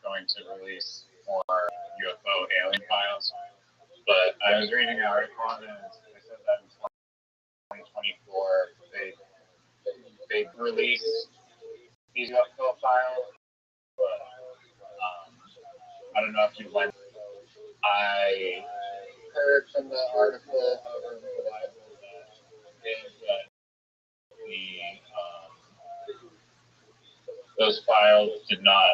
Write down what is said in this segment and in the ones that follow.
going to release more UFO alien files. But I was reading an article on it, and they said that in 2024 they released these UFO files. But I don't know if you went. I heard from the article over the Bible that those files did not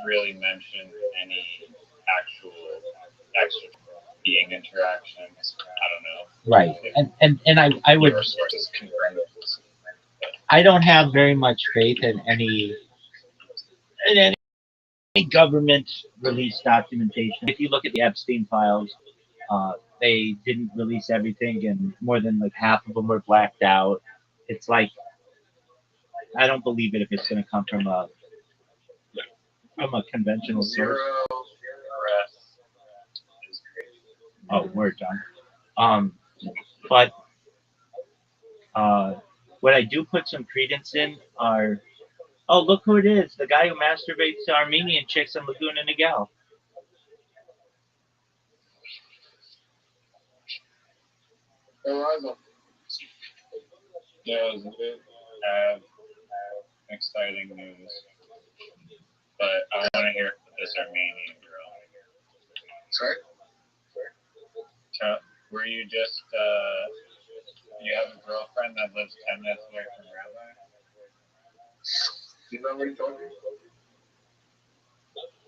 really mention any actual extra being interactions. I don't know. Right, and I would. Sources confirm this. I don't have very much faith in any government release documentation. If you look at the Epstein files, they didn't release everything, and more than like half of them were blacked out. It's like I don't believe it if it's going to come from a conventional source. Oh, word, John. But what I do put some credence in are, oh, look who it is, the guy who masturbates to Armenian chicks in Laguna Niguel. Yeah, it was a bit exciting news, but I want to hear from this Armenian girl. Sorry? Were you just, you have a girlfriend that lives 10 minutes away from Rabbi? Do you know what he told you?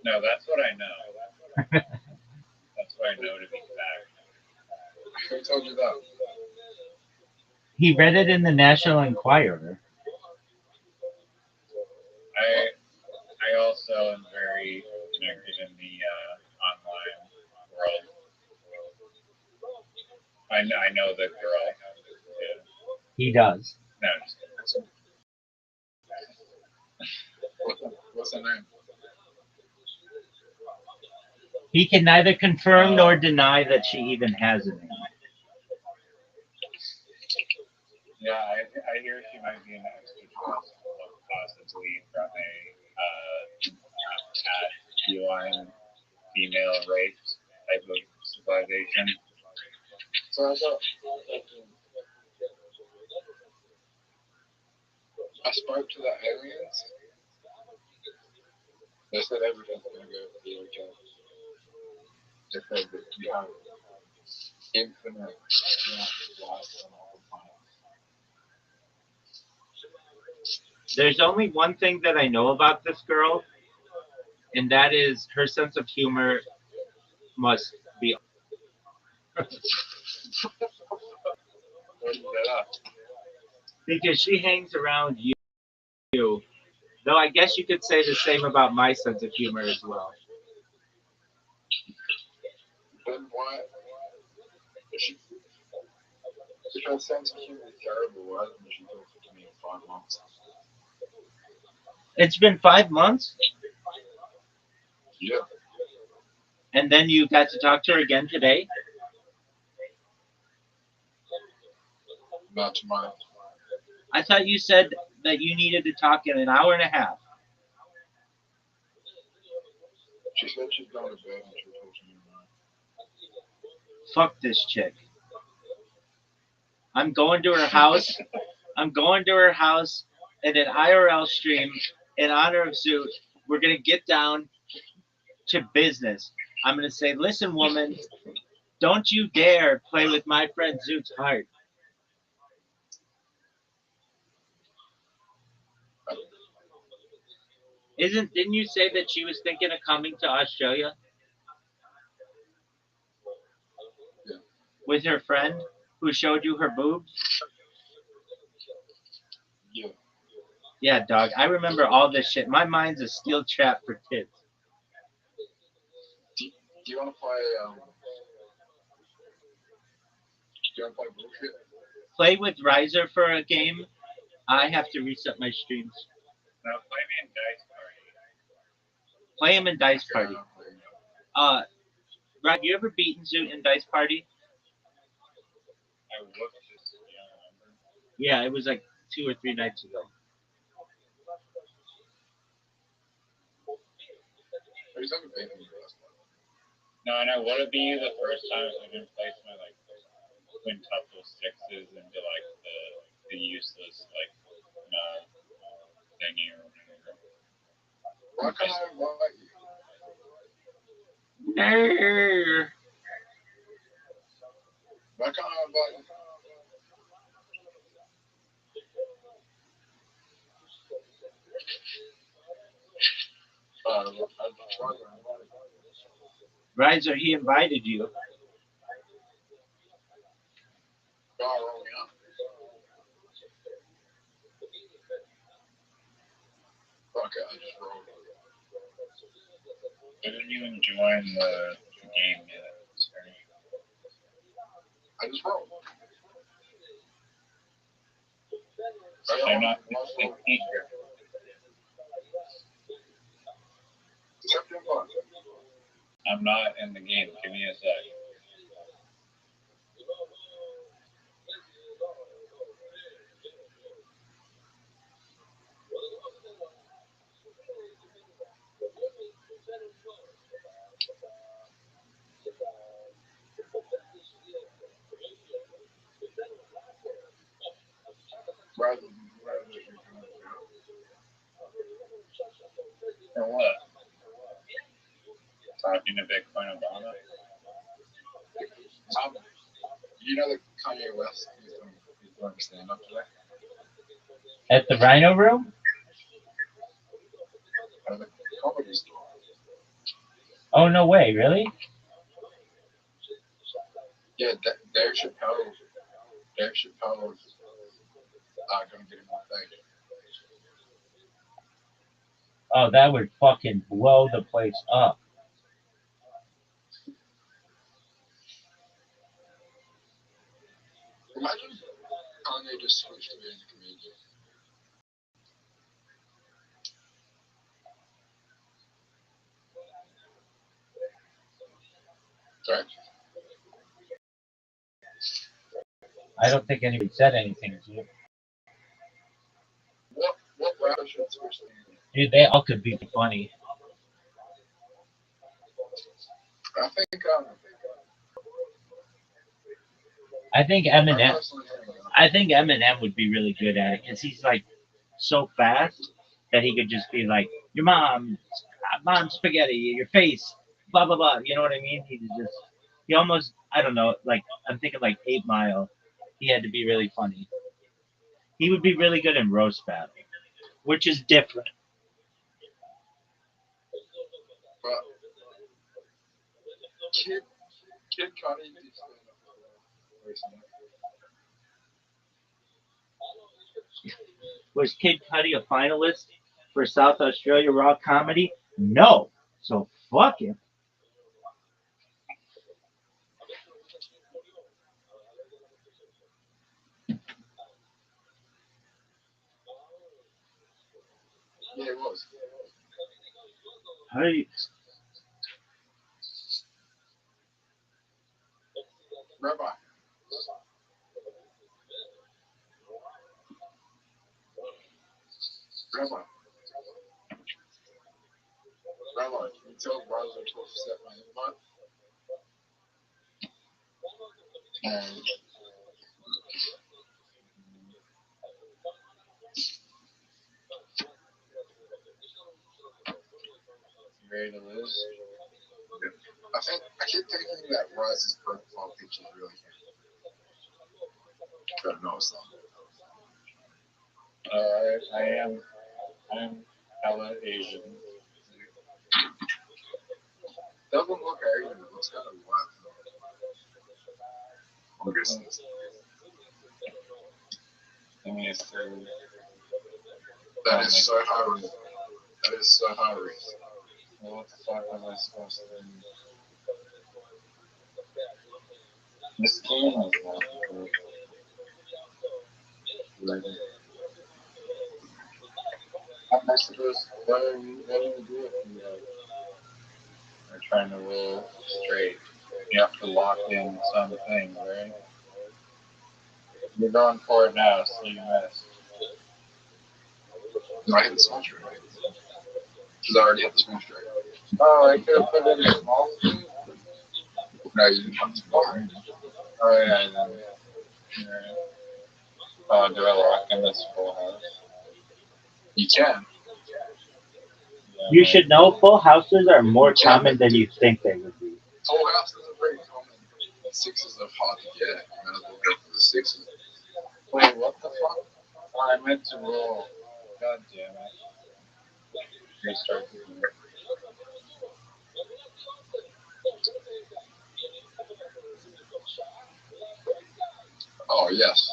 No, that's what I know. That's what I know to be fact. Who told you that? He read it in the National Enquirer. I also am very connected in the online world. I know the girl. Yeah. He does. No, just what's her name? He can neither confirm nor deny that she even has a name. Yeah, I hear she might be an extraterrestrial, possibly from a feline female race type of civilization. So I spoke to the aliens. They said everything's gonna be okay. They said that you have infinite life on all the planets. There's only one thing that I know about this girl, and that is her sense of humor must be. Because she hangs around you. Though I guess you could say the same about my sense of humor as well. Then why? If her sense of humor is terrible, why hasn't she talked to me in 5 months? It's been 5 months? Yeah. And then you got to talk to her again today? Not tomorrow. I thought you said that you needed to talk in an hour and a half. She said she's going to bed and she'll talk to me tomorrow. Fuck this chick. I'm going to her house. I'm going to her house in an IRL stream in honor of Zoot. We're going to get down to business. I'm going to say, listen, woman, don't you dare play with my friend Zoot's heart. Didn't you say that she was thinking of coming to Australia? Yeah. With her friend who showed you her boobs? Yeah. Yeah, dog. I remember all this shit. My mind's a steel trap for tits. Do you want to play, do you want to play bullshit? Play with Riser for a game. I have to reset my streams. No, play me in Dice Party. Play him in Dice Party. Rob, you ever beaten Zoot in Dice Party? I looked just, remember. Yeah, it was like 2 or 3 nights ago. He's having faith in you. No, I know. Would it be the first time I've been placed my like quintuple sixes into like the useless like thingy or whatever? Why can't I invite you? No. Why can't I invite you? Riser, he invited you. Okay, I just rolled. I didn't even join the game yet. Sorry. I just rolled. I'm not here. I'm not in the game. Give me a sec. For what? Talking to Bitcoin Obama? You know that Kanye West he's doing stand up today? At the Rhino Room? At the comedy store. Oh, no way, really? Yeah, Dave Chappelle's gonna get him on stage. Oh, that would fucking blow the place up. Imagine Kanye just switched to being a comedian. Sorry? I don't think anybody said anything to you. What rapper should switch to Dude, they all could be funny. I think Eminem. I think Eminem would be really good at it because he's like so fast that he could just be like, your mom's spaghetti, your face, blah blah blah. You know what I mean? He almost, I don't know, like I'm thinking like 8 Mile. He had to be really funny. He would be really good in roast battle, which is different. But Kid Cudi did stand up recently. Was Kid Cudi a finalist for South Australia Raw Comedy? No. So fuck him. Yeah, it was. Hey, Rabbi. Rabbi, can you tell Rosa to accept my invite? And You ready to lose? I keep thinking that Rose's profile picture is really cute. But no, it's not. I'm hella Asian. Doesn't look Asian, it looks kind of white. I'm guessing it's Give me a third. that is so hard. That is so hard. Well, what the fuck am I supposed to do? This game is not good. What am I supposed to, what do you do if you are trying to roll straight? You have to lock in something, right? You're going for it now, so you missed. No, I hit the small strike. Because I already hit the small strike. Oh, I could have put in the small screen. No, you didn't have to go in. Oh yeah, yeah. Oh, do I lock in this full house? You can. Yeah, You should know full houses are more common than you think they would be. Full houses are very common. Sixes are hard to get. You might as well go for the sixes. Wait, what the fuck? Oh, I meant to roll. God damn it. Restart the game. Oh, yes.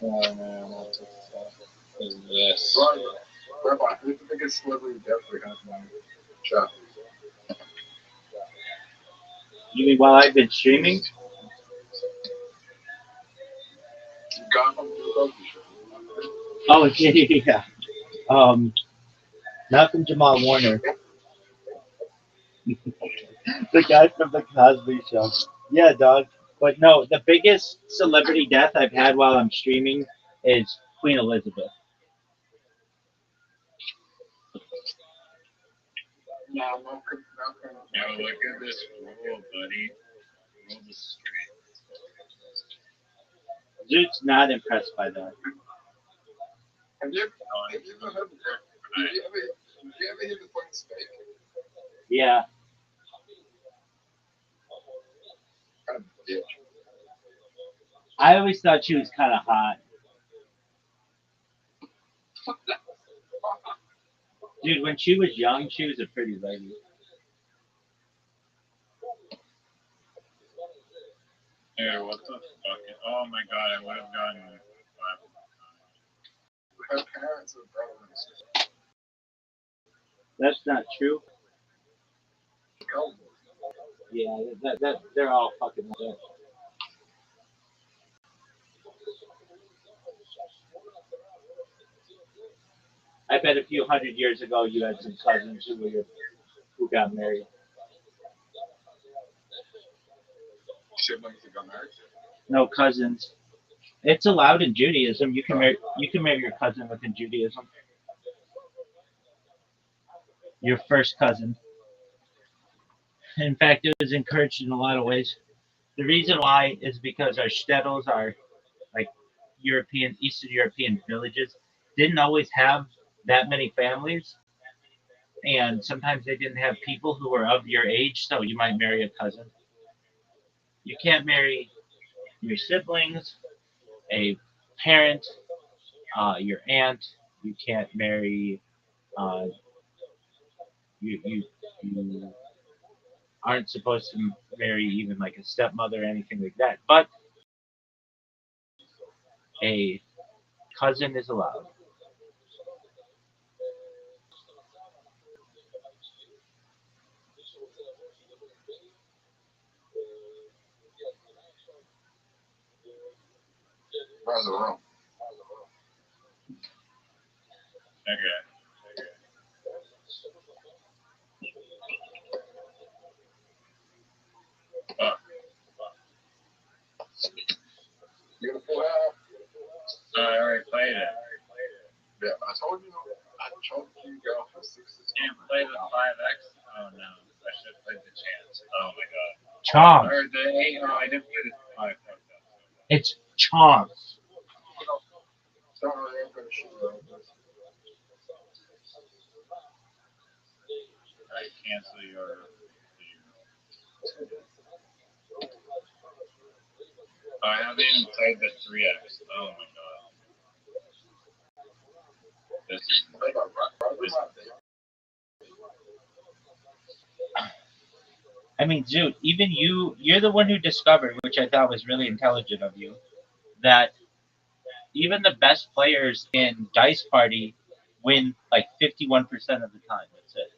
Oh man, what the fuck is this? Rabbi, who's the biggest celebrity death we have in the chat? You mean while I've been streaming? Guy from the Rugby Show. Oh yeah. Not from Jamal Warner. The guy from the Cosby Show. Yeah, dog. But no, the biggest celebrity death I've had while I'm streaming is Queen Elizabeth. No, Yo, look at this roll, buddy. Roll the straight. Zoot's not impressed by that. Have you ever heard Did you ever hear the point steak? Yeah. Kind of bitch. I always thought she was kind of hot. Dude, when she was young, she was a pretty lady. Hey, what the fuck? Oh my god, I would have gotten 5. Her parents are brother and sister. That's not true. Oh, Yeah, that they're all fucking dead. I bet a few hundred years ago you had some cousins who got married. siblings that got married. No cousins. It's allowed in Judaism. You can marry your cousin within Judaism. Your first cousin. In fact, it was encouraged in a lot of ways. The reason why is because our shtetls are like Eastern European villages, didn't always have that many families, and sometimes they didn't have people who were of your age, so you might marry a cousin. You can't marry your siblings, a parent, your aunt. You can't marry. Uh, you aren't supposed to marry even like a stepmother or anything like that. But a cousin is allowed. How's the room? Okay. Fuck. You gonna pull out? I already played it. Yeah, I told you go for sixes. Can't play the 5X? Oh no. I should have played the chance. Oh my god. Chomp. Or the 8. Oh, I didn't play the 5. Fuck that. It's chomp. Don't worry, I'm gonna shoot you. Alright, cancel your. Oh, I haven't even played the 3X. Oh my god. This is. I mean, Zoot, even you're the one who discovered, which I thought was really intelligent of you, that even the best players in Dice Party win like 51% of the time. That's it.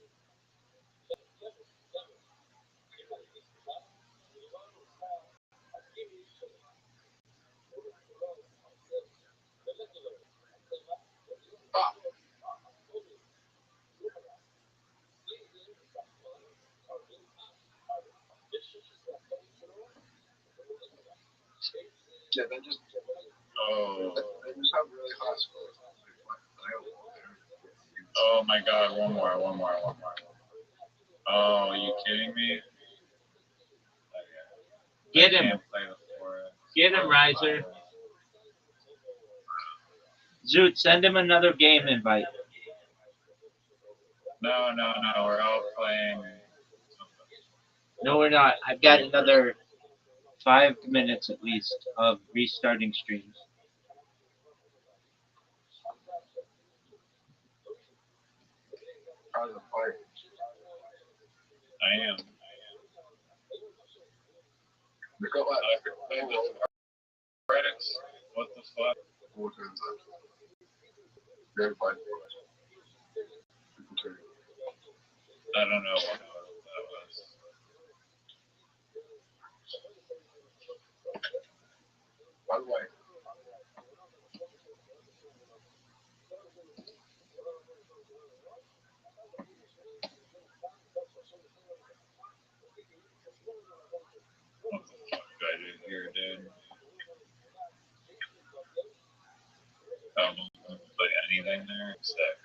Yeah, they just Oh. they just have really high scores. Oh my God! One more. Oh, are you kidding me? Get I him. can't play with Florida. Get him, Riser. Zoot, send him another game invite. No. We're all playing. No, we're not. I've got another 5 minutes at least of restarting streams. How's the fight? I am. Because Credits. What the fuck? Great fight. I don't know what that was. By the way, What the fuck did I do here, dude? I don't put anything there except.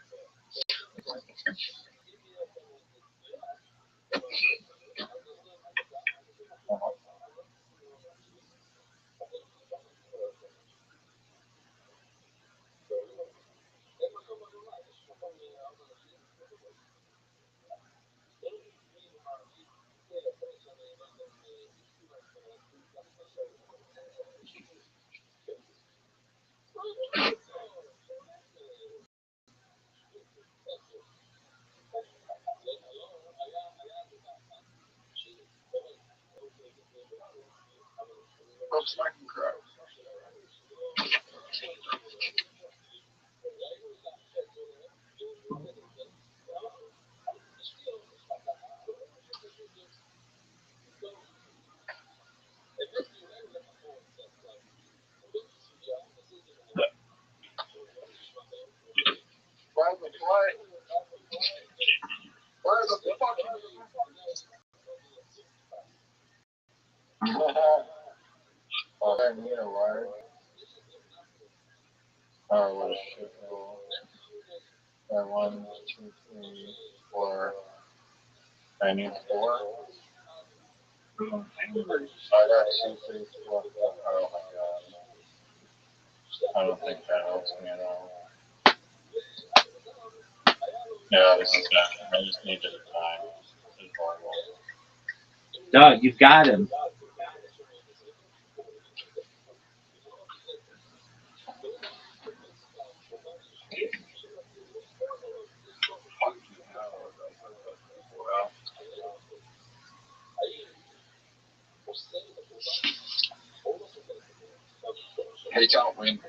I'm smacking crap. Why the flight? Where the fucking? Oh, I need a wire. Oh, what a shit hole. 1, 2, 3, 4. I need 4. I got 2, 3, 4. Oh my God. I don't think that helps me at all. Yeah, this is not. I just need to time. This is horrible. Doug, you've got him. Well, hey, don't win.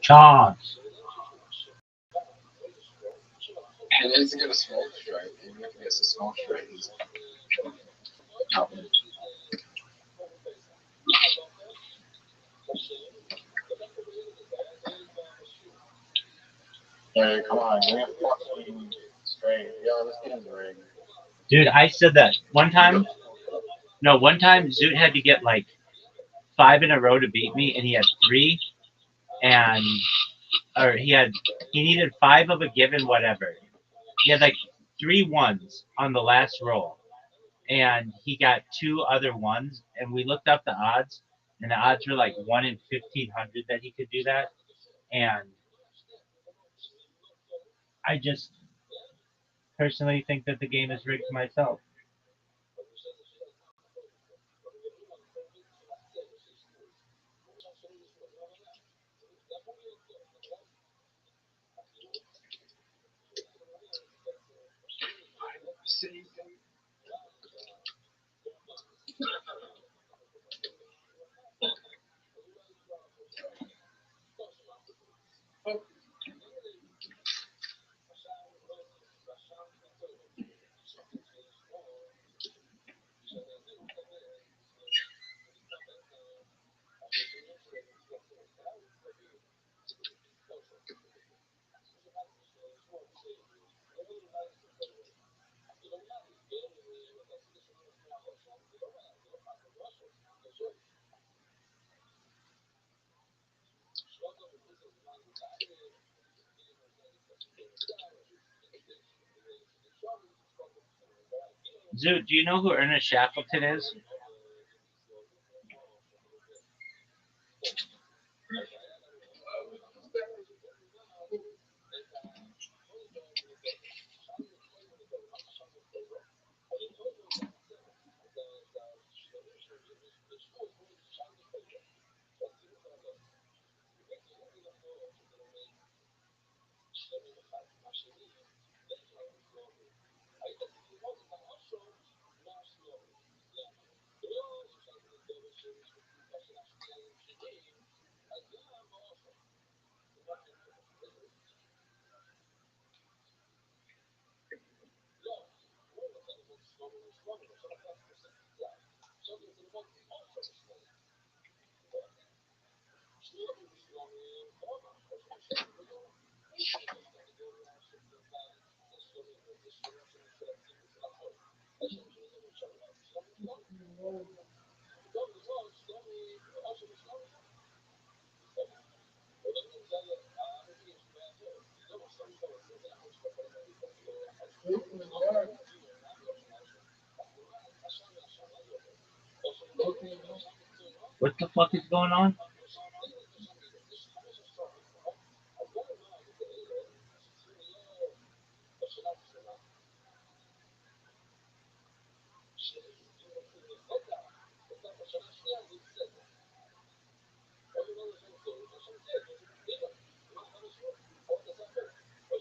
Chance. He needs to get a smoke straight. Even if he gets a smoke straight, he's not winning. Hey, come on, give me a fucking straight. Yo, this game's rigged. Dude, I said that one time. No, one time Zoot had to get like 5 in a row to beat me, and he had 3, and he needed 5 of a given whatever. He had like 3 ones on the last roll, and he got 2 other ones, and we looked up the odds, and the odds were like 1 in 1,500 that he could do that, and I just personally think that the game is rigged myself. See, Zoot, do you know who Ernest Shackleton is? What the fuck is going on?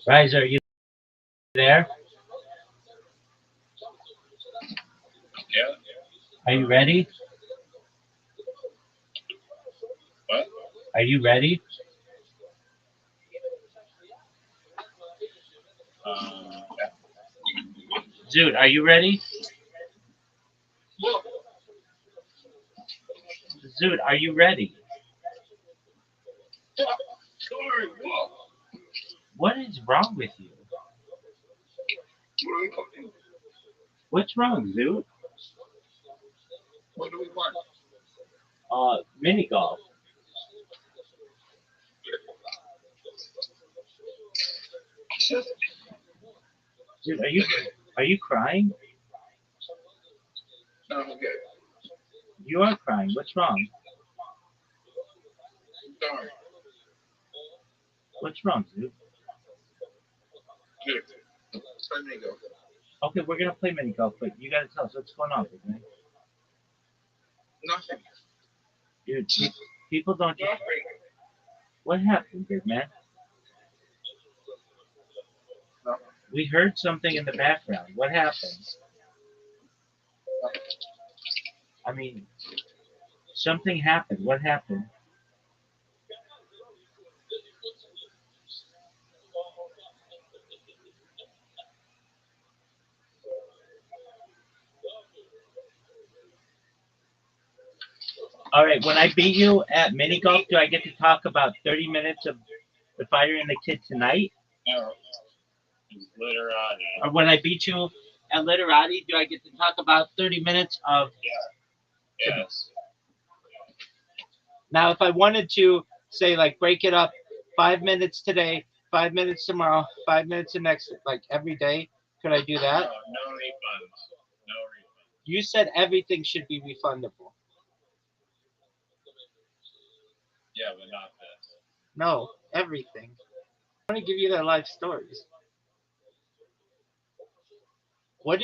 Rise, are you there? Yeah. Are you ready? What? Are you ready? Yeah. Zoot, are you ready? Zoot, are you ready? Sorry, what? What is wrong with you? What are we talking? What's wrong, Zoot? What do we want? Mini golf. Zoot, are you crying? No, I'm good. You are crying. What's wrong? Sorry. What's wrong, Zoot? Good. Let me go. Okay, we're gonna play mini golf, but you gotta tell us what's going on, big man. Nothing. Dude, people don't just. Nothing. What happened, big man? No. We heard something in the background. What happened? I mean, something happened. What happened? All right, when I beat you at mini golf, do I get to talk about 30 minutes of the fire and the kid tonight? No. It's literati. Or when I beat you at Literati, do I get to talk about 30 minutes of. Yes. Now, if I wanted to say, like, break it up 5 minutes today, 5 minutes tomorrow, 5 minutes the next, like, every day, could I do No, that? no refunds. No refunds. You said everything should be refundable. Yeah, but not this. No, everything. I want to give you their life stories. What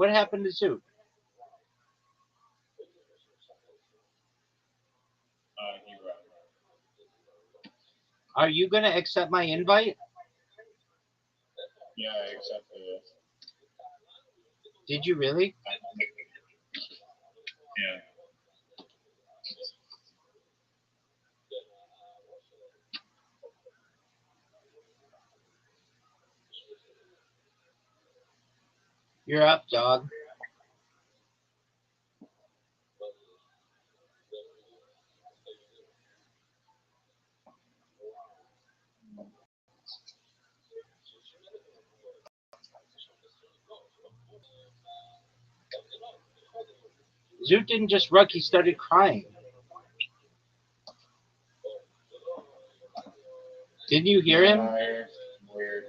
happened to Zoot? You're right. Are you going to accept my invite? Yeah, I accepted it. Did you really? Yeah. You're up, dog. Zoot didn't just rug, he started crying. Didn't you hear him? Weird.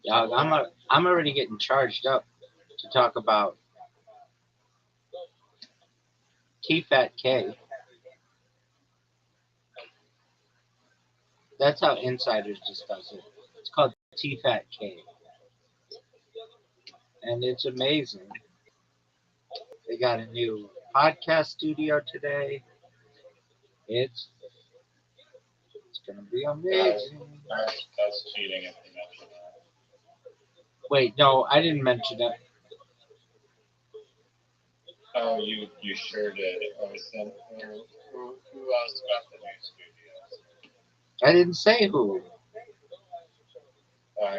Dog, I'm already getting charged up to talk about T-Fat K. That's how insiders discuss it. It's called T-Fat K. And it's amazing. They got a new podcast studio today. It's gonna be amazing. That's cheating if you mention that. Wait, no, I didn't mention it. Oh, you sure did. I was saying, who else got the new studios? I didn't say who. I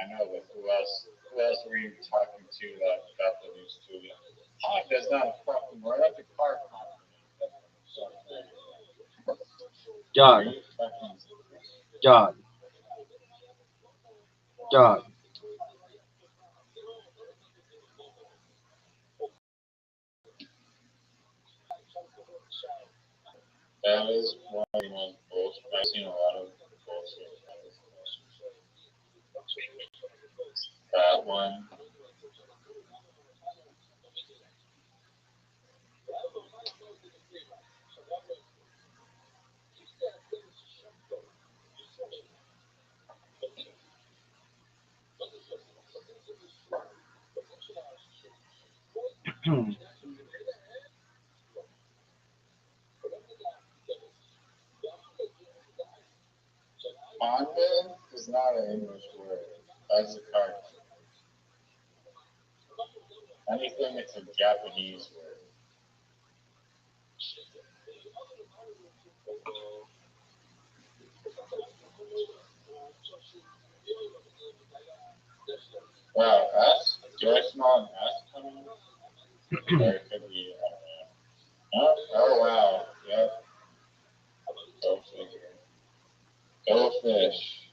know, but who else? Who else were you talking to that got the new studio? Honda's not a fucking. We're not the car company. Dog, dog, dog. That is one of the most bullshit. I've seen a lot of bullshit. That one. Honda is not an English word. That's a car. Anything it's a Japanese word. Wow, S? Do I smell an S coming? Or it could be, I don't know. Oh wow. Yep. Go figure. Go fish.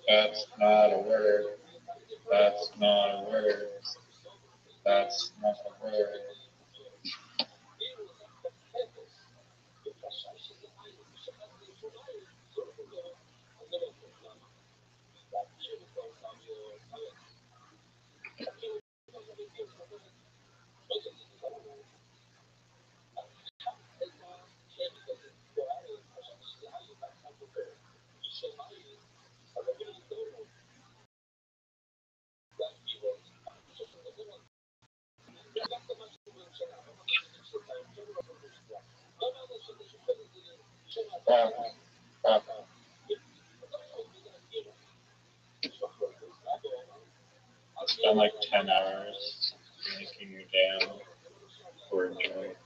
That's not a word. That's not a word. That's not a word. Wow. Wow. Spend like 10 hours making you down for a joint.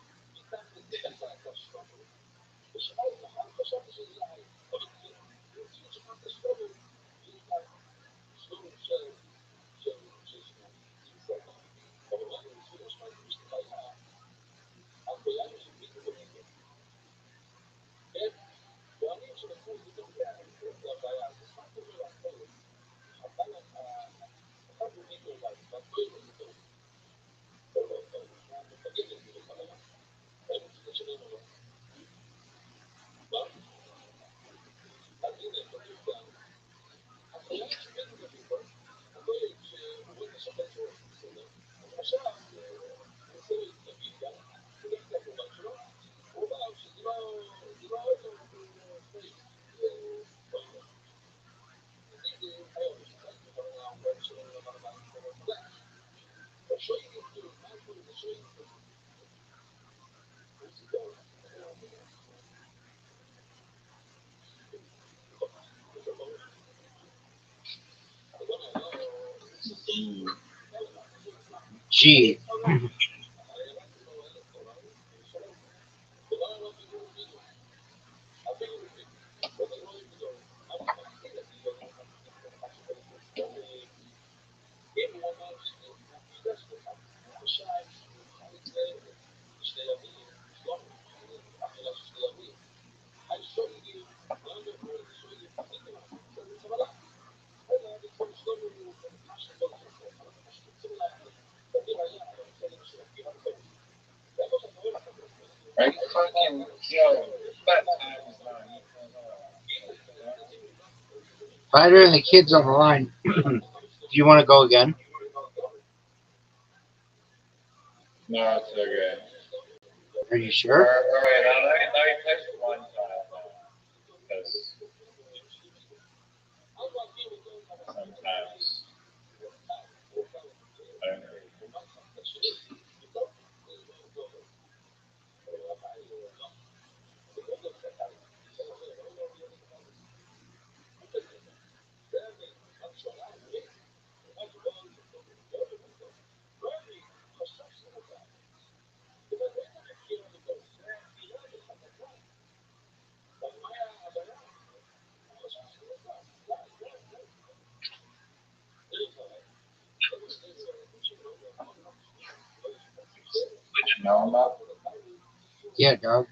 G. Are you fucking, yo, that time is not Fighter and the kids on the line. Do you want to go again? No, it's okay. Are you Or, sure? wait, let me pitch one time. Because sometimes I don't know. You know about? Yeah, dog.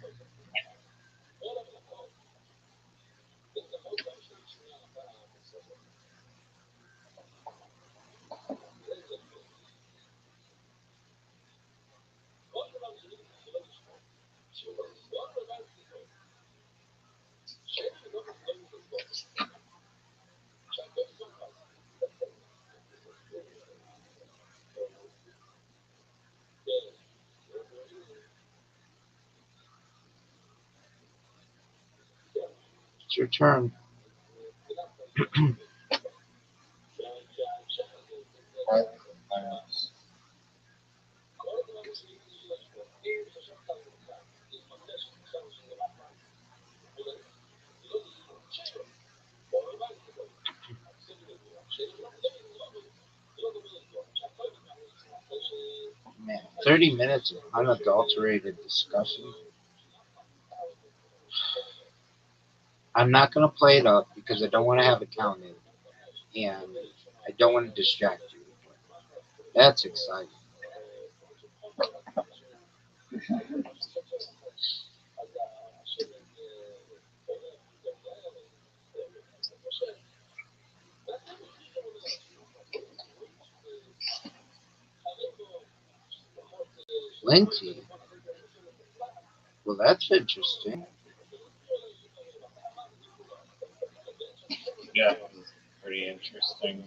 It's your turn. What? Man, 30 minutes of unadulterated discussion. I'm not going to play it up because I don't want to have it counted. And I don't want to distract you. That's exciting. Lindsay. Well, that's interesting. Yeah, pretty interesting.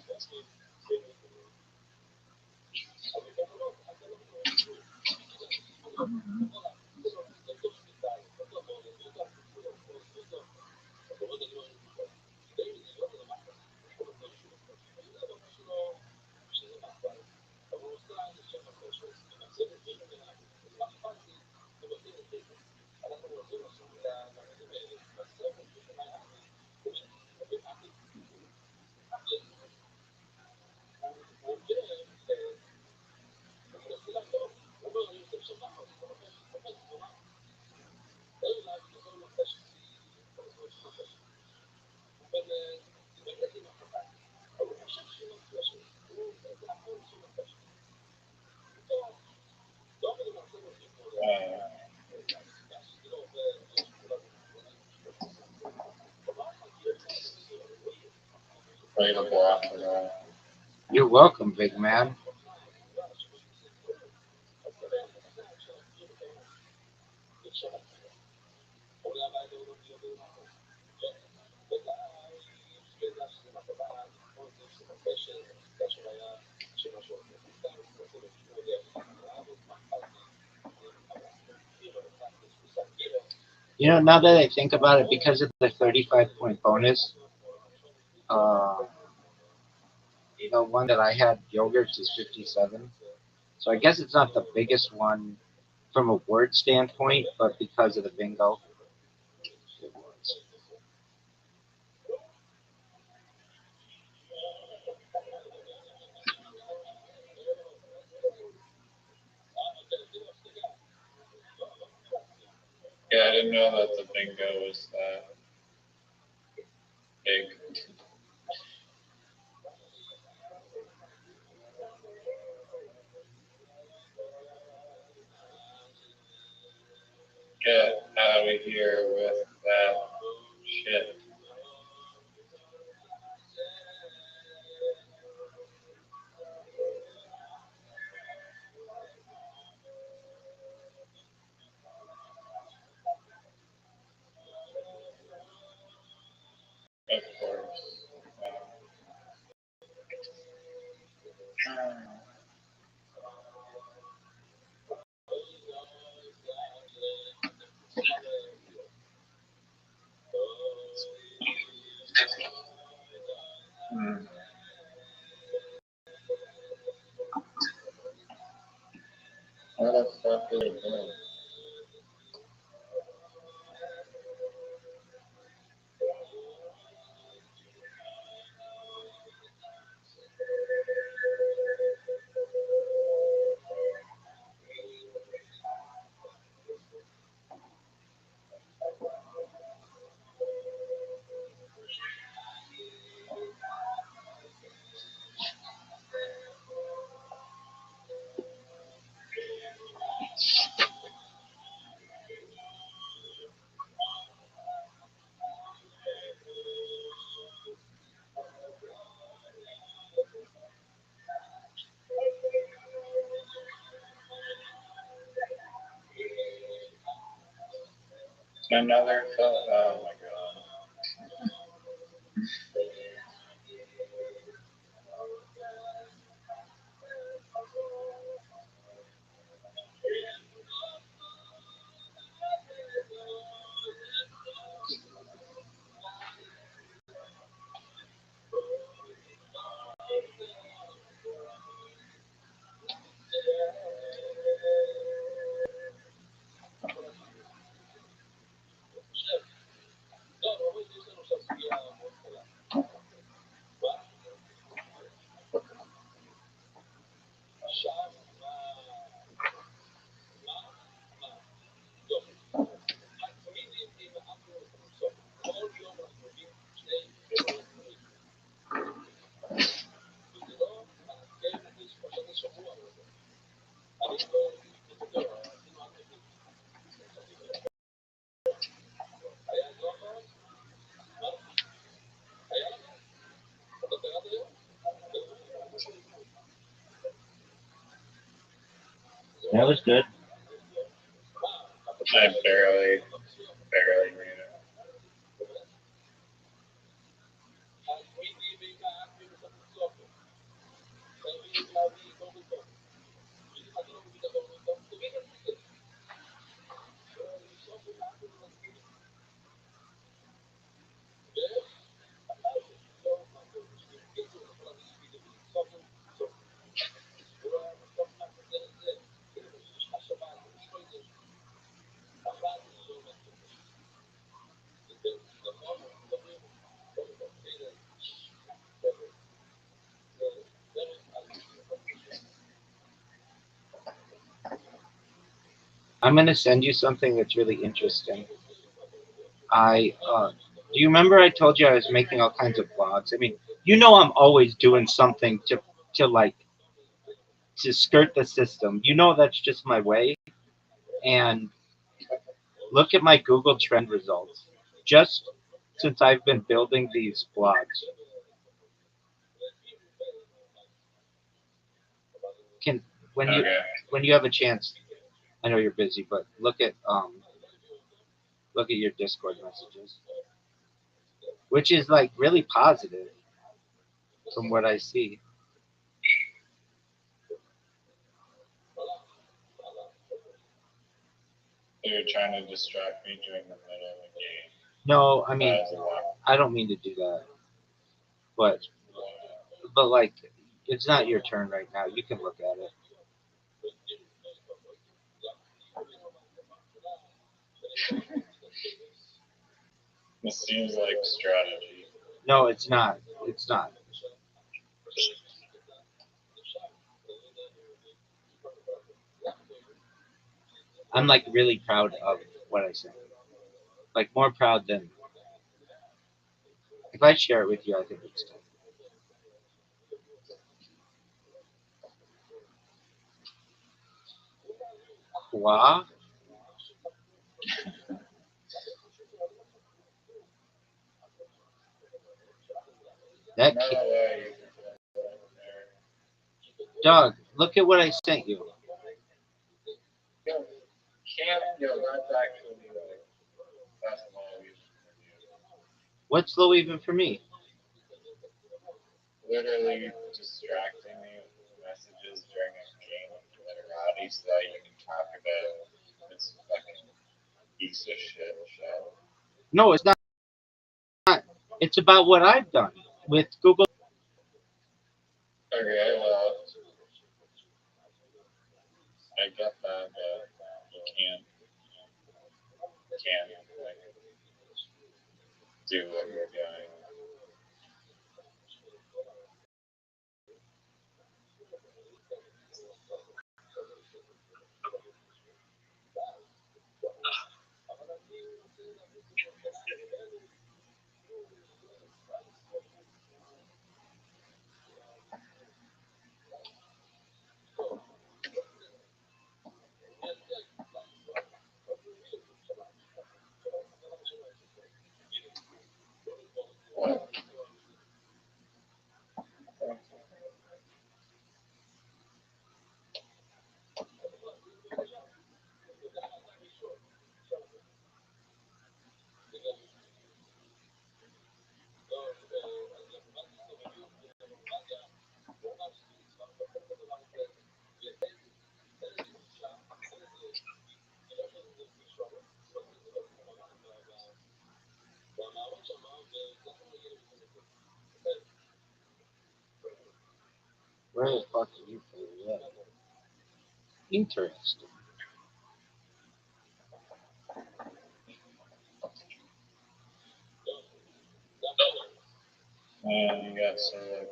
Available after that. You're welcome, big man. You know, now that I think about it, because of the 35-point bonus, uh, the one that I had, yogurts, is 57. So I guess it's not the biggest one from a word standpoint, but because of the bingo, it was. didn't know that the bingo was that big. Get out of here with that shit. Of course. What the fuck are you doing? Another thought. Oh my god. That was good. I barely read it. I'm gonna send you something that's really interesting. Do you remember I told you I was making all kinds of blogs? I mean, I'm always doing something to like to skirt the system. That's just my way. And look at my Google Trend results. Just since I've been building these blogs. Can when you Okay. when you have a chance, I know you're busy, but look at your Discord messages, which is like really positive from what I see. You're trying to distract me during the middle of the game. No, I mean, That is a lot. I don't mean to do that, but like, it's not your turn right now. You can look at it. This seems like strategy. No, it's not. It's not. I'm like really proud of what I said. Like more proud than if I share it with you. I think it's Qua. That No way you can put that there. dog. Look at what I sent you. Yo, that's actually like, that's low even for you. What's low even for me? Literally distracting me with messages during a game of literati so that you can talk about this fucking piece of shit show. No, it's not. It's about what I've done with Google. Okay, well, I get that, but you can't like do what you're doing. Where the fuck are you from? Yeah. Interesting. And you got so like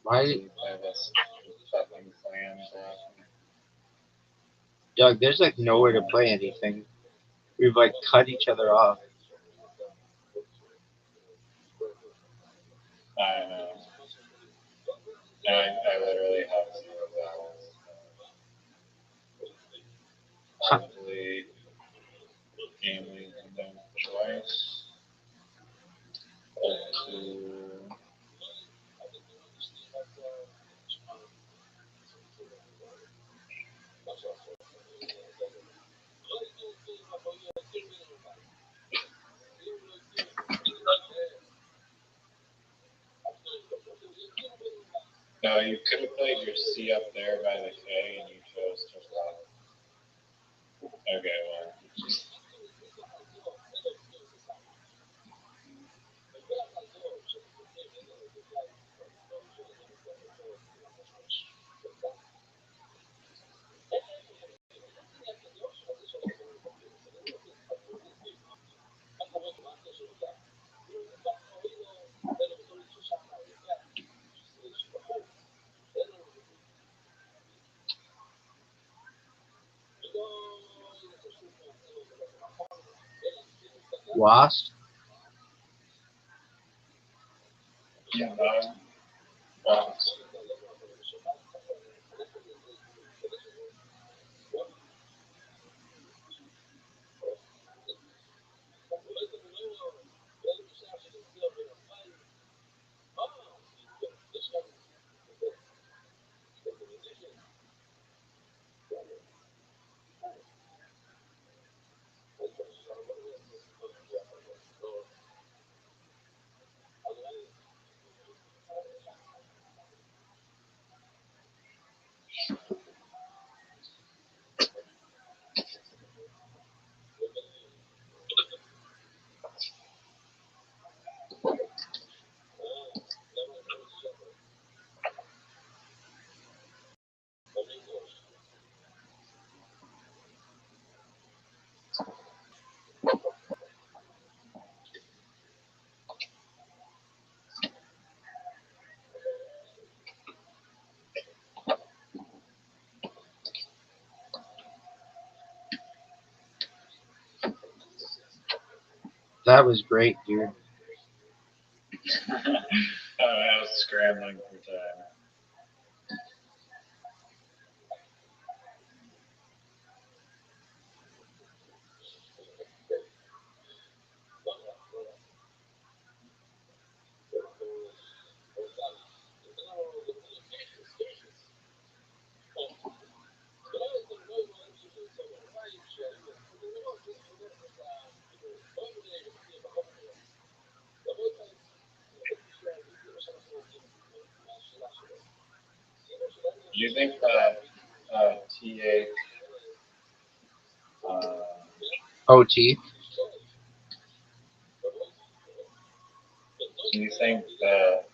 Why, by this fucking plan, bro. Doug? There's like nowhere to play anything. We've like cut each other off. I know. I literally have zero balance. Probably game leads and then choice. Up to no, you could have played your C up there by the K and you chose to rock. Okay, well. Lost. Yeah, well, That was great, dude. I was scrambling for time. Do you think that TA, OT. do you think that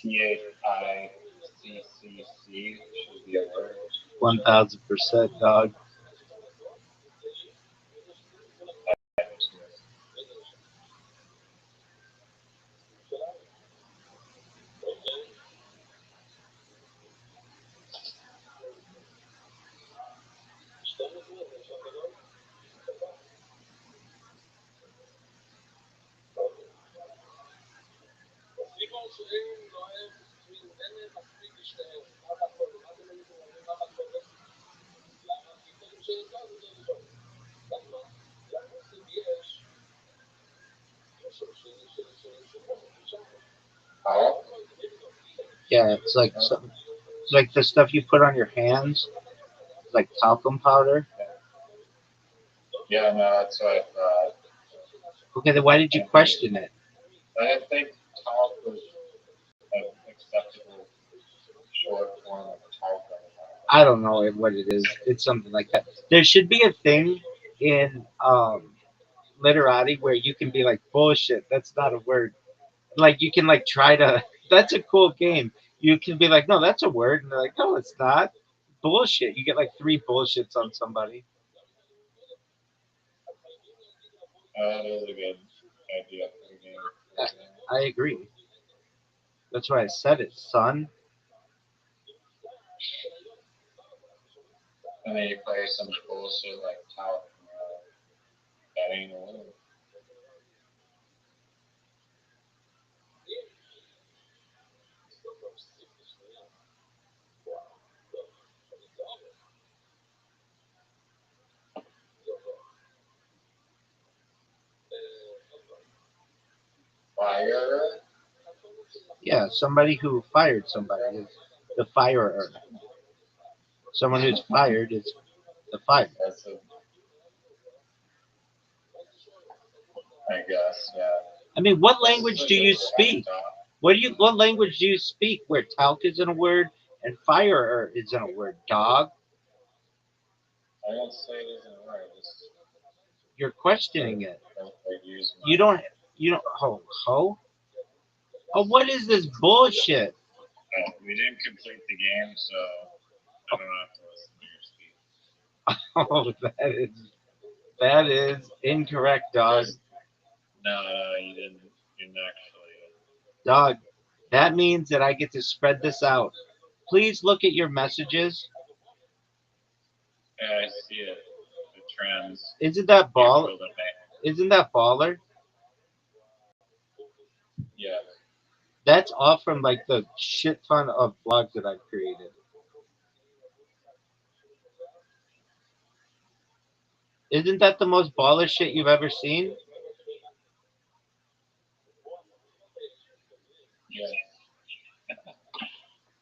THICCC should be a word? 1000%, dog. How? Yeah, it's like it's like the stuff you put on your hands, like talcum powder. Yeah, no, that's what I thought. Okay, then why did you question it? I didn't think talc was an acceptable short form of talcum. I don't know what it is. It's something like that. There should be a thing in literati where you can be like bullshit. That's not a word. Like you can like try to. That's a cool game. You can be like, no, that's a word, and they're like, no, it's not. Bullshit. You get like three bullshits on somebody. That is a good idea for the game. I agree. That's why I said it, son. And then you play some bullshit like talc. That ain't a word. Fire. Yeah, somebody who fired somebody is the firer. Someone who's fired is the fire. That's a. I guess. Yeah. I mean, what language do you speak? What language do you speak where talc isn't a word and firer isn't a word? Dog, I don't say it isn't a word. Just you're questioning it. don't use my. You don't ho. Oh, what is this bullshit? Oh, we didn't complete the game, so I don't have to listen to your speech. Oh, that is incorrect, dog. No, you didn't. You didn't actually. Dog, that means that I get to spread this out. Please look at your messages. Yeah, I see it. The trends. Isn't that ball? Equal to me. Isn't that baller? Yeah. That's all from like the shit ton of blogs that I've created. Isn't that the most baller shit you've ever seen? Yeah.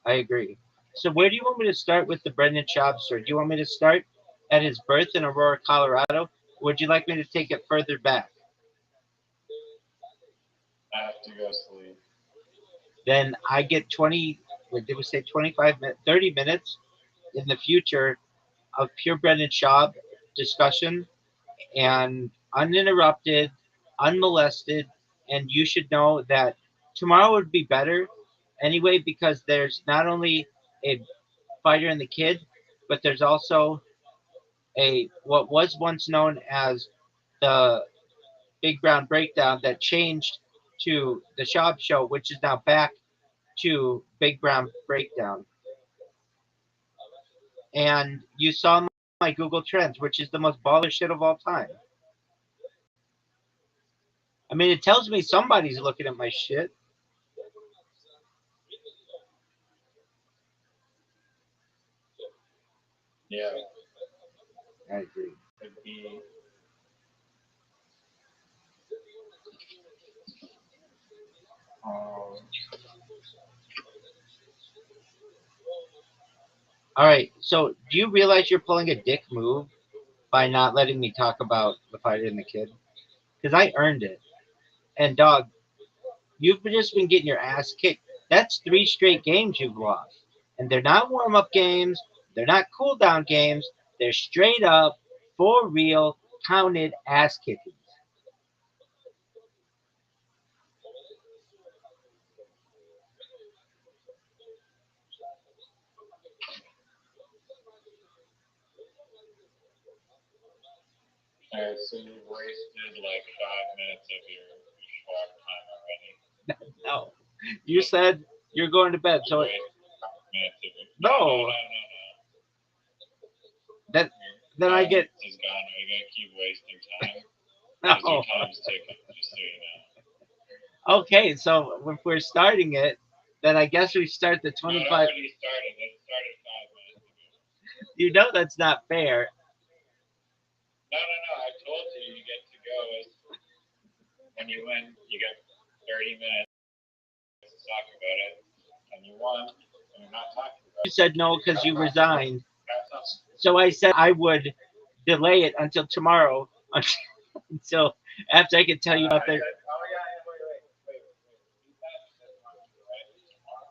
I agree. So where do you want me to start with the Brendan Schaub story? Do you want me to start at his birth in Aurora, Colorado? Or would you like me to take it further back? I have to go sleep. Then I get 20, what did we say, 25 minutes, 30 minutes in the future of pure Brendan Schaub discussion and uninterrupted, unmolested. And you should know that tomorrow would be better anyway because there's not only a fighter and the kid, but there's also a what was once known as the Big Brown Breakdown that changed to the Schaub Show, which is now back to Big Brown Breakdown. And you saw my Google Trends, which is the most baller shit of all time. I mean, it tells me somebody's looking at my shit. Yeah, I agree. it'd be. Um, All right. So, do you realize you're pulling a dick move by not letting me talk about the fighter and the kid? Because I earned it. And dog, you've just been getting your ass kicked. That's 3 straight games you've lost, and they're not warm-up games. They're not cool-down games. They're straight up, for real, counted ass kickings. Alright, so you've wasted like 5 minutes of your schwab time already. No, you said you're going to bed, You so wasted 5 minutes of your. no. That then I get Is gone. Are you gonna keep wasting time? no. Because your time's ticking, just so you know. Okay, so if we're starting it, then I guess we start the No, it 25. already started. It started 5 minutes ago. You know that's not fair. No. I told you you get to go. When you win, you get 30 minutes to talk about it, and you won, and you're not talking about You it. said no because you resigned. That's not. So I said I would delay it until tomorrow, until after I could tell you about I the. said, oh yeah, wait. You said tomorrow.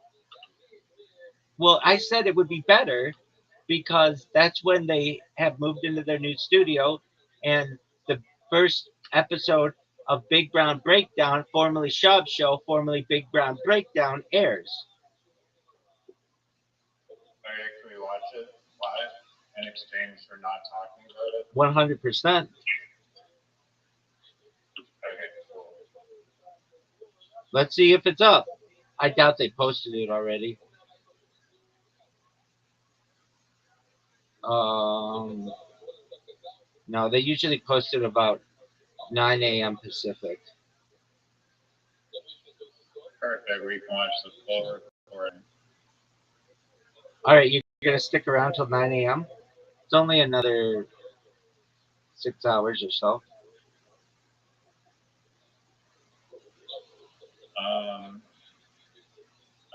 Well, I said it would be better because that's when they have moved into their new studio, and the first episode of Big Brown Breakdown, formerly Shop Show, formerly Big Brown Breakdown, airs. Are you actually watch it live in exchange for not talking about it? 100%. Okay, cool. Let's see if it's up. I doubt they posted it already. No, they usually post it about 9 a.m. Pacific. Perfect. We can watch the full recording. All right, you're gonna stick around till 9 a.m. It's only another 6 hours or so.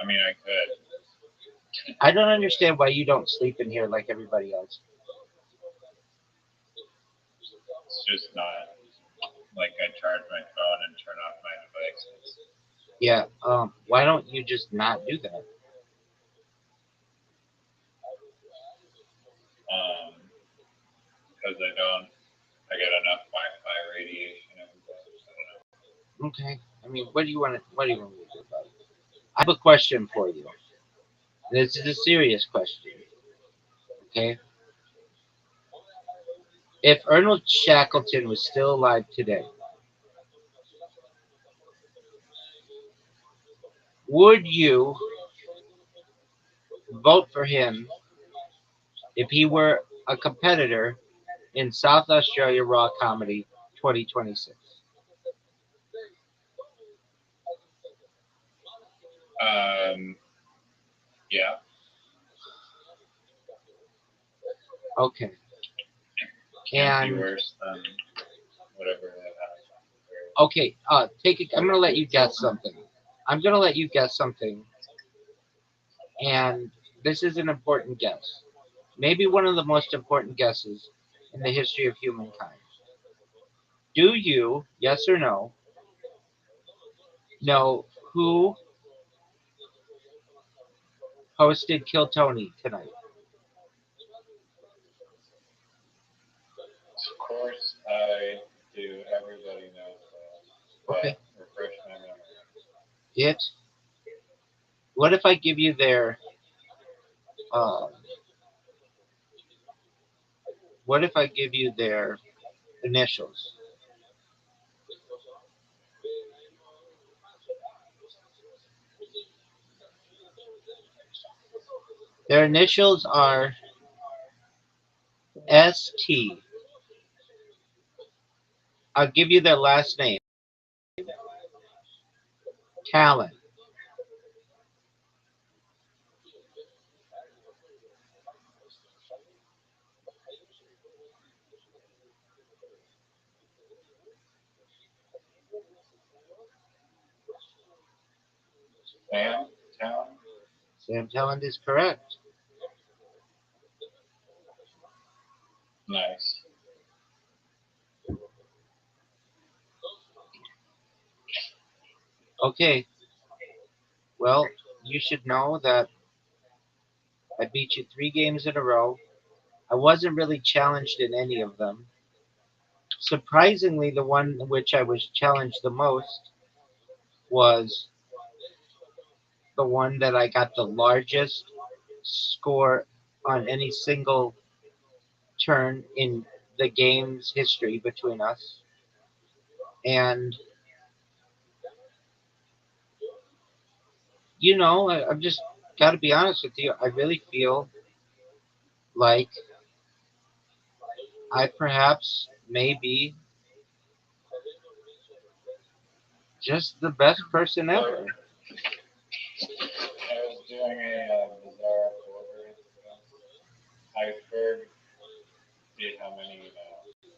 I mean, I could. I don't understand why you don't sleep in here like everybody else. It's just not like I charge my phone and turn off my devices. Yeah. Why don't you just not do that? Because I get enough Wi-Fi radiation every day. I don't know. Okay. I mean, what do you want to? What do you want me to do about it? I have a question for you. This is a serious question. Okay. If Arnold Shackleton was still alive today, would you vote for him if he were a competitor in South Australia Raw Comedy 2026? Yeah. Okay. Can't be And worse than whatever that happened. okay, take it. I'm gonna let you guess something. I'm gonna let you guess something, and this is an important guess. Maybe one of the most important guesses in the history of humankind. Do you, yes or no, know who hosted Kill Tony tonight? Of course, I do. Everybody knows that. But Okay. refresh my memory. It. What if I give you their? Uh, what if I give you their initials? Their initials are ST. I'll give you their last name. talent. Sam Town. Sam Talent is correct. Nice. Okay, well, you should know that I beat you 3 games in a row. I wasn't really challenged in any of them. Surprisingly, the one in which I was challenged the most was the one that I got the largest score on any single turn in the game's history between us. And, I've just got to be honest with you. I really feel like I perhaps may be just the best person ever. I was doing a bizarre order. Iceberg. See how many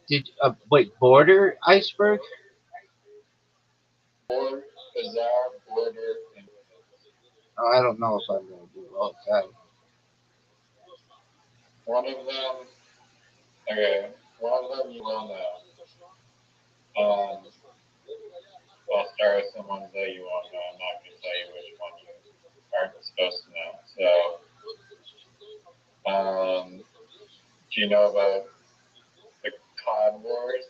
you know. Wait, border iceberg? Or bizarre border influence. Oh, I don't know if I'm going to do all that. One of them. Okay. One of them you will know. I'll start with some ones that you won't know. I'm not going to tell you which one you aren't supposed to know. So, do you know about the Cod Wars?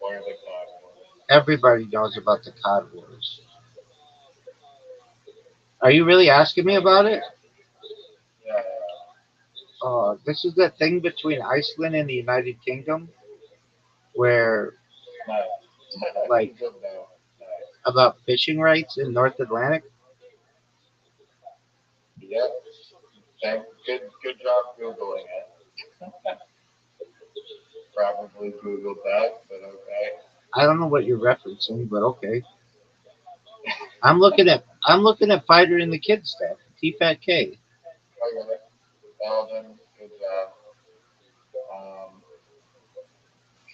What are the Cod Wars? Everybody knows about the Cod Wars. Are you really asking me about it? Yeah. This is the thing between Iceland and the United Kingdom where, Nice. like, Good though. Nice. about fishing rights in North Atlantic. Yep. Good job Googling it. Probably Googled that, but okay. I don't know what you're referencing, but okay. I'm looking at Fighter and the Kid stuff. T-Fat K. Okay. Well then, good job. Um,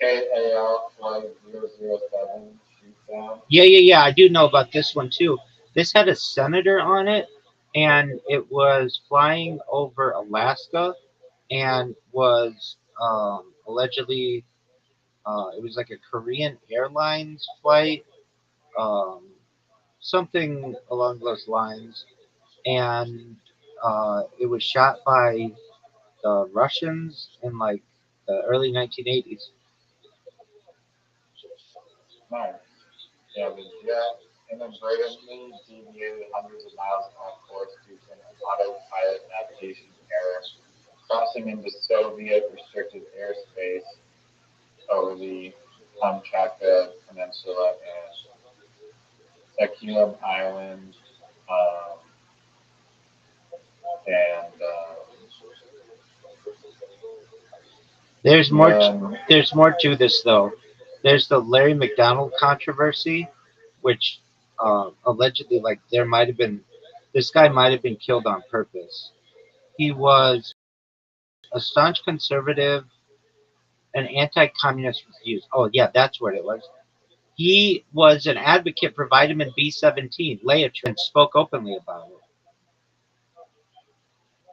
KAL flight 007 shoot down. Yeah. I do know about this one too. This had a senator on it, and it was flying over Alaska, and was allegedly it was like a Korean Airlines flight, um, something along those lines, and it was shot by the Russians in like the early 1980s. Nice. Yeah, the jet inadvertently deviated hundreds of miles off course due to an autopilot navigation error, crossing into Soviet restricted airspace over the Kamchatka Peninsula and Sakhalin Island, um, and There's more. then There's more to this though. There's the Larry McDonald controversy, which allegedly, like, there might have been this guy might have been killed on purpose. He was a staunch conservative and anti-communist views. Oh yeah, that's what it was. He was an advocate for vitamin B17, Leotrin, and spoke openly about it.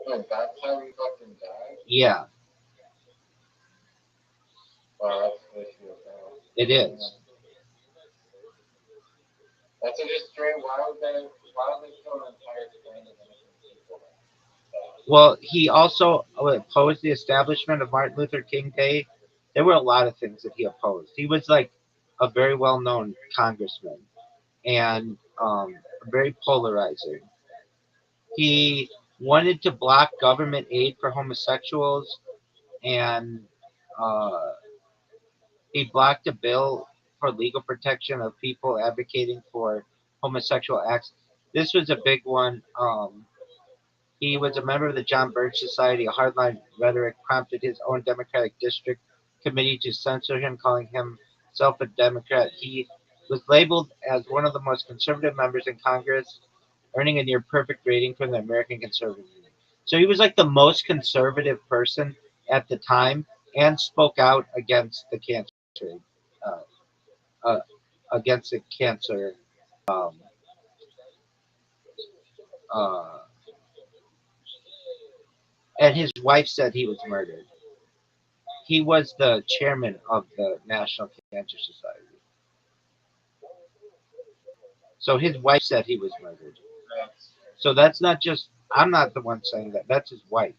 oh, that's how he fucking died. Yeah, Wow, that's an issue. it is. That's a just straight. Why would they kill an entire train of innocent people? Well, he also opposed the establishment of Martin Luther King Day. There were a lot of things that he opposed. He was like a very well-known congressman, and very polarizing. He wanted to block government aid for homosexuals, and uh, he blocked a bill for legal protection of people advocating for homosexual acts. This was a big one. He was a member of the John Birch Society. A hardline rhetoric prompted his own Democratic district committee to censor him, calling himself a Democrat. He was labeled as one of the most conservative members in Congress, earning a near perfect rating from the American Conservative Union. So he was like the most conservative person at the time and spoke out against the cancer, uh, uh, against the cancer. Um, uh, and his wife said he was murdered. He was the chairman of the National Cancer Society. So his wife said he was murdered. So that's not just, I'm not the one saying that, that's his wife.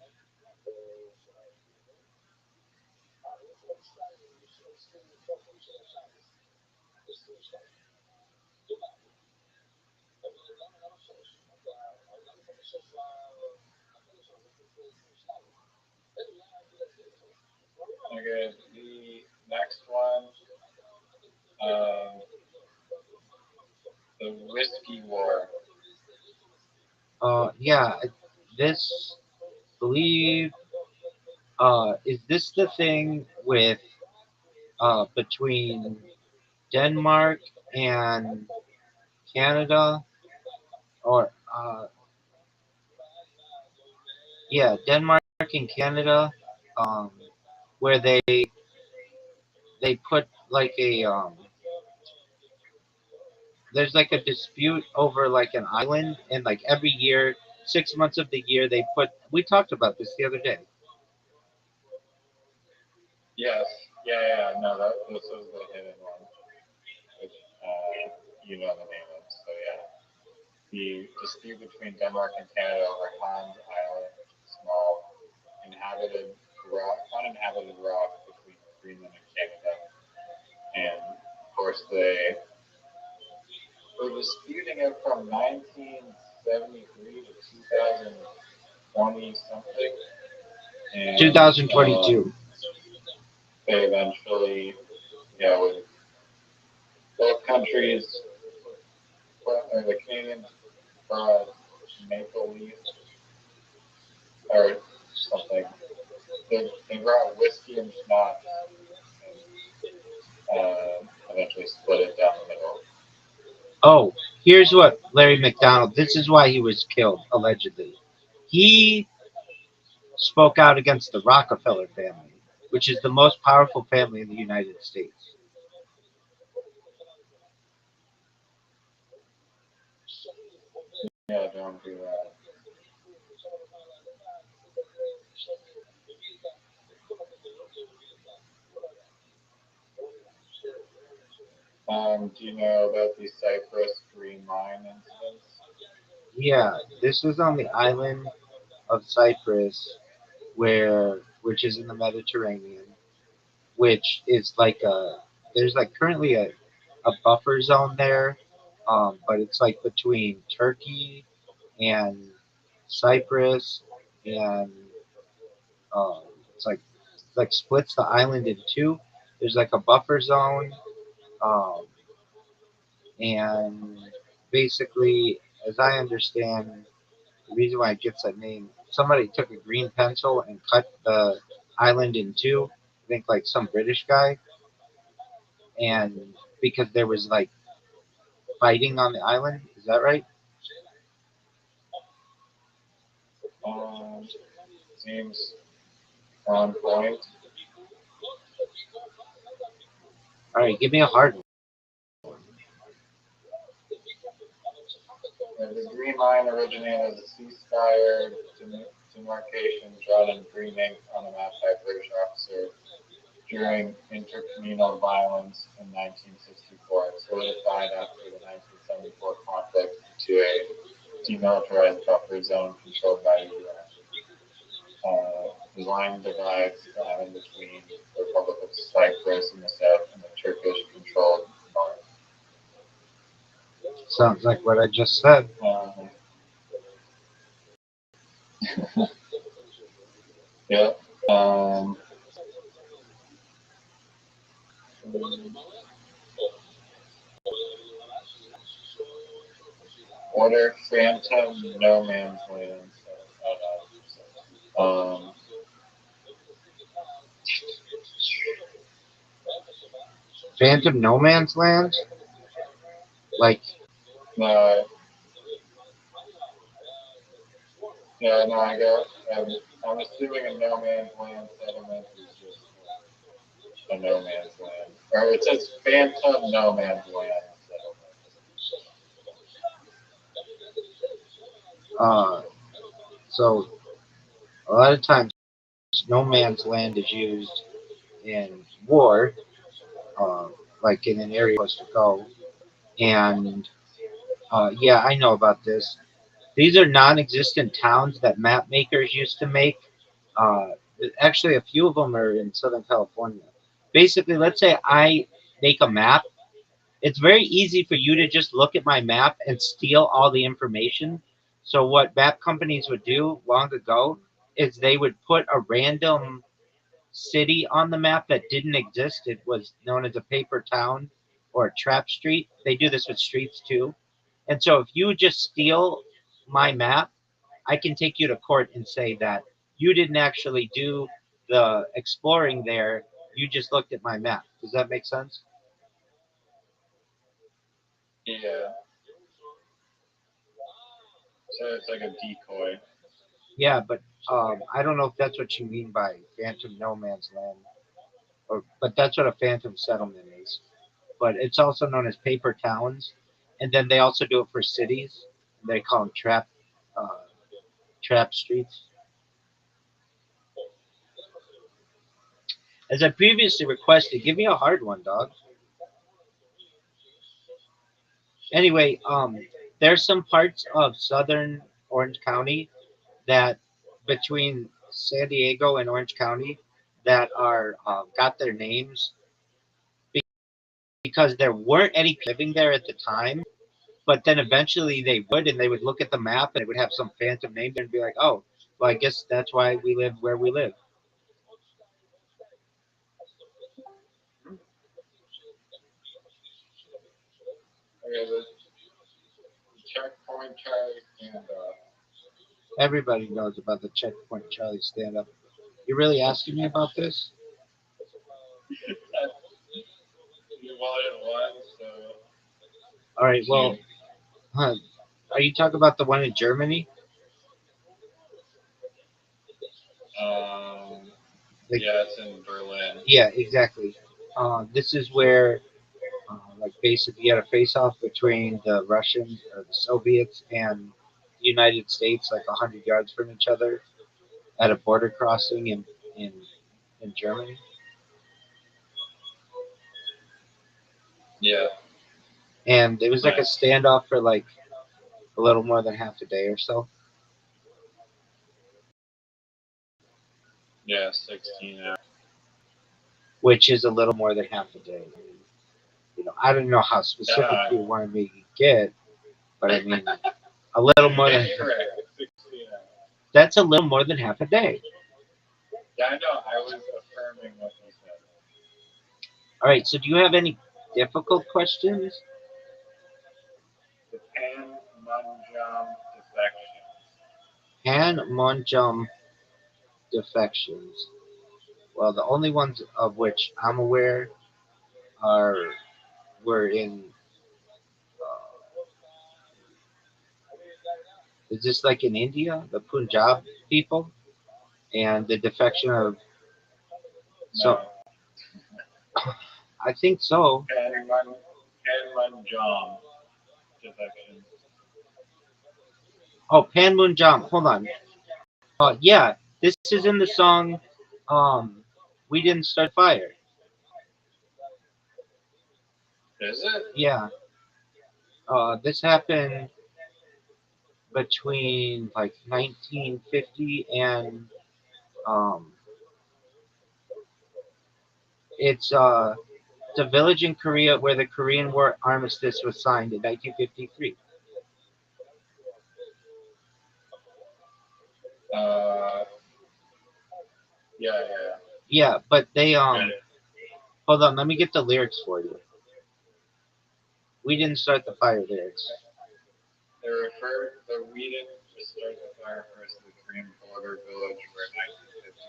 Okay, the next one, um, the Whiskey War. Yeah, this, believe, is this the thing with, between Denmark and Canada? Or, yeah, Denmark and Canada, um, where they put like a, there's like a dispute over like an island, and like every year, 6 months of the year, they put. We talked about this the other day. Yes, yeah, no, this was the hidden one, which, you know the name of, so yeah. The dispute between Denmark and Canada over Hans Island, small uninhabited rock between Greenland and Canada. And of course they were disputing it from 1973 to 2020 something. And 2022. they eventually, with both countries, the Canadians brought maple leaf or something. They brought whiskey and schnapps and eventually split it down the middle. Oh, here's what Larry McDonald. This is why he was killed allegedly. He spoke out against the Rockefeller family, which is the most powerful family in the United States. Yeah, don't do that. Do you know about the Cyprus Green Line incidents? Yeah, this was on the island of Cyprus, which is in the Mediterranean, which is like there's like currently a buffer zone there, but it's like between Turkey and Cyprus, and um, it's like splits the island in two. There's like a buffer zone, um, and basically, as I understand, the reason why it gets that name, somebody took a green pencil and cut the island in two. I think like some British guy, and because there was like fighting on the island. Is that right? Seems on point. All right, give me a hard one. The Green Line originated as a ceasefire demarcation drawn in green ink on a map by a British officer during intercommunal violence in 1964. It solidified after the 1974 conflict into a demilitarized buffer zone controlled by the US. The line divides the island between the Republic of Cyprus in the south and the Turkish-controlled north. Sounds like what I just said. Yeah. What are phantom no man's lands? Um, Phantom No Man's Land? Like, No, yeah, no, I got. I'm assuming a no man's land settlement is just a no man's land, or it says phantom no man's land settlement. so a lot of times no man's land is used in war, uh, like in an area was to go. And yeah, I know about this. These are non-existent towns that map makers used to make. Uh, Actually, a few of them are in Southern California. Basically, let's say I make a map. It's very easy for you to just look at my map and steal all the information. So what map companies would do long ago is they would put a random city on the map that didn't exist. It was known as a paper town or a trap street. They do this with streets too. And so if you just steal my map, I can take you to court and say that you didn't actually do the exploring there. You just looked at my map. Does that make sense? Yeah, so it's like a decoy. Yeah, but I don't know if that's what you mean by phantom no man's land, but that's what a phantom settlement is. But it's also known as paper towns, and then they also do it for cities. They call them uh, trap streets. As I previously requested, give me a hard one, dog. Anyway, there's some parts of southern Orange County that between San Diego and Orange County that are got their names because there weren't any living there at the time. But then eventually they would, and they would look at the map and it would have some phantom name there and be like, oh, well, I guess that's why we live where we live. Okay, the checkpoint Charlie standoff. Everybody knows about the Checkpoint Charlie stand up. You really asking me about this? You wanted one, so All right, well, huh, are you talking about the one in Germany? Like, yeah, it's in Berlin. yeah, exactly. This is where, like, basically, you had a face-off between the Russians or the Soviets and the United States, like 100 yards from each other, at a border crossing in in Germany. Yeah, And it was like a nice. standoff for like a little more than half a day or so, Yeah, 16 hours. which is a little more than half a day. I don't know how specific you wanted me to get, but I mean, a little more than Correct, 16 hours. that's a little more than half a day. Yeah, I know. I was affirming what you said. All right, so do you have any difficult questions? The Panmunjom defection. Panmunjom defections. Well, the only ones of which I'm aware are were in. Is this like in India, the Punjab people, and the defection of? So No, I think so. Panmunjom defection. Oh, Panmunjom. Hold on. Yeah, this is in the song. We didn't start fire. Is it? Yeah. This happened between like 1950 and um, it's a village in Korea where the Korean War armistice was signed in 1953. Uh, yeah, yeah. Yeah, but they Got it. hold on, let me get the lyrics for you. We didn't start the fire lyrics. We didn't start the fire first of the Korean border village where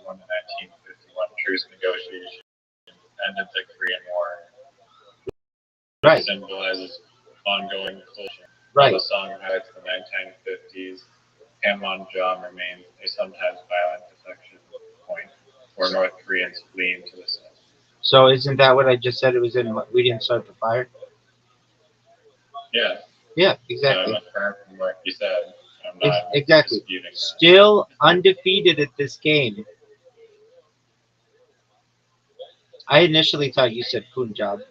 1951 to 1951 truce negotiations ended the Korean War. Right. Symbolizes ongoing culture. Right. The song highlights the 1950s. Panmunjom remains a sometimes violent defection point for North Koreans fleeing to the south. So isn't that what I just said? It was in We Didn't Start the Fire. Yeah. Yeah, exactly. I'm affirmed from what you said. I'm not exactly. disputing that. Still undefeated at this game. I initially thought you said Punjab.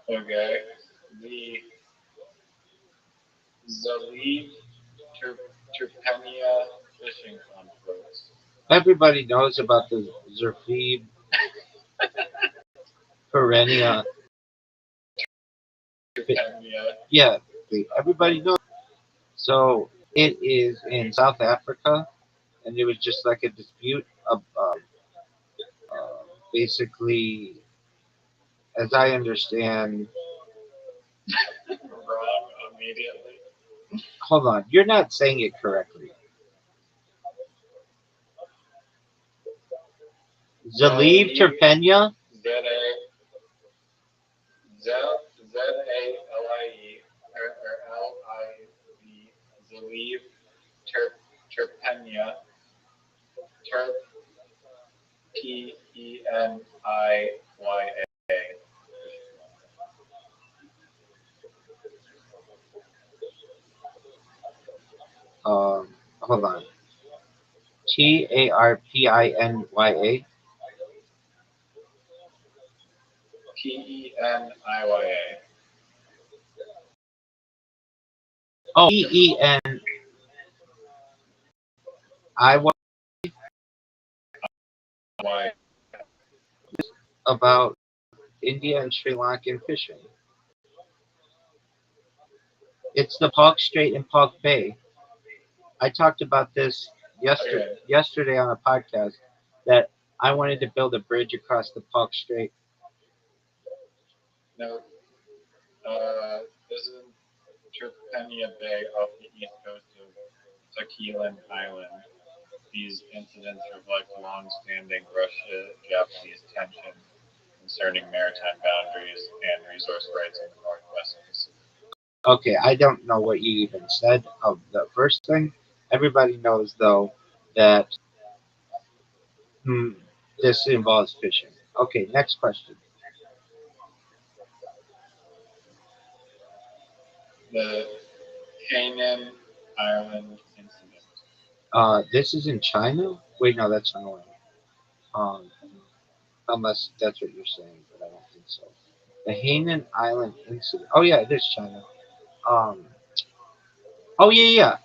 Okay. The Zalib Terpenia fishing conflicts. Everybody knows about the Zerfib perennia. Terpenia. Yeah, everybody knows. So it is in South Africa, and it was just like a dispute of basically, as I understand. Wrong immediately. Hold on, you're not saying it correctly. Zalib Terpenia. Z-A-L-I-E or L-I-V, Zalib Terpenia, Terpenia. Hold on. Tarpinya. Penia. Oh, Peniy. Why? About India and Sri Lankan fishing. It's the Palk Strait and Palk Bay. I talked about this yesterday on a podcast that I wanted to build a bridge across the Palk Strait. No, this is Terpenia Bay off the east coast of Sakhalin Island. These incidents reflect long-standing Russia-Japanese tension concerning maritime boundaries and resource rights in the Northwest Pacific. Okay, I don't know what you even said of the first thing. Everybody knows, though, that this involves fishing. Okay, next question. The Hainan Island incident. This is in China? Wait, no, that's annoying. Unless that's what you're saying, but I don't think so. The Hainan Island incident. Oh yeah, it is China. Um. Oh yeah.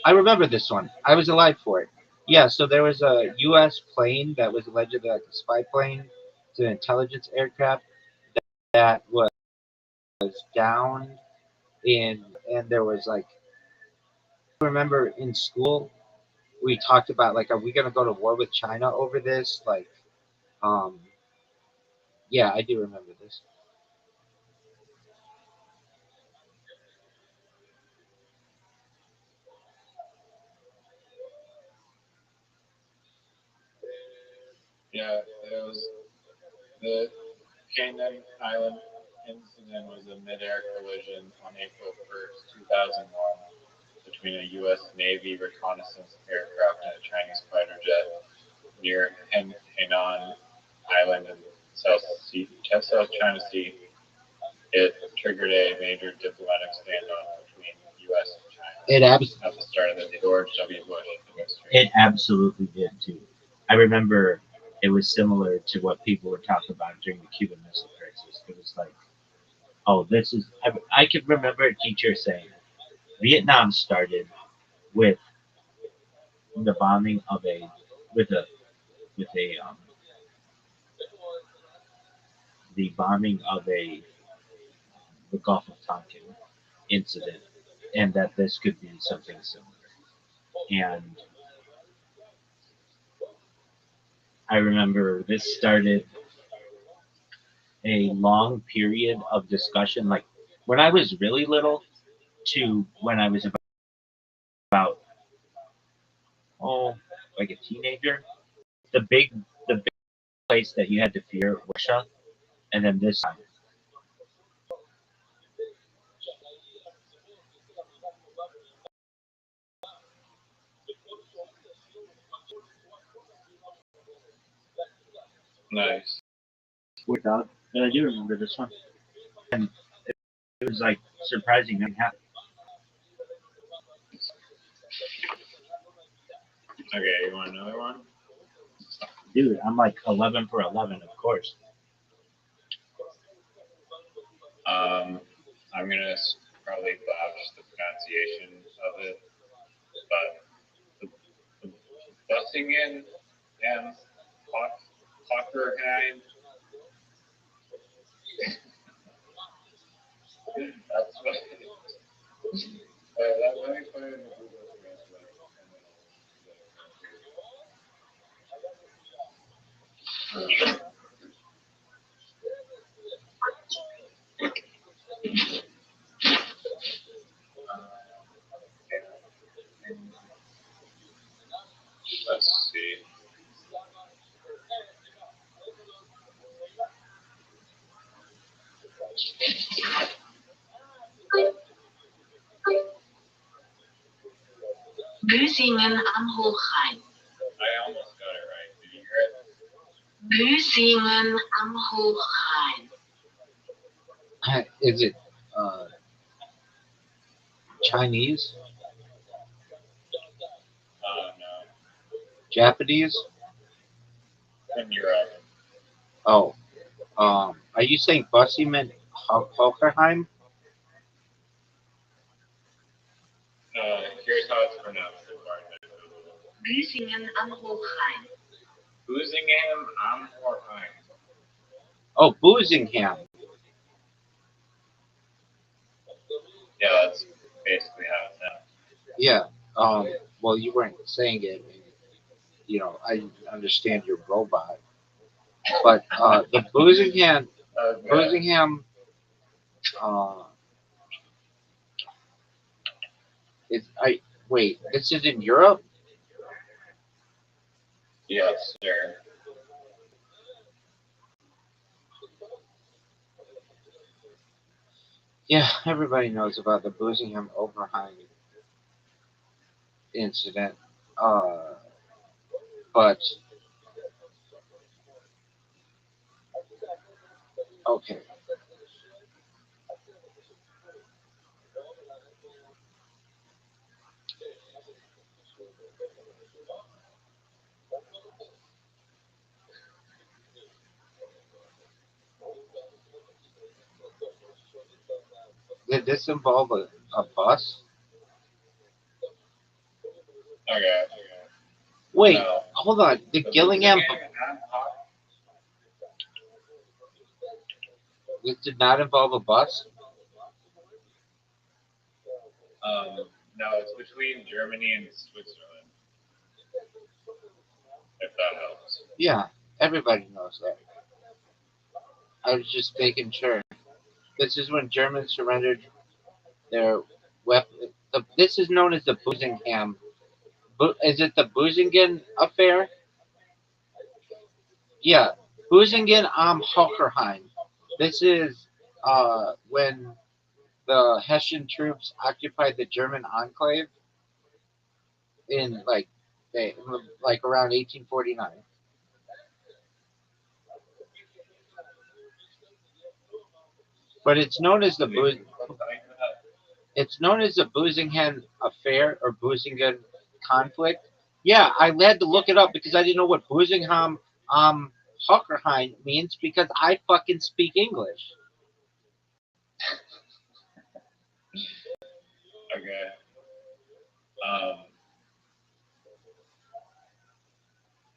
I remember this one. I was alive for it. Yeah. So there was a U.S. plane that was allegedly like a spy plane. It's an intelligence aircraft that was down in, and there was like. I remember in school we talked about like, are we gonna go to war with China over this? Like, um. Yeah, I do remember this. Yeah, it was the Hainan Island incident was a mid-air collision on April 1st, 2001, between a U.S. Navy reconnaissance aircraft and a Chinese fighter jet near Hainan Island in South China Sea. It triggered a major diplomatic standoff between U.S. and China at the start of the George W. Bush administration. It absolutely did too. I remember it was similar to what people were talking about during the Cuban Missile Crisis. It was like, oh, this is. I can remember a teacher saying, Vietnam started with the bombing of with a with a the bombing of the Gulf of Tonkin incident, and that this could be something similar. And I remember this started a long period of discussion, like when I was really little to when I was about oh, like a teenager. The big place that you had to fear Russia, and then this time. Nice. Weird dog. But I do remember this one. And it was like surprising nothing happened. Okay, you want another one? Dude, I'm like 11 for 11, of course. I'm gonna probably botch the pronunciation of it, but the Bussingen and Hockerheim. That's what. Let me put it in the Google Translate. Let's see. Büsingen am Hochrhein. I almost got it right. Did you hear it? Büsingen am Hochrhein. Is it Chinese? No. Japanese? From Europe. Oh. Are you saying Bussingen Hockerheim? Here's how it's pronounced. Büsingen am Hochrhein. Busingham am Hochrhein. Oh, Boozingham. Yeah, that's basically how it's sounds. Yeah. Well, you weren't saying it. And, you know, I understand your robot. But the Boozingham, wait, this is in Europe? Yes, sir. Yeah, everybody knows about the Boozingham Oberheim incident. But okay. Did this involve a bus? Okay. Wait, No. hold on. The Gillingham. This did not involve a bus? No, it's between Germany and Switzerland. If that helps. Yeah, everybody knows that. I was just making sure. This is when Germans surrendered their weapon. This is known as the Boozingham. Is it the Boozingen affair? Yeah, Boozingen am Hockerheim. This is when the Hessian troops occupied the German enclave in like around 1849. But it's known as the Boozingen affair or Boozingen conflict. Yeah, I had to look it up because I didn't know what Boozingham Hockerheim means because I fucking speak English. Okay.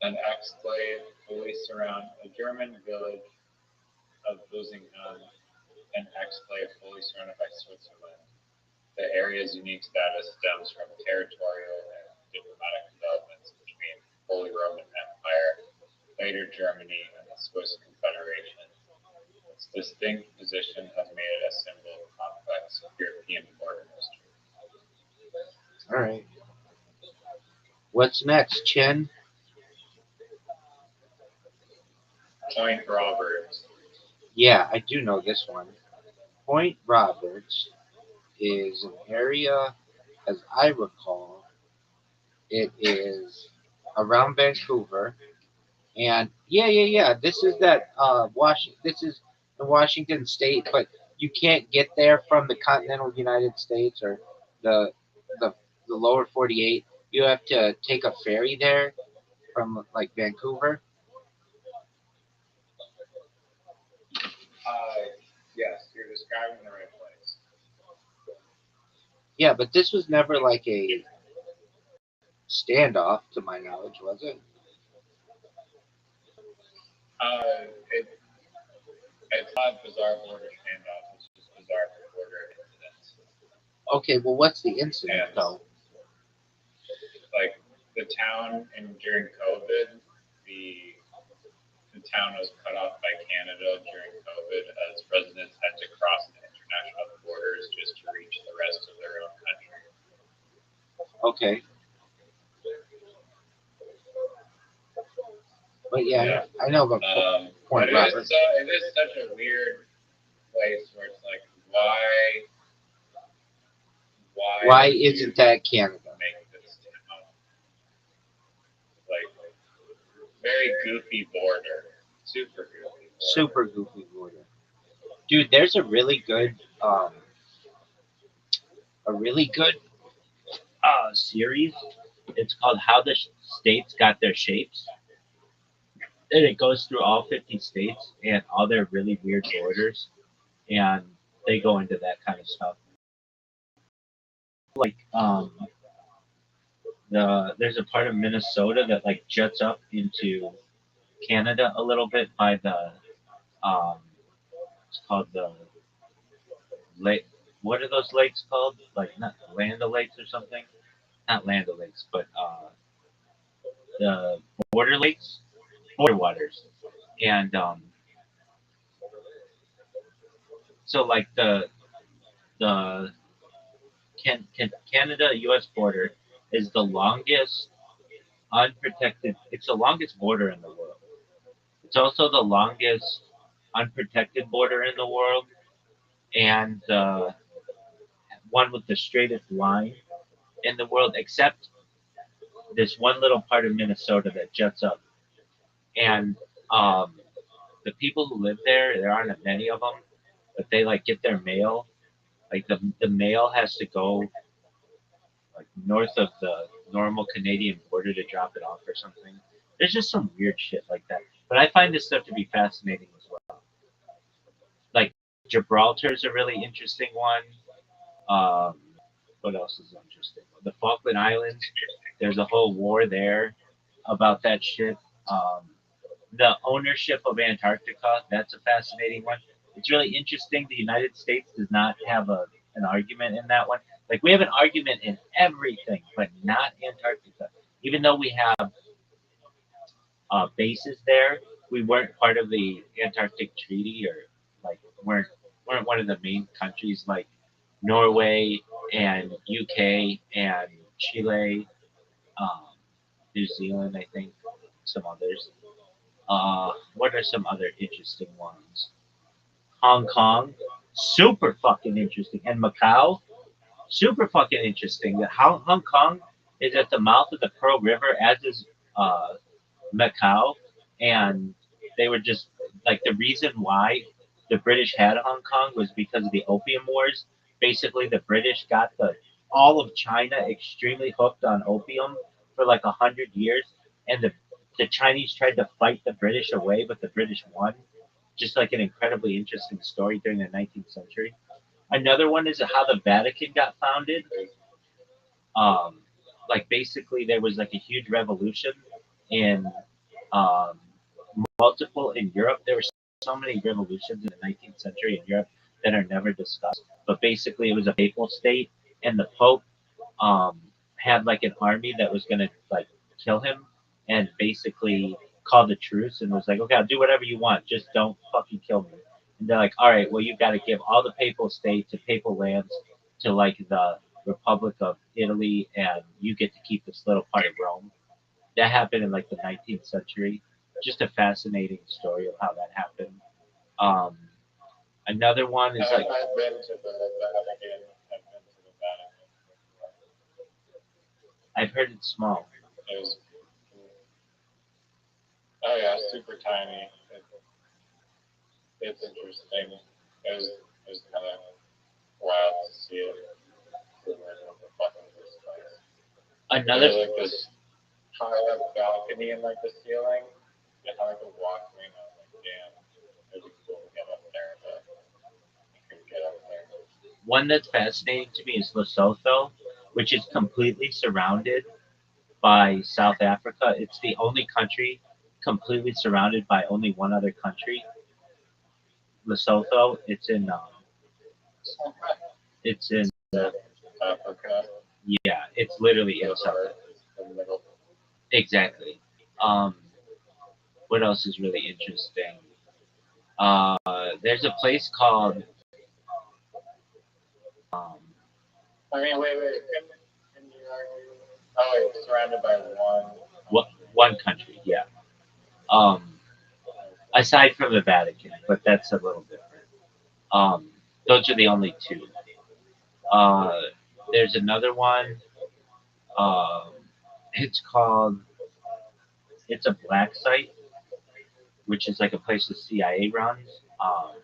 An exclave fully surround a German village of Busingham, an exclave fully surrounded by Switzerland. The area's unique status stems from territorial and diplomatic developments between Holy Roman Empire, later Germany, and the Swiss Confederation. Its distinct position has made it a symbol of complex European border history. All right. What's next, Chen? Point Roberts. Yeah, I do know this one. Point Roberts is an area, as I recall, it is around Vancouver. And yeah. This is that This is in Washington State, but you can't get there from the continental United States or the the the lower 48. You have to take a ferry there from like Vancouver. Yes, you're describing the right place. Yeah, but this was never like a standoff, to my knowledge, was it? It's not bizarre border standoff. It's just bizarre border incidents. Okay, well, what's the incident And though? like the town, and during COVID, the town was cut off by Canada during COVID as residents had to cross the international borders just to reach the rest of their own country. Okay, but yeah, Yeah. I know about Point But Roberts. it is such a weird place where it's like, Why would you isn't that Canada? make this town like very goofy border, super goofy border. Super goofy border. Dude, there's a really good Series. It's called How the States Got Their Shapes. And it goes through all 50 states and all their really weird borders. And they go into that kind of stuff. Like, there's a part of Minnesota that like juts up into Canada a little bit by the, it's called the lake. What are those lakes called? Like, not Land Lakes or something? Not Land Lakes, but the border lakes, border waters. And so like the Canada U.S. border is the longest unprotected. It's the longest border in the world. It's also the longest unprotected border in the world, and the one with the straightest line in the world, except this one little part of Minnesota that juts up. And um, the people who live there aren't many of them, but they like get their mail. Like the mail has to go like north of the normal Canadian border to drop it off or something. There's just some weird shit like that. But I find this stuff to be fascinating as well. Like Gibraltar's a really interesting one. Um, what else is interesting? The Falkland Islands. There's a whole war there about that shit. Um, the ownership of Antarctica. That's a fascinating one. It's really interesting. The United States does not have an argument in that one. Like we have an argument in everything, but not Antarctica. Even though we have bases there, we weren't part of the Antarctic Treaty, or like weren't one of the main countries like Norway and UK and Chile, um, New Zealand, I think, some others. What are some other interesting ones? Hong Kong, super fucking interesting, and Macau, super fucking interesting. That Hong Kong is at the mouth of the Pearl River, as is uh, Macau, and they were just like the reason why the British had Hong Kong was because of the Opium Wars. Basically, the British got the all of China extremely hooked on opium for like 100 years, and the Chinese tried to fight the British away, but the British won. Just like an incredibly interesting story during the 19th century. Another one is how the Vatican got founded. Um, like basically, there was like a huge revolution in um, multiple in Europe. There were so many revolutions in the 19th century in Europe that are never discussed. But basically, it was a papal state, and the Pope um, had like an army that was gonna like kill him, and basically called a truce and was like, okay, I'll do whatever you want, just don't fucking kill me. And they're like, all right, well, you've got to give all the papal states and papal lands to like the Republic of Italy, and you get to keep this little part of Rome. That happened in like the 19th century. just a fascinating story of how that happened. Um, Another one is like I've been to the Vatican. I've been to the Vatican. I've heard it's small. It was, oh yeah, super tiny. It's interesting. It was kind of wild to see it. What the fuck is this place? Another There's like this high up balcony in like the ceiling. And I could walk in. I was like, damn, it'd be cool to get up there, but I couldn't get up there. one that's fascinating to me is Lesotho, which is completely surrounded by South Africa. It's the only country completely surrounded by only one other country. Lesotho. It's in Africa, yeah. It's literally in the South. heart, the middle. Exactly. What else is really interesting? There's a place called um, I mean, wait. Can you argue? Oh, it's surrounded by one. one country. Yeah. Um, Aside from the Vatican, but that's a little different. Those are the only two. Uh, there's another one. Um, it's called. It's a black site, which is like a place the CIA runs. Um,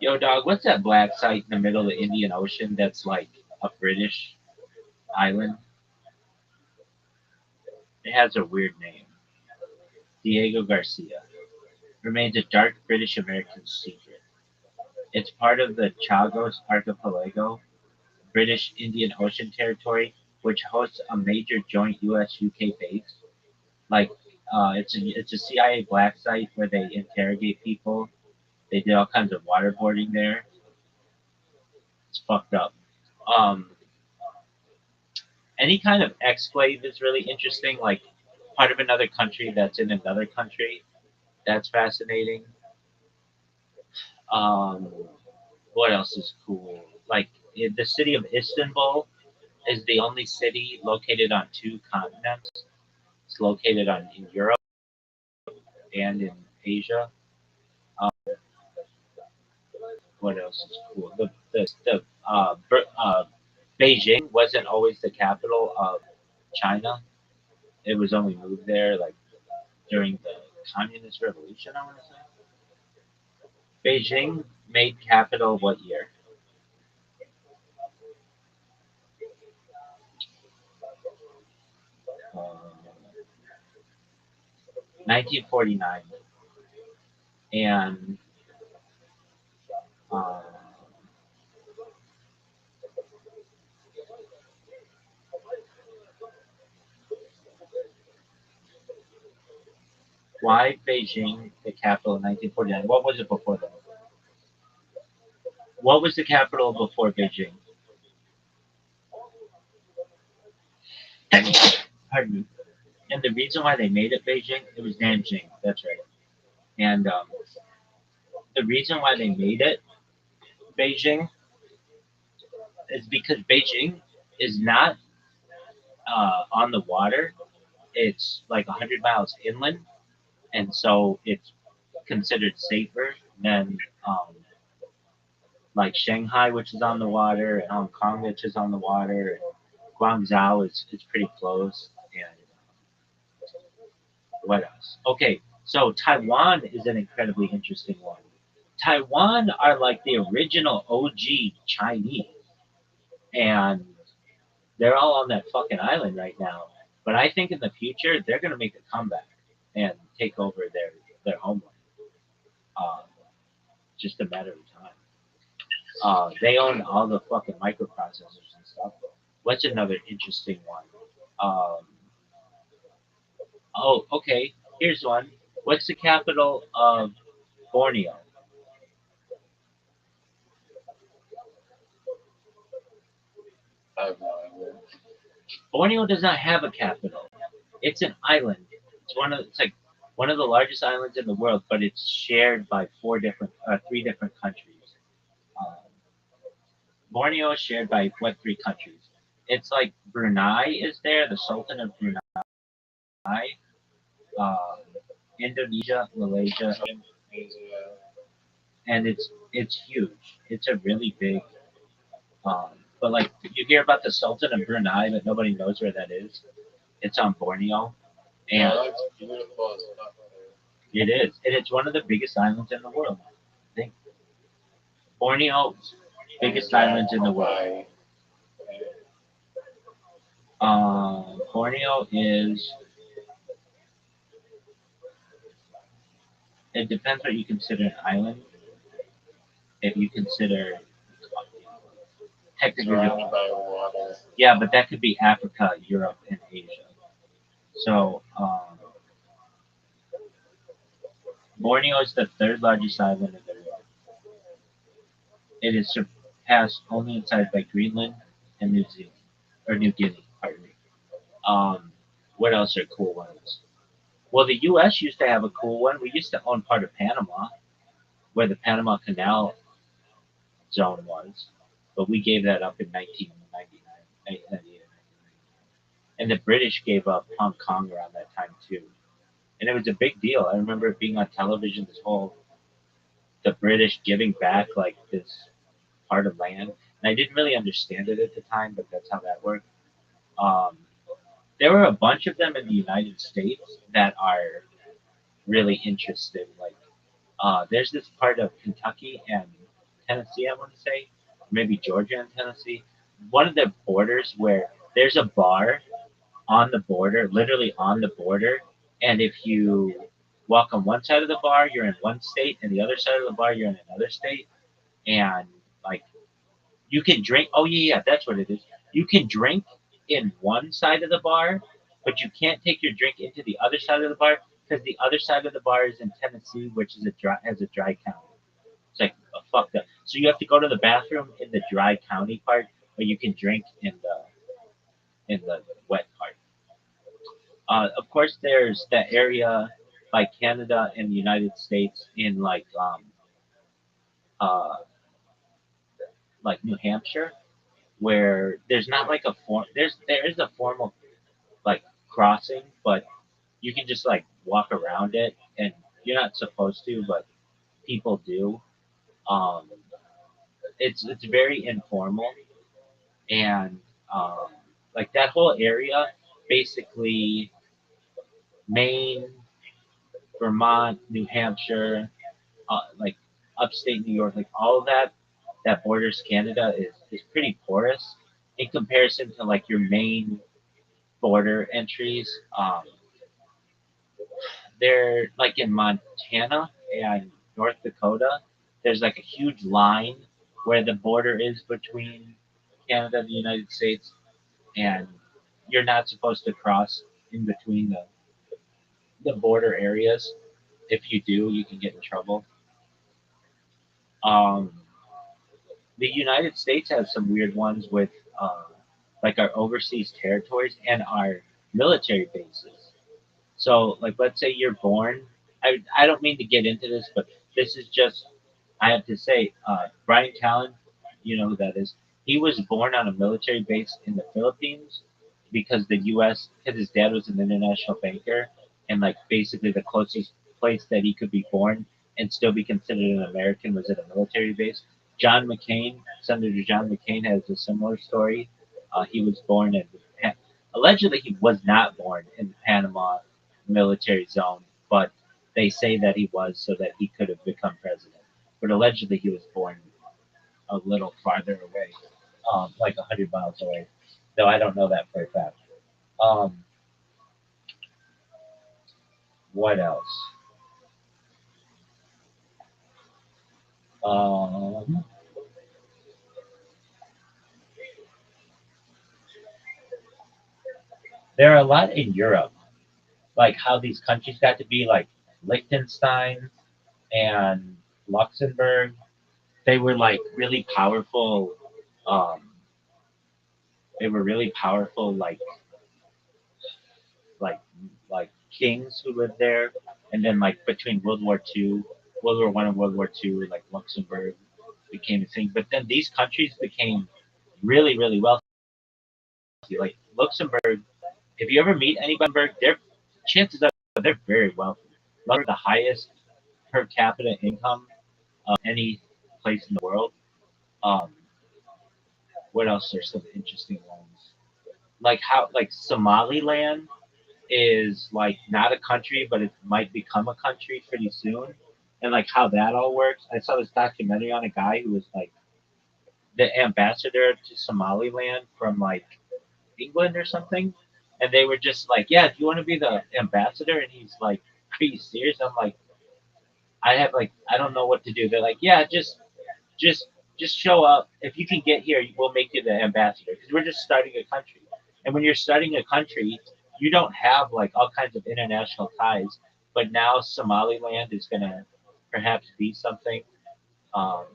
Yo, dog, what's that black site in the middle of the Indian Ocean that's like a British island? It has a weird name. Diego Garcia. Remains a dark British American secret. It's part of the Chagos Archipelago, British Indian Ocean Territory, which hosts a major joint U.S.-UK base. Like, it's a CIA black site where they interrogate people. They did all kinds of waterboarding there. It's fucked up. Um, any kind of exclave is really interesting. Like part of another country that's in another country. That's fascinating. Um, what else is cool? Like the city of Istanbul is the only city located on two continents. It's located in Europe and in Asia. Um, what else is cool? Beijing wasn't always the capital of China. It was only moved there like during the Communist Revolution, I want to say. Beijing made capital what year? Uh, 1949. And uh, why Beijing the capital in 1949? What was it before that? What was the capital before Beijing? Pardon me. And the reason why they made it Beijing, it was Nanjing. That's right. And the reason why they made it Beijing is because Beijing is not on the water. It's like 100 miles inland, and so it's considered safer than like Shanghai, which is on the water, and Hong Kong, which is on the water, and Guangzhou is pretty close. And what else? Okay, so Taiwan is an incredibly interesting one. Taiwan are like the original OG Chinese, and they're all on that fucking island right now. But I think in the future they're gonna make a comeback and take over their homeland. Uh, just a matter of time. They own all the fucking microprocessors and stuff. What's another interesting one? Um, oh, okay. Here's one. What's the capital of Borneo? I have no idea. Borneo does not have a capital. It's an island. It's like one of the largest islands in the world, but it's shared by three different countries. Um, Borneo is shared by what three countries? It's like Brunei is there, the Sultan of Brunei, Indonesia, Malaysia, Asia. and it's huge. It's a really big. But like you hear about the Sultan of Brunei, but nobody knows where that is. It's on Borneo, and Yeah, that's beautiful as fuck. it is, and it's one of the biggest islands in the world. I think Borneo, biggest islands in the world. Borneo is. It depends what you consider an island. If you consider technically, Surrounded by water. yeah, but that could be Africa, Europe, and Asia. So Borneo is the third largest island in the world. It is surpassed only in size by Greenland and New Zealand, or New Guinea, pardon me. Um, what else are cool ones? Well, the U.S. used to have a cool one. We used to own part of Panama, where the Panama Canal zone was, but we gave that up in 1999, 1998. And the British gave up Hong Kong around that time too. And it was a big deal. I remember it being on television. This whole the British giving back like this part of land, and I didn't really understand it at the time, but that's how that worked. Um, there were a bunch of them in the United States that are really interesting. Like, there's this part of Kentucky and Tennessee, I want to say, maybe Georgia and Tennessee. One of the borders where there's a bar on the border, literally on the border, and if you walk on one side of the bar, you're in one state, and the other side of the bar, you're in another state, and like you can drink. Oh yeah, that's what it is. You can drink in one side of the bar, but you can't take your drink into the other side of the bar because the other side of the bar is in Tennessee, which is a dry county. It's like fucked up. So you have to go to the bathroom in the dry county part, but you can drink in the wet part. Of course, there's that area like Canada and the United States in uh, like New Hampshire, where there's not like a form. There is a formal like crossing, but you can just like walk around it, and you're not supposed to, but people do. Um, it's very informal, and um, like that whole area, basically Maine, Vermont, New Hampshire, like upstate New York, like all of that borders Canada is pretty porous in comparison to like your main border entries. They're like in Montana and North Dakota. There's like a huge line where the border is between Canada and the United States, and you're not supposed to cross in between the border areas. If you do, you can get in trouble. Um, the United States has some weird ones with like our overseas territories and our military bases. So, like, let's say you're born. I don't mean to get into this, but this is just, I have to say, Brian Callen, you know who that is. He was born on a military base in the Philippines because the U.S., because his dad was an international banker, and, like, basically the closest place that he could be born and still be considered an American was at a military base. John McCain, Senator John McCain, has a similar story. He was born in, allegedly, he was not born in the Panama military zone, but they say that he was so that he could have become president. But allegedly, he was born a little farther away, like 100 miles away. Though I don't know that for a fact. Um, what else? Um, there are a lot in Europe, like how these countries got to be like Liechtenstein and Luxembourg. They were like really powerful. Um, they were really powerful, like like kings who lived there, and then like between World War One and World War Two, like Luxembourg became a thing. But then these countries became really wealthy. Like Luxembourg, if you ever meet anybody in Luxembourg, their chances are they're very wealthy. the highest per capita income of any place in the world. Um, what else are some interesting ones? Like how like Somaliland is like not a country, but it might become a country pretty soon, and like how that all works. I saw this documentary on a guy who was like the ambassador to Somaliland from like England or something, and they were just like, "Yeah, do you want to be the ambassador?" And he's like, "Are you serious?" I'm like, I don't know what to do." They're like, "Yeah, just just show up. If you can get here, we'll make you the ambassador because we're just starting a country. And when you're starting a country, you don't have like all kinds of international ties. But now Somaliland is gonna perhaps be something. Um,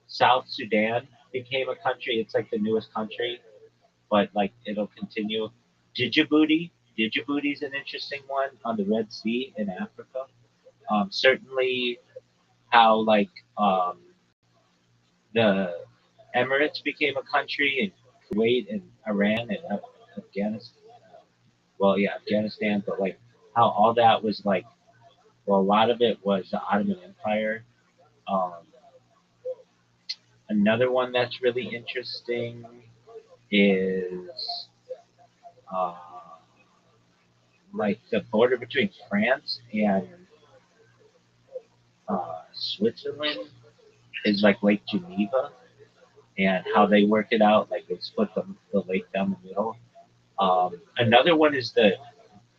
South Sudan became a country. It's like the newest country, but like it'll continue. Djibouti is an interesting one on the Red Sea in Africa. Certainly, how like the Emirates became a country, and Kuwait and Iran and Afghanistan. Well, yeah, Afghanistan, but like how all that was like, well, a lot of it was the Ottoman Empire. Um, another one that's really interesting is uh, like the border between France and Switzerland is like Lake Geneva, and how they work it out. Like they split the lake down the middle. Another one is the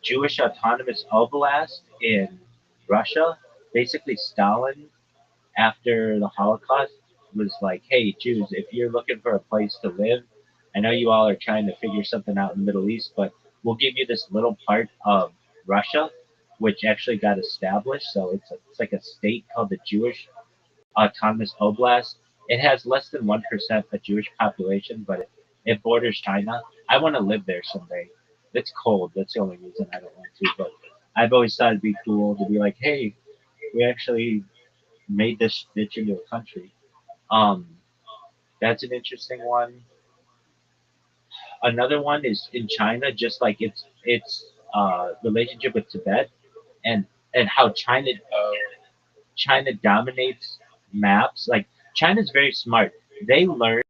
Jewish Autonomous Oblast in Russia. Basically, Stalin, after the Holocaust, was like, "Hey, Jews, if you're looking for a place to live, I know you all are trying to figure something out in the Middle East, but we'll give you this little part of Russia, which actually got established. So it's like a state called the Jewish Autonomous Oblast. It has less than 1% a Jewish population, but it borders China. I want to live there someday. It's cold. That's the only reason I don't want to. But I've always thought it'd be cool to be like, hey, we actually made this bitch into a country. Um, that's an interesting one. Another one is in China, just like its relationship with Tibet and how China dominates maps. Like China's very smart. They learn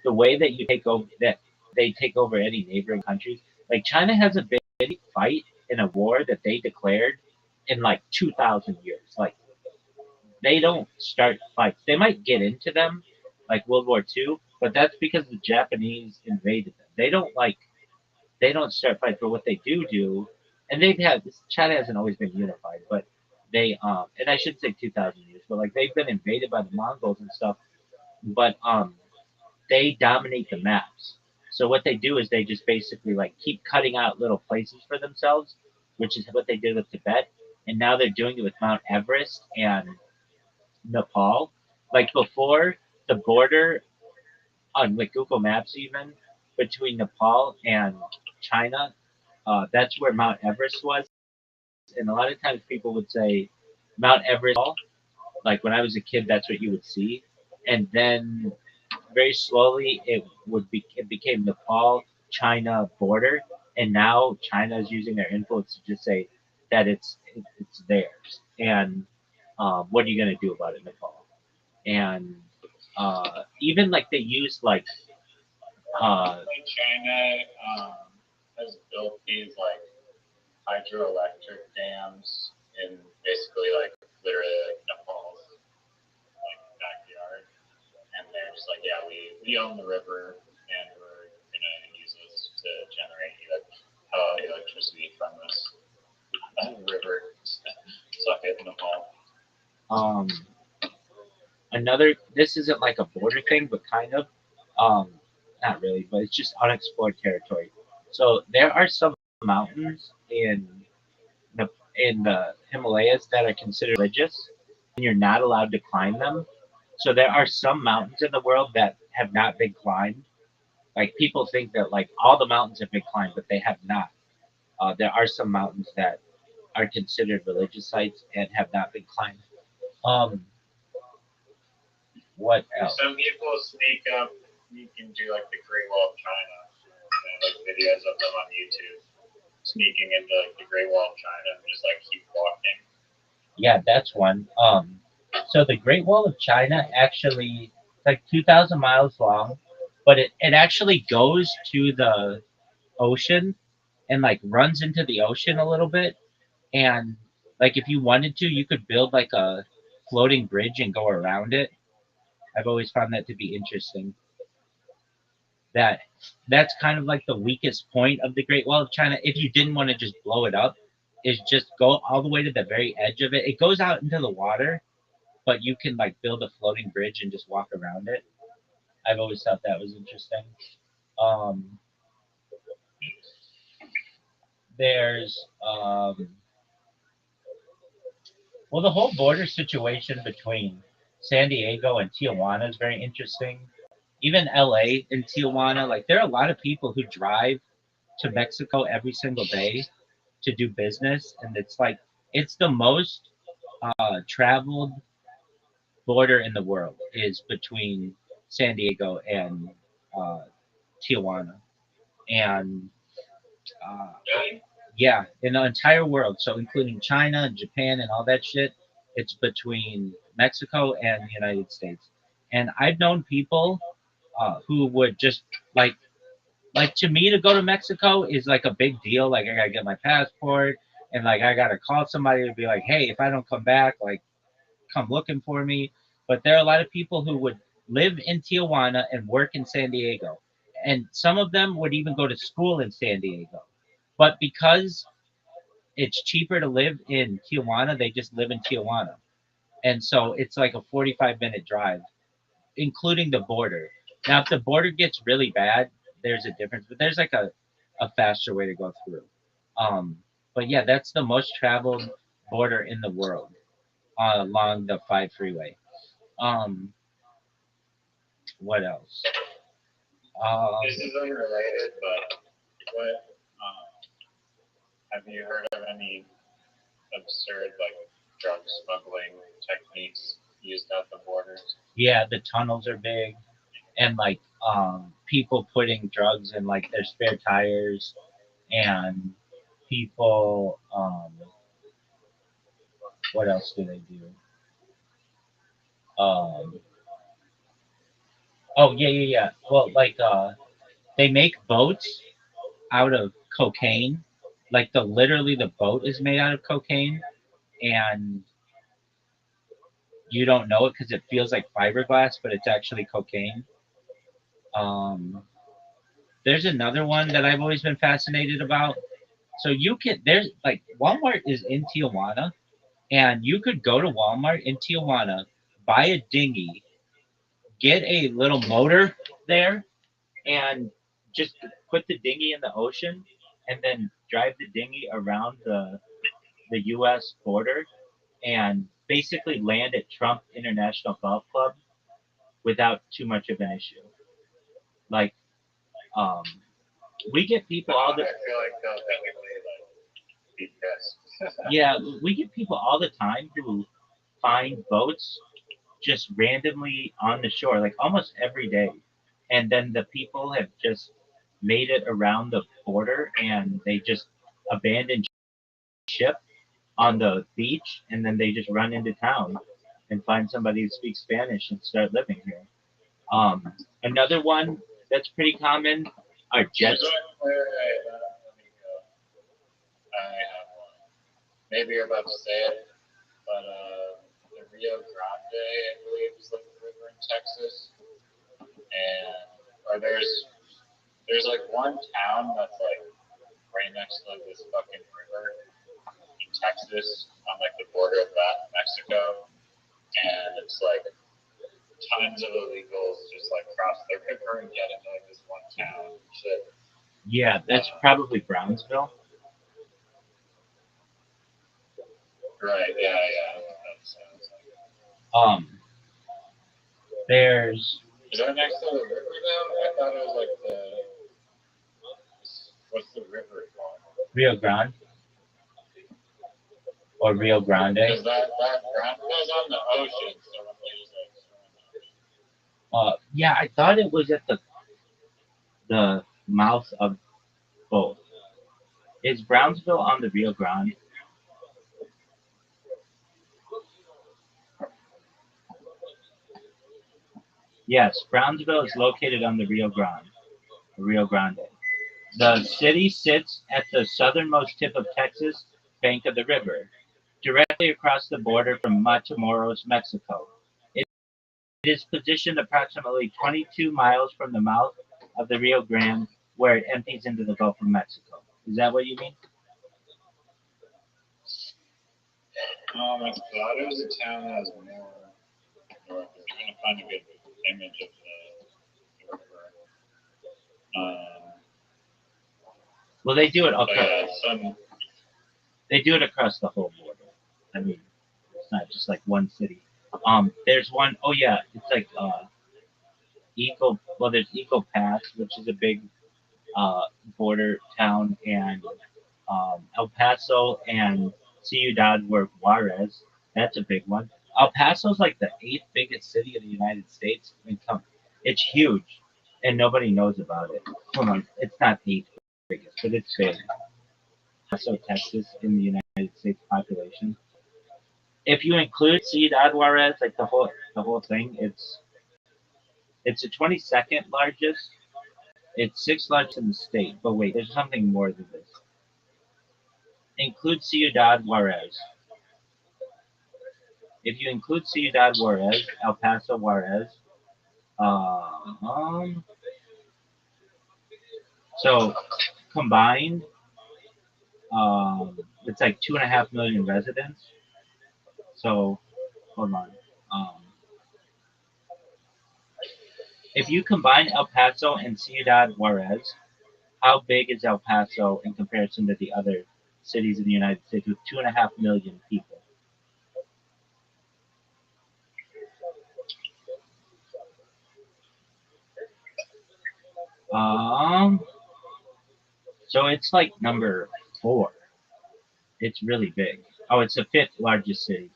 the way that you take over that they take over any neighboring countries. Like China has a big fight in a war that they declared in like 2,000 years. Like they don't start fights. They might get into them like World War II, but that's because the Japanese invaded them. They don't start fights, but what they do, and they've had China hasn't always been unified, but they and I should say 2,000 years, but like they've been invaded by the Mongols and stuff, but they dominate the maps. So what they do is they just basically like keep cutting out little places for themselves, which is what they did with Tibet, and now they're doing it with Mount Everest and Nepal. Like before, the border on like Google Maps even between Nepal and China, that's where Mount Everest was. And a lot of times people would say Mount Everest. Like when I was a kid, that's what you would see. And then very slowly it became Nepal China border, and now China is using their influence to just say that it's theirs. And what are you gonna do about it, Nepal? And even like they use like Like China has built these like hydroelectric dams in basically like literally like Nepal's like backyard, and they're just like, yeah, we own the river and we're gonna use this to generate electricity from this river. Suck it, Nepal. um, another. This isn't like a border thing, but kind of. Um, not really, but it's just unexplored territory. So there are some mountains the in the Himalayas that are considered religious, and you're not allowed to climb them. So there are some mountains in the world that have not been climbed. Like people think that like all the mountains have been climbed, but they have not. There are some mountains that are considered religious sites and have not been climbed. Um, what else? Some people sneak up. You can do like the Great Wall of China, and like videos of them on YouTube sneaking into like the Great Wall of China and just like keep walking. Yeah, that's one. So the Great Wall of China actually like 2,000 miles long, but it actually goes to the ocean and like runs into the ocean a little bit. And like if you wanted to, you could build like a floating bridge and go around it. I've always found that to be interesting. That that's kind of like the weakest point of the Great Wall of China. If you didn't want to just blow it up, is just go all the way to the very edge of it. It goes out into the water, but you can like build a floating bridge and just walk around it. I've always thought that was interesting. Um, there's well, the whole border situation between San Diego and Tijuana is very interesting. Even LA and Tijuana, like there are a lot of people who drive to Mexico every single day to do business, and it's like it's the most traveled border in the world is between San Diego and uh, Tijuana, and uh, yeah, in the entire world, so including China and Japan and all that shit, it's between Mexico and the United States. And I've known people who would just like to me to go to Mexico is like a big deal. Like I gotta get my passport and like I gotta call somebody to be like, hey, if I don't come back, like come looking for me. But there are a lot of people who would live in Tijuana and work in San Diego. And some of them would even go to school in San Diego. But because it's cheaper to live in Tijuana, they just live in Tijuana. And so it's like a 45-minute drive, including the border. Now, if the border gets really bad, there's a difference, but there's like a faster way to go through. Um, but yeah, that's the most traveled border in the world along the 5 freeway. Um, what else? This is unrelated, but what have you heard of any absurd like drug smuggling techniques used at the borders? Yeah, the tunnels are big, and like people putting drugs in like their spare tires, and people what else do they do? Um, oh yeah. Well, like they make boats out of cocaine. Like literally the boat is made out of cocaine, and you don't know it because it feels like fiberglass, but it's actually cocaine. Um, there's another one that I've always been fascinated about. So you can there's like Walmart is in Tijuana, and you could go to Walmart in Tijuana, buy a dinghy, get a little motor there, and just put the dinghy in the ocean, and then drive the dinghy around the U.S. border, and basically land at Trump International Golf Club without too much of an issue. Like, um, we get people all the I feel like they'll definitely like be pissed. yeah, we get people all the time who find boats just randomly on the shore, like almost every day, and then the people have just made it around the border, and they just abandon ship on the beach, and then they just run into town and find somebody who speaks Spanish and start living here. Another one that's pretty common are jets. Let me go. I have one. Maybe you're about to say it, but the Rio Grande, I believe, is like a river in Texas, and or there's like one town that's like right next to like this fucking river in Texas on like the border of that Mexico, and it's like tons of illegals just like cross the river and get into like this one town and shit. Yeah, that's probably Brownsville. Right. Yeah. That sounds like. There's Is that next to the river though? I thought it was like the. What's the river called? Rio Grande or Rio Grande. Because that Grande's on the ocean, so when there's like. Yeah, I thought it was at the mouth of both. Is Brownsville on the Rio Grande? Yes, Brownsville is located on the Rio Grande. Rio Grande. The city sits at the southernmost tip of Texas, bank of the river, directly across the border from Matamoros, Mexico. It is positioned approximately 22 miles from the mouth of the Rio Grande, where it empties into the Gulf of Mexico. Is that what you mean? I thought it was a town that was more north. I'm trying to find a good image of the river. Well, they do it But across. yeah, They do it across the whole border. I mean, it's not just like one city. There's one oh yeah, it's like Eagle. Well, there's Eagle Pass, which is a big border town, and El Paso and Ciudad Juarez. That's a big one. El Paso's like the eighth biggest city in the United States. It's huge, and nobody knows about it. Hold on, it's not eighth biggest, but it's big. Paso, Texas, in the United States population. If you include Ciudad Juarez, like the whole thing, it's the 22nd largest. It's sixth largest in the state. But wait, there's something more than this. Include Ciudad Juarez. If you include Ciudad Juarez, El Paso Juarez, um, so combined, it's like 2.5 million residents. So hold on. Um, if you combine El Paso and Ciudad Juarez, how big is El Paso in comparison to the other cities in the United States with 2.5 million people? Um, so it's like number 4. It's really big. Oh, it's the 5th largest city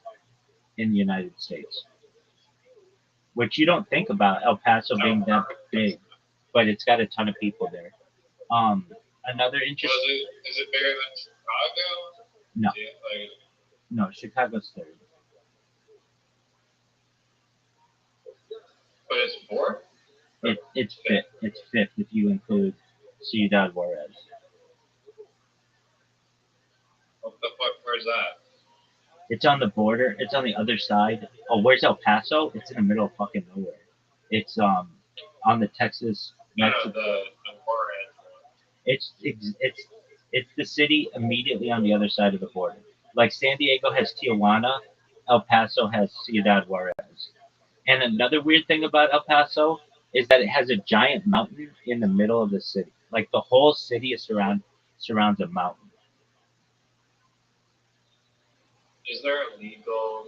in the United States, which you don't think about El Paso being that big, but it's got a ton of people there. Another interesting. is it bigger than Chicago? No, Yeah, like, no, Chicago's 3rd. but it's 4? It's 5th. It's 5th if you include Ciudad Juarez. What the fuck? Where's that? It's on the border. It's on the other side. Oh, where's El Paso? It's in the middle of fucking nowhere. It's on the Texas. No, the Juarez one. It's the city immediately on the other side of the border. Like San Diego has Tijuana, El Paso has Ciudad Juarez. And another weird thing about El Paso is that it has a giant mountain in the middle of the city. Like the whole city is surrounds a mountain. Is there a legal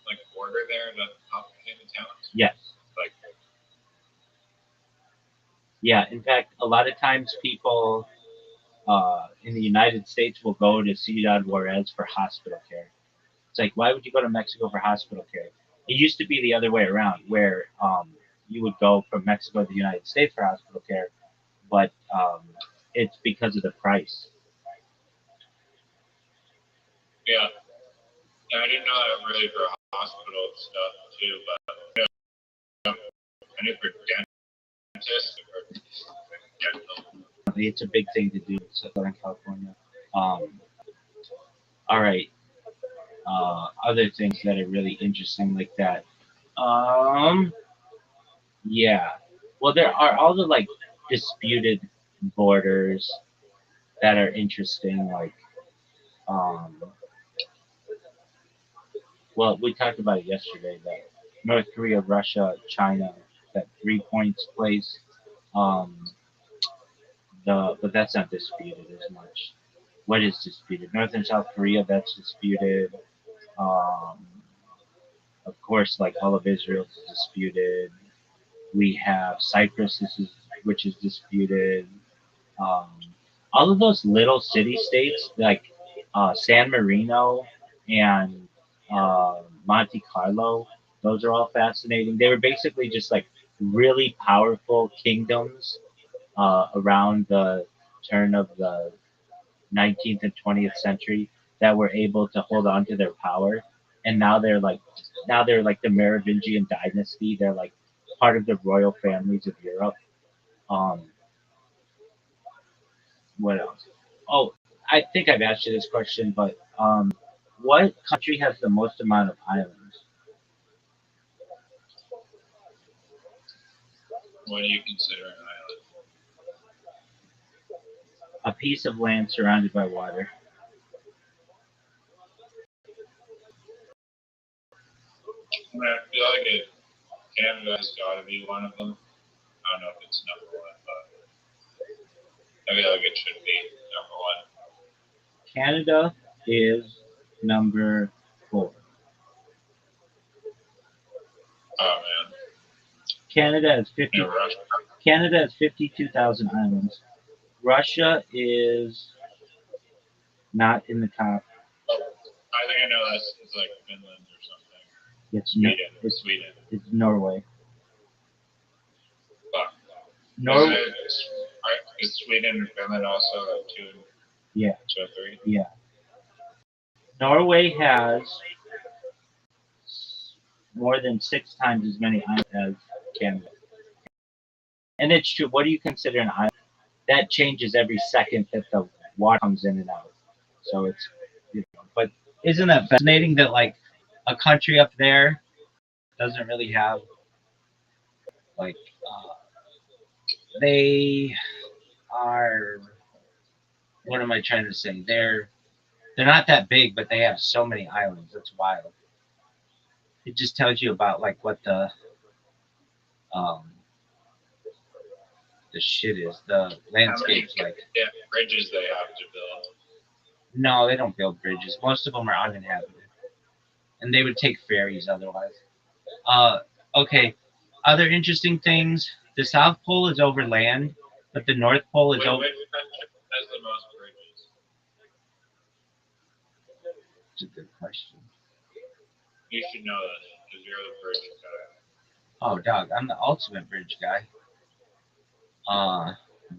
like border there at the top between the towns? Yes. Like, Yeah. In fact, a lot of times people in the United States will go to Ciudad Juarez for hospital care. It's like, why would you go to Mexico for hospital care? It used to be the other way around, where you would go from Mexico to the United States for hospital care, but it's because of the price. yeah. Yeah, I didn't know that really for hospital stuff too, but I knew for dentists or dental. It's a big thing to do in Southern California. All right. Other things that are really interesting like that. Um, yeah. Well, there are all the like disputed borders that are interesting. Like, um, well, we talked about it yesterday. That North Korea, Russia, China, that 3 points place. Um, but that's not disputed as much. What is disputed? North and South Korea, that's disputed. Um, of course, like all of Israel is disputed. We have Cyprus, which is disputed. Um, all of those little city states like San Marino and Monte Carlo, those are all fascinating. They were basically just like really powerful kingdoms around the turn of the 19th and 20th century that were able to hold on to their power, and now they're like the Merovingian dynasty. They're like part of the royal families of Europe. Um, what else? Oh, I think I've asked you this question, but what country has the most amount of islands? What do you consider an island? A piece of land surrounded by water. I mean, I feel like Canada has got to be one of them. I don't know if it's number one, but I feel like it should be number one. Canada is number 4. Oh man, Canada has 50. yeah, Russia. Canada has 52,000 islands. Russia is not in the top. Oh, I think I know that's it's like Finland or something. It's Sweden. it's, Sweden. it's Norway. Fuck. Norway. Is Sweden and Finland also like 2 and Yeah. 2 and 3? Yeah. Norway has more than 6 times as many islands as Canada. And it's true. What do you consider an island? That changes every second that the water comes in and out. So it's, but isn't that fascinating that like a country up there doesn't really have like they are, what am I trying to say? They're not that big, but they have so many islands. That's wild. It just tells you about like what um the shit is, the landscape's like. Yeah, bridges they have to build. No, they don't build bridges. Most of them are uninhabited, and they would take ferries otherwise. Okay. Other interesting things. The South Pole is over land, but the North Pole is over. Which country has the most bridges? That's a good question. You should know this because you're the bridge guy. Oh, dog, I'm the ultimate bridge guy.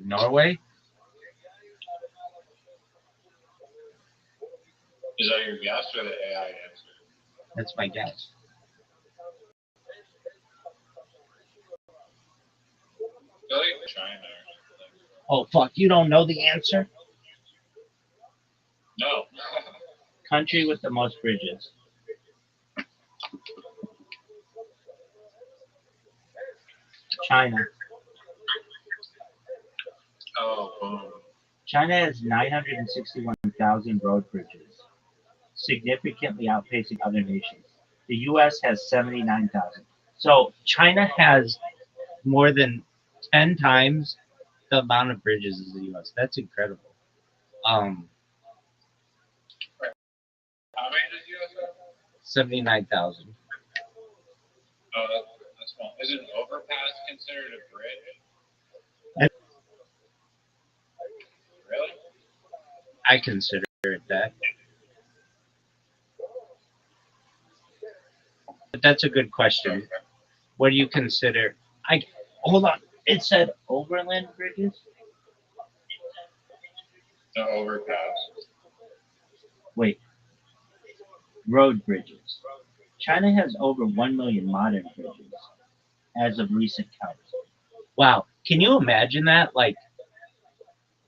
Norway. Is that your guess or the AI answer? That's my guess. I feel like China or something. Oh fuck! You don't know the answer. No. Country with the most bridges. China. Oh, boom. China has 961,000 road bridges, significantly outpacing other nations. The U.S. has 79,000. So China has more than 10 times the amount of bridges as the U.S. That's incredible. How many does the US have? 79,000. Oh, that's small. Is an overpass considered a bridge? Really? I consider it that. But that's a good question. What do you consider? Hold on. It said overland bridges. No overpass. Wait, road bridges. China has over 1 million modern bridges as of recent counts. Wow, can you imagine that? Like,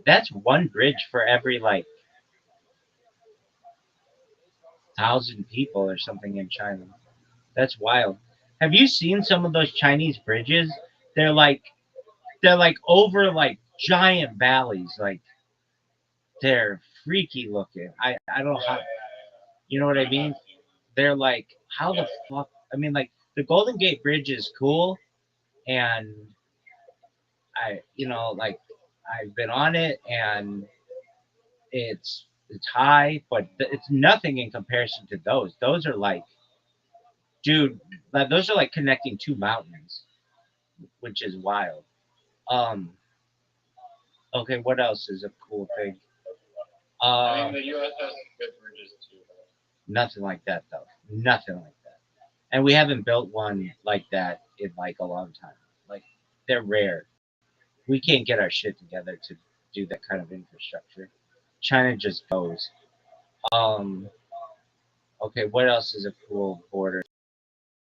that's one bridge for every like 1,000 people or something in China. That's wild. Have you seen some of those Chinese bridges? They're like over like giant valleys. Like they're freaky looking. I don't know how, you know what I mean? They're like, how the fuck? I mean, like the Golden Gate Bridge is cool, and like I've been on it, and it's high, but it's nothing in comparison to those. Those are like, dude, those are like connecting two mountains, which is wild. Um, okay, what else is a cool thing? I mean, the US has good bridges too. Nothing like that though. Nothing like that. And we haven't built one like that in like a long time. Like they're rare. We can't get our shit together to do that kind of infrastructure. China just goes. Um, okay, what else is a cool border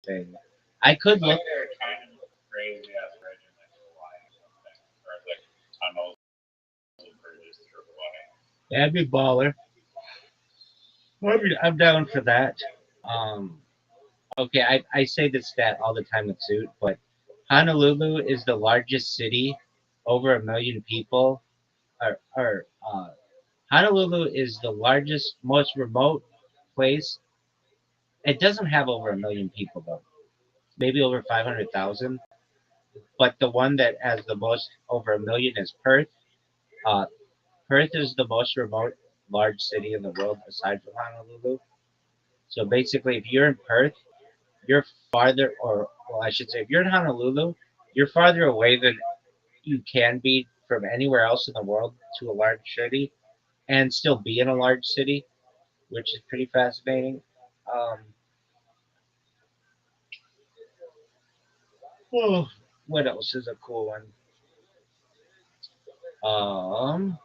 thing? I could Like look. they're kind of crazy ass bridge in like Hawaii or something, or like tunnels and bridges through Hawaii. That'd be baller. I'm down for that. Um, okay, I say this stat all the time with Zoot, but Honolulu is the largest city, over 1 million people. Or Honolulu is the largest, most remote place. It doesn't have over 1 million people though. Maybe over 500,000. But the one that has the most, over 1 million, is Perth. Uh, Perth is the most remote large city in the world aside from Honolulu. So basically, if you're in Perth, you're farther, or well, I should say, if you're in Honolulu, you're farther away than you can be from anywhere else in the world to a large city, and still be in a large city, which is pretty fascinating. Um, oh, what else is a cool one? Um,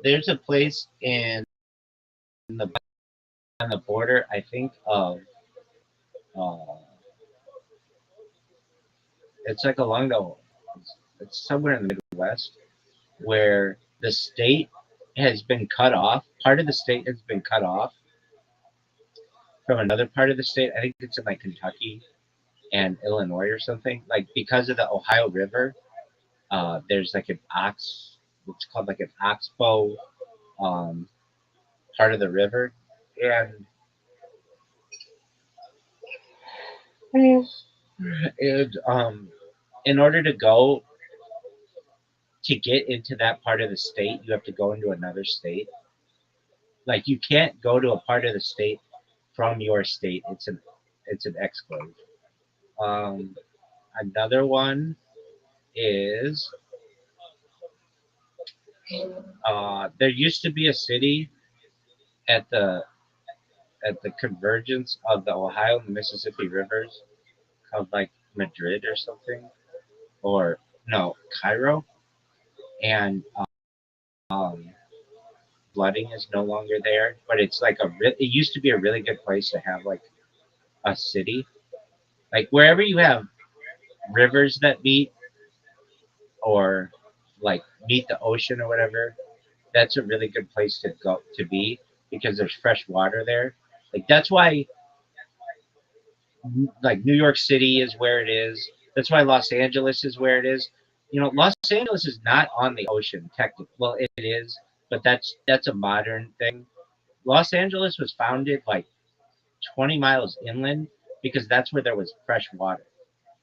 there's a place the on the border, I think of. Uh, it's like along the. It's somewhere in the Midwest where the state has been cut off. Part of the state has been cut off from another part of the state. I think it's in like Kentucky and Illinois or something. Like because of the Ohio River, there's like an ox. It's called like an oxbow um, part of the river, and in order to go to get into that part of the state, you have to go into another state. Like you can't go to a part of the state from your state. It's an exclave. Um, Another one is there used to be a city at the convergence of the Ohio and the Mississippi rivers called like Madrid or something, or no, Cairo, and um, flooding is no longer there. But it's like it used to be a really good place to have like a city, like wherever you have rivers that meet, or like meet the ocean or whatever. That's a really good place to go to be because there's fresh water there. Like that's why like New York City is where it is. That's why Los Angeles is where it is. Los Angeles is not on the ocean technically. Well, it is, but that's a modern thing. Los Angeles was founded like 20 miles inland because that's where there was fresh water.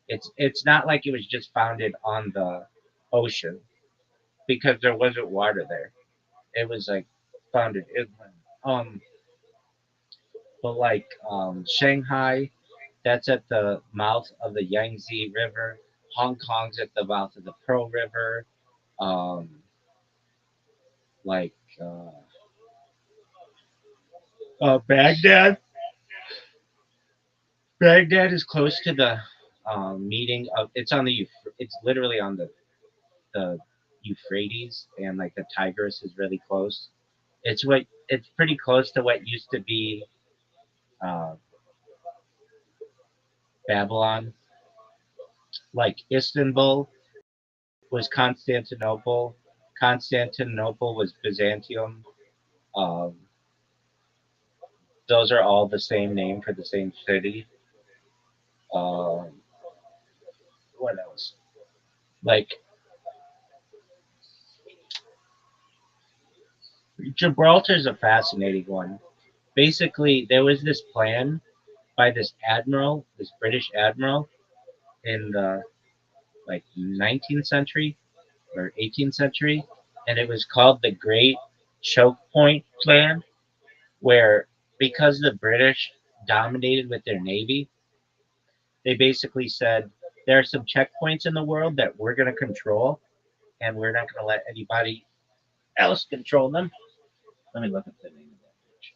It's not like it was just founded on the ocean because there wasn't water there. It was like founded inland. But like Shanghai, that's at the mouth of the Yangtze River. Hong Kong's at the mouth of the Pearl River. Um, like Baghdad. Baghdad is close to the meeting of. It's on the. It's literally on the Euphrates, and like the Tigris is really close. It's pretty close to what used to be uh, Babylon. Like Istanbul was Constantinople. Constantinople was Byzantium. Um, those are all the same name for the same city. Um, what else? Like Gibraltar is a fascinating one. Basically, there was this plan by this admiral, this British admiral, in the like 19th century or 18th century, and it was called the Great Choke Point Plan, where because the British dominated with their navy, they basically said there are some checkpoints in the world that we're going to control, and we're not going to let anybody else control them. Let me look up the name of that bridge.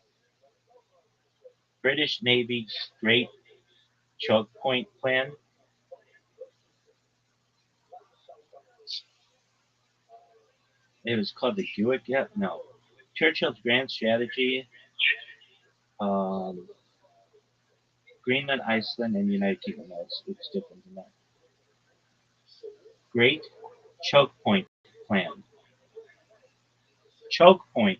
British Navy Great Choke Point Plan. It was called the Hewitt Gap? No. Churchill's Grand Strategy, um, Greenland, Iceland, and United Kingdom. No, it's different than that. Great Choke Point Plan. Choke Point.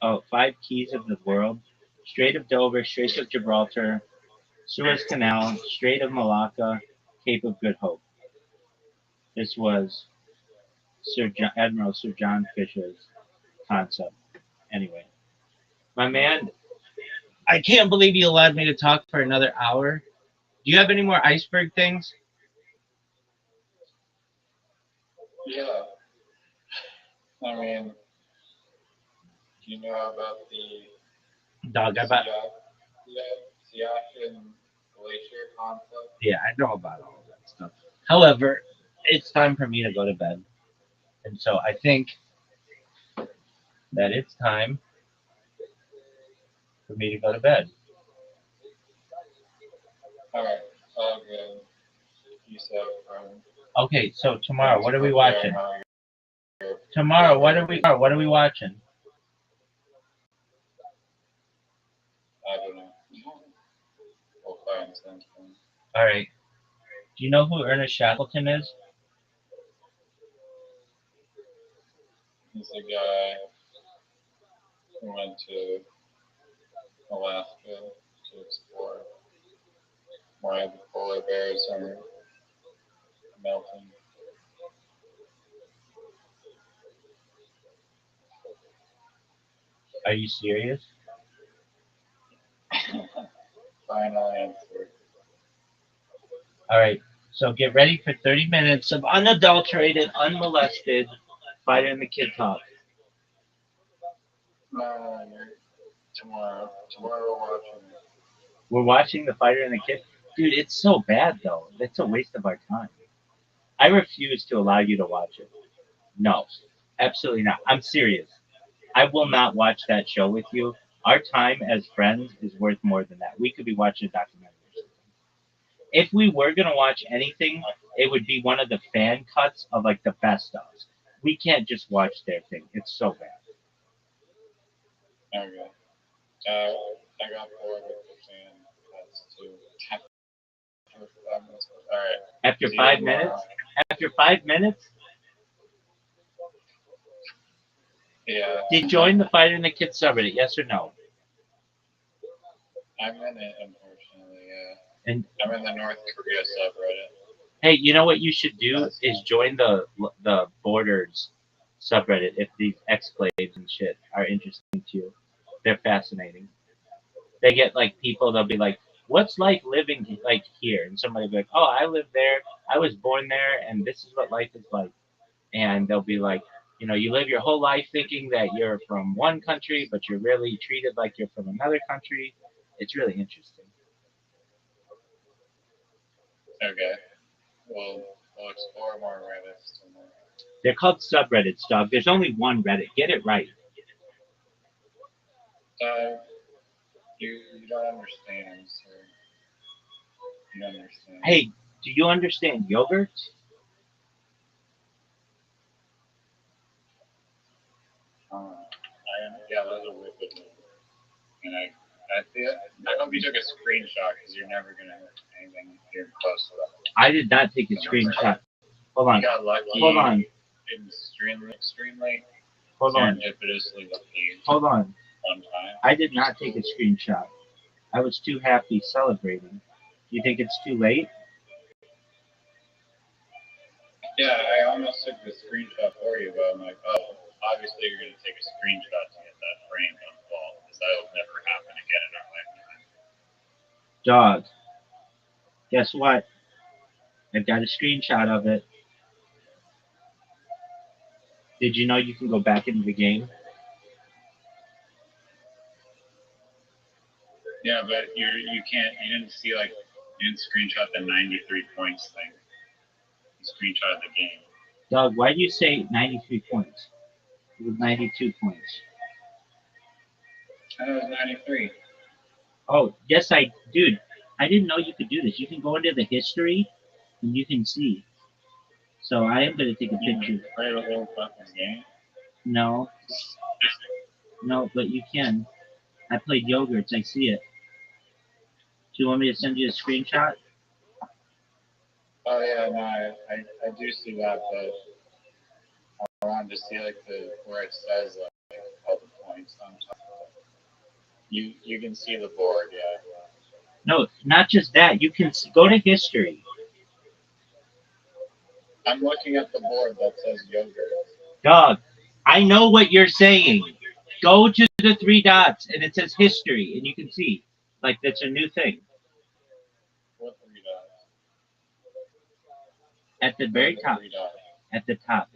Oh, five keys of the world. Strait of Dover, Strait of Gibraltar, Suez Canal, Strait of Malacca, Cape of Good Hope. This was Admiral Sir John Fisher's concept. Anyway, my man, I can't believe you allowed me to talk for another hour. Do you have any more iceberg things? Yeah. I mean, do you know about the Dog, I bet. Siachen Glacier concept? Yeah, I know about all of that stuff. However, it's time for me to go to bed. And so I think that it's time for me to go to bed. Alright, all good. Peace out, friend. Okay, so tomorrow, what are we watching? Tomorrow, what are we watching? I don't know. We'll find something. All right. Do you know who Ernest Shackleton is? He's a guy who went to Alaska to explore why the polar bears are melting. Are you serious? Final answer. All right. So get ready for 30 minutes of unadulterated, unmolested Fighter and the Kid talk. No, tomorrow. Tomorrow we're watching it. We're watching the Fighter and the Kid. Dude, it's so bad though. That's a waste of our time. I refuse to allow you to watch it. No, absolutely not. I'm serious. I will not watch that show with you. Our time as friends is worth more than that. We could be watching a documentary. If we were gonna watch anything, it would be one of the fan cuts of like the best of. We can't just watch their thing. It's so bad. Okay. I got bored with the fan cuts too. Alright. After 5 minutes? After 5 minutes? Yeah. Did you join the Fighter and the Kid subreddit? Yes or no? I'm in it, unfortunately, yeah. And I'm in the North Korea subreddit. hey, you know what you should do is join the Borders subreddit if these exclaves and shit are interesting to you. They're fascinating. They get like people. They'll be like, "What's like living like here?" And somebody will be like, "Oh, I live there. I was born there, and this is what life is like." And they'll be like, you live your whole life thinking that you're from one country, but you're really treated like you're from another country. It's really interesting. Okay. We'll explore more Reddits tomorrow. They're called subreddits, dog. There's only one Reddit. Get it right. You don't understand, sir. You don't understand. Hey, do you understand yogurt? Yeah, those are wicked. And I hope you took a screenshot because you're never gonna have anything here close to that. I did not take a screenshot. Hold on. You got lucky. Hold on. Extremely Hold on. serendipitously lucky. Hold on. One time. I did not take a screenshot. I was too happy celebrating. You think it's too late? Yeah, I almost took the screenshot for you, but I'm like, oh, obviously you're gonna take a screenshot to get that framed on the wall because that'll never happen again in our lifetime. Dog. Guess what? I've got a screenshot of it. Did you know you can go back into the game? Yeah, but you didn't see you didn't screenshot the 93 points thing. You screenshot the game. Doug, why do you say 93 points? It was 92 points. I know it was 93. Oh, yes, dude, I didn't know you could do this. You can go into the history and you can see. So I am going to take a You picture. play the whole fucking game. No, no, but you can. I played yogurts. I see it. Do you want me to send you a screenshot? Oh yeah, no, I do see that, but I wanted to see like the where it says like all the points on top. You can see the board, yeah. No, not just that. You can go to history. I'm looking at the board that says yogurt. Dog, I know what you're saying. Go to the three dots and it says history and you can see. Like that's a new thing. What three dots? At the very The top. three dots. At the top.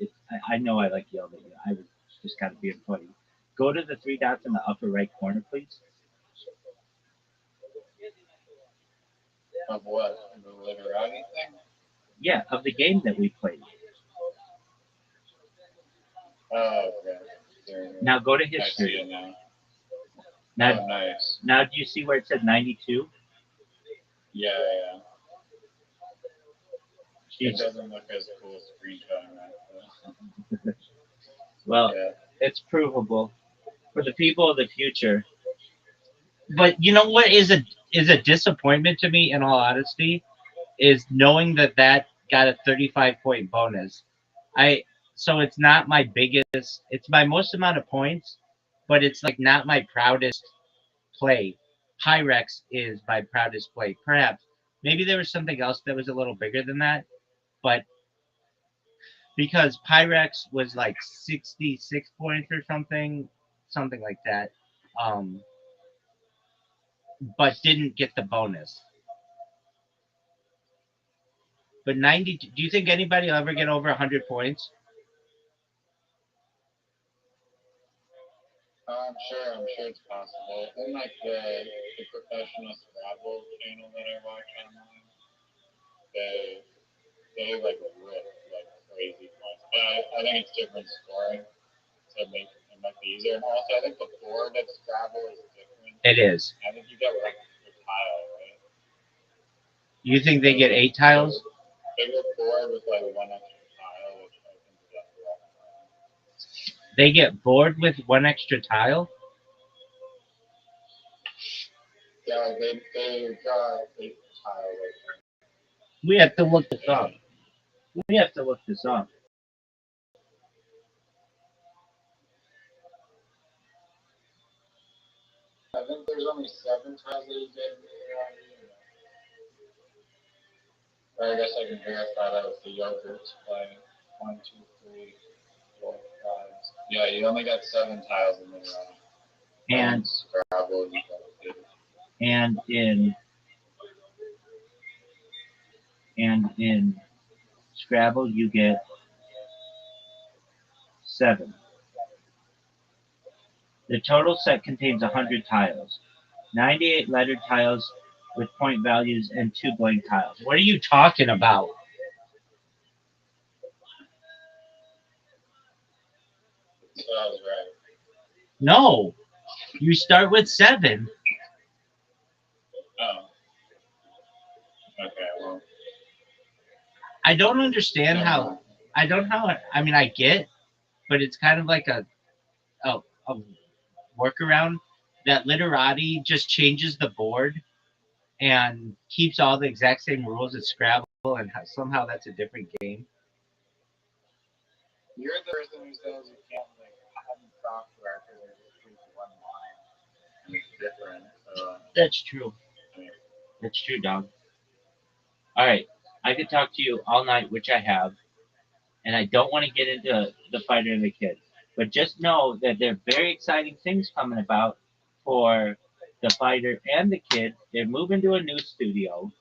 I know I like yelling at you. I was just kind of being funny. Go to the three dots in the upper right corner, please. Of what? The literati thing? Yeah, of the game that we played. Oh, okay. There. Now go to I see history. it now. Now, Oh, nice. now do you see where it said 92? Yeah, yeah. It doesn't look as cool screenshotting that. Though. Well, Yeah. it's provable for the people of the future. But you know what is a disappointment to me, in all honesty, is knowing that got a 35-point bonus. So it's not my biggest. It's my most amount of points, but it's like not my proudest play. Pyrex is my proudest play. Perhaps maybe there was something else that was a little bigger than that, but because Pyrex was like 66 points or something like that, um, but didn't get the bonus. But 90, do you think anybody will ever get over 100 points? I'm sure it's possible. And like the professional Scrabble channel that I watch online, they like rip like crazy points. But I think it's different scoring, so it might be easier. And also, I think the board at Scrabble is different. It is. I think you get like a tile, right? You think they get 8 tiles? Bigger board with like one extra tile, which I think is like a lot. They get bored with one extra tile? Yeah, they got 8 tile right there. We have to look this up. We have to look this up. I think there's only 7 tiles that you get in the or I guess I can verify that with the yogurts play. 1, 2, 3, 4, 5. Yeah, you only got 7 tiles in the round. And Scrabble, you got 8. and in Scrabble you get 7. The total set contains 100 tiles, 98 lettered tiles with point values, and 2 blank tiles. What are you talking about? So I was right. No, you start with 7. Oh. Okay, well. I don't understand how. I don't know. I mean, I get, but it's kind of like a workaround that Literati just changes the board and keeps all the exact same rules as Scrabble, and somehow that's a different game. You're the person who says you can't like have software because you just choose one line and it's different. So That's true. That's true, dog. All right, I could talk to you all night, which I have, and I don't want to get into the fighter and the kid, but just know that there are very exciting things coming about for the fighter and the kid. They're moving to a new studio.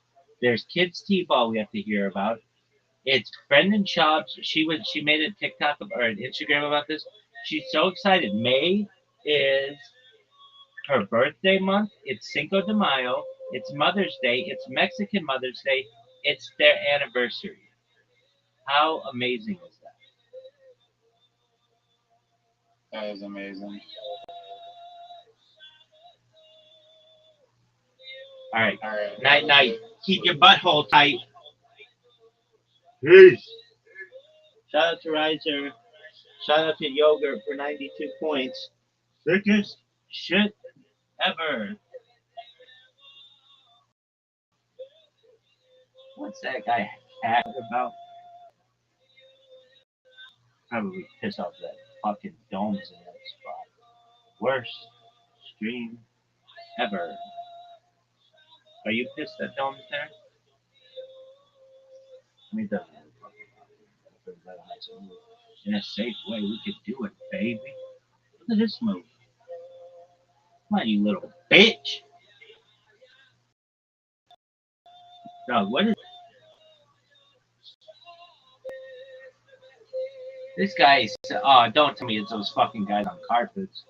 There's kids t-ball we have to hear about. It's Brendan Schaub's. She made a TikTok or an Instagram about this. She's so excited. May is her birthday month. It's Cinco de Mayo. It's Mother's Day. It's Mexican Mother's Day. It's their anniversary. How amazing is that? That is amazing. All right. All right. Night, night. Keep your butthole tight. Peace. Shout out to Riser. Shout out to Yogurt for 92 points. Sickest shit ever. What's that guy hack about? Probably piss off that fucking domes in that spot. Worst stream ever. Are you pissed that dome's there? I mean, doesn't really fucking matter. In a safe way, we could do it, baby. Look at this move. Come on, you little bitch. Dog, what is this guy? Oh, don't tell me it's those fucking guys on carpets.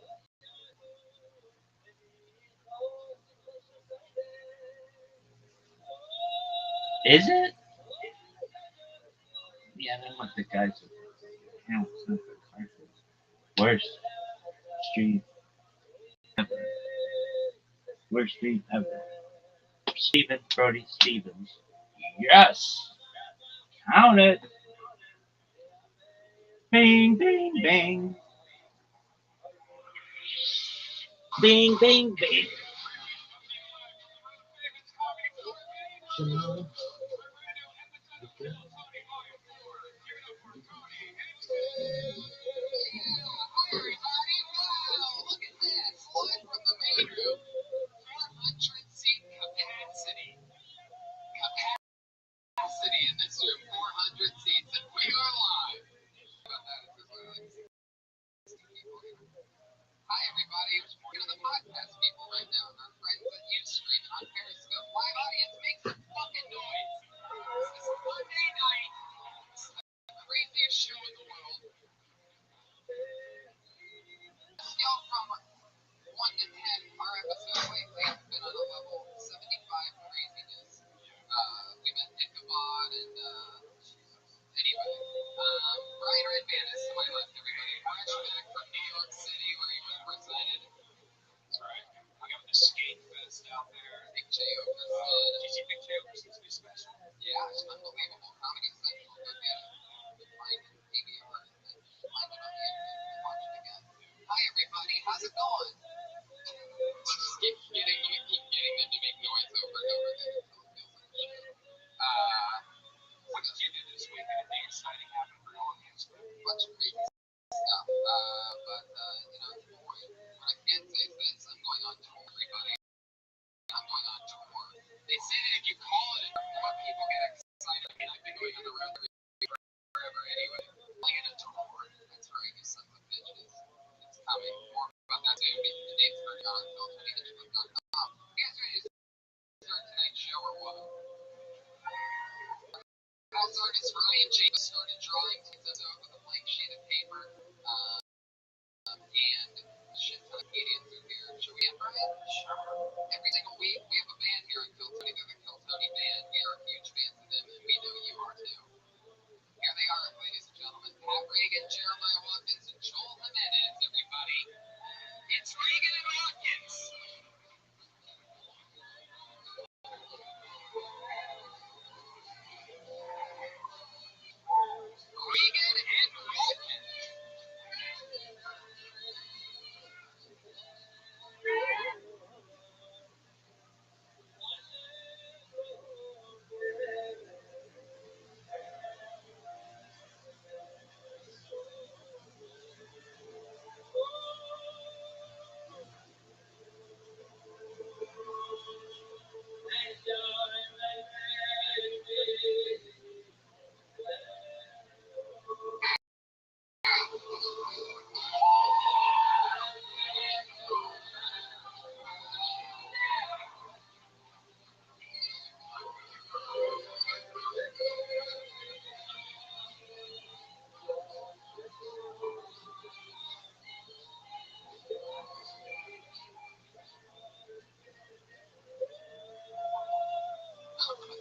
Is it? Yeah, I don't want the guys with carpets. Worst stream ever. Worst stream ever. Stephen Brody Stevens. Yes! Count it! Bing, bing, bing. Bing, bing, bing. In this room, 400 seats, and we are live. Hi, everybody. We're one of the podcast people right now, and our friends at Ustream on Periscope. Live audience, make some fucking noise. This is Monday night. It's the craziest show in the world. Scale from 1 to 10, our episode lately has been on a level 75 craziness. We've been Ichabod and, anyway, Ryan Redbandis to my left, everybody. Fresh back from New York City, where he represented. That's right. I got the skate fest out there. Big J over did you see Big J over his new special? Yeah, it's unbelievable. Comedy Central. Go get it. Find it on PBR and then find it on the internet and watch it again. Hi, everybody. How's it going? Just keep getting them to make noise over and over again until it feels like a show. What did you do this week? Anything exciting happen for all of you? A bunch of crazy stuff. But boy, what I can say is this: I'm going on tour, everybody. I'm going on tour. They say that if you call it enough, people get excited. I mean, I've been going on the road forever anyway. Playing a tour. That's right, you sons of bitches. It's coming. More about that soon. The date's already on phil20inchclub.com. You guys ready to start tonight's show or what? House artist Ryan James started drawing pieces with a blank sheet of paper, and a shit ton of comedians are here. Should we have Ryan? Sure. Every single week, we have a band here in Kill Tony. They're the Kill Tony Band. We are huge fans of them, and we know you are too. Here they are, ladies and gentlemen. Pat Reagan, Jeremiah Watkins, and Joel Jimenez, everybody. It's Reagan and Watkins. Reagan and Watkins.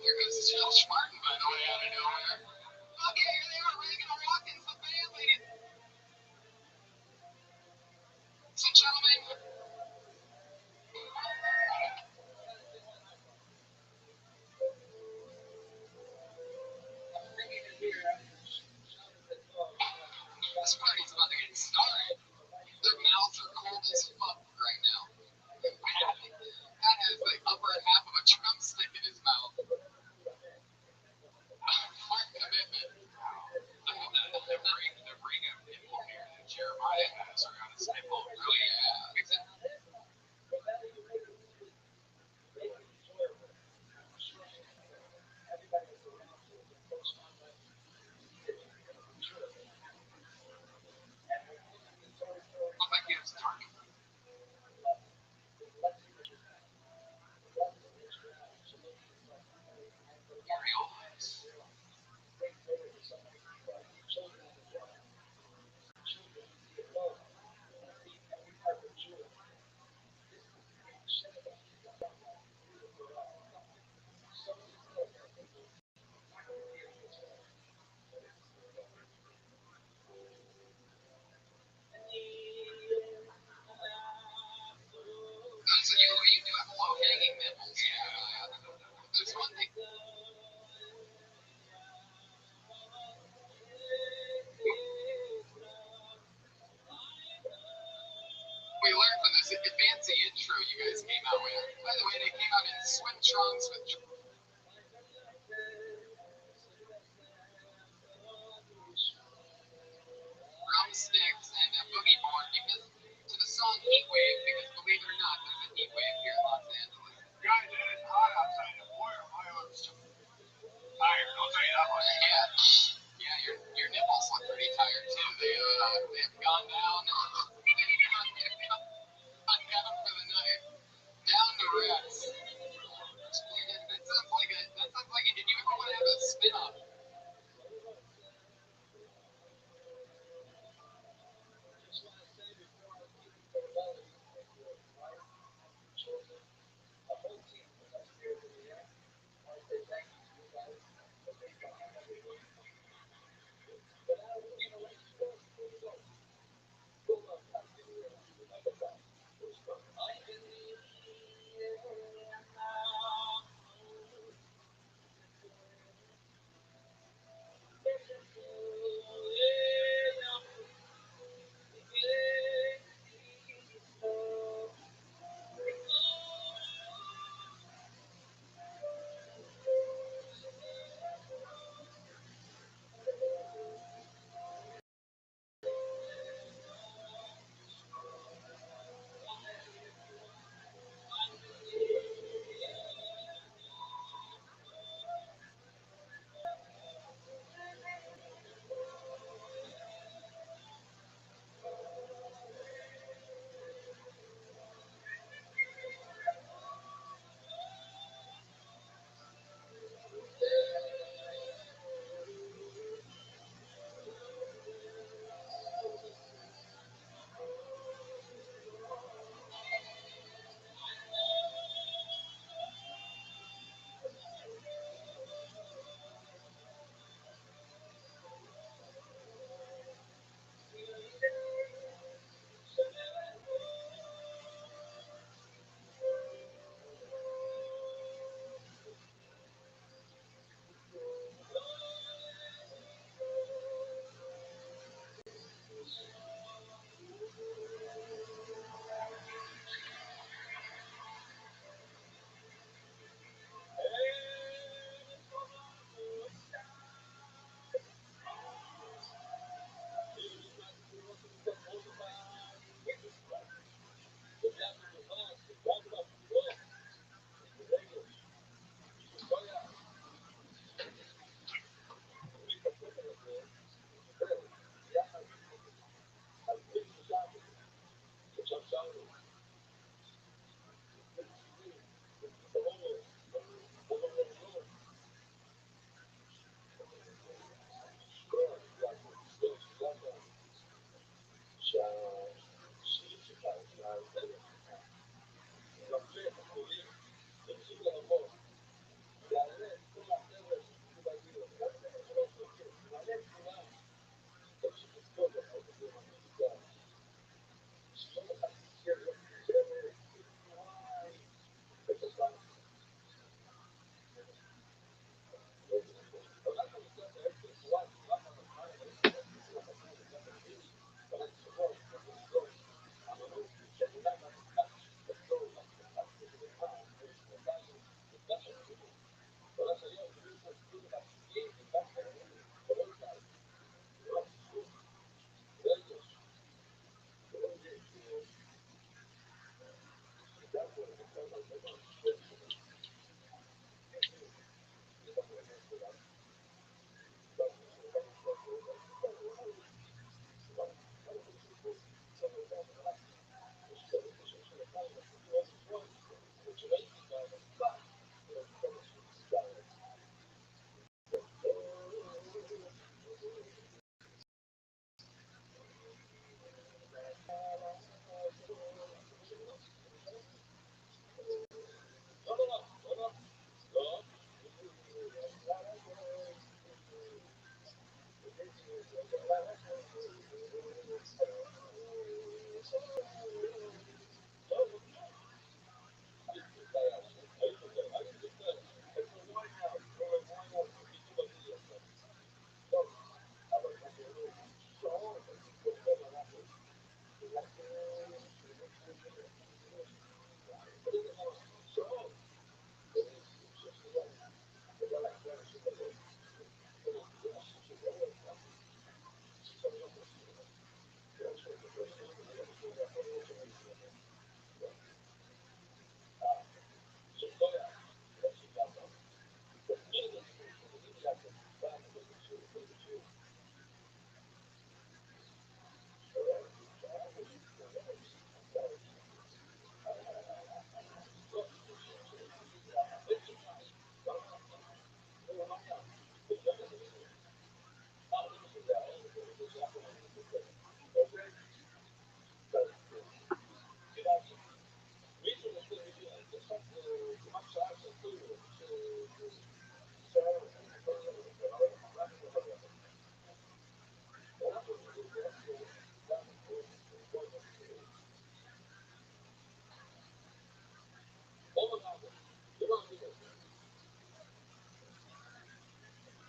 There goes Josh Martin, by the way, out of nowhere. Okay, here they are, Reagan and Watkins, the band, ladies.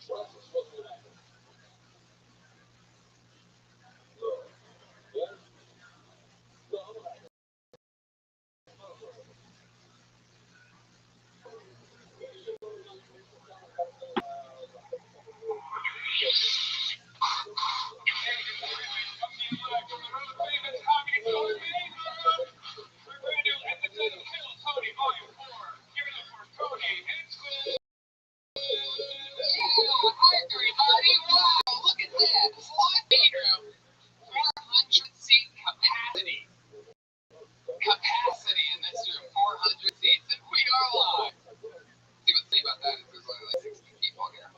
Hi everybody! Wow, look at that! Flat bedroom, 400 seat capacity. Capacity in this room, 400 seats, and we are live. See what's neat about that is there's only like 60 people here.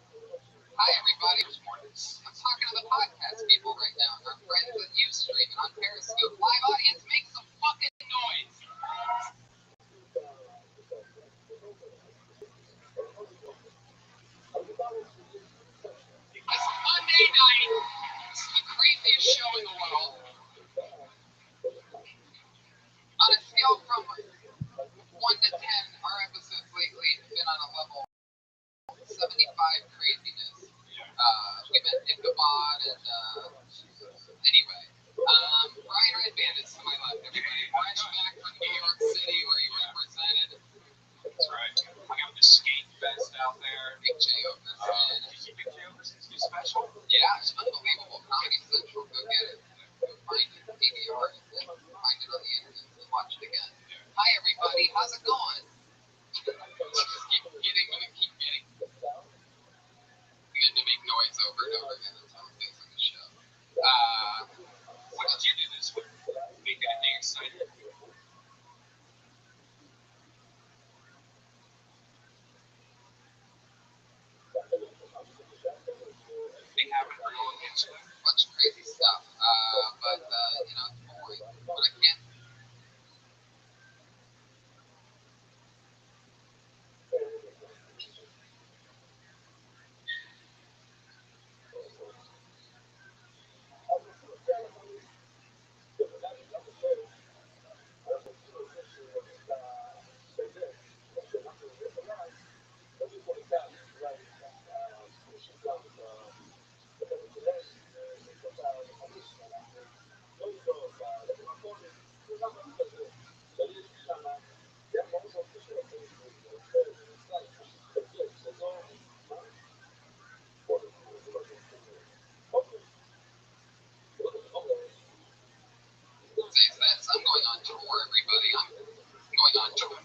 Hi everybody! I'm talking to the podcast people right now. Our friends at Ustream and on Periscope. Live audience, make some fucking noise! It's Monday night. It's the craziest show in the world. On a scale from 1 to 10, our episodes lately have been on a level 75 craziness. We met Ichabod and anyway. Brian Redband is to my left, everybody. Brian's back from New York City where he represented. That's right. I got the skate fest out there. Big J Okerson. Did you see Big J Okerson's new special? Yeah, it's unbelievable. Comedy Central, go get it. Go find it. DVR it. Find it on the internet and watch it again. Hi everybody, how's it going? Just keep getting to make noise over and over again. That's how it feels on the show. What did you do this week? Make anything exciting? They haven't really into a bunch of crazy stuff. But you know, it's boring. But I can't. Says this. I'm going on tour, everybody. I'm going on tour.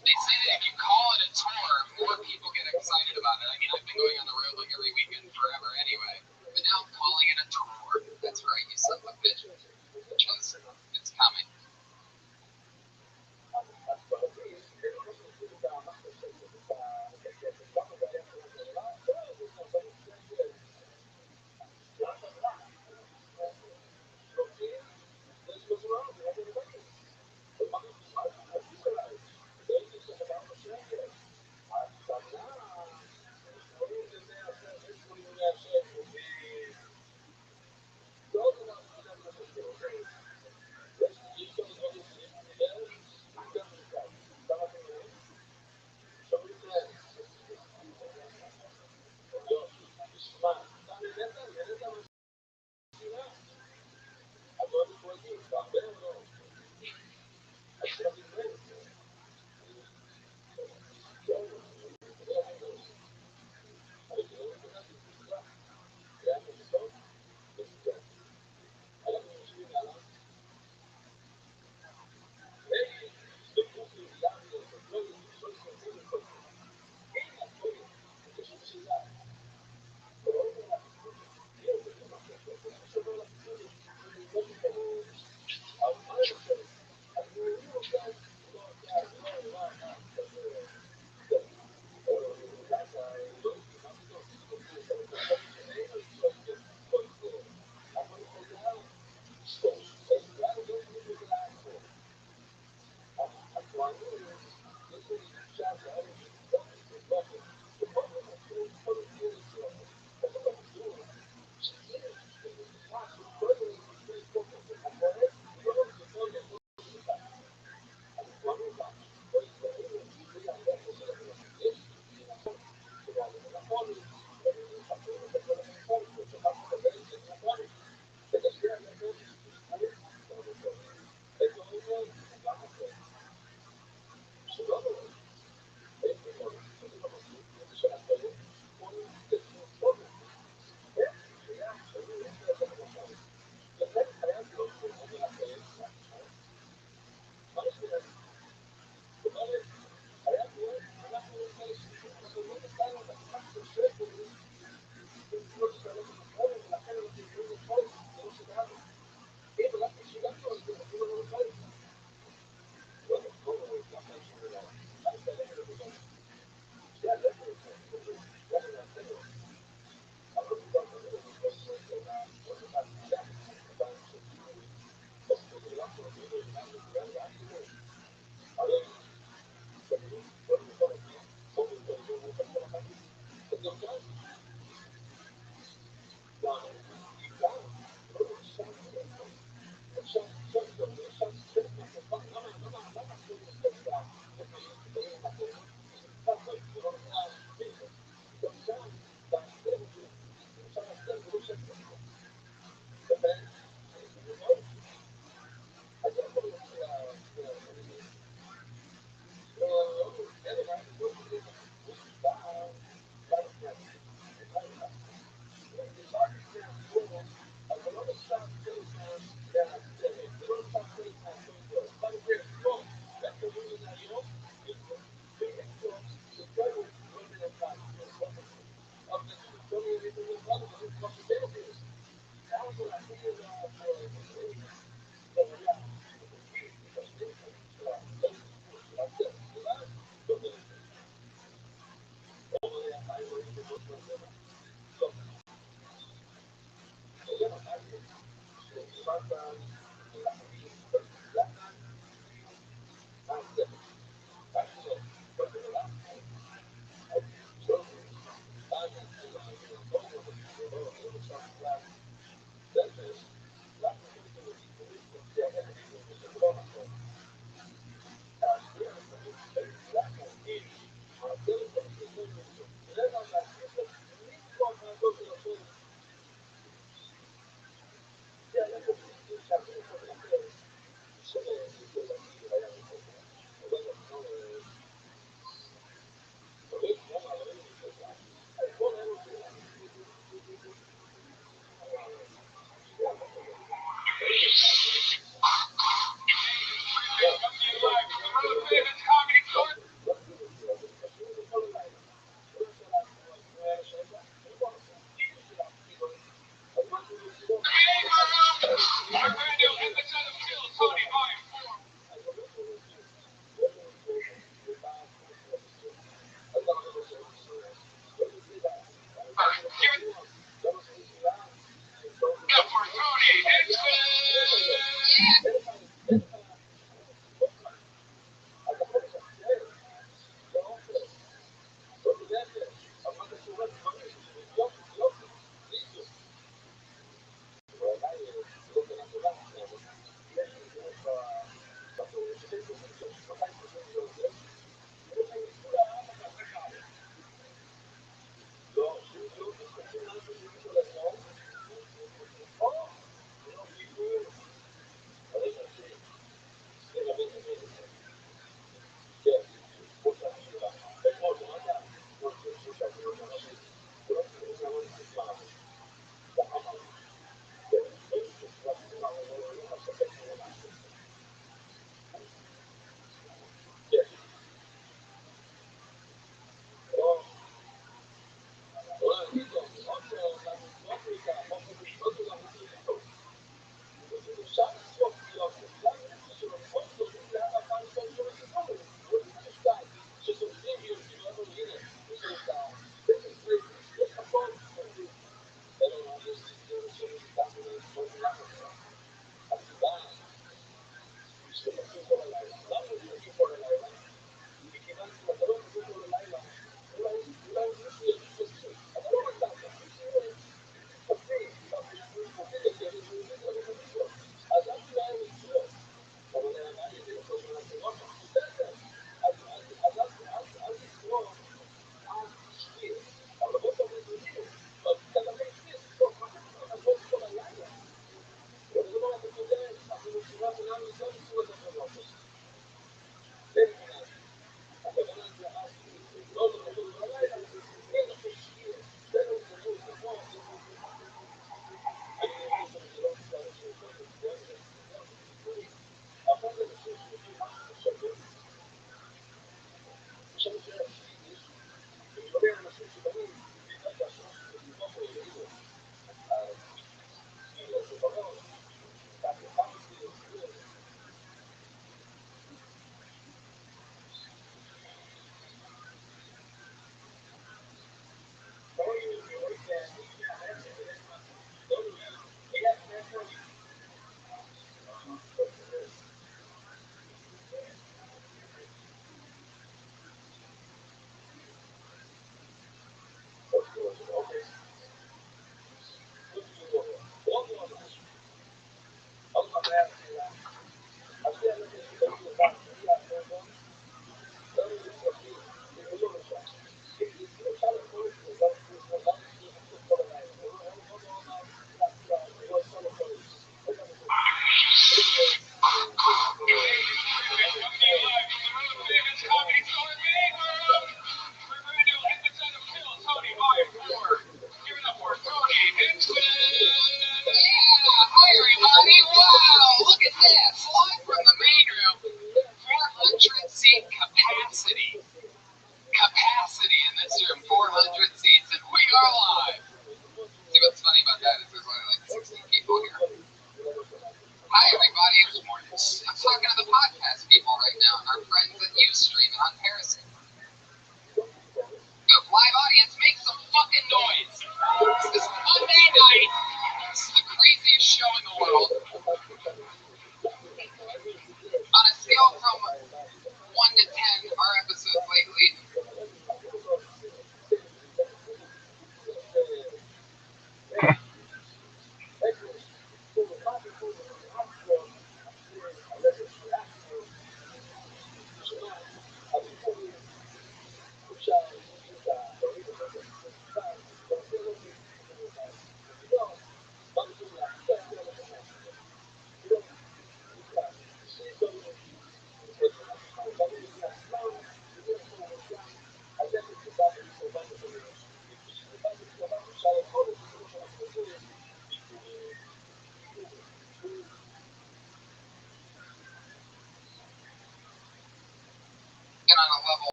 They say that if you call it a tour, more people get excited about it. I mean, I've been going on the road like every weekend forever anyway. But now I'm calling it a tour. That's right, you son of a bitch. Because it's coming.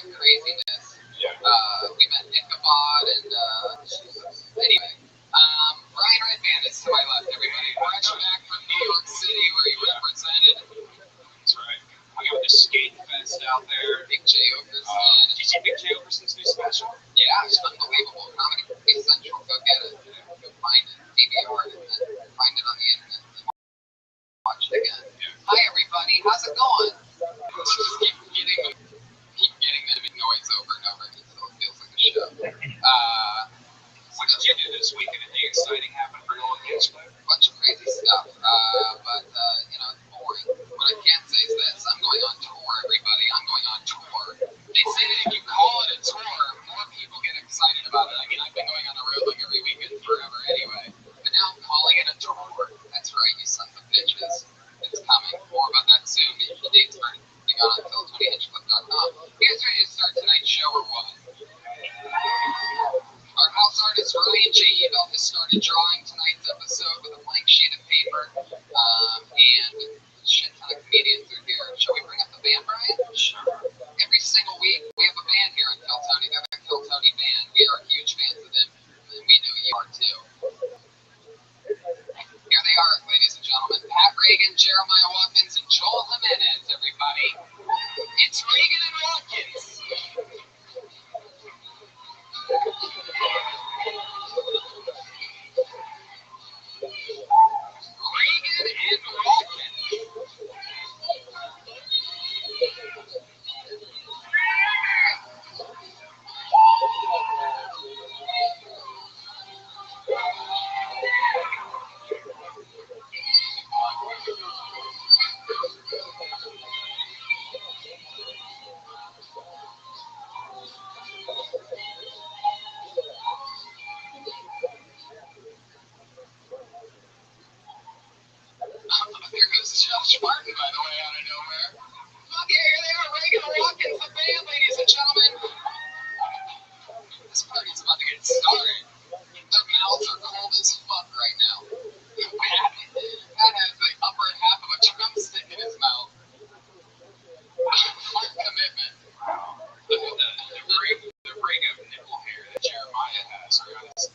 craziness. We met Ichabod and anyway. Brian Redband is to my left, everybody. Fresh back from New York City where he represented. That's right. We got the skate fest out there. Big J Okerson. Did you see Big J Okerson's new special? Yeah, it's unbelievable. Comedy Central. Go get it. Go find it. DVR it and then find it on the internet and watch it again. Hi everybody, how's it going? Just keep getting that big noise over and over again so it feels like a show. What did you do this week? Anything exciting happen for your kids? A bunch of crazy stuff, but it's boring. What I can say is this: I'm going on tour, everybody. I'm going on tour. They say that if you call it a tour, more people get excited about it. I mean, I've been going on the road like every weekend forever anyway, but now I'm calling it a tour. That's right, you sons of bitches. It's coming. More about that soon. The dates are on TonyHitchcliffe.com. You guys ready to start tonight's show or what? Our house artist Ryan J. Ebel has started drawing tonight's episode with a blank sheet of paper, and a shit ton of comedians are here. Shall we bring up the band, Brian? Sure. Every single week, we have a band here in Kill Tony. They're the Kill Tony band. We are huge fans of them, and we know you are too. Here they are, ladies and gentlemen. Pat Reagan, Jeremiah Watkins, and Joel Jimenez, everybody. It's Reagan and Watkins. Reagan and Watkins. There goes Josh Martin, by the way, out of nowhere. Look, here they are, Reagan and Watkins, the band, ladies and gentlemen. This party's about to get started. Their mouths are cold as fuck right now. Pat has the upper half of a drumstick in his mouth. Full commitment. Look at the ring of nipple hair that Jeremiah has, guys.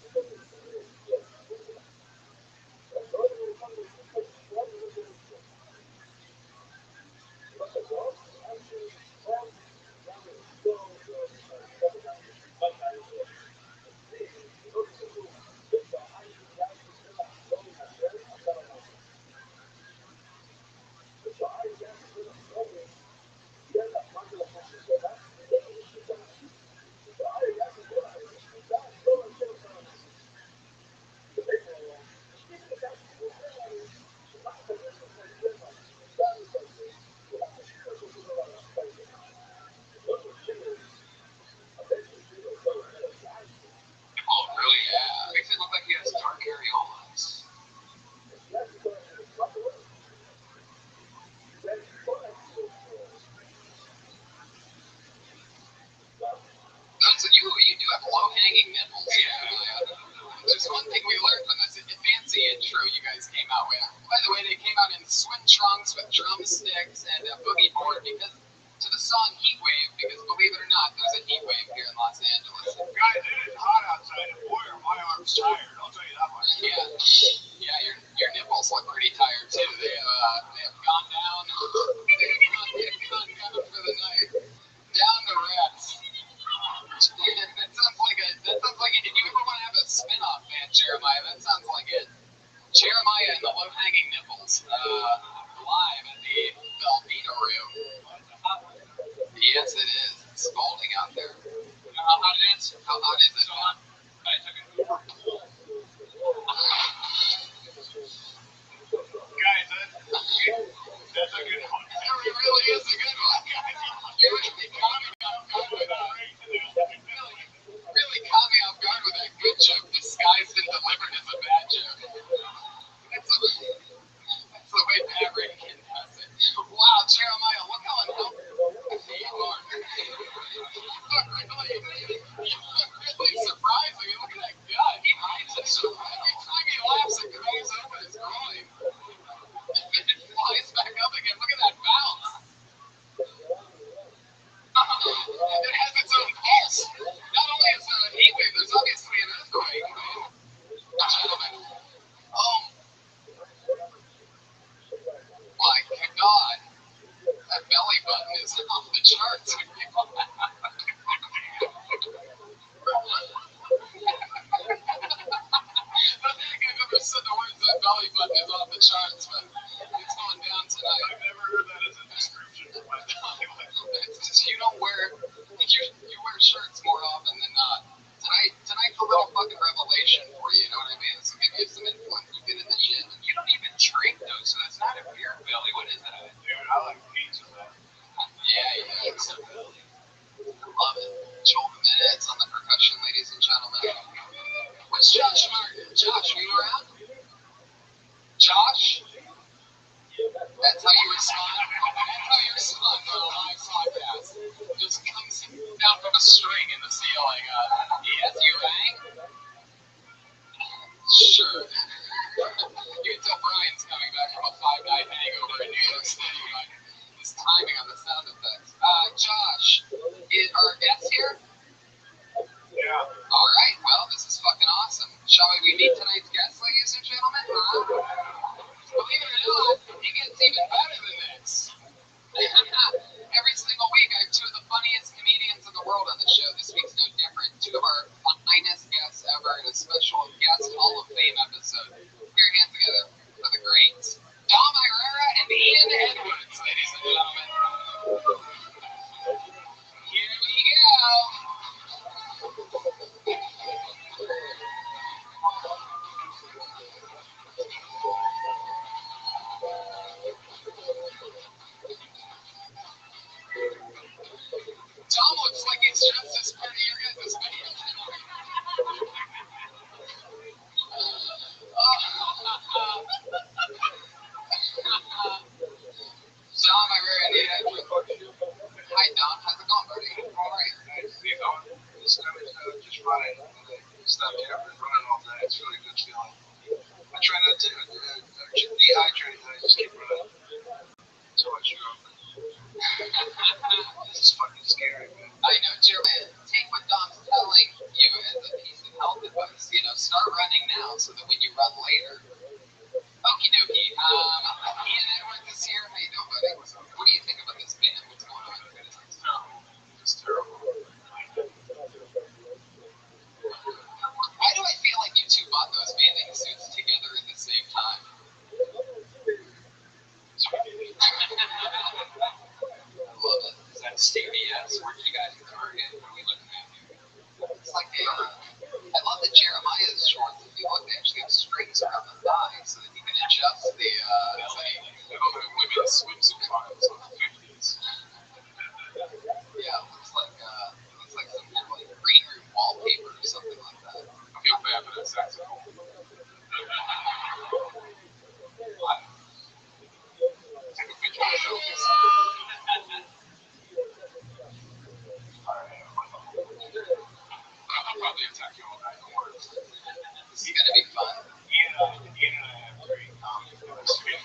Oh, really? Yeah. Makes it look like he has dark areolas. So you do have low-hanging nipples. Yeah. There's one thing we learned from this fancy intro you guys came out with. By the way, they came out in swim trunks with drumsticks and a boogie board because to the song Heat Wave, because believe it or not, there's a heat wave here in Los Angeles. Guys, it is hot outside, and boy, are my arms tired. I'll tell you that much. Yeah, your nipples look pretty tired too. They have gone down. They've gone down for the night. Down the rest. That sounds like it. If you ever want to have a spin-off band, Jeremiah, that sounds like it. Jeremiah and the low-hanging nipples, live at the Velveeta Room. Yes, it is. It's scalding out there. You know how hot it is? How hot is it? I took an Uber pool. Guys, that's a good one. It really is a good one. You're really caught me off guard with that. Really caught me off guard with that good joke disguised and delivered as a bad joke. That's the way Pat Reagan does it. Wow, Jeremiah, look how unhealthy you are. You look really surprised sure. You can tell Brian's coming back from a 5-night hangover in New York City by his timing on the sound effects. Josh, are our guests here? Yeah. All right, well, this is fucking awesome. Shall we meet tonight's guests, ladies and gentlemen? Believe it or not, it gets even better than this. Every single week, I have two of the funniest comedians in the world on the show. This week's no different. Two of our finest guests ever in a special guest Hall of Fame episode. Put your hands together for the greats. Dom Irera and Ian Edwards, ladies and gentlemen. Here we go. Dom looks like he's just as pretty your guys' video. Dom Irera and Ian Edwards. Hi, Dom. How's it going, buddy? All right. Nice. You know, this time is just running. Stop here. I've been running all day. It's really good feeling. I try not to dehydrate. I just keep running until I stroke. This is fucking scary, man. I know, Jeremy. Take what Dom's telling you as a piece of health advice. You know, start running now so that when you run later. Okie dokie. Ian Edwards is here. How you doing, buddy? What do you think about this band? What's going on? It's terrible. It's terrible. Why do I feel like you two bought those bathing suits together at the same time? I love it. Is that CBS? Where you guys in Target? What are we looking at here? It's like I love the Jeremiah's shorts. If you look, they actually have strings around the thigh so that you can adjust the. It's like Women's swimsuit models of the 50s. yeah, it looks like some kind of like green room wallpaper or something like that. I feel bad for that saxophone. What? Take a picture of yourself. I'll probably attack you all night. Don't worry. This is gonna be fun. Ian and I have great comedy chemistry.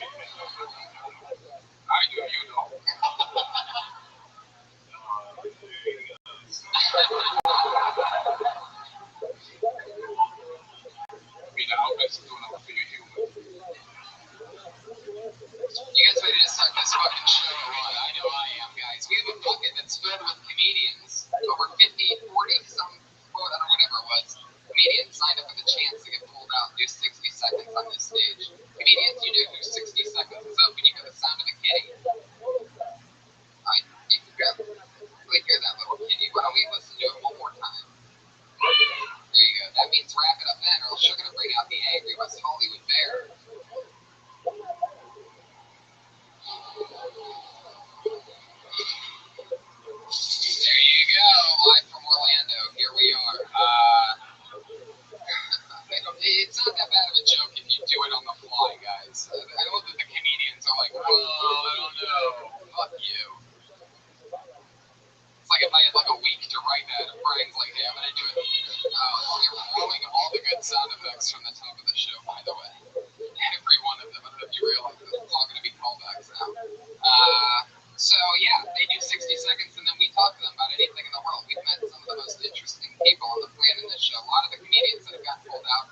I do, you know. I hope that's doing enough for your humor. You guys ready to start this fucking show? I know I am, guys. We have a bucket that's filled with comedians. Over 50, 40, some quote, I don't know, whatever it was. Comedians signed up for the chance to get pulled out and do 60 seconds on this stage. Comedians, you do 60 seconds is up when you hear the sound of the kitty. You can really hear that little kitty. Why don't we listen to it one more time? There you go. That means wrap it up then, or else you're going to bring out the angry West Hollywood bear. There you go, live from Orlando. Here we are. It's not that bad of a joke if you do it on the fly, guys. I know that the comedians are like, well, I don't know. Fuck you. It's like if I had like a week to write that, and Brian's like, hey, I'm going to do it. Oh, you're throwing all the good sound effects from the top of the show, by the way. Every one of them. I don't know if you realize that it's all going to be callbacks now. So, yeah, they do 60 seconds, and then we talk to them about anything in the world. We've met some of the most interesting people on the planet in this show. A lot of the comedians that have gotten pulled out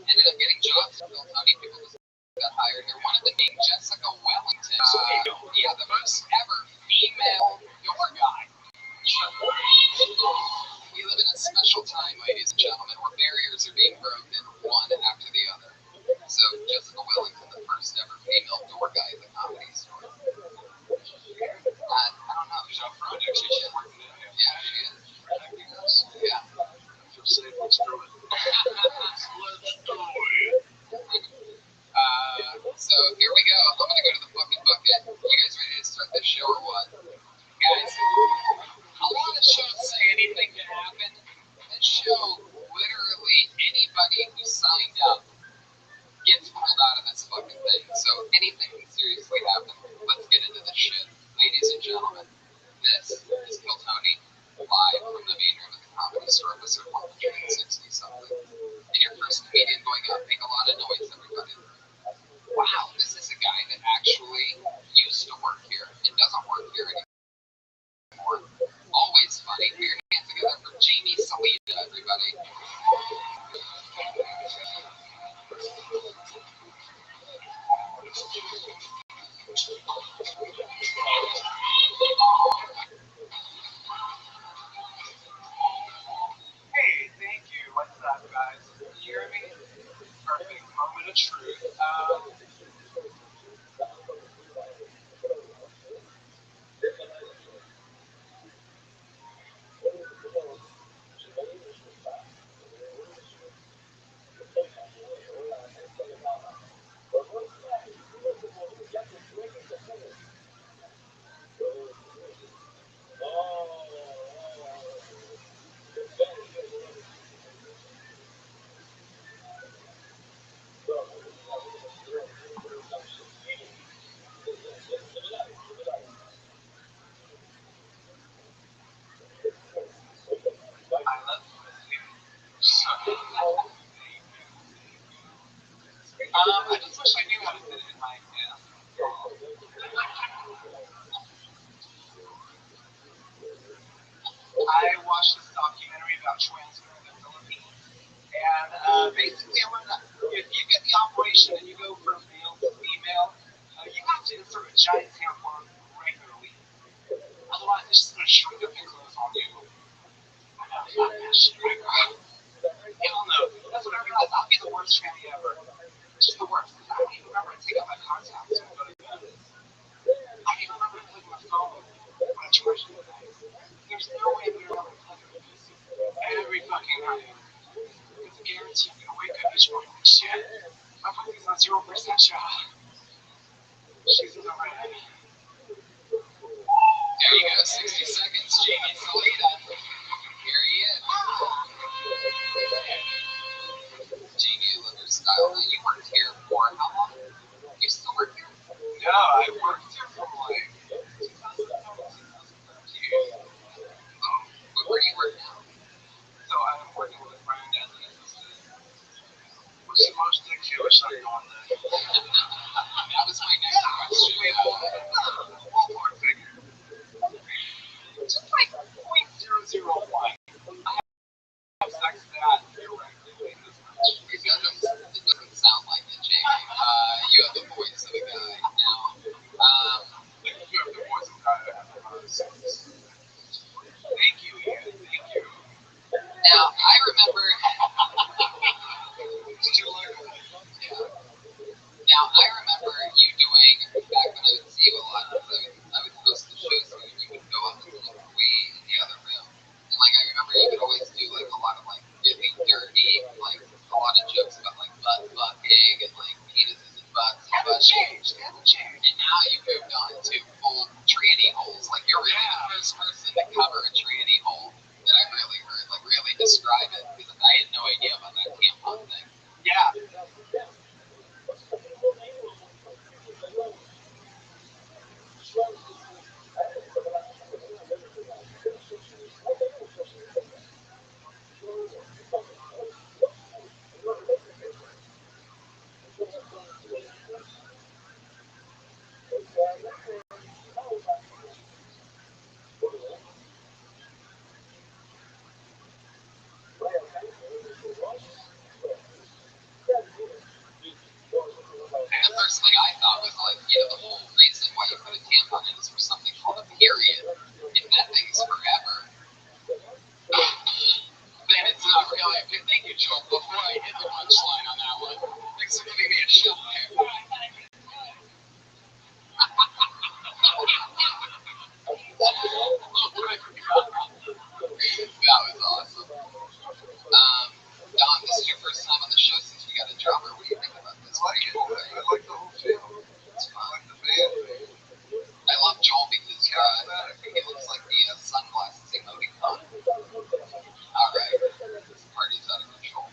ended up getting jobs. Bill Tony, people just got hired here. One of them being Jessica Wellington. Yeah, the first ever female door guy. We live in a special time, ladies and gentlemen, where barriers are being broken one after the other. So Jessica Wellington, the first ever female door guy at the Comedy Store. I don't know. She's out front, actually. She's working in there. Yeah, she is. Yeah. I feel safe. Let's do it. Let's do it. So here we go. I'm going to go to the fucking bucket. You guys ready to start this show or what? Guys, a lot of shows say anything can happen. This show, literally anybody who signed up gets pulled out of this fucking thing. So anything can seriously happen. Let's get into this shit. Ladies and gentlemen, this is Kill Tony, live from the main room of the Comedy Store, episode 160 something. first comedian going up, make a lot of noise, everybody. Wow, this is a guy that actually used to work here and doesn't work here anymore. Always funny. Put your hands together for Jamie Salita, everybody. Hey, thank you. What's up, guys? Can you hear me? Perfect. Moment of truth. I love you. I just wish I knew how to fit it in my ass. I watched this documentary about trans women in the Philippines, and basically, if you get the operation and you go from male to female, you have to insert a giant tampon regularly. Otherwise, it's just going to shrink up your clothes on you. Hell no. That's what I realized. I'll be the worst tranny ever. Just the worst. I don't even remember to take out my contacts when I go to bed. I don't even remember to plug my phone when I charge it. There's no way I'm going to plug it every fucking night. It's a guarantee I'm going to wake up each morning like, shit, my puppy's on 0% shot. She's in the right. There you go, 60 seconds, Jamie Salita. Here he is. Jamie, I love your style. You worked here for how long? You still work here? No, I worked here from like 2012 to 2013. But where do you work now? So I'm working with a friend as an assistant. What's the most dick you wish I'd gone there? That was my next question. Ballpark figure. Just like 0.001. I have sex that theoretically this much. It doesn't sound like it, Jamie. You have the voice of a guy now. You have the voice of a guy that has a lot of sex. Thank you, Ian. Thank you. Now, I remember. Did you like it? Yeah. Now, I remember you doing, back when I would see you a lot, I would host the shows where you would go up and look way in the other room. And, like, I remember you could always do, like, a lot of, like, really dirty, like, a lot of jokes about, like, butt fucking and, like, penises and butts and butt changed. And now you've moved on to full tranny holes. Like, you're really the first person to cover a tranny hole that I've really heard, like, really describe it. Because I had no idea about that tampon thing. Yeah. And the first thing I thought was like, the whole reason why you put a tampon in is for something called a period. And that thing's forever. Then it's not really. Thank you, Joel. Before I hit the punchline on that one, thanks for giving me a shot there. That was awesome. Don, this is your first time on the show since we got a drummer. What do you think about this? I like it. I like the whole feel. It's I fun. like the band thing. I love Joel because he looks like the sunglasses emoticon. All right, this party's out of control.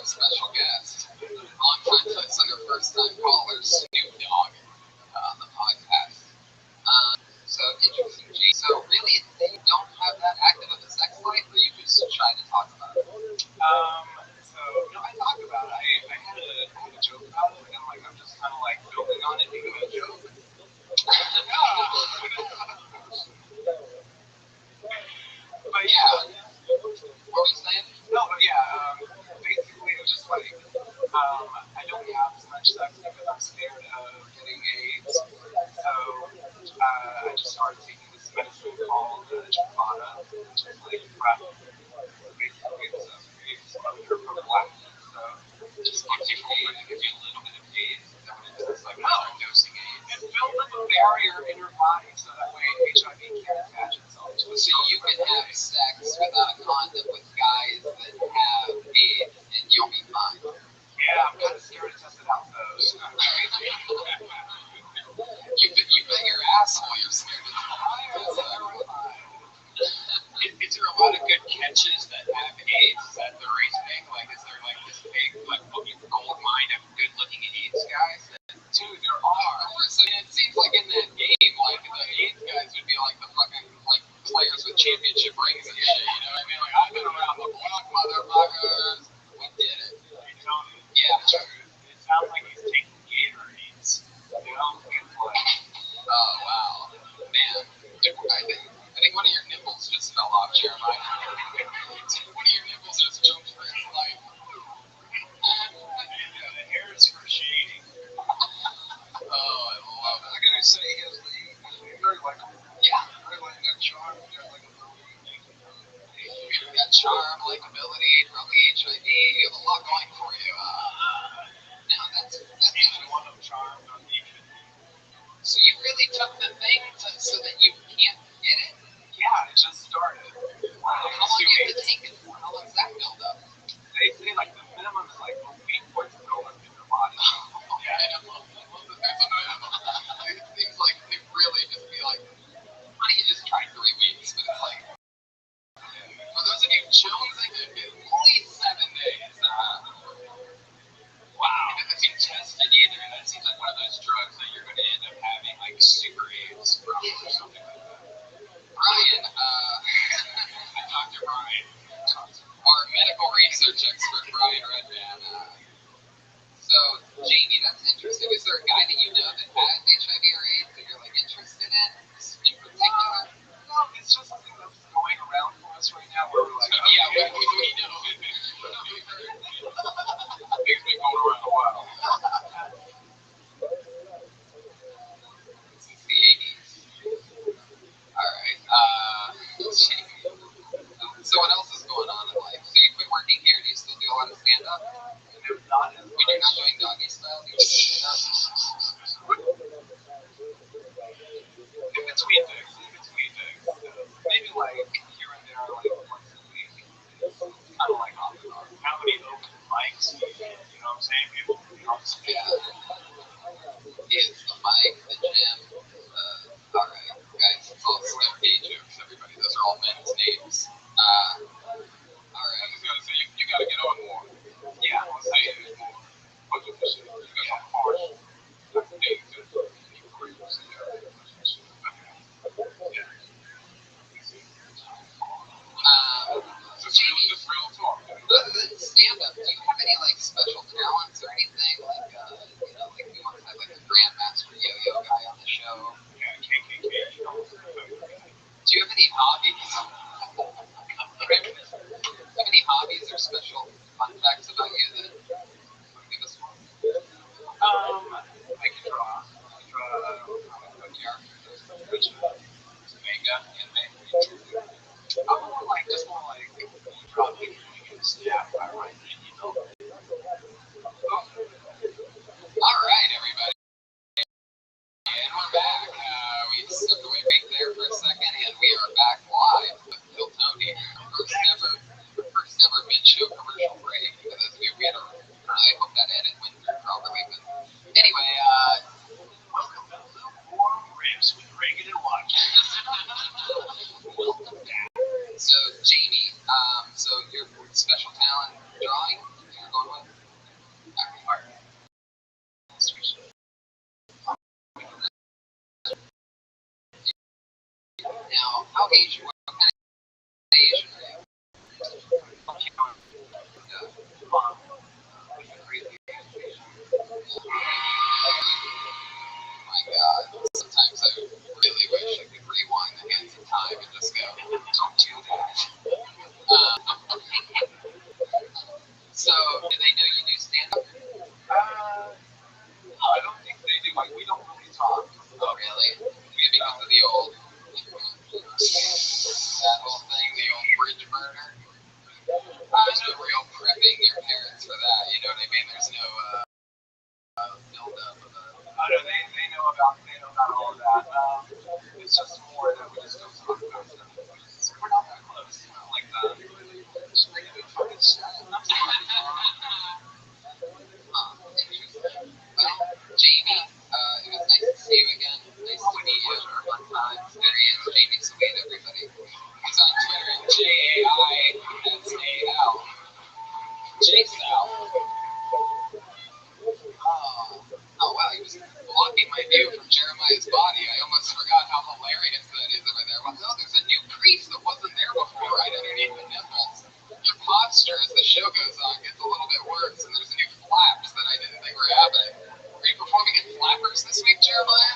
special guest, long-time listener, first-time caller, Snoop Dogg, on the podcast. So interesting, G. So really, they don't have that active of a sex life, or you just try to talk about it? So, I talked about it. I had a joke about it, and I'm just kind of building on it, making a joke. But yeah, What were you saying? no, but yeah, basically it was just I don't have as much sex because I'm scared of getting AIDS. So I just started taking this medicine called Truvada, which is PrEP. Basically it's prophylaxis. So it just gives you AIDS, it gives you a little bit of AIDS. It's dosing AIDS. It builds up a barrier in your body so that way HIV can't attach itself to it. So you can have sex without a condom with guys that have AIDS, and you'll be fine. Yeah, I'm kind of scared to test it out though. So You bet your asshole you're scared to Is there a lot of good catches that have AIDS? Is that the reasoning? Is there this big gold mine of good-looking AIDS guys? Dude, there are. Of course, it seems like in that game, the AIDS guys would be the fucking players with championship rings and shit. You know what I mean? I've been around the block, motherfuckers. We did it. Yeah. it sounds like he's taking Gatorades. Oh wow, man. I think one of your nipples just fell off, Jeremiah. One of your nipples just jumped for his life. The hair is for shading. Oh, I love it. I gotta say, he's very likable. Yeah. Very that charm. You've got charm, likability, probably HIV. You have a lot going for you. Now that's Season 1 of Charm on YouTube. So you really took the thing so that you can't get it? Yeah, it just started. Wow. How long do you have to take it for? How long does that build up? They say the minimum is a week for it to build up in your body. Yeah, I love that there's a minimum. It seems like they really just be why don't you just try 3 weeks? But it's for those of you jonesing, only 7 days. Wow. It doesn't seem tested either. That seems like one of those drugs that you're going to end up having super AIDS from or something like that. Brian, Dr. Brian, our medical research expert, Brian Redman. So, Jamie, that's interesting. Is there a guy that you know that has HIV or AIDS that you're interested in particular? No, it's just something that's going around for us right now. Where we're yeah, we know. Things been going around a while. Since the 80s. Alright, so what else is going on in life? So you quit working here, do you still do a lot of stand-up? When you're not doing doggy style, do you do stand-up? In between things. Maybe here and there, once a week. Kind of off and on. How many open mics? You know what I'm saying? People yeah. It's the mic, the gym. Alright, guys, it's all slim day jokes, everybody. Those are all men's names. Alright. I just gotta say, you gotta get on more. Yeah, I'll say it more. But you got some harsh things that people are using. Just real talk. Other than stand-up, do you have any special talents or anything? We want to have a grandmaster yo-yo guy on the show. Yeah, KKK. Do you have any hobbies? Or special fun facts about you that you want to give us one? I can draw. Manga, anime. I'm more draw pictures and snap. I write Alright, everybody. And we're back. We stepped away right there for a second, and we are back live with Phil Tony. First ever mid-show commercial break. For those of you, I hope that edit went through properly. But anyway, welcome to Lukewarm Ribs with Reagan and Watson. Now, how Asian? What kind of Asian are you? My God. Sometimes I really wish I could rewind the hands of time and just go, don't do that. So, do they know you do stand-up? No, I don't think they do. Like, we don't really talk. Oh, really? Maybe because of the old, that whole thing, the old bridge burner? There's no real prepping your parents for that, you know what I mean? There's no build-up of a... They know about all of that. It's just more that we just don't talk about stuff. We're not that close. Not like that. Just making it fucking sad. Interesting. Well, Jamie, it was nice to see you again. Nice to meet you. Fun times. There he is, Jamie Sweet, everybody. He's on Twitter at JAISAL. JSAL. Oh, wow, he was blocking my view from Jeremiah's body. I almost forgot how hilarious that is over there. Well, no, there's a new crease that wasn't there before, right underneath the nipples. Your posture as the show goes on gets a little bit worse, and there's new flaps that I didn't think were happening. Are you performing at Flappers this week, Jeremiah?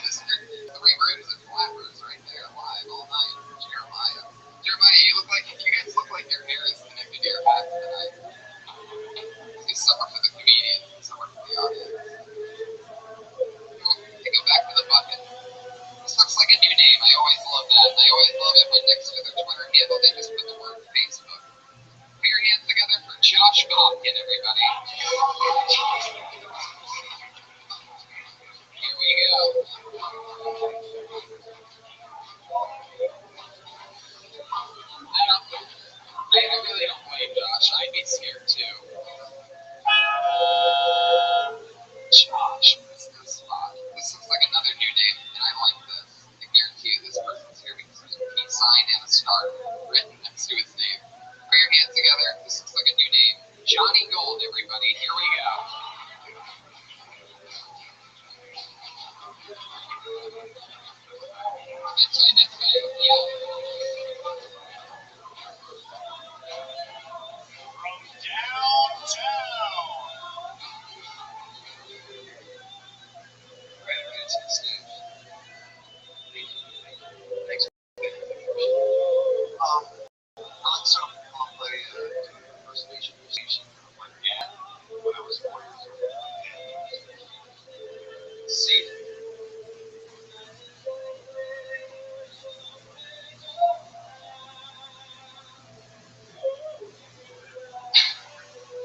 There's 3 rooms at Flappers right there, live all night. Jeremiah, you guys look like your hair is connected to your hat tonight. It's summer for the comedian, summer for the audience. To go back to the bucket. This looks like a new name. I always love that. I always love it when next to their Twitter handle they just put the word Facebook. Put your hands together for Josh Popkin, everybody. Here we go. I really don't blame Josh. I'd be scared too. Josh, what is this spot? This looks like another new name, and I like this. I guarantee you this person's here because there's a peace sign and a star written next to his name. Put your hands together. This looks like a new name. Johnny Gold, everybody. Here we go. That's right. Yeah. From downtown. Right, it's Steve. Thanks. So I'll play impersonation musician when I was 4 years old. See.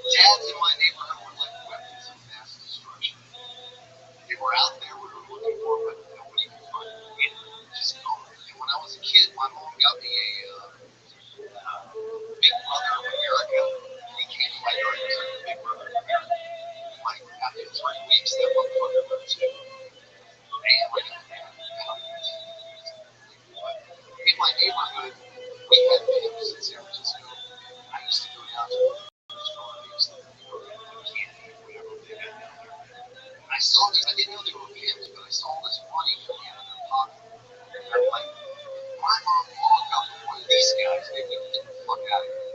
Dads in my neighborhood were like weapons of mass destruction. They were out there, we were looking for, but nobody could find them. Just gone. And when I was a kid, my mom got me a Big Brother of America. He came to my yard and was like Big Brother of America. Like after 3 weeks, that motherfucker lived too. Man, like in my neighborhood, we had pigs in San Francisco. I used to go down to the store and use them for candy or whatever they had down there. And I saw these, I didn't know they were pigs, but I saw this money coming out of their pocket. And I'm like, my mom walked up to one of these guys, they would get the fuck out of here.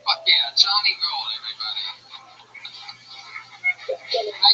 Fuck yeah, Johnny Gold, everybody. Hi,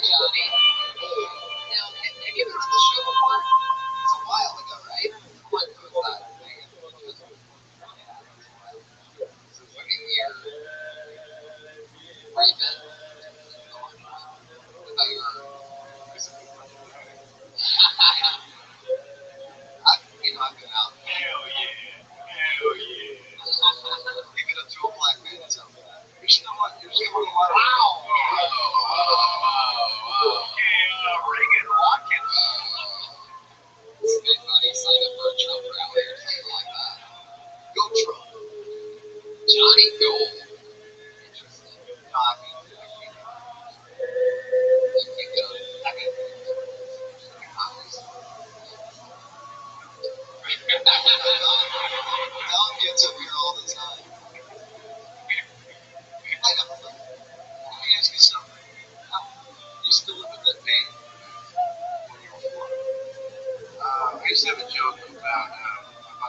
used to have a joke about when I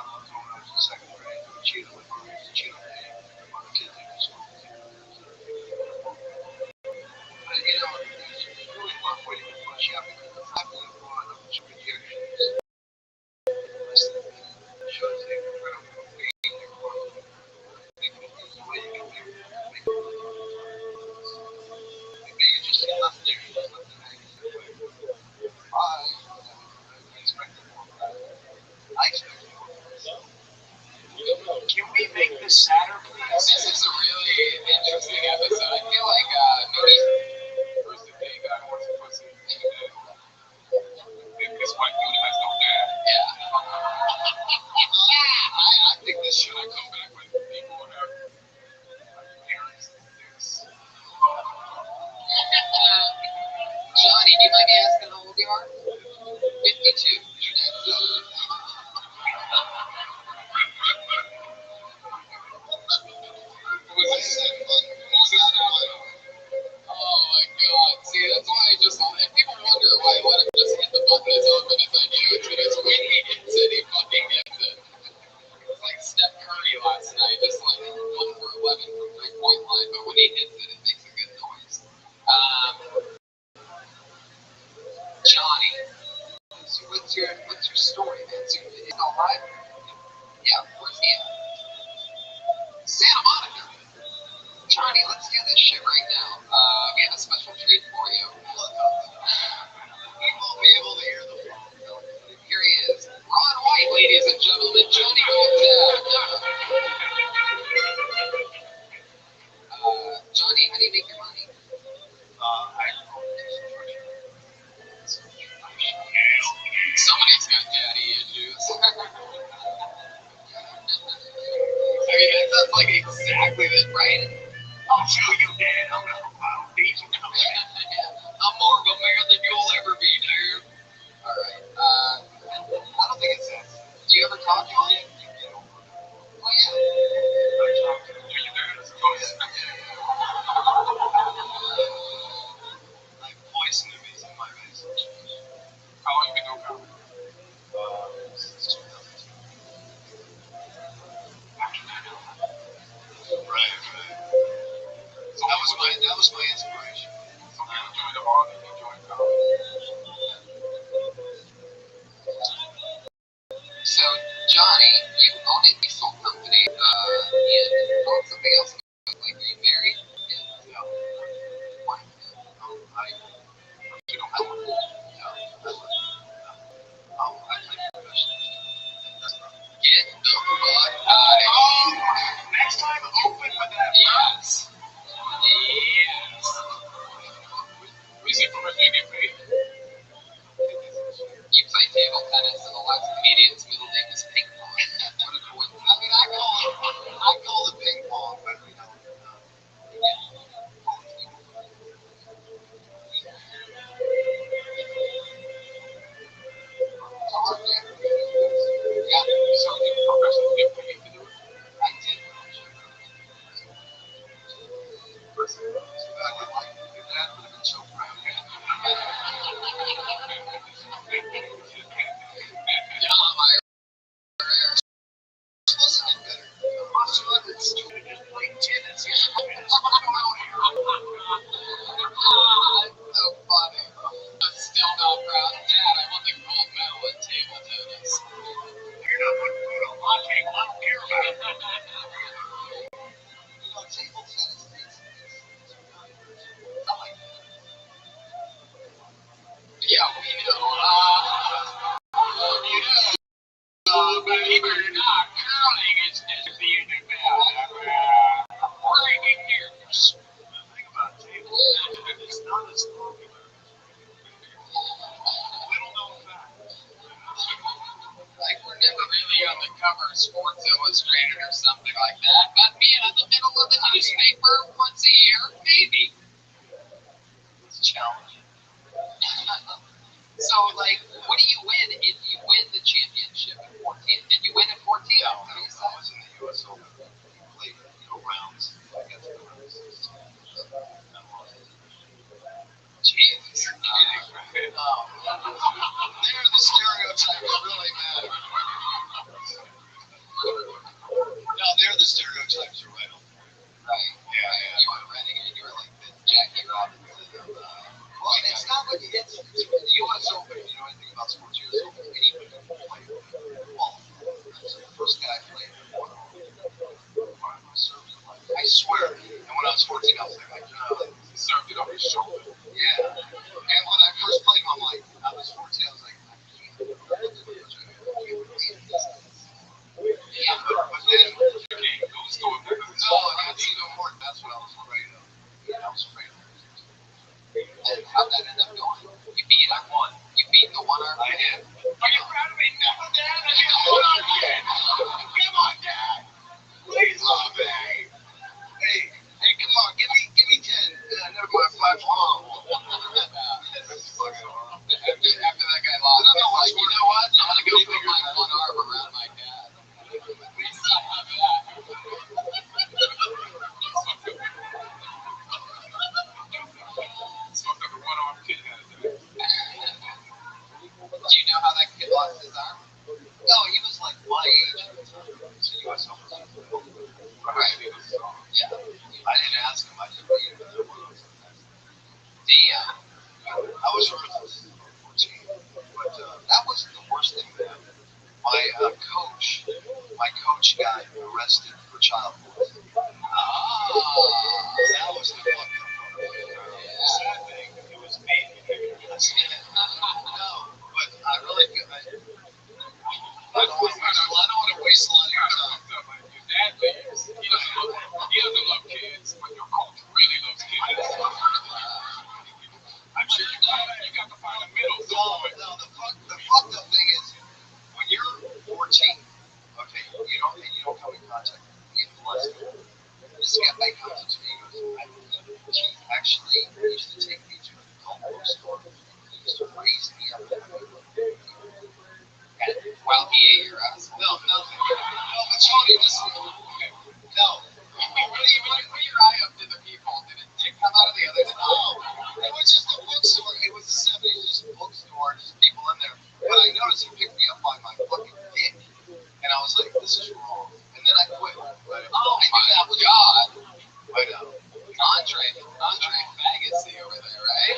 was in second grade. Cheetah with Cheetah Day. One of the kids in school. But you know, it's really one way to push out because the fact that you want to push projections. Shows they can put up a feed in their corner. They can use the way you can make it. Maybe you just see nothing there. You just let the magazine play. I expected more. I expected more. Can we make this sadder, please? This is a really interesting episode. I feel like maybe Bruce the gay guy wants to put some this white dude has no dad. Yeah. I think this should have come back when people would have parents and this. Johnny, do you mind me asking how old you are? 52. Was this oh my god. See, that's why I just, if people wonder why I let him just hit the button as often as I do, it's because when he hits it, he fucking hits it. It's like Steph Curry last night, just like 1 for 11 from 3-point line, but when he hits it, it makes a good noise. Johnny, so what's your story, man? So you all right? Yeah, where's he at? Santa Monica. Johnny, let's do this shit right now. We have a special treat for you. You won't be able to hear the phone. Here he is. Ron White, ladies and gentlemen. Johnny Johnny, how do you make your money? Somebody's got daddy issues. I mean, that sounds like exactly that, right? I'll show you, Dad. I'm a foundation company. I'm more of a man than you'll ever be, dude. All right. I don't think it's that. Do you ever talk to him? Oh, yeah. I talk to him. Do you, Dad? I suppose. Like poison is in my veins. How long have you been doing comedy? Since 2002. Right. So that was my inspiration. So you enjoyed the art and you enjoyed comedy. So Johnny, you own a diesel company, and own something else. Like, are you married? Yeah. No. Why? I you don't have one. No. I professional. Get the fuck out of here. Next time, open with that. Yes. Yes. Is it from a get paid? You play table tennis, and the last comedian's middle name is Ping Pong. What a coincidence. I mean, I call it ping pong, but we don't. Yeah, so you professionally get paid to do it? I did. Listen, I would like to do that, but I've been so proud. Yeah, my supposed to get better. It's play tennis. That's so funny. I'm still not proud. Dad, I won the gold medal in table tennis. You're not putting food on my table. I don't care about it. You know, table tennis is yeah, we know. You know, but even not curling is just the breaking news. The thing about table tennis, it's not as popular. Little known fact. Like we're never really on the cover of Sports Illustrated or something like that. But being in the middle of the newspaper once a year, maybe. It's challenging. So, like, what do you win if you win the championship at 14? Did you win at 14? Yeah, I was in the U.S. Open. Played, rounds. I got to the round 16. Jesus. They're the stereotypes, really, man. He served it on his shoulder. Yeah. And when I first played him, I'm like, I was 14, I was like, I can't believe this. Yeah, but then You can't lose to him because it's no, that's even more. That's what I was afraid of. I was afraid of. And how'd that end up going? You beat I won. You beat the one arm. I did. Are you proud of me? No, Dad. Come on, Dad. Come on, Dad. Please love me. Hey, come on. Give me 10. Never mind. 5 more. After that guy lost, I was like, you know what? I'm gonna go put my one arm around my dad. Please stop that. Do you know how that kid lost his arm? No, he was like my age at the time. So you was almost right. Yeah. I didn't ask him. I just beat him. Damn. I was ruthless. 14. But that wasn't the worst thing that happened. My coach got arrested for child molestation. That was the fucked up part. Sad thing, it was me. No, but I really feel I don't want to waste a lot of your time. Your dad leaves. He doesn't love kids, but your coach really loves kids. I'm sure you got to find a middle. No, the fucked up thing is when you're 14, okay, you don't come in contact with you get molested. This guy comes to me and goes, he actually used to take me to an adult bookstore. He used to raise me up while he ate your ass. No, but Tony, listen. No. Put your eye up to the people. Did it come out of the other side? No. It was just a bookstore. It was the 70s, just a bookstore, just people in there. But I noticed he picked me up by my fucking dick. And I was like, this is wrong. And then I quit. But oh my God. But Andre Faggotsy over there, right?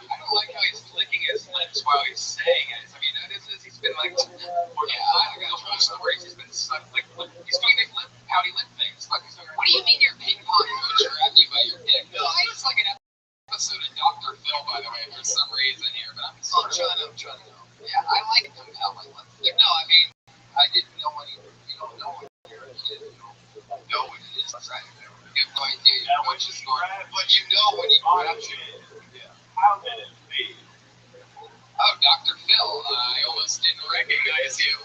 I don't like how he's licking his lips while he's saying it. I mean, he's been like, I got whole stories. He's been sucked, like, he's doing the pouty lip things. What do you mean your ping pong coach grabbed you by your dick? No, it's like an episode of Dr. Phil, by the way, for some reason here. But I'm trying to know. Yeah, I like him now. No, I mean, I didn't know any. You don't know when you're a kid. You don't know what it is. That's right. You have no idea. You know what you're going. But you know when you grab you. Yeah. How did it feel? Oh, Dr. Phil, I almost didn't recognize you.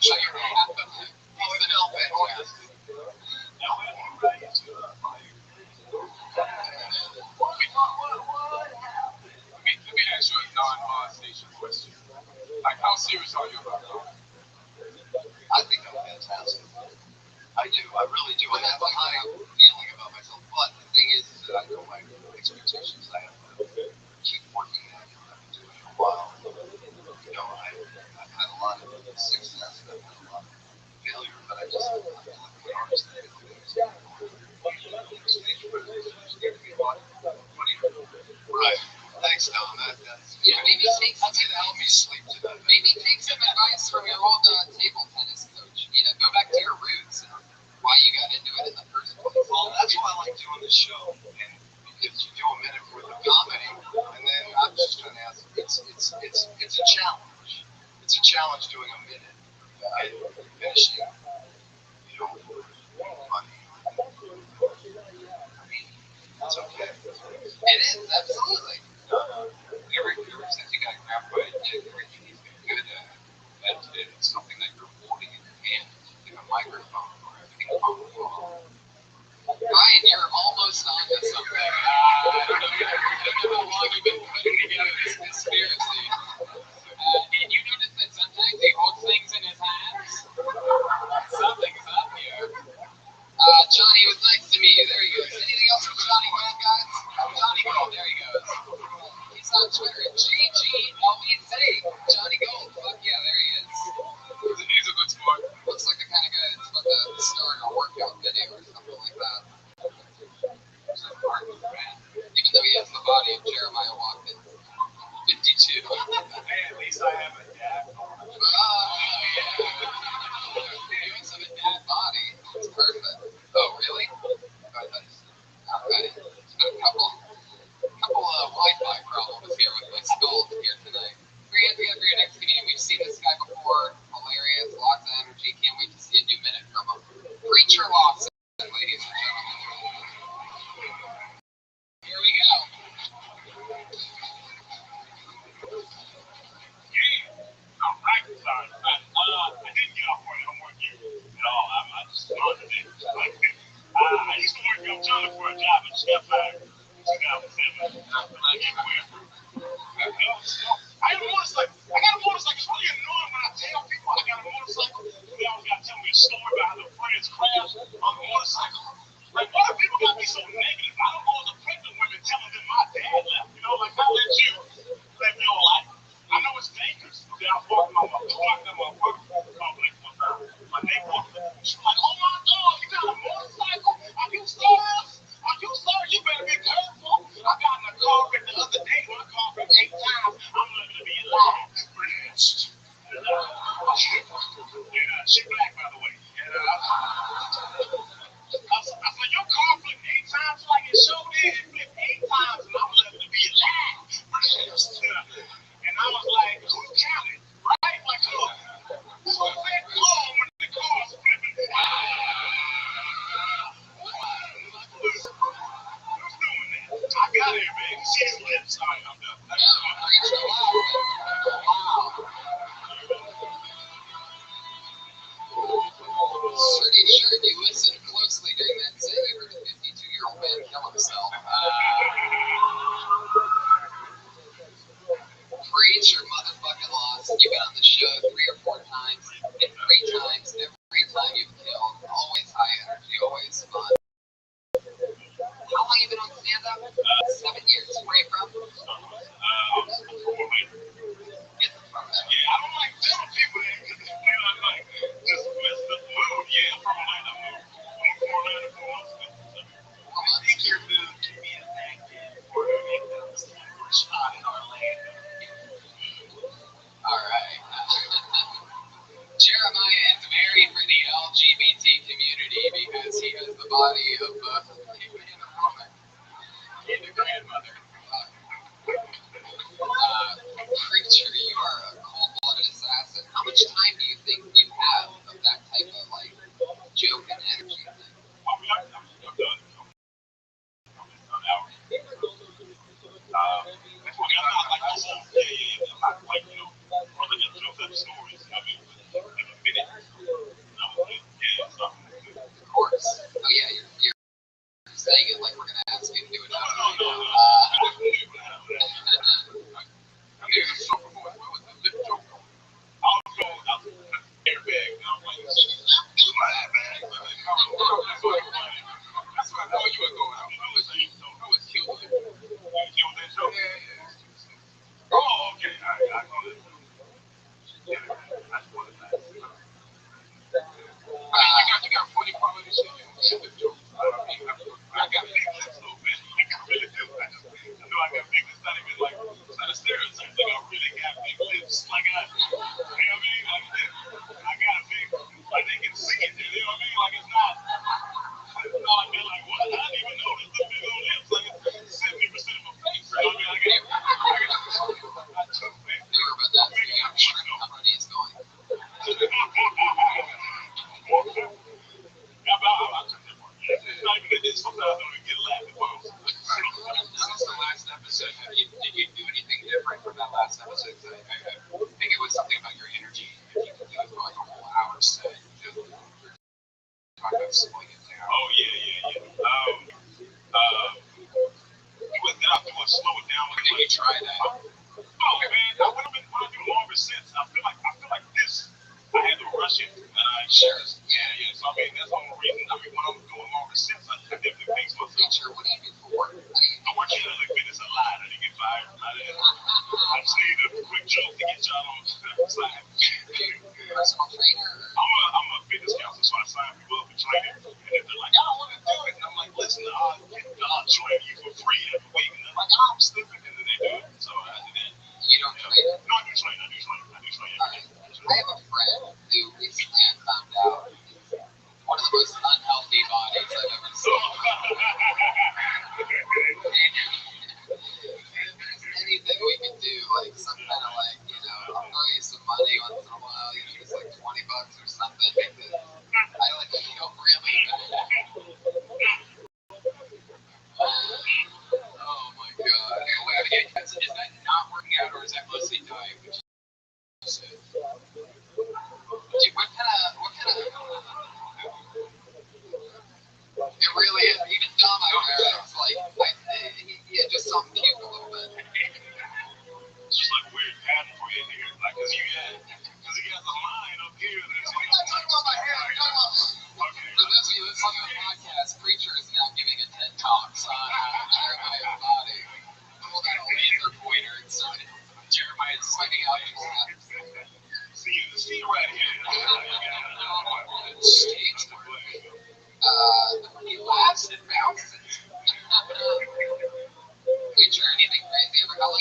Show your hat of him. He's an elf fantastic. Now, when you raised you up, like, let me ask you a non-molestation question. Like, how serious are you about that? I think I'm fantastic. I do. I really do. I have a high feeling about myself. But the thing is that I know my expectations. I have to keep working at it. I've been doing it a while. You know, I've had a lot of success. I've had a lot of failure. But I just feel like an artist. I feel like it's going Right. Thanks, Tom. That's maybe take some to help me sleep tonight. Maybe take some advice from your old table tennis coach. You know, go back to your roots and why you got into it in the first place. Well, that's why I like doing the show. And because you do a minute worth of comedy, and then I'm just trying to ask. It's a challenge. It's a challenge doing a minute. Finishing, you know, funny. I mean, it's okay. It is absolutely. Ever since you got grabbed by a dick, everything he's been good at it. It's something that you're holding in your hand, like a microphone or a ping pong ball. Ryan, you're almost onto something. I don't know how long you've been putting together this conspiracy. Did you notice that sometimes he holds things in his hands? Something's up here. Johnny, it was nice to meet you. There he goes. Anything else from Johnny Gold, guys? Johnny Gold, there he goes. He's on Twitter at JGLBC. Johnny Gold, fuck yeah, there he is. He's a good sport. Looks like the kind of guy that's about to start a workout video or something like that. Even though he has the body of Jeremiah Watkins. 52. Hey, at least I have a dad. You want some dad body? It's perfect. Oh, really? Okay. got fired in 2007. And I feel like everywhere. I got a motorcycle. It's really annoying when I tell people I got a motorcycle. They always got to tell me a story about how their friends crashed on the motorcycle. Like, why do people got to be so negative? I don't go to the pregnant women telling them my dad left. You know, like, how let you live your life? I know it's dangerous. Okay, I was walking my apartment complex one time. My neighbor, she was like, oh my God, you got a motorcycle? Are you serious? Are you serious? You better be careful. I got in a car wreck the other day. My car wrecked 8 times. I'm lucky to be alive. She black, by the way. And I said, your car flipped 8 times like it showed did. It flipped 8 times, and I'm lucky to be alive. And I was like, who counted? Right? Like, who? Who was that calm when the car's flipping? Who's doing that? I got it, man. She's lit. Sorry, I'm done. Pretty sure if you listened closely during that set, you heard a 52-year-old man kill himself. Preach your motherfucking laws. You've been on the show 3 or 4 times, and 3 times, every time you've killed, always high energy, always fun. How long you been on stand-up? 7 years. Where are you from? Get the fuck out. Yeah, I don't like telling people that because it's weird. I like just mess the mood. Yeah, I'm from Atlanta. I'm from Orlando for most of it. I think your mood can be affected or it comes to Rothschild in Orlando. All right. Jeremiah is married for the LGBT community because he has the body of both a man and a woman and a grandmother. Preacher, you are a cold-blooded assassin. How much time do you think you have of that type of like joke and energy thing? I'm done. I'm out. That's what I'm not like those old, I'm not like, running into those other stories. I mean, in a minute. So. Of course. Oh yeah, you're saying it like we're gonna ask you to do it. No. I mean, it's so cool. What was the lip joke? I was airbag. And I'm like, my airbag. That's where I know you were going. I was killed. You killed that joke? Yeah. Oh, okay. I know that. Yeah, that's what it is. You got funny quality shit. You lip joke. I got big lips though, man. Like, I really do. I know I got big lips. Not even like, it's not a stereotype. Like, I really got big lips. Like, you know what I mean? Like, I got a big, like, they can see it. You know what I mean? Like, it's not like they're like, what? I didn't even notice the big old lips. Like, it's 70% of my face. You know what I mean? I took that. I'm sure the company is going. Sometimes I don't even get a laugh at once. Since the last episode, did you do anything different from that last episode? I think it was something about your energy. If you could do it for like a whole hour set, just talk about slowing it down. Oh, yeah. You went down to slow it down. Did you try that? Oh, man, when I do longer sets, I feel like this. I had to rush it. Sure. Yeah. So I mean, that's the only reason. I mean, when I'm doing longer sets, I definitely makes myself. Preacher, what do you do for work? I work at a fitness a lot. I didn't get fired. I just need a quick joke to get y'all on the side. Personal trainer? I'm a fitness counselor, so I sign people up for training. And if they're like, I don't want to do it, and I'm like, listen, I'll train you for free every week. And they're like, I'm stupid, and then they do it. So I did that. You don't train? No, I do train. I do train every day. I have a friend who recently I found out one of the most unhealthy bodies I've ever seen. If there's anything we can do, like some kind of like, really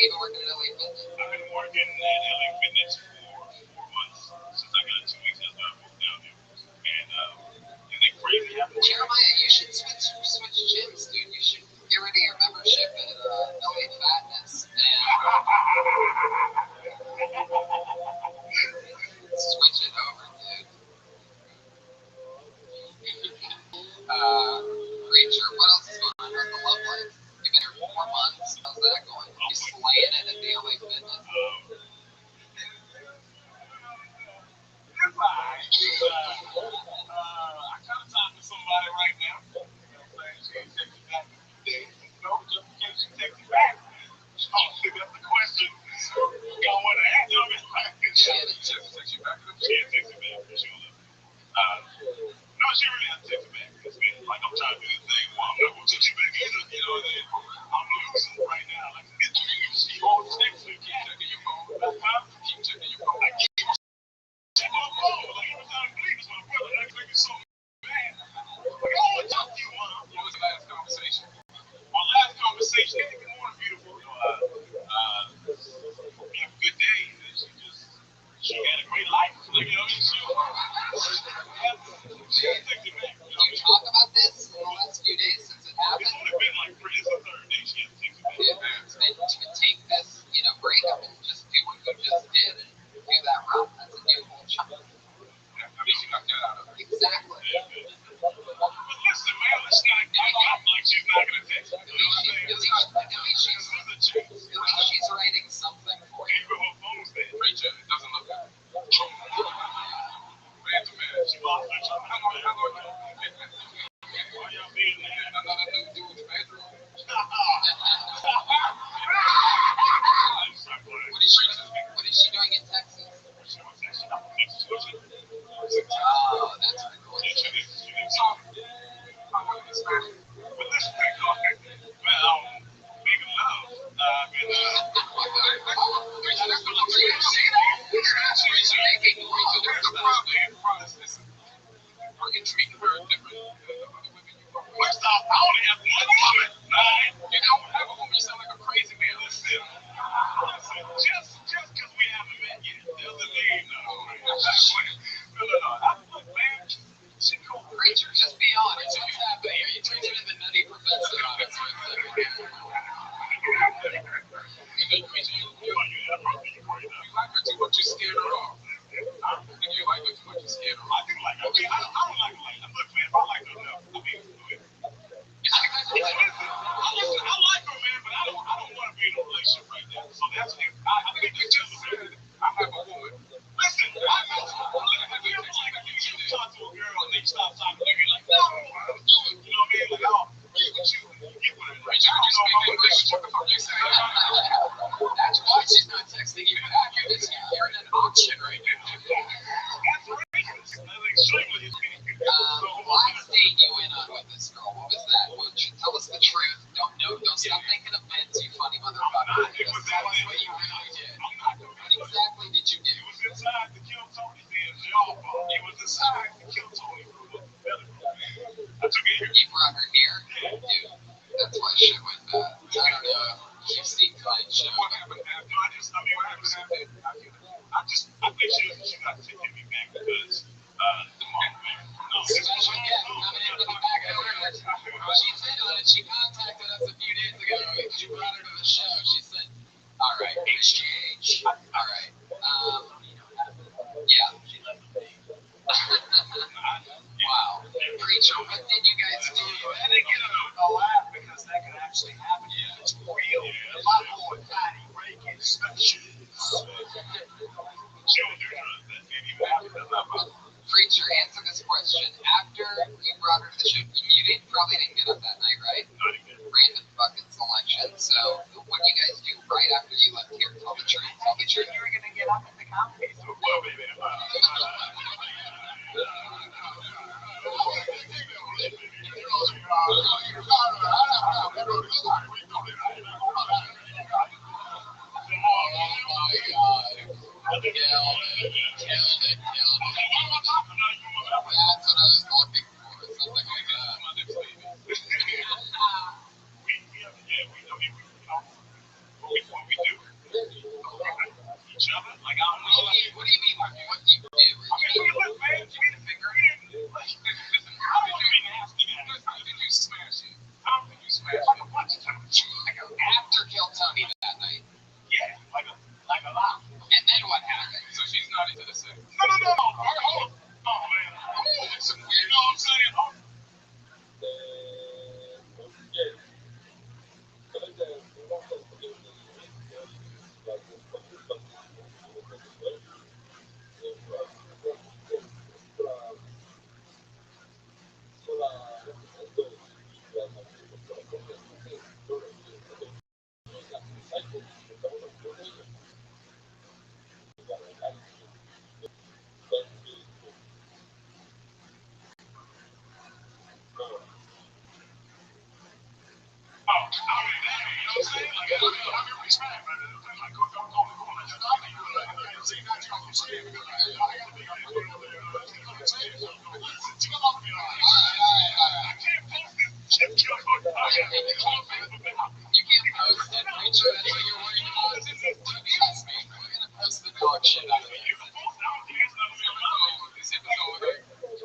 long you been working at LA Fitness? I've been working at LA Fitness for 4 months since I got 2 weeks after I moved down here. And isn't it crazy? Jeremiah, you should switch gyms, dude. You should get rid of your membership at LA Fatness and switch it over, dude. Preacher, what else is going on with the love life? You've been here 4 months. How's that going? You slaying it at the LA Fitness? I kind of talked to somebody right now. You know what I'm saying? She ain't texting back in a few days. You know, just in case she texts back. So that's the question. Y'all want to ask them? She hadn't texted you back. She ain't texting back for sure. No, she really hasn't texted back. It's been like I'm trying to do this thing. Well, I'm not going to text you back either. You know, I'm losing right now. Like, she won't text me. Keep checking your phone. Keep checking your phone. I keep checking my phone. Like, every time I blink, it's my brother. I make you so mad. Like, I want to talk to you, Mom. What was the last conversation? Our last conversation, hey, good morning, beautiful. You have a good day. She had a great life. Like, you know, she ain't texting back. Did you talk about this in the last few days since it happened? It's only been like it's the third day she hasn't texted back. Yeah, then to take this, breakup and just do what you just did and do that route. That's a new whole chunk. I mean, she got that out of it. Exactly. Yeah, but listen, man, let's not give up like she's not going to text me. At least she's writing something for you. Even her phone's there. Preacher, it doesn't look good. Man to man, she lost her job. How long why y'all being there? Another new dude's bedroom. What is she doing in Texas? Oh, that's the cool. But listen, well, making love. Are you treating her different than other women you work with? First off, I only have one woman, right? You don't have a woman, you sound like a crazy man. Listen, just because we haven't met yet doesn't mean no. Look, man, she cool. Preacher, just be honest. What's happening here? You turned into the nutty professor on us right there. You like her too much, you scared her off. You like her too much, you scared her off. I do like her. I don't like her. Look, man, if I like her enough, I mean, listen, I like her, man, but I don't want to be in a relationship right now. So that's it. I think you just said I have a woman. Listen, I know. You talk to a girl and they stop talking to you, like, no, I'm doing, you know what I mean? Like, I'll be with you and you get with her. Right? You know my English. What the fuck you saying? That's why she's not texting you back. You're in an auction right now. That's racist. That's extremely Last date you went on with this girl, what was that? Tell us the truth. Don't stop thinking of bits, you funny motherfucker. Just tell us what you really did. What exactly did you do? It was inside to kill Tony. It was inside to kill Tony. I took it here. You brought her here? Dude, that's why shit went bad. I don't know. You've seen kind shit. What happened? I think she got to take me back because the moment. Special guest coming into the back door. She said that she contacted us a few days ago. You brought her to the show. She said, all right, HGH. All right. Yeah. Wow. Preacher, what did you guys do? And they get a laugh because that could actually happen. Yeah, it's real. A lot more tiny breaking specials. She don't do drugs. That didn't even happen. Preacher, answer this question. After you brought her to the show, you probably didn't get up that night, right? Random fucking selection. So, what do you guys do right after you left here? Tell the truth. Tell the truth. You were going to get up at the comedy store. Well, baby. What we do After Kill Tony that night. Yeah, like a lot. And then what happened? So she's not into the sex. No. All right, hold on. Oh, man. Some weird, you know what I'm saying? Oh.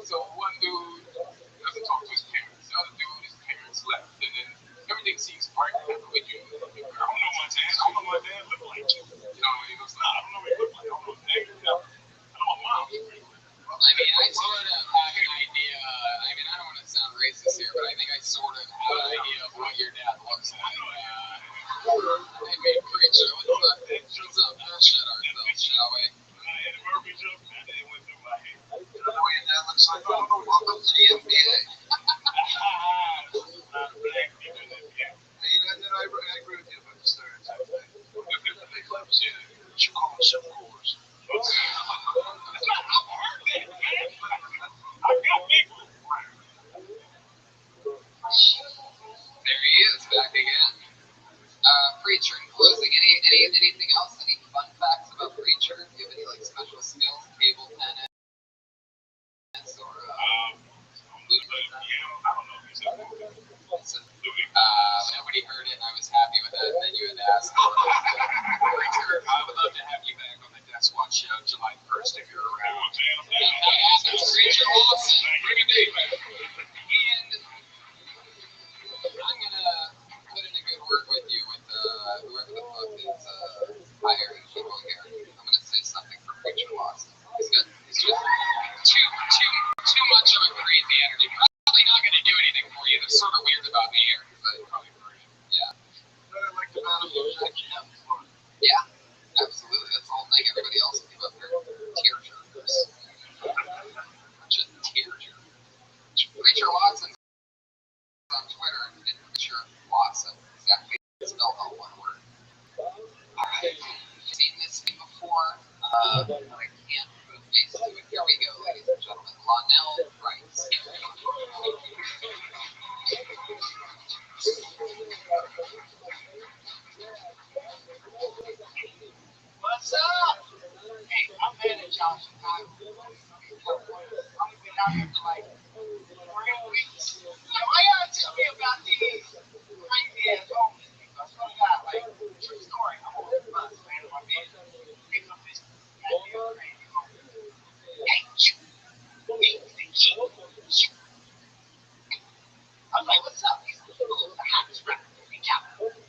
So one dude doesn't talk to his parents. The other dude, his parents left, and then everything seems fine. I don't know my dad. I don't know my dad look like you. You know what he looks like? I don't know what he looks like. I don't know his name. I know my mom. I mean, I sort of have an idea. I mean, I don't want to sound racist here, but I think I sort of have an idea of what your dad looks like. Hey, man, preacher, what's up? Bullshit ourselves, shall we? Welcome to the NBA. I agree with you about the stereotype thing. Big clubs, yeah. You should call them simple cores. There he is, back again. Preacher, in closing, anything else? Any fun facts about Preacher? Do you have any like special skills, table tennis, or nobody heard it, and I was happy with that. And then you had asked, Preacher, I would love to have you back on the Death Squad show July 1st if you're around. Preacher Lawson, bring a date back. And I'm gonna put in a good word with you with whoever the fuck is hiring people here. I'm gonna say something for Preacher Lawson. He's just too much of a crazy energy. Probably not gonna do anything for you. That's sort of weird about me here, but probably for you. Yeah. But I like the battle of Yeah, absolutely. That's the whole thing. Everybody else will give up their tear jerkers. Just tear jerkers. Preacher Watson on Twitter and Preacher Watson. Exactly spelled all one word. Alright. You've seen this thing before, but I can't put a face to it. Here we go, ladies and gentlemen. Lonnell Rice. What's up? Hey, I'm mad at y'all, Chicago. I've been out here for like 3 weeks. Why y'all tell me about these crazy ass homeless people? I swear to God, like, true story. I'm on the bus, man, in my bed. Pick up this goddamn crazy homeless. Hey, you. I'm like, what's up? He's like, oh, the hottest rapper in California.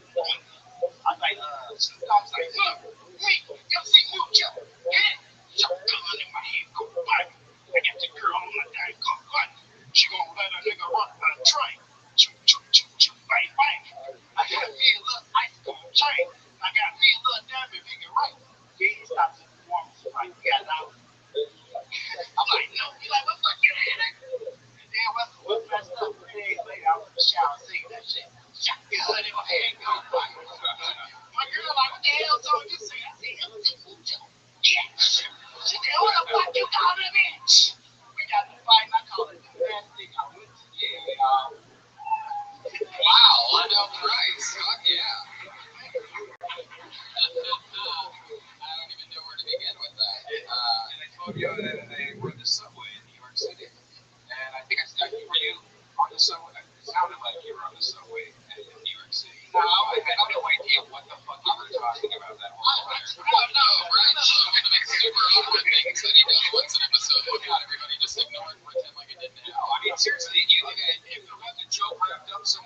I'm like, Snoop Dogg's like, wait, y'all see Mucho? Yeah. Yo, gun in my head, go bang. I got the girl on my dime, go bang. She gonna let a nigga run by the train. Choo, choo, choo, choo, bang, bang. I got me a little ice cold chain. I got me a little diamond finger right. Yeah, he stops at the warm like, yeah, now. I'm like, no. He's like, what the fuck you did, nigga? And then what's messed up 3 days later, I was in the shower singing that shit. Shot gun in my head, go bang. My girl like, what the hell song you sing? I said, it was just Mucho. Yeah. She said, who the fuck you calling a bitch? We got to fight. I call it the best thing I went to. Yeah. Wow, Lonnell Rice. Fuck yeah. I don't even know where to begin with that. And I told you that they were in the subway in New York City. And I think were you on the subway? It sounded like you were on the subway in New York City. No, I had no idea what the fuck you were talking about that whole time. No, right? One of the super awkward things that he does once an episode. Oh God, everybody just ignore it and pretend like it didn't happen. I mean, seriously, if the joke wrapped up so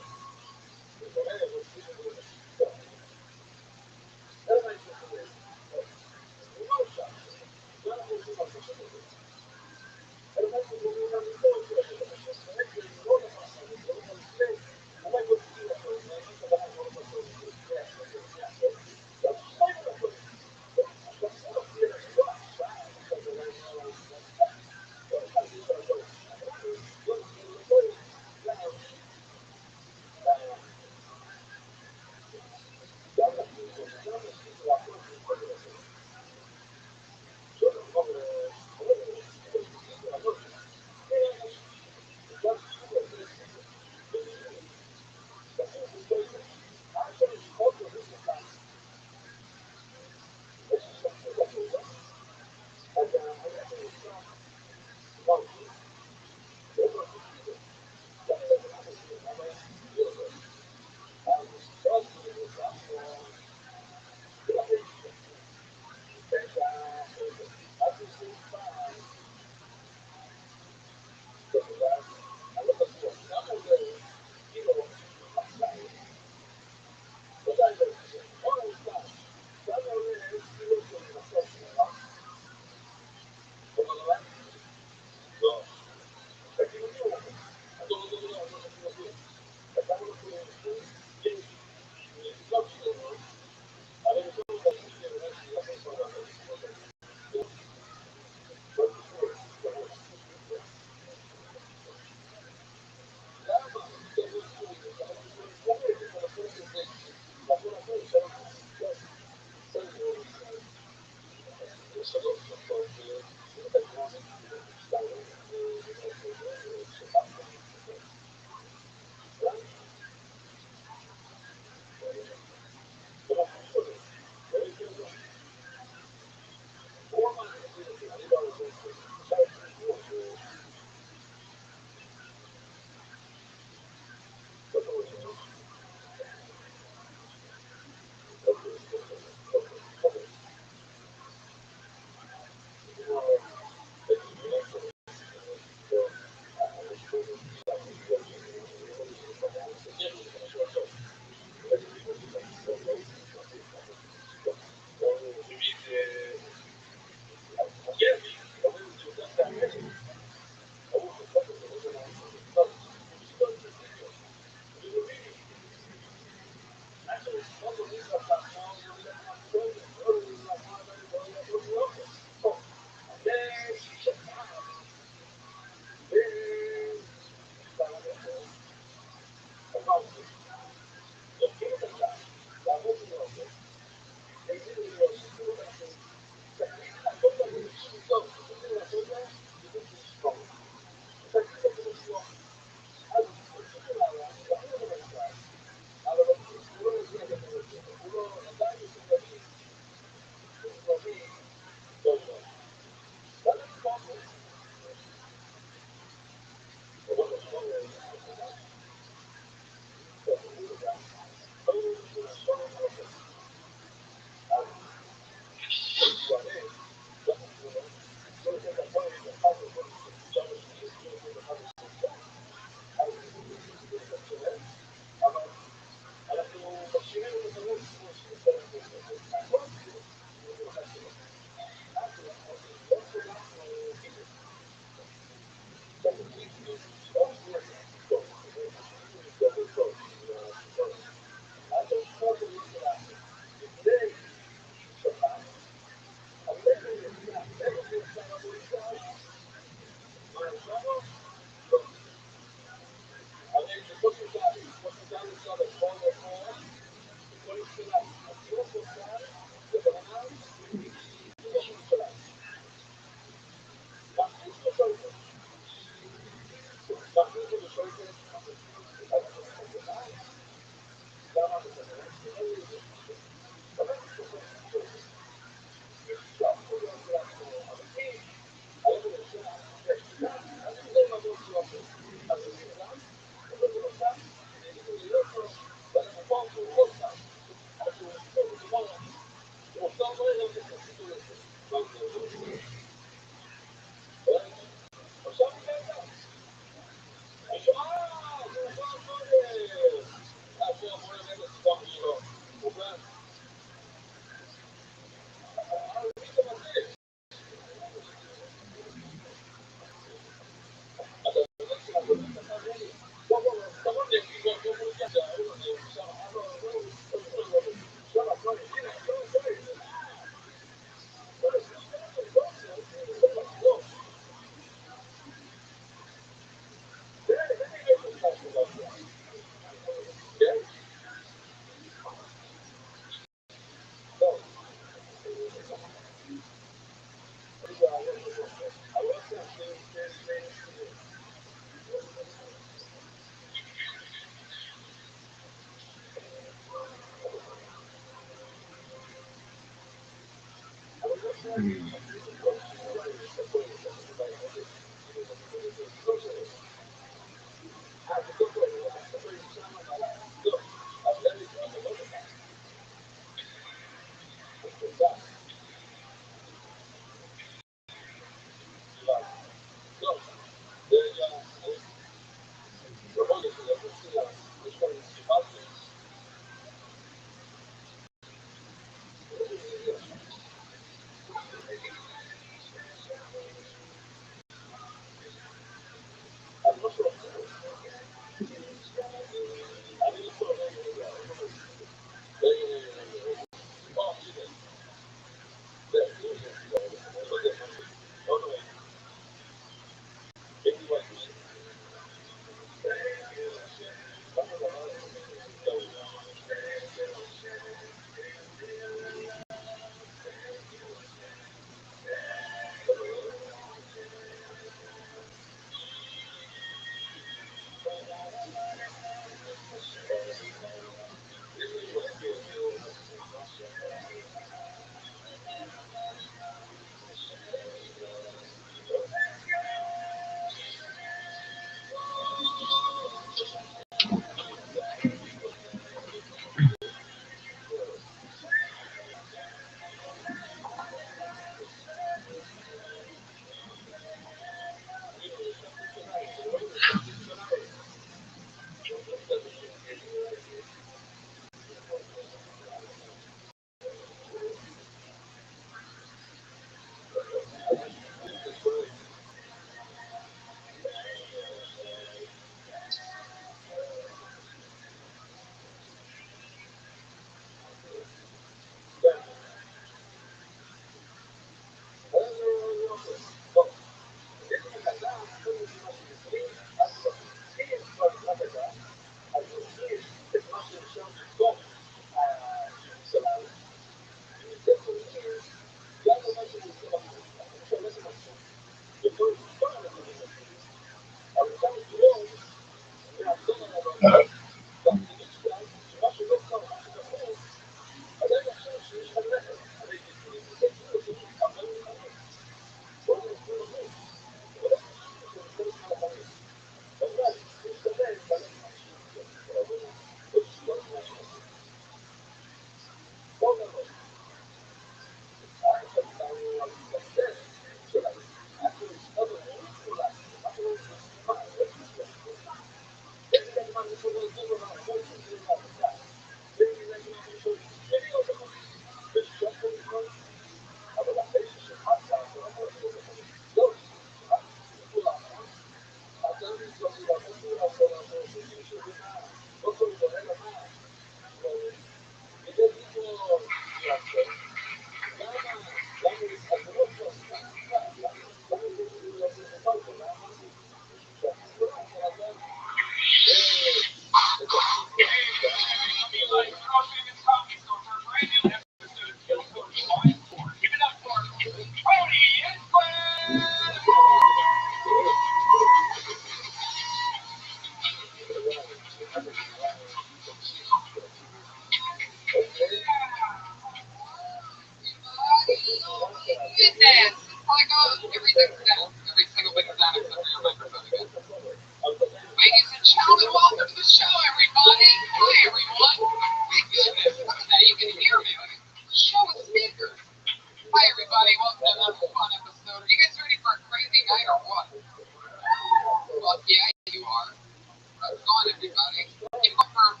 Gentlemen, welcome to the show, everybody. Hi, everyone. My goodness, now you can hear me. The show is bigger. Hi, everybody. Welcome to another fun episode. Are you guys ready for a crazy night or what? Well, yeah, you are. What's going on, everybody? You went for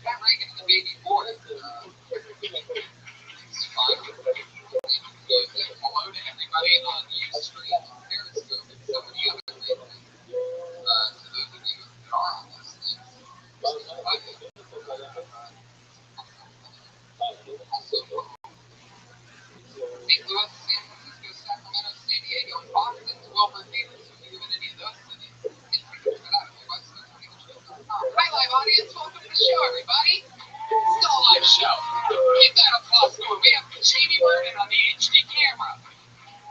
Pat Reagan and the baby boy. It's fun. Hello to everybody on Ustream, Periscope, and so many other great things. To those of you that are on those things, also, St. Louis, San Francisco, Sacramento, San Diego, and Boston, 12 reviews. So if you live in any of those cities, get tickets for that at website.com. Hi, live audience. Welcome to the show, everybody. It's still a live show. Keep that applause going. We have Jamie Vernon on the HD camera.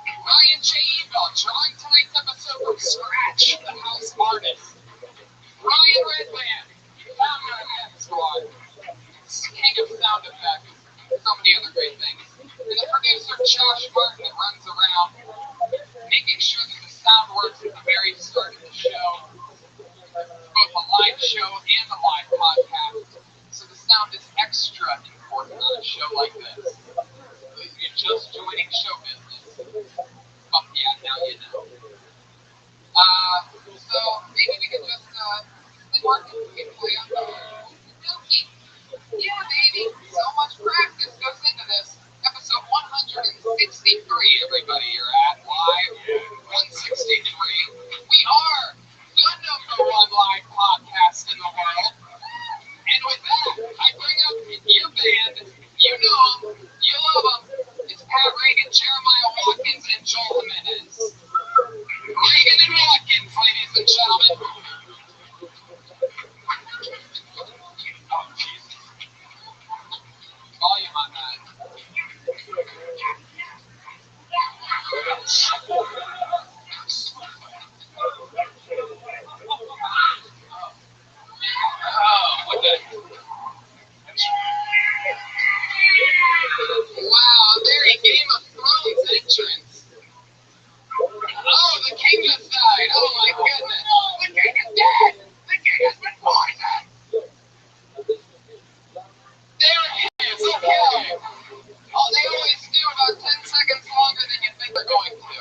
Ryan J. Ebel drawing tonight's episode from scratch, the house artist. Ryan Redland, founder of F Squad, king of sound effects, so many other great things. And the producer, Josh Martin, that runs around making sure that the sound works at the very start of the show, both a live show and a live podcast. So the sound is extra important on a show like this. So if you're just joining show business, well, yeah, now you know. So maybe we could just work it. We can play on Milky. Yeah, baby. So much practice goes into this. Episode 163, everybody, you're at live. 163. We are the #1 live podcast in the world. And with that, I bring up your band. You know them. You love them. It's Pat Reagan, Jeremiah Watkins, and Joel Jimenez. Reagan and Watkins, ladies and gentlemen. Oh, Jesus. Volume on that. Oh, what the... Wow, very Game of Thrones entrance. Oh, the king has died. Oh my goodness. The king is dead. The king has been poisoned. There it is. Okay. Oh, they always do about 10 seconds longer than you think they're going to.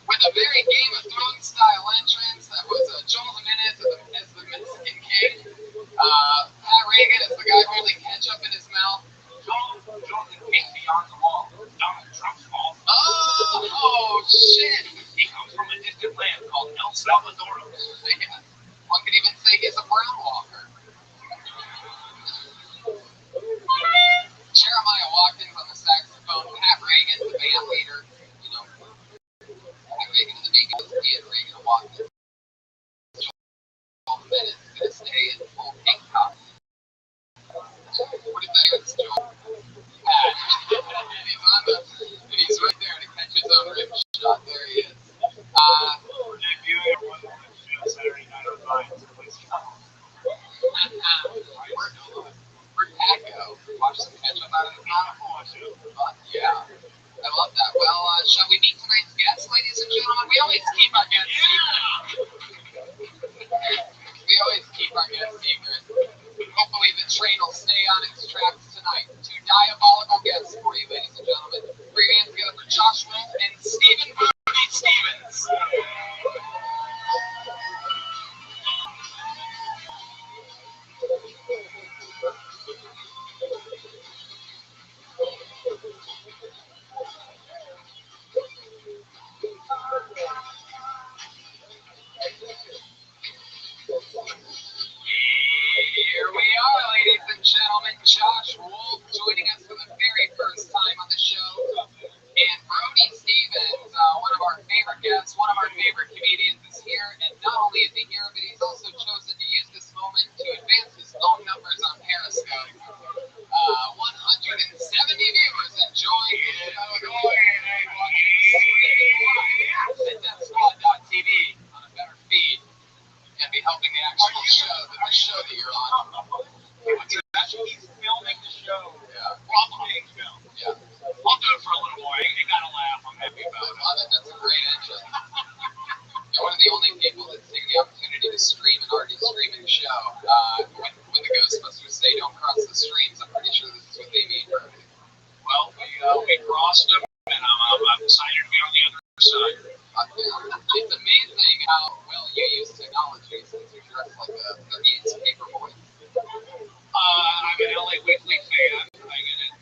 With a very Game of Thrones style entrance that was Joel Jimenez as the Mexican king. Pat Reagan is the guy holding ketchup in his mouth. Joel the king beyond the wall. Donald Trump's fault. Oh, shit. He comes from a distant land called El Salvador. Yeah. One could even say he's a brown walker. Jeremiah Watkins on the saxophone, Pat Reagan, the band leader. You know, Pat Reagan and the Beagles, and Reagan and Watkins. Joel Jimenez is going to stay in full king cup. What is that? It's Joel. And he's right there to catch his own rib shot. There he is. We're debuting our one show Saturday night on Vine. Where'd Pat go? Watch some ketchup out of the mouth. Yeah. I love that. Well, shall we meet tonight's guests, ladies and gentlemen? We always keep our guests secret. Hopefully the train will stay on its tracks tonight. Two diabolical guests for you, ladies and gentlemen. Put your hands together for Josh Wolf and Stephen Booty Stevens. Here we are, ladies and gentlemen. Josh Wolf joining us for the very first time on the show. And Brody Stevens, one of our favorite guests, one of our favorite comedians, is here. And not only is he here, but he's also chosen to use this moment to advance his own numbers on Periscope. 170 viewers enjoying the show. At DeathSquad.tv on a better feed. And be helping the actual show, the show that you're on. He's filming the show. Yeah. Big film. Yeah. I'll do it for a little while. They gotta laugh. I'm happy about it. I love it. That's a great entrance. You're one of the only people that's taking the opportunity to stream an already streaming show. When the Ghostbusters say don't cross the streams, I'm pretty sure this is what they mean. Well, we crossed them, and I'm excited to be on the other side. It's amazing how well you use technology since you're dressed like a 38's paperboy. I'm an LA Weekly fan. I get it.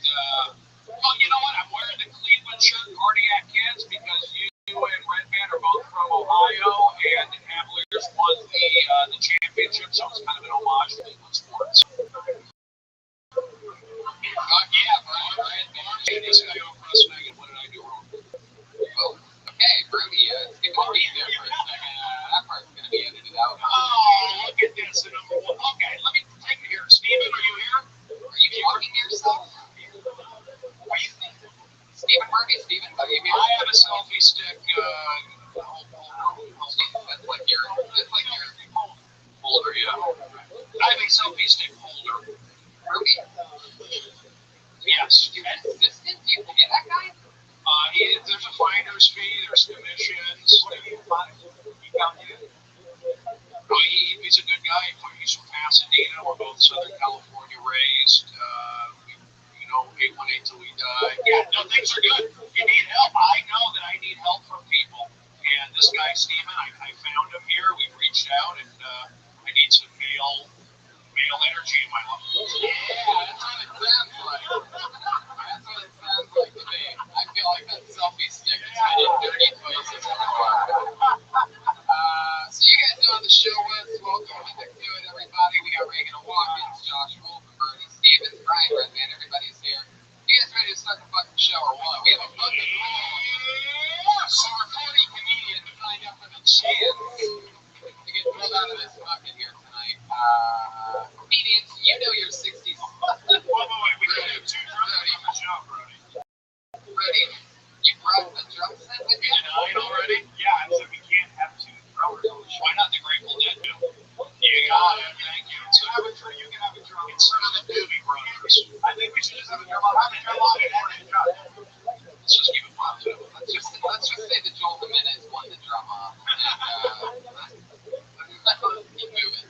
Well, you know what? I'm wearing the Cleveland shirt, Cardiac Kids, because you and Redman are both from Ohio, and the Cavaliers won the championship, so it's kind of an homage to Cleveland sports. Yeah, Brian. Hey, this guy over us, Megan. What did I do wrong? Oh, okay, Rudy, skip my beat there for a second. That part's going to be edited out. Oh, look at this, the number one. Okay, let me take it here. Steven, are you here? Are you talking to yourself? What do you think? Steven Murphy, Steven, are you here? I have a selfie stick. That's like your Holder, yeah. I have a selfie stick holder. Ruby. Yes. You assistant? Do you pay that guy? There's a finder's fee, there's commissions. What do you find? He found you? Oh, he's a good guy. He's from Pasadena. We're both Southern California raised. 818 till we die. Yeah, no, things are good. You need help. I know that I need help from people. And this guy, Steven, I found him here. We've reached out, and I need some male energy in my life. Yeah, that's what it sounds like. That's what it sounds like to me. I feel like that selfie stick is headed dirty places. So you guys know the show is. Welcome to it, everybody. We got Reagan Watkins, Josh Wolf, Bernie Stevens, Brian Redman. Everybody's here. You guys ready to start the fucking show or what? We have a fucking rules. So we're 40 comedians signed up for the chance to get pulled out of this bucket here tonight. Comedians, you know your 60s. Wait. We can do two drums on the show, Brody. Brody, you brought the drum set with you? Did I already? Yeah, I said we can't have two drummers on the show. Why not the Grateful Dead do? You got it. Thank you. So you can have a drum instead of the Doobie Brothers. I think we should just have a drum on. Let's just keep it positive. Let's just say that Joel Jimenez won the drum off. Let's keep moving.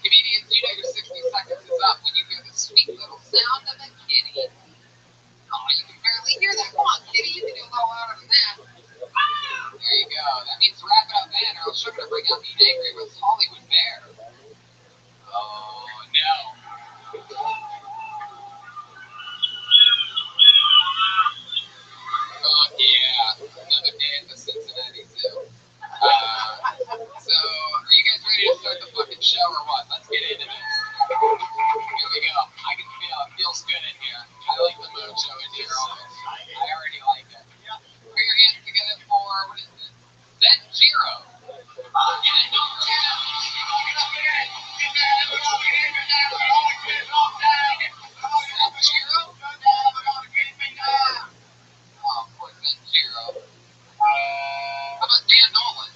Comedians, you know your 60 seconds is up when you hear the sweet little sound of a kitty. Oh, you can barely hear that. Come on, kitty, you can do a little louder than that. There you go. That means wrap it up then, or else you're going to bring out the angry with Hollywood Bear. Oh, no. Oh, yeah. Another day at the Cincinnati Zoo. So, are you guys ready to start the fucking show or what? Let's get into this. Here we go. I can feel it. Feels good in here. I like the mojo in here almost. I already like it. Put your hands together for, what is this? Zen-Giro. Zen-Giro? Oh, poor Zen-Giro. How about Dan Nolan?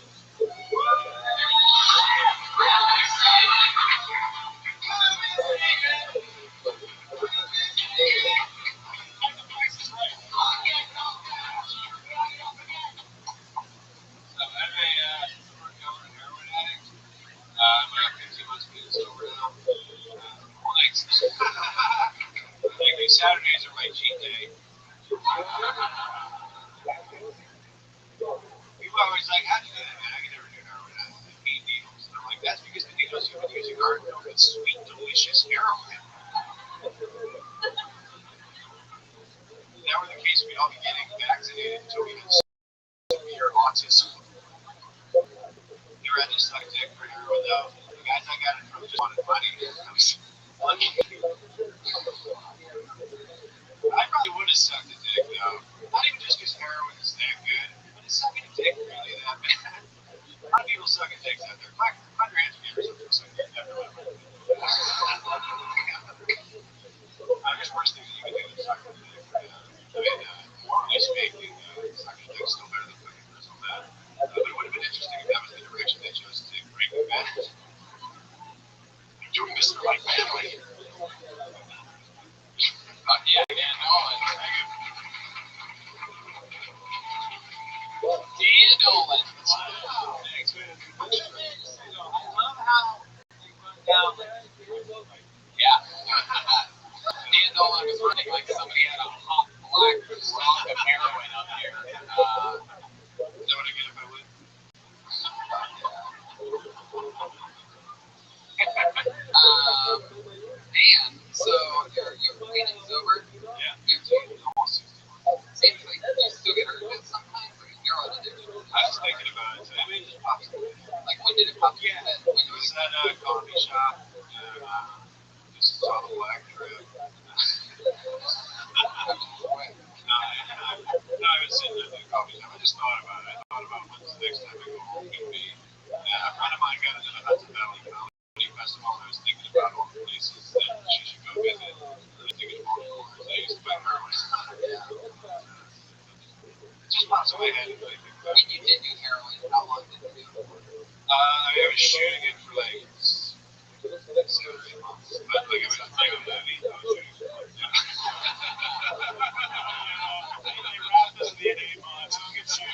Saturdays are my cheat day. People are always like, how do you do that, man? I can never do heroin. I eat needles. And I'm like, that's because the needles you've been using aren't good, sweet, delicious heroin. If that were the case, we'd all be getting vaccinated until we get severe autism. Never had to suck dick for heroin, though. The guys I got it from just wanted money. I was lucky. I probably would have sucked a dick, though. Not even just because heroin is that good, but is sucking a dick really that bad? A lot of people sucking dicks out there. My grandparents are sucking dick out there. There's worse things you can do than sucking a dick. Morally speaking, sucking a dick's still better than fucking Crystal Meth. But it would have been interesting if that was the direction they chose to take Breaking Bad. I'm doing this for my family. Yeah, Dan Nolan. Dan Nolan. Thanks, man. Yeah. Dan Nolan was running like somebody had a hot black stock of heroin up here. Is that what I get if I win? Dan, so your cleaning's over? Yeah. You're almost 60. Seems like you still get hurt with sometimes, like heroin addiction. I was thinking about it today. Maybe just pop some. Like when did it pop in your head? When It was at a coffee shop. Just saw the flag trip. No, I was sitting at the coffee shop. I just thought about it. I thought about when's the next time I go home could be. A friend of mine got into the Hudson Valley Comedy Festival, and I was thinking about all the places that she should go visit. I was thinking of all the corners I used to buy heroin. It just pops in my head. when you did do heroin, how long did you do it for? I was shooting it for like 7 months. But like it was a movie. I was shooting for like, they wrapped us in 8 months. Look at you.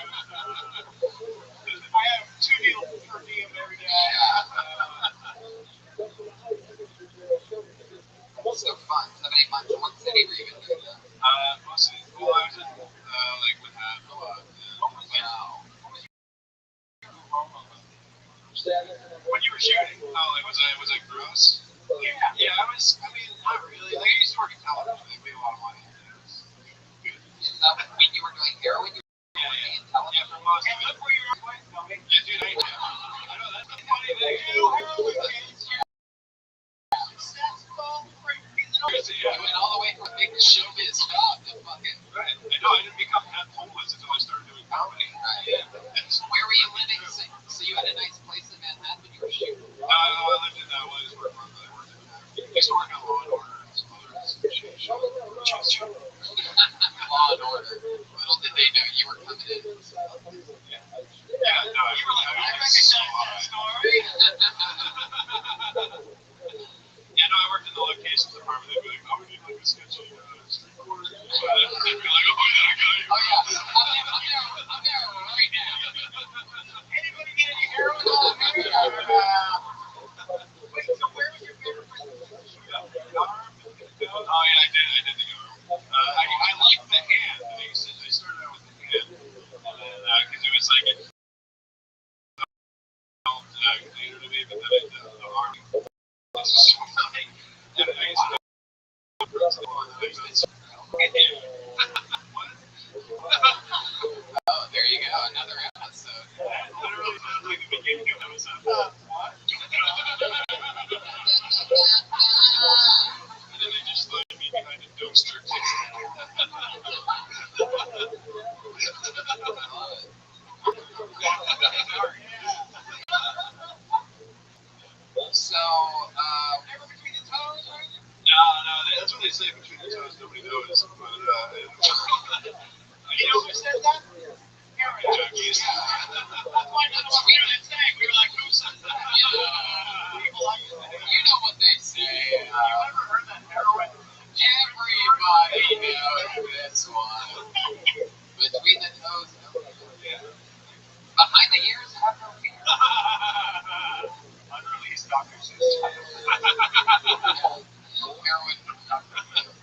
I have 2 deals per diem every day. So fun. 7, 8 months. What city were you in doing that? Mostly, well, I was in like Manhattan a lot. Wow. When you were shooting, was I gross? Yeah, I was. I mean, not really. Like I used to work in television. I made a lot of money. Is that when you were doing heroin? You were working in television? Yeah, for most of it. Before you were playing, yeah, dude, I know that's the funny thing. You went all the way from a big showbiz job to fucking. Right. I know. I didn't become half homeless until I started doing comedy. Right. Yeah. Where were you living? So you had a nice place in Manhattan when you were shooting? I lived in that one. I worked in. I used to work on Law and Order and some other shit shows. Law and Order. Little did they know you were coming in. Yeah. No, you were like, I recognize that story. Yeah, no, I worked in the locations department. They'd be like, oh, we need like a sketchy street corner. So they'd be like, oh, yeah, I got you. Oh, yeah. I'm there right now. Anybody get any heroin on here? Wait, so where was your favorite place to shoot up? The arm? Oh, yeah, I did the arm. I liked the hand. I started out with the hand. And then, because it was like, it felt cleaner to me, but then I did the arm. This is so funny. And I used to Oh, there you go. Another episode. That literally sounds like the beginning of an episode. What? And then they just slid me behind a dumpster. So, Never between the toes, right? No, that's what they say between the toes. Nobody knows. But, you know who said that? Heroin junkies. That's why none of us knew that saying. We were like, who said that? People like you know what they say. you ever heard that heroin? Everybody knows this one. Between the toes, Yeah. behind the ears, have no fear. Unreleased Dr. Seuss. Heroin from Dr. Seuss.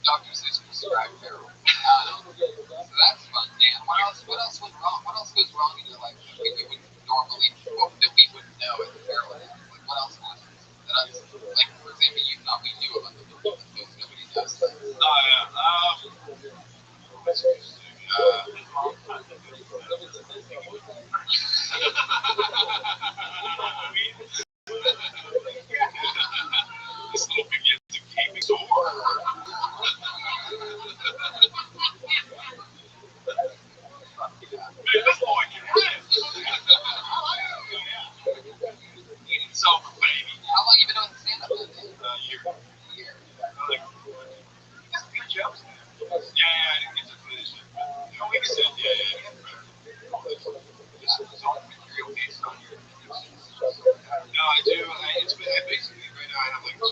Dr. Seuss prescribed heroin. So that's fun, Dan. What else went wrong? What else goes wrong in your life that you wouldn't normally, that we wouldn't know as a heroin addict? Like, what else happens? Like, for example, you thought we knew about the movie, but nobody knows. Oh, yeah. That's interesting. This little piggy has to keep me door. Man, this boy can rip. Eating self, baby. How long you been doing stand-up then, Dan? Year. Year. Like, that's good jokes, man. Yeah, I didn't get to finish it. But, we said, yeah. This is all material based on your No, I do. I basically, right now, I have like 2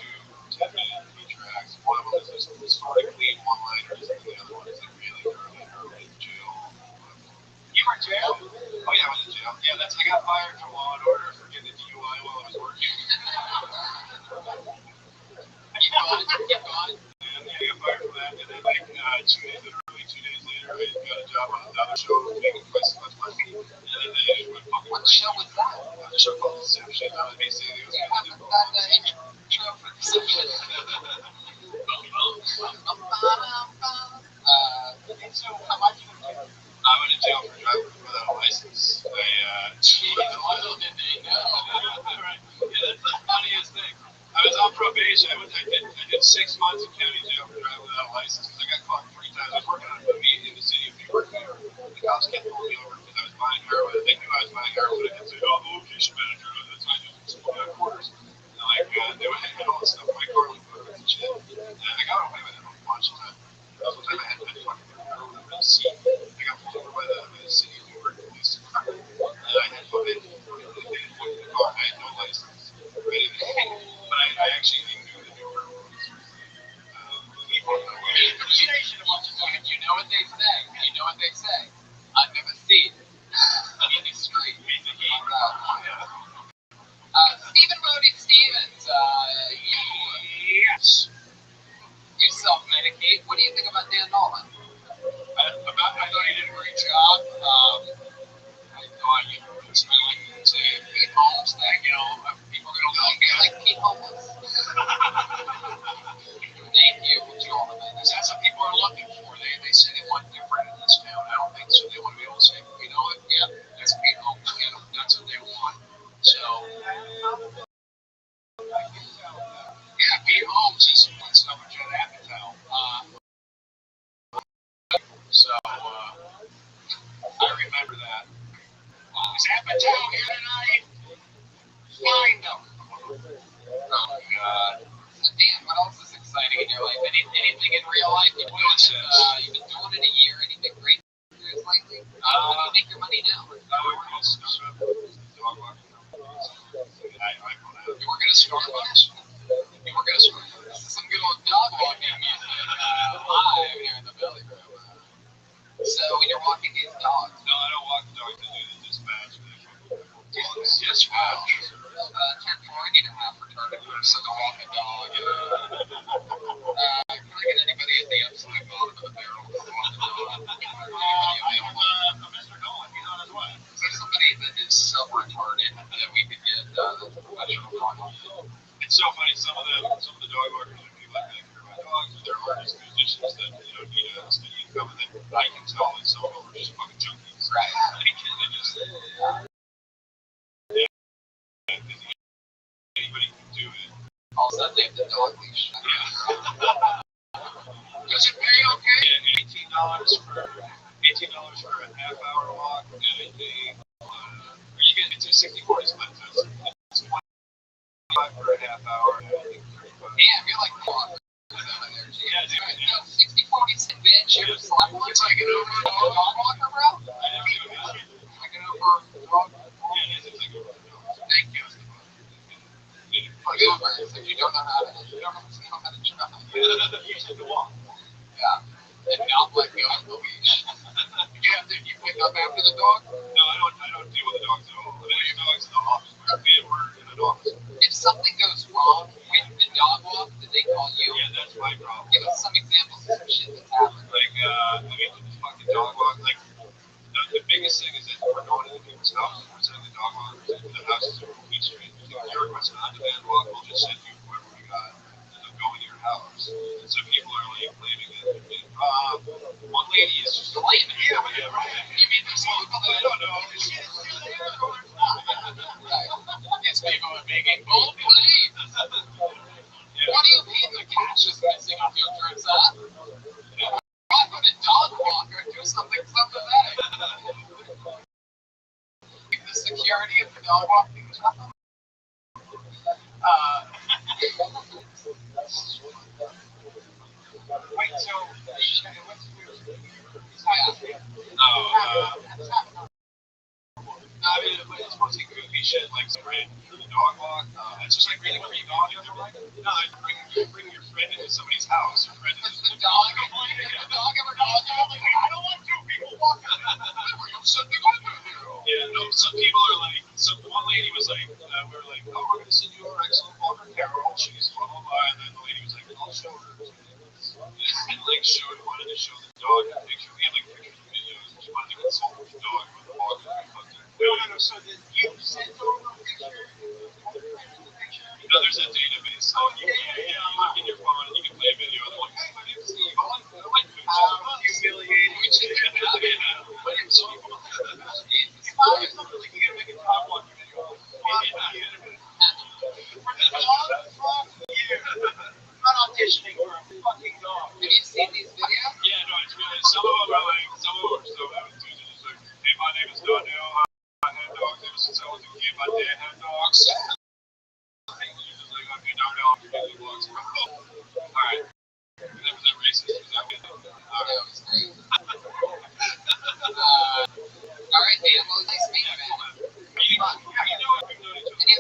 10-minute tracks. One of them is this sort of clean one-liners, and the other one is like really early jail. You were in jail? Oh, yeah, I was in jail. Yeah, I got fired from Law and Order for getting a DUI while I was working. Keep going. And I got fired from that, and then like 2 days later, I got a job on another show making twice as much money. And then they went fucking. What show was that? A show called Deception. Basically, it was Yeah, kind of intro for Deception. So how much? I went to jail for driving without a license. Little did they know. Right. Yeah, that's the funniest thing. I was on probation. I did 6 months in county jail for driving without a license because I got caught 3 times. I was working on a movie in the city of New York. The cops kept pulling me over because I was buying heroin. They knew I was buying heroin. I kept saying, "Oh, the location manager." That's why I just pulled out quarters. And like they would hang all this stuff in my car like photos and shit. And I got away with it a bunch of times. That was one time I had fucking heroin in the seat. I got pulled over by the city of New York police department. And I had fucking the car. I had no license. Right? But I actually knew the New York police. You know what they say. You know what they say. Under the seat. In the street. Stephen Brody Stevens. Yes. You self-medicate. What do you think about Dan Nolan? I thought he did a great job. I thought, I like to say Pete Holmes thing, people are going to look at Like Pete Holmes. Thank you. That's what people are looking for. They say they want different in this town. I don't think so. They want to be able to say, you know what? Yeah, that's Pete Holmes. That's what they want. So, yeah, Pete Holmes is doing stuff with Judd Apatow. So, I remember that. Is Apatow here tonight? Find him. Oh, God. So Dan, what else is exciting in your life? Anything in real life? You've been doing it a year. Anything great lately? How do you make your money now? You work at a Starbucks? You work at a store. This is some good old dog walking music live here in the belly room. So when you're walking these dogs, No, I don't walk the dogs. I do the dispatch. yes, wow. 10-4, I need a half retarded person to walk a dog. Can I get anybody at the absolute bottom of the barrel to walk a dog? Mr. Nolan, he's on his way. Is there somebody that is so retarded that we could get professional dog? It's so funny. Some of the dog walkers are people that care about dogs, but there are artists, musicians that need a steady income, and then I can tell that some of them are just fucking junkies. Right. They just anybody can do it. All of a sudden they have the dog leash. Yeah. Does it pay okay? Yeah, $18 for a half hour walk, and I pay. Or you get into 60-40 split. So it's 25 for a half hour. And I think 35. Damn, you're like walking. Yeah, dude. No, 60-40 bitch. You're slap one. It's like an over Dog walker, bro. I never even got it. Like an over dog. Yeah, it's like over. Thank you. For Uber, if you don't know how to drive. You take the walk. Yeah. And not let go of the leash. You pick up after the dog? No, I don't deal with the dogs at all. I mean, dogs in the office. We're in the dogs. If something goes wrong with the dog walk, did they call you? Yeah, that's my problem. Give us some examples of some shit that's happened. Like, the fucking dog walk. Like, the biggest thing is that we're going to the people's houses. We're sending the dog walkers into the houses of complete strangers. If you request an on-demand walk, we'll just send you whoever we got, and they'll go into your house. And so people are like claiming that. One lady is just Claiming? Yeah, right. You mean there's people that I don't know. Is she still there or not? Right. It's people that make a bold claim. What do you mean the cash is missing off your dress up? Why would a dog walker do something sympathetic? The security of the dog walking job? Wait, so I mean, it's mostly goofy shit, like spraying the dog walk. It's just like really where you go, and they're like, no, bring your friend into somebody's house. Your friend Does the dog complaining? The dog ever dog out? Like, I don't want two people walking over. You something over here. Yeah, no, some people are like, one lady was like, we were like, oh, we're going to send you our excellent Walker Carol. She's so then you sent over a picture? No, there's a database. So you look in your phone and you can play a video. They're like, hey, my name is Steve. I like you. Humiliating. My name is Steve. It's not something like you gotta make a top one video. For the long year, I'm not auditioning for a fucking dog. Have you seen these videos? Yeah, no, it's really, some of them are like, some of them are so dudes are just like, hey, my name is Daniel. I had dogs ever since I was a kid. My dad had dogs. You're just like, okay, Darnell, I'm getting dogs, bro. Alright. That was a racist. Was that good? That was great. Alright, Dan. Well, nice meeting you, man. Any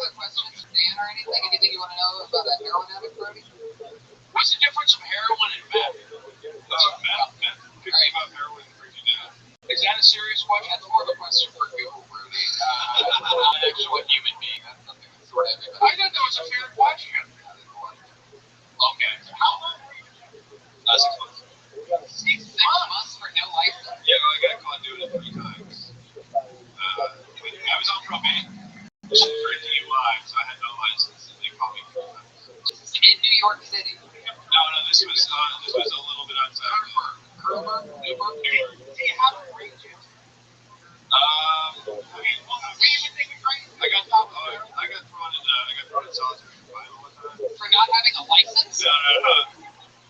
other questions for Dan or anything? Anything you want to know about a heroin addict, Brody? What's the difference of heroin and meth? Meth picks you up, heroin brings you down. Is that a serious question? That's more of a question for Google, Brody. Not actually a human being. That's something that sort of everybody. I thought that was a fair question. Okay. How long were you? Less than 6 months for no license? Yeah, I got caught doing it 3 times. I was on probation for a DUI, so I had no license, and they called me 3 times. In New York City. No, this was a little bit outside. Newburgh? Do you have a region? I got thrown in solitary confinement one time. For not having a license? No.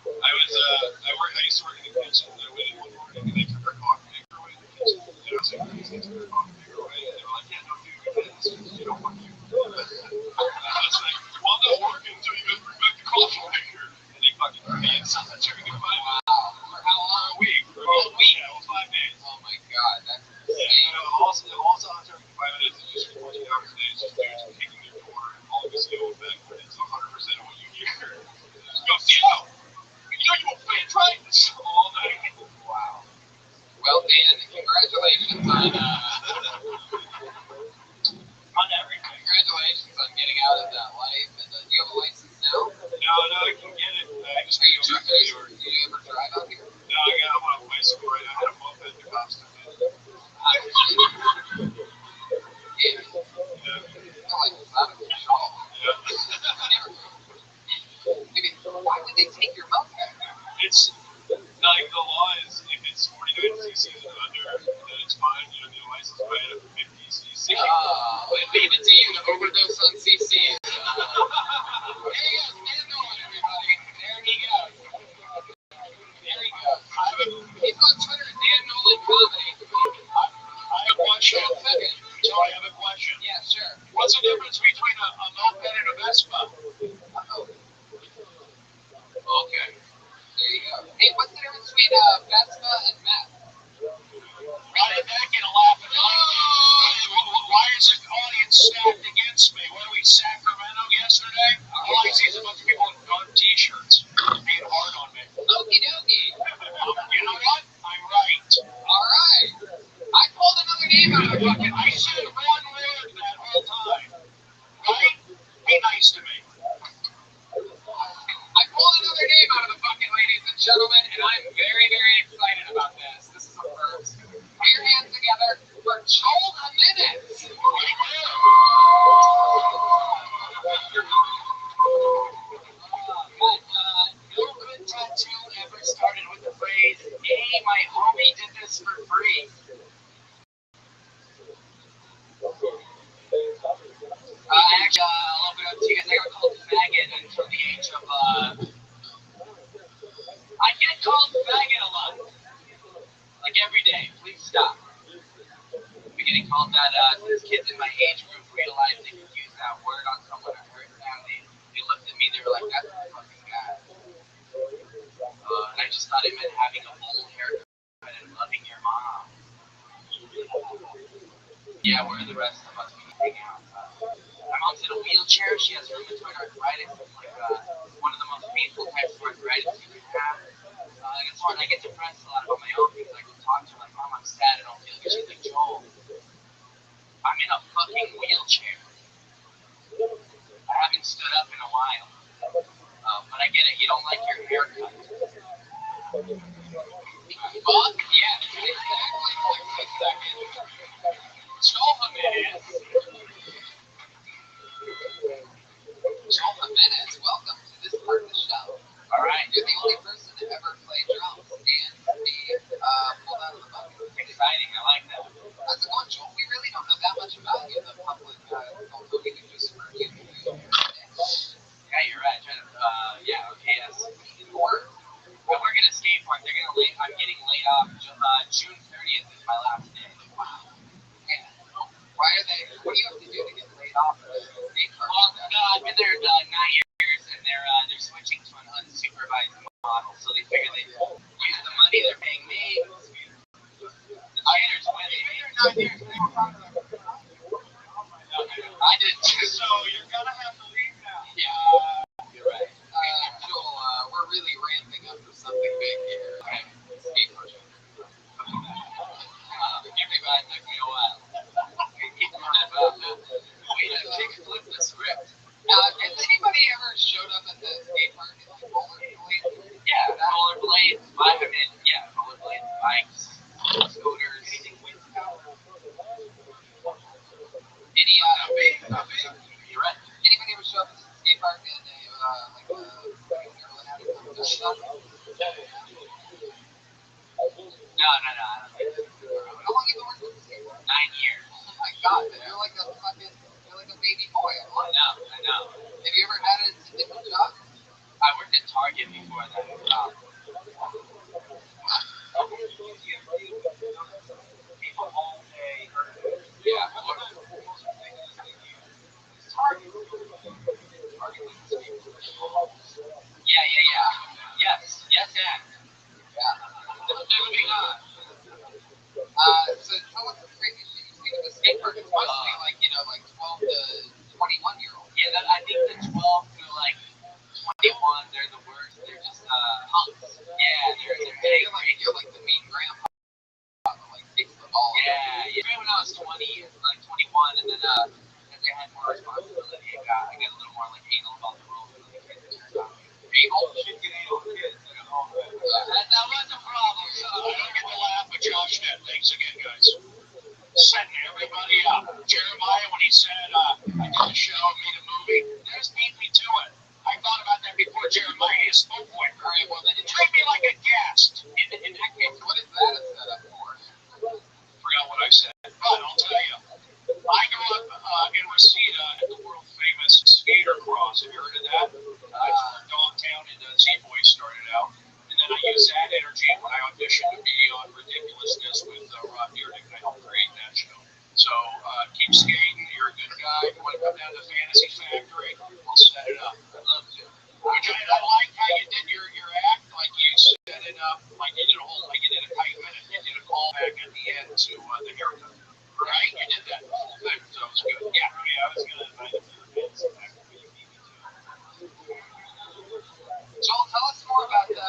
I used to work in the kitchen, and I went in one morning, and they took our coffee maker away in the kitchen. And I was like, please, they took our coffee maker away. And they were like, yeah, no, dude, you can't. You don't want to. And I was like, well, I'm not working until you guys bring back the coffee maker. And they fucking put me in solitary confinement. Wow. For how long? A week. For a week. Yeah, well, 5 days. Oh my god, that's insane. Yeah, all solitary confinement is just 14 hours a day. It's just dudes kicking their door and all this ill effect, but it's 100% of what you hear. Go, Theo! You know you won't play arthritis all night. Wow. Well, Dan, congratulations on everything. Congratulations on getting out of that life. And do you have a license now? No, I can get it. I just Are you trying to? Do you ever drive out here? No, I'm on a bicycle right now. I had a moped at the cops took it. Yeah. I like this out of control. Yeah. Maybe, why would they take your moped? It's like the law is if it's 49 cc's and under, then it's fine. You don't need a license, but I had a 50 cc. Leave it to you to overdose on CC. Hey, Dan Nolan, everybody. There he goes. There he goes. He's on Twitter, Dan Nolan Comedy. I have a question. So I have a question. Yeah, sure. What's the difference between a moped and a Vespa? Okay. There you go. Hey, what's the difference between Vespa and meth? Running back and laughing. Why is the audience stacked against me? What are we, Sacramento yesterday? All I see is a bunch of people in gun t-shirts being hard on me. Okie dokie. You know what? I'm right. All right. I pulled another name out of the bucket. I said one word that whole time. Right? Be nice to me. I pulled another name out of the bucket, ladies and gentlemen, and I'm very, very excited about this. This is a first. Put your hands together for Joel Jimenez. No good tattoo ever started with the phrase, hey, my homie did this for free. Actually, I'll open up to you guys. I got called faggot until the age of, I get called faggot a lot. Like every day. Please stop. I'm getting called that, since kids in my age group realized they could use that word on someone or hurt them. They looked at me, they were like, that's a fucking guy. And I just thought it meant having a bowl haircut and loving your mom. Yeah, where the rest of us we hang out. My mom's in a wheelchair. She has rheumatoid arthritis. It's like one of the most painful types of arthritis you can have. I get depressed a lot about my own things. I go talk to her like, Mom, I'm sad. I don't feel good. She's like, Joel, I'm in a fucking wheelchair. I haven't stood up in a while. But I get it. You don't like your haircut. Fuck yes, exactly. 60 seconds. Joel Jimenez. public don't even just for you. Yeah, you're right. Yeah, okay, yes. Or I work at a skate park. I'm getting laid off. June 30th is my last day. wow. Yeah. Why are they? What do you have to do to get laid off at a skate park? Well, I've been there 9 years, and they're switching to an unsupervised model. So they figure they use the money they're paying me. The skaters win. I did too. So you're gonna have to leave now. Yeah, you're right. Joel, we're really ramping up for something big here. Okay. Skate park. Everybody took me a while. Wait, take a flip the script. Has anybody ever showed up at the skate park and like rollerblades? Yeah, rollerblades, rollerblades, bikes, scooters. Any You're right. anybody ever show up at the skate park and like Maryland had a stuff? No, I don't think so. How long you been working at the skate park? 9 years. Oh my god, you're like a baby boy. I know. Have you ever had a different job? I worked at Target before that. People all day. Yeah. Yeah. Yes, and. Yeah. Moving on. So tell us the crazy shit you see at the skate park. It's mostly like 12 to 21-year-olds. Yeah, I think the 12 to like 21, they're the worst. They're just punks. Yeah, You're like the mean grandpa that like kicks the ball. Yeah. When I was 20, like 21, and then as I had more responsibility, I got a little more like anal about the rules of the kids. Anal? Should get anal kids at home. That was a problem. So I don't get to laugh with Josh Net. Thanks again, guys. Setting everybody up. Jeremiah, when he said I did a show and made a movie, there's beat me to it. I thought about that before Jeremiah spoke for it. All right, well, then treat me like a guest. In that case, What is that a setup for? forgot what I said. But I'll tell you. I grew up in Reseda at the world famous Skater Cross. Have you heard of that? Dogtown and Z-Boys started out. And then I used that energy when I auditioned to be on Ridiculousness with Rabbi. I helped create that show. So keep skating. You're a good guy. You want to come down to Fantasy Factory? I'll set it up. I'd love to. I like how you did your act. Like you set it up. Like you did a tight minute. You did a callback at the end to the haircut. Right? You did that whole thing. So it was good. Yeah. I was going to invite you to the Fantasy Factory. Joel, tell us more about your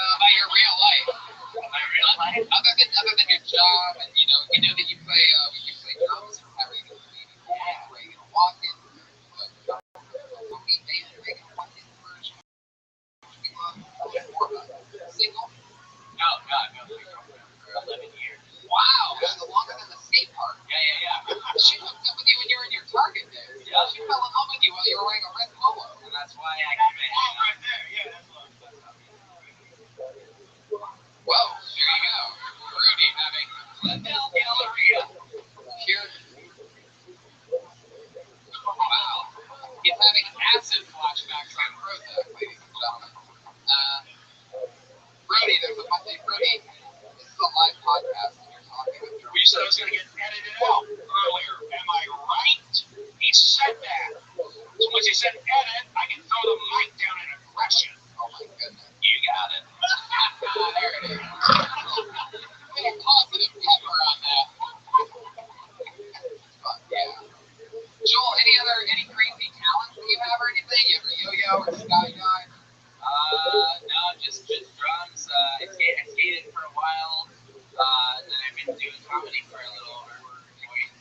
real life. My real life? Other than your job, and you know that you play drums. How are you gonna be? Where are you gonna walk in? Will we make a walk in version? More about it. Single? No. For 11 years. Wow, that's longer than the skate park. Yeah. She hooked up with you when you were in your Target days. Yeah. She fell in love with you while you were wearing a red polo. And that's why I came in. Oh, right there. Yeah, that's what Whoa, there you go. Rudy having Galleria. pure. Wow, he's having acid flashbacks on Prozac, ladies and gentlemen. Brody, this is a live podcast and you're talking with Joe. We said it was going to get edited out earlier. Am I right? He said that. So once he said edit, I can throw the mic down in aggression. Oh my goodness. You got it. There it is. A little positive pepper on that. But yeah. Joel, any crazy talents that you have or anything? You ever yo-yo or skydive? No, just drums. I skated for a while. Then I've been doing comedy for a little over 4 years.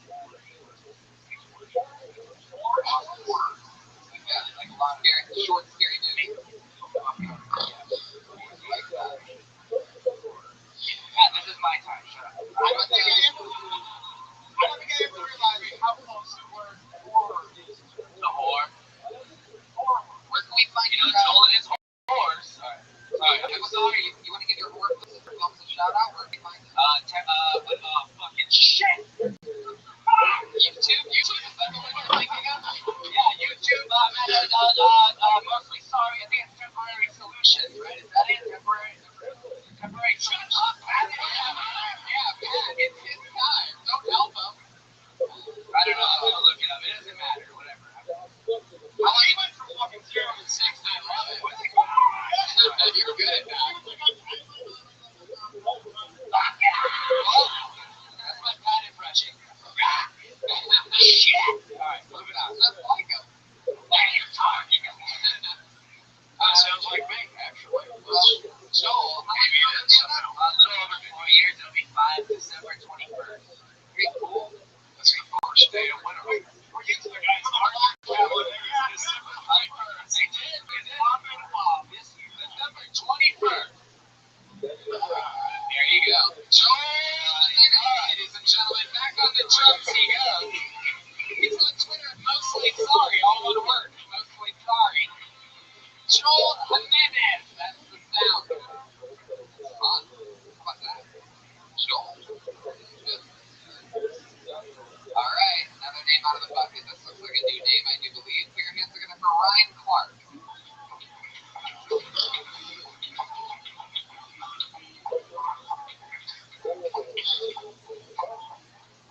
Yeah, like a lot of short, scary movies. Yeah, this is my time. Shut up. I don't think I ever realized how close the word horror is to The whore. Where can we find your Joel and his whores. Sorry. You want to give your horror films a shout out? Where can we find it? Fucking shit. YouTube is that the one? you went from fucking 0 to 6 to 11. You're good at that. That's my bad impression. Shit. Alright, move it on. That's like him. What are you talking about? That sounds like me, actually. So, maybe it is somehow. A little over 4 years, it'll be 5 December 21st. Pretty cool. That's the first day of winter. Were you the guys December 21st? They did. They did. This year, December 21st. There you go. So, ladies and gentlemen, back on the drums he goes. He's on Twitter, mostly sorry, all one word, mostly sorry. Joel Jimenez, that's the sound. Fun. How about that? Joel. Alright, another name out of the bucket. This looks like a new name, I do believe. Put your hands together for Ryan Clark.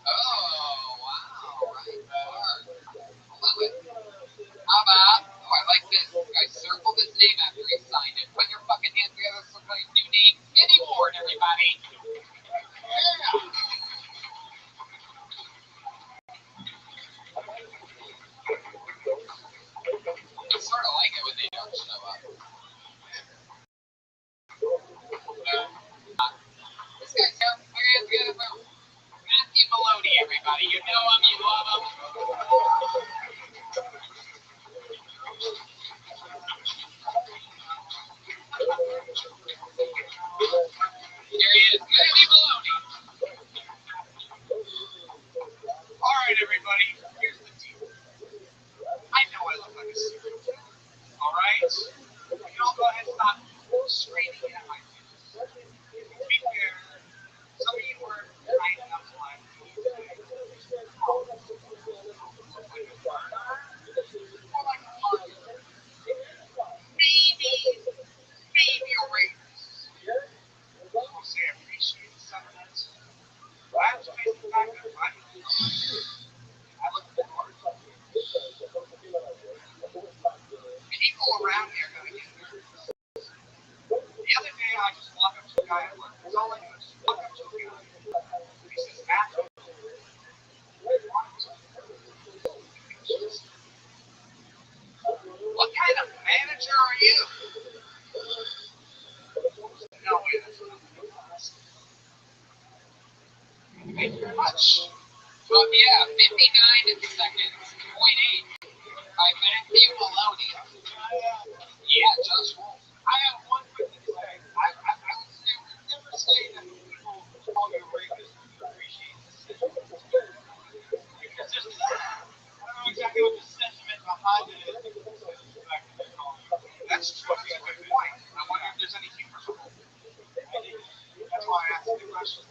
Oh, wow, Ryan Clark. Love it. How about, I like this. I circled his name after he signed it. Put your fucking hands together. This looks like a new name. Eddie Ward, everybody. Yeah. I sort of like it when they don't show up. This guy's out. Put your hands together for Matthew Maloney, everybody. You know him, you love him. Here he is, Matthew Maloney. All right, everybody. Here's the deal. I know I look like a serial killer. All right? You all go ahead and stop screaming at my face. To be fair, some of you were kind enough to lie to me today. Maybe a rapist. I'll say I appreciate some of that. But I have to face the fact that I look at the cards. People around here are going to get nervous. The other day, I just walked up to a guy at work. That's all I do is walk up to a guy. He says, Matthew. What kind of manager are you? No way, that's not what Thank you very much. Well, yeah, 59 seconds, 0.8 by Matthew Maloney. Yeah, just roll. I have one quick thing to say. I would say I would never say that people call you a rapist when you appreciate the sentiment. Because there's I don't know exactly what the sentiment behind it is. That's true. That's a good point. I wonder if there's any humor to it. That's why I asked the question.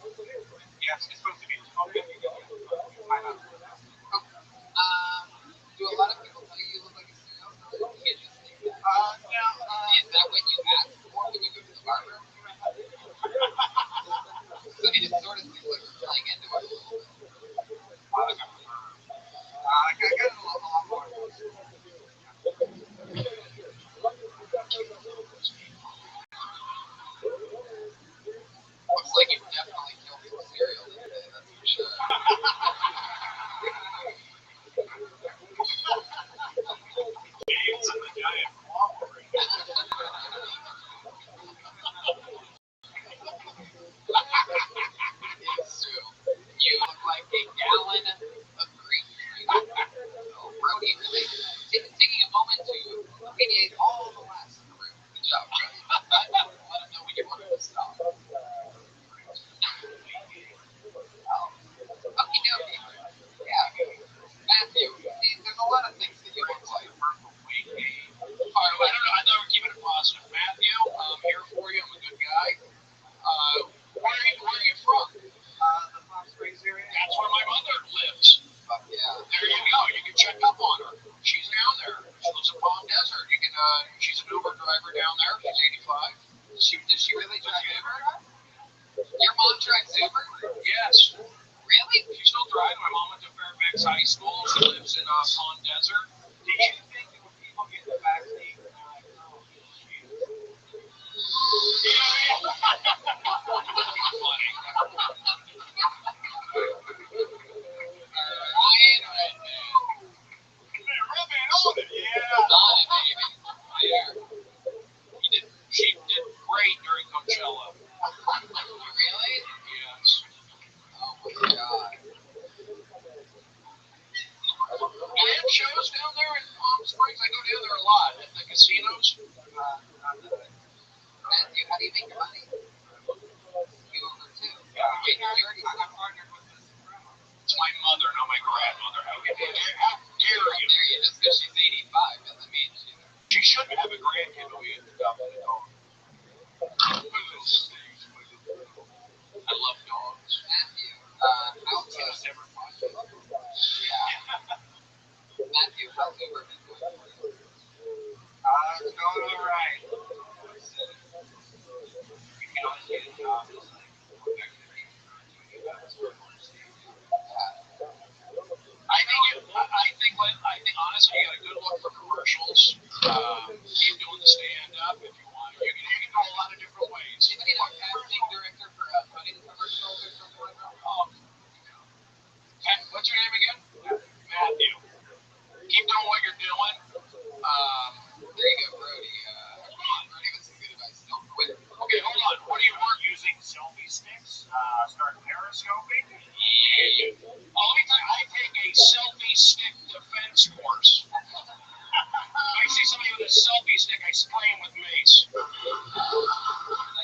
Yes, it's supposed to be okay. Do a lot of people tell you you look like a serial killer? You just think that? No. Is that what you ask for when you go to the barber? I mean, it sort of seems like we're playing into it a little bit. I got a lot more. Looks like you've definitely killed some cereal today, that's for sure. It's true. You look like a gallon of green. Oh, Brody, really taking a moment to mediate all the laughs in the room. Good job, Brody. Let him know when you want him to stop. Okie dokie. Yeah. Matthew, there's a lot of things that you look like. All right, well, I don't know. I thought we were keeping it positive. Matthew, I'm here for you. I'm a good guy. Where are you from? The Palm Springs area. That's where my mother lives. Yeah. There you go. You can check up on her. She's down there. She lives in Palm Desert. You can. She's an Uber driver down there. She's 85. Does she really drive Uber? Your mom drives Uber? Yes. Really? She still drives. My mom went to Fairfax High School. She lives in Palm Desert. Did you think it would backseat. And they're like, oh, shit. Ryan Redman. Rubbing on it, yeah. On it, baby. There. She did great during Coachella. Really? Yes. Oh my god. Do they have shows down there in Palm Springs? I go down there a lot at the casinos. Matthew, how do you make your money? You over too. Wait, I got partnered with this grandma. It's my mother, not my grandmother. How dare you? There you just because she's 85 doesn't mean she's. She shouldn't have a grandkid the way it's adopted a dog. I love dogs. Matthew, how's Never fought them. yeah. Matthew, how's Uber been doing for you? It's going all right. I think honestly, you got a good look for commercials. Keep doing the stand up if you want. You can go a lot of different ways. Do you need a casting director for a pudding commercial or something like that? What's your name again? Matthew. Keep doing what you're doing. There you go, Brody. Brody with some good advice. Don't quit. Okay, hold on. What do you work using? Selfie sticks? Start periscoping? Yeah. Oh, let me tell you, I take a selfie stick defense course. If I see somebody with a selfie stick, I spray him with mace. Did I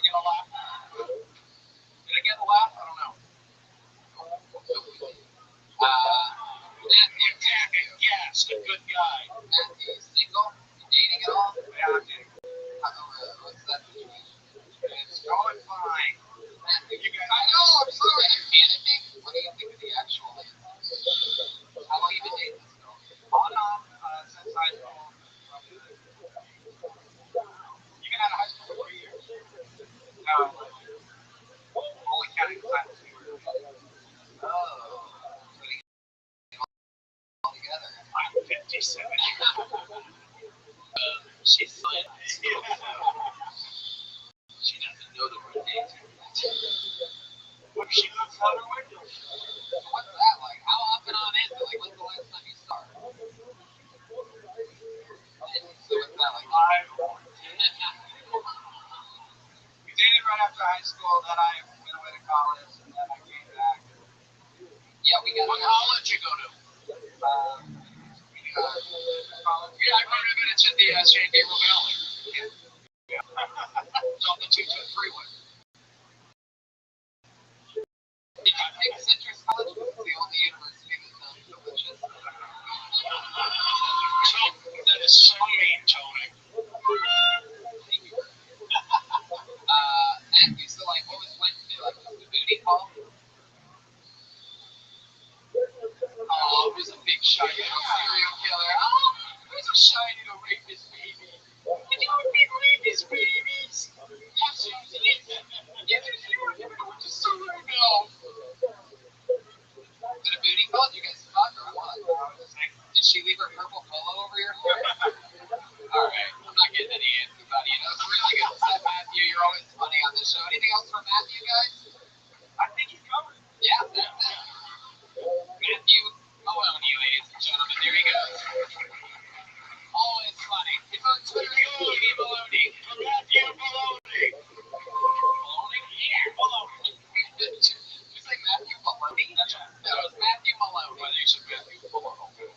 get a laugh? Did I get a laugh? I don't know. Matthew, Yes, a good guy. Matthew, single? You dating at all? Yeah, okay. What's that situation? It's going fine. Matthew, You guys, I know, I'm sorry. You're panicking. What do you think of the actual answer? How long you been dating this girl? on since high school. You've been out of high school for 3 years? No. Only counting the time we were together. Oh. Putting it all together. I'm 57. She's fine. She doesn't know the word date. What if she lives out of window? So what's that like? How often on is it? Like, when's the last time you start? So what's that like? We dated right after high school, then I went away to college, and then I came back. Yeah, we got. What college you go to? College? Yeah, I remember it's at the San Gabriel Valley. Yeah. It's on the 223 way. Did you pick Citrus College? It's the only university that sounds delicious. So, that is so mean, Tony. Matthew, so like, what was Wednesday? Like, was the booty call? Oh, it was a big shiny little serial killer. Oh, there's a shiny little rapist baby. Did you rape his babies? Yes, you did. Yes, you were giving it to Sulu now. Did a booty call? Did you guys fuck or what? Did she leave her purple polo over your head? Alright, I'm not getting any answers out of you. That was really good stuff, Matthew. You're always funny on this show. Anything else from Matthew, guys? I think you covered it. Yeah, that's it. Matthew Maloney, ladies and gentlemen. There he goes. Always funny. It's on Twitter, Maloney Maloney. Matthew Maloney. Maloney? Yeah, Maloney. You say Matthew Maloney? That's right. No, it's Matthew Maloney. Whether you said Matthew Maloney.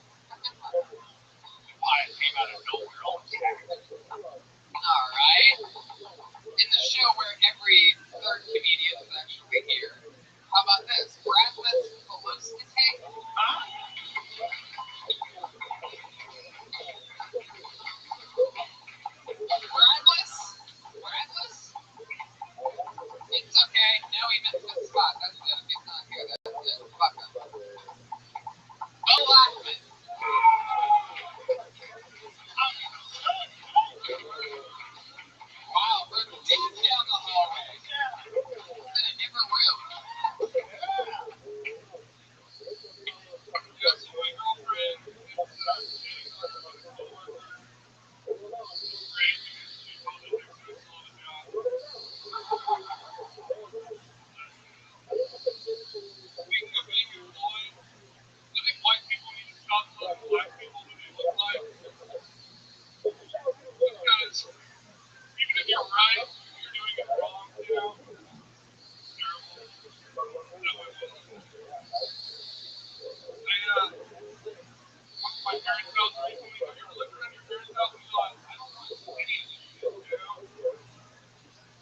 parents' house recently? Have you ever lived around your parents' house and thought, I don't want any of this shit, you know?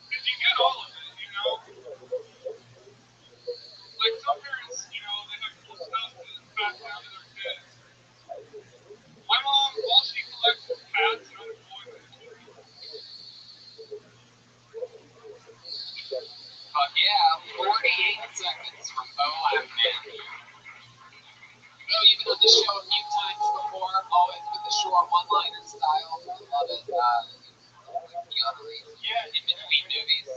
Because you get all of it, you know? Like some parents, you know, they have cool stuff to pass down to their kids. My mom, all she collects is cats and other toys. Fuck yeah, 48 seconds from Bo Laughlin. Bo, you've been on the show a few times before, always with the short one-liner style. I love it. Like Keanu Reeves. Yeah. In between movies.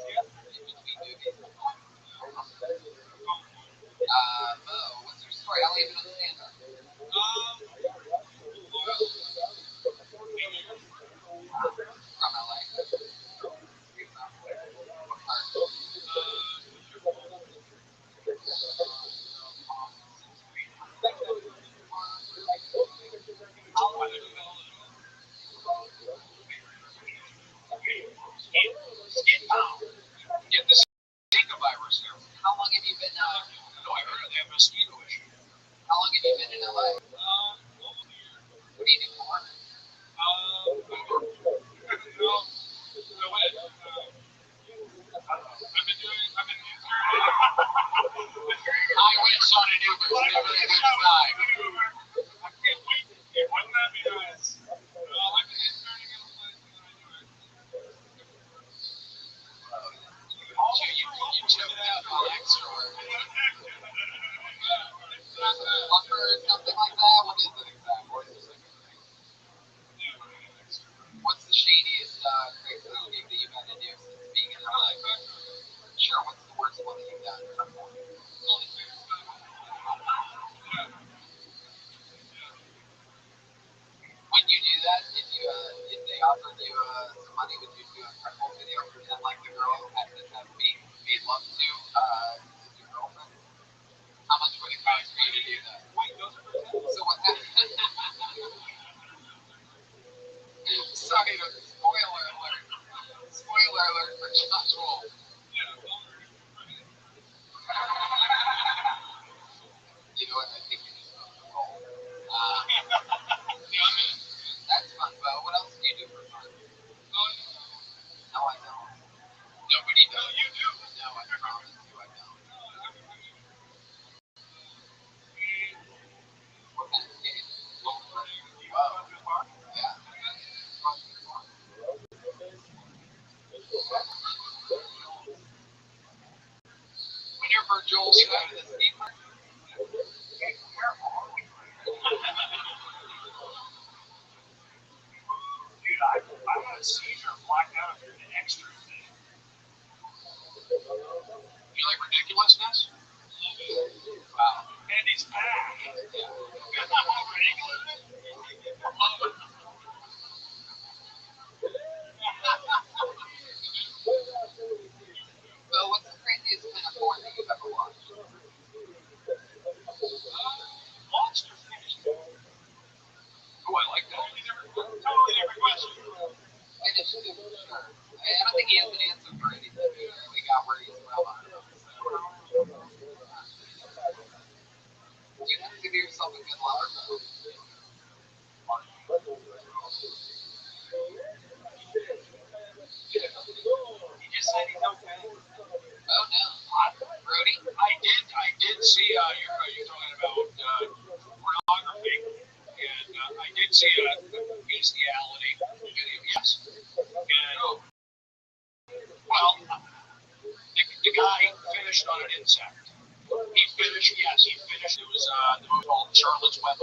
Bo, what's your story? How long have you been on stand-up? From LA. What part? Get the Zika virus here. How long have you been? No, I heard they have a mosquito issue. How long have you been in LA? What do you do for work? I wish on an Uber. It's never a good sign. I can't wait to see. Wouldn't that be nice? I've been interning in a place and I do it. You choked out on extra work. Lumber or something like that? What is it exactly? What's the shadiest crazy gig that you've had to do since being in LA? Sure, what's the worst one that you've done? Would you do that if they offered you some money? Would you do a couple video pretend like the girl had being made love to your girlfriend? How much would it cost for you to do that? Wait, those are pretend? So what happened? Sorry, spoiler alert. Spoiler alert for Josh Wolf. You know what? I think you're just supposed to roll. That's fun, Bo. What else do you do for fun? No, I don't. Nobody does. You do. No, I promise you I don't. What kind of skate? Wow. Yeah. When you're Virgil, you go to the skate park. Dude, I had a seizure and blacked out after an extra thing. You like ridiculousness? Wow. And he's back. So, what's the craziest kind of porn that you've ever watched? Monster fish. Oh, I like that. Totally different question. Finish too, sure. I don't think he has an answer for anything. We got where he's from. Do you consider yourself a good lover? He just said he's okay. Oh no. Brody? I did see you're talking about pornography, and I did see a bestiality video. Yes. And well, the guy finished on an insect. He finished. Yes, he finished. It was the movie called Charlotte's Web.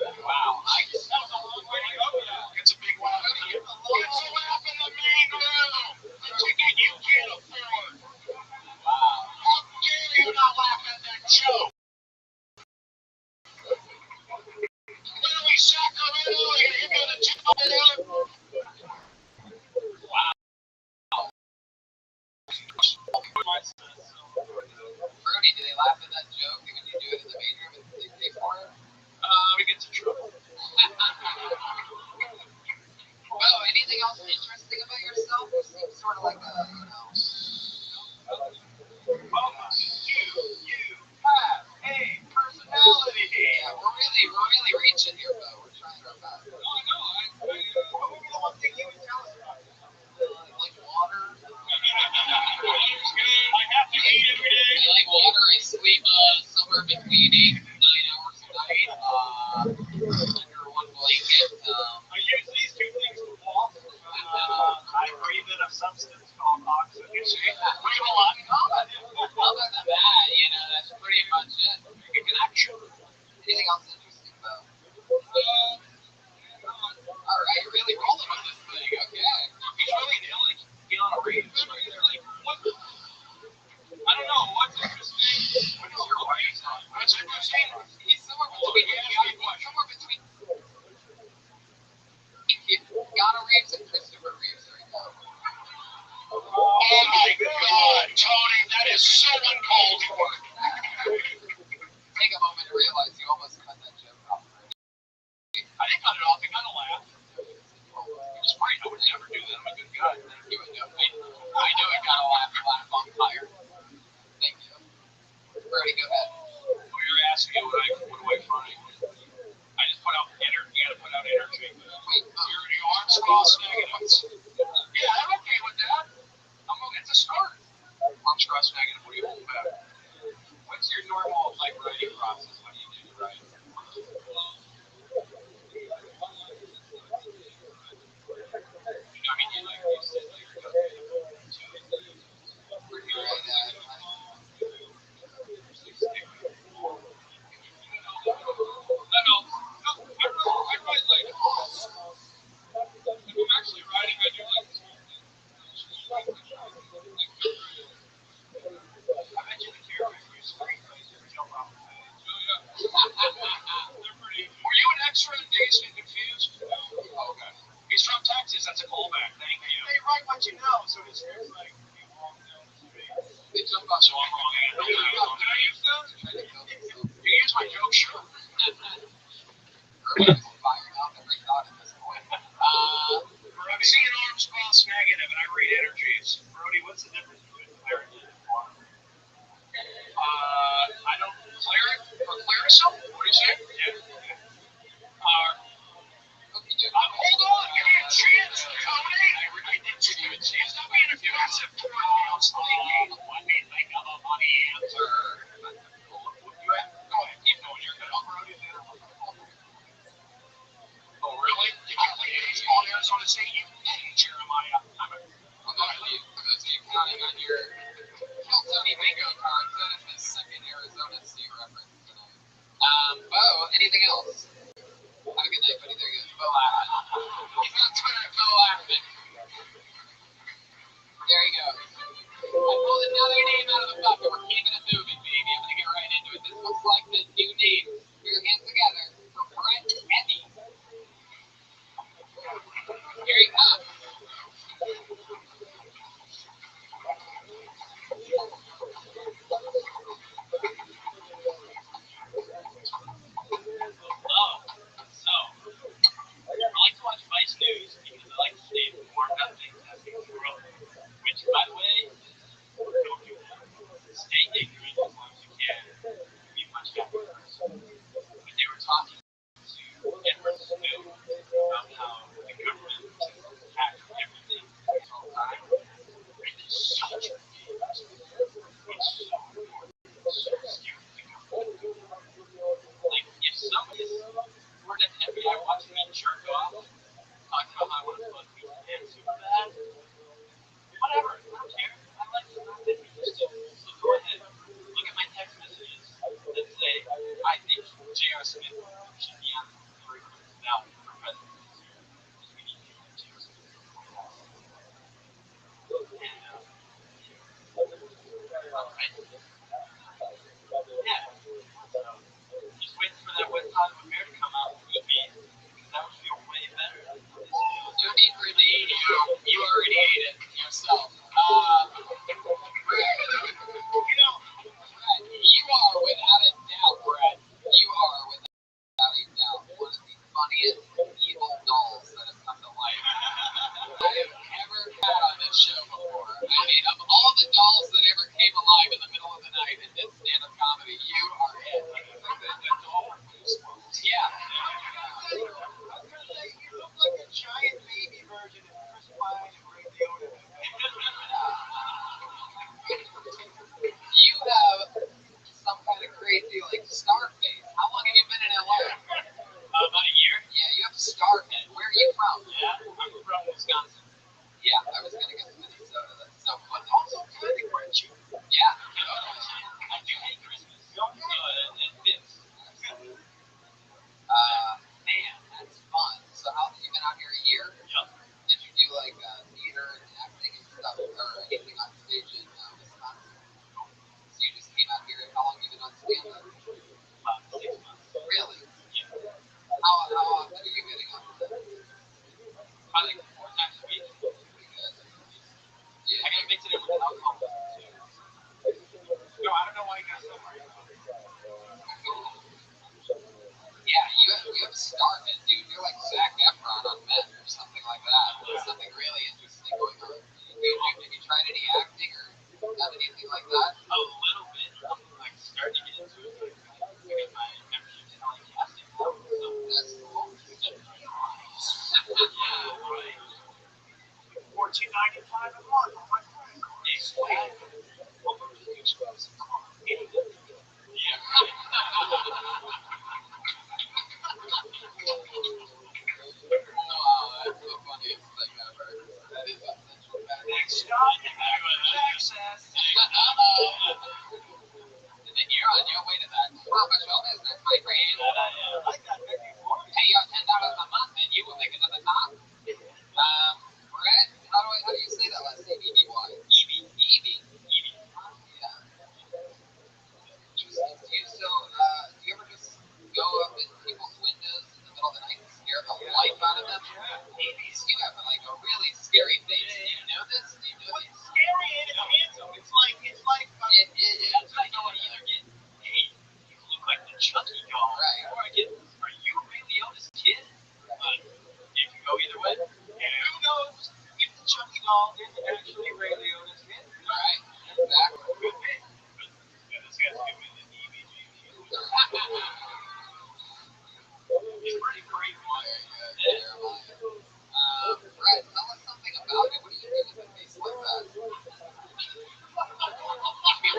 Wow. That was a long way to go. It's a big wow. It's a laugh in the main room. The ticket you can't afford. Wow. How dare you not laugh at that joke? Literally Sacramento, you're gonna tell it out. Wow. Brody, do they laugh at that joke when you do it in the main room and they pay for it? We get to trouble. Well, anything else interesting about yourself? You seem sort of like a, you know. You have a personality. Yeah, we're really under one blanket. I use these two things to walk. I breathe in a substance called oxygen. We have a lot in common. Other than that, you know, that's pretty much it. Make a connection. Anything else interesting, though? All right, you're really rolling with this thing. Okay. He's really like Keanu Reeves, right? Like, what? I don't know. What's interesting? What is your wife? What's interesting? He's somewhere between. Keanu Reeves and Christopher Reeves right now. Oh my God, Tony, that is so uncalled for. Take a moment to realize you almost cut that joke off. I didn't cut it off. I kind of laughed. It was great. I would never do that. I'm a good guy. Thank you. I knew it got a laugh on fire. Thank you. Brody, go ahead. Well, you're asking me what do I find? I just put out energy. You got to put out energy. Wait, Your arms crossed negatives. Yeah, I'm okay with that. It's a start. Arms crossed negative. What do you hold back? what's your normal like writing process when you do write? Were you an extra in Dazed and Confused? Okay. He's from Texas. That's a callback. Thank you. They write what you know, so it's like you walk down the street. They jump out. So I'm wrong. Did I use those? You use my joke, sure. Firing off every thought at this point. I'm seeing arms crossed negative, and I read energies. Brody, what's the difference between clarity and quantum? I don't clear it or clear some? What do you say? Yeah. Hold on, give me a chance, Tony. I did give you a chance. Stop being aggressive toward me. I'm speaking. I mean, I got a money answer. Go ahead, keep going. You're good. Brody there. Oh, really? You can't leave baseball in Arizona State. You didn't, Jeremiah. I'm going to leave for those of you counting on your Tony bingo cards. That is the second Arizona State reference tonight. Bo, anything else? Have a good night, buddy. There you go. Bo laughing. He's on Twitter, Bo laughing. There you go. I pulled another name out of the bucket. We're keeping it moving, baby. I'm going to get right into it. This looks like the new name. Put your hands together for Brett Eddy. Here he comes. I like to watch Vice News because I like to stay informed on things happening in the world. Which, by the way, don't do that. Stay ignorant as long as you can. You'll be much happier person. But they were talking to Edward Snowden about how the government just hacked everything all the time. And it's such a game. It's so important. It's so scary to go. Like, if somebody's were at the FBI watching me jerk off, talking about how I want to put these hands super bad, whatever, I don't care. I like to not be interested. So go ahead. Look at my text messages that say, I think J.R. Smith should be on the Hillary Clinton ballot for president this year. Because we need people like J.R. Smith. Yeah. Just waiting for that West Side of America to come out with me. Because that would feel way better. No need for the you already ate it yourself. Brett, you are without a doubt, Brett. You are without a doubt one of the funniest evil dolls that have come to life I have ever had on this show before. I mean, of all the dolls that ever came alive in the middle of the night and did stand-up comedy, you are it. Yeah. You look like a giant baby version of Chris Pine and Ray Liotta. You have some kind of crazy, like, star face. How long have you been in LA? Wisconsin. Yeah, I was gonna get to Minnesota. So, but also kind of crunchy. Yeah. I do hate Christmas. So it fits. Man, that's fun. So how have you been out here a year? Yep. Did you do like theater and acting and stuff, or anything on stage in Wisconsin? So you just came out here, and how long have you been on stand-up? About 6 months. Really? Yeah. How often are you getting on that? I think 4 times a week. Pretty good. Yeah. I gotta mix it in with alcohol too. No, I don't know why you guys don't worry about it. Yeah, you have started, dude. You're like Zac Efron on Men or something like that. There's something really interesting going on. Have you tried any acting or done anything like that? A little bit. I'm like starting to get into it. I got my membership in like casting now. So That's cool. yeah, right. $14.95 a month on my credit card. Welcome to the exclusive club. Yeah. Wow, that's the funniest thing ever. That is essential. Next stop, Texas. And then you're on your way to that show business, my friend. Pay you $10 a month, and you will make it to the top. Brett, how do you say that last name? E-B-Y? Evie. Yeah. Interesting. Do you ever just go up in people's windows in the middle of the night and scare the life out of them? You have like a really scary face. Do you know this? What's scary and handsome? It's like it is. I know I either get, hey, you look like the Chucky doll, Right. or I get, are you Ray Liotta's kid? But it can go either way. And who knows if the Chucky doll is actually Ray Liotta's kid? Right. Exactly. Could be. Yeah, this guy's giving me the EBGB. It's pretty great. Brett, tell us something about it. What do you do with a face like that? What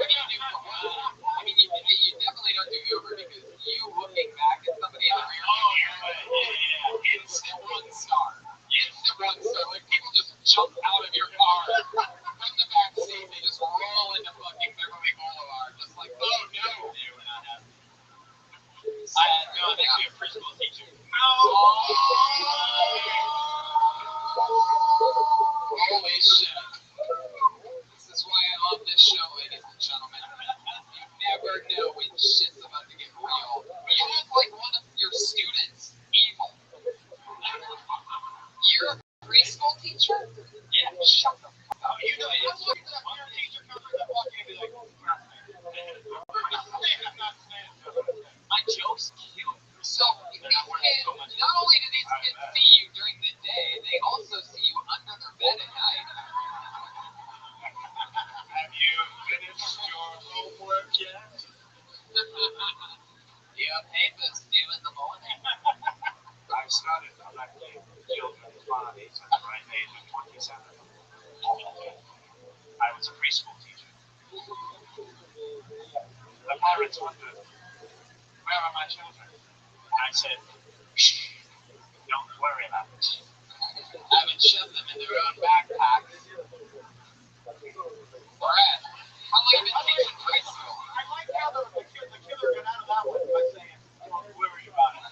do you do for work? I mean, you definitely don't do Uber because you looking back at somebody in the rear view, instant one star. Like, people just jump out of your car from the back seat. They just roll into fucking Beverly Boulevard. Just like, oh no. They were not happy. So, No, I think we have preschool teacher. No. Holy shit. This is why I love this show, ladies and gentlemen. You never know when shit's about to get real. You look like one of your students evil. You're a preschool teacher? Yeah. Shut the fuck up. You know, it's like your teacher comes in and walks in and be like, I'm not saying My jokes kill. So, these kids, not only do these kids see you during the day, they also see you under their bed at night. have you finished your homework yet? You have papers due in the morning. I started collecting children's bodies at the right age of 27. I was a preschool teacher. The parents wondered, where are my children? I said, shh, don't worry about it. I would shove them in their own backpacks. Brett, how long have you been teaching preschool? I like how the killer got out of that one by saying, don't worry about it.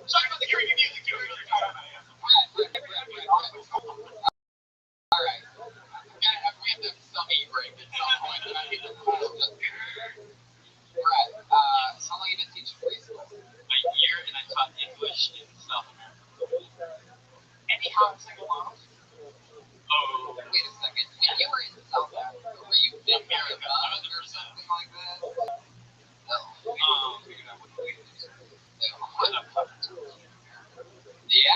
Sorry about the creepy music too. Alright. We have to some e-break at some point. And I need to Brett, how long have you been teaching preschool? A year, and I taught English in South America. Any hot single moms? Oh. Wait a second. When you were in South Africa, were you in America or something like that? No. Yeah.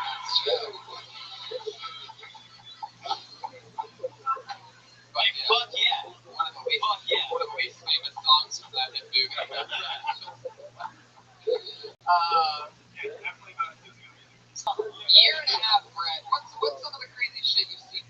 That's true. But yeah. Fuck yeah. One of the least famous songs from that hit movie. Yeah, definitely got to do the Year and a half, Brett. What's some of the crazy shit you've seen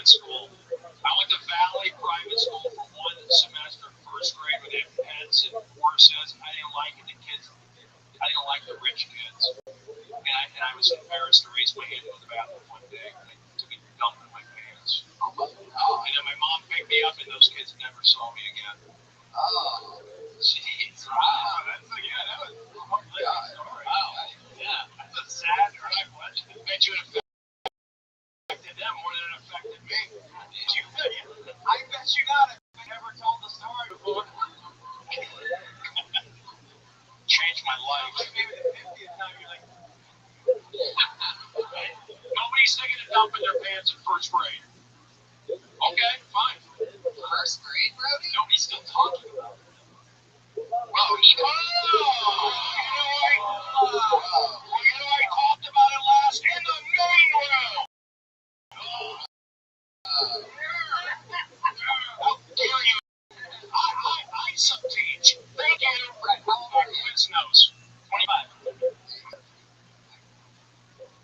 private school. I went to Valley Private School for one semester, first grade, with their pets and horses. I didn't like it. I didn't like the rich kids. And I was embarrassed to raise my hand to go to the bathroom one day. And they took a dump in my pants. And then my mom picked me up, and those kids never saw me again. Oh, jeez. Wow. That was a story. Wow. Yeah. That's a sad drive. I bet you it affected them more than it affected me. I bet you not. I never told the story before. Changed my life. Maybe the 50th time you're like, right? Nobody's taking a dump in their pants in first grade. Okay, fine. first grade, Brody? Nobody's still talking about it. Well, he I talked about it last in the main room. How dare you? I sub-teach. Thank you. Brett, how old are you? Quiz knows. 25.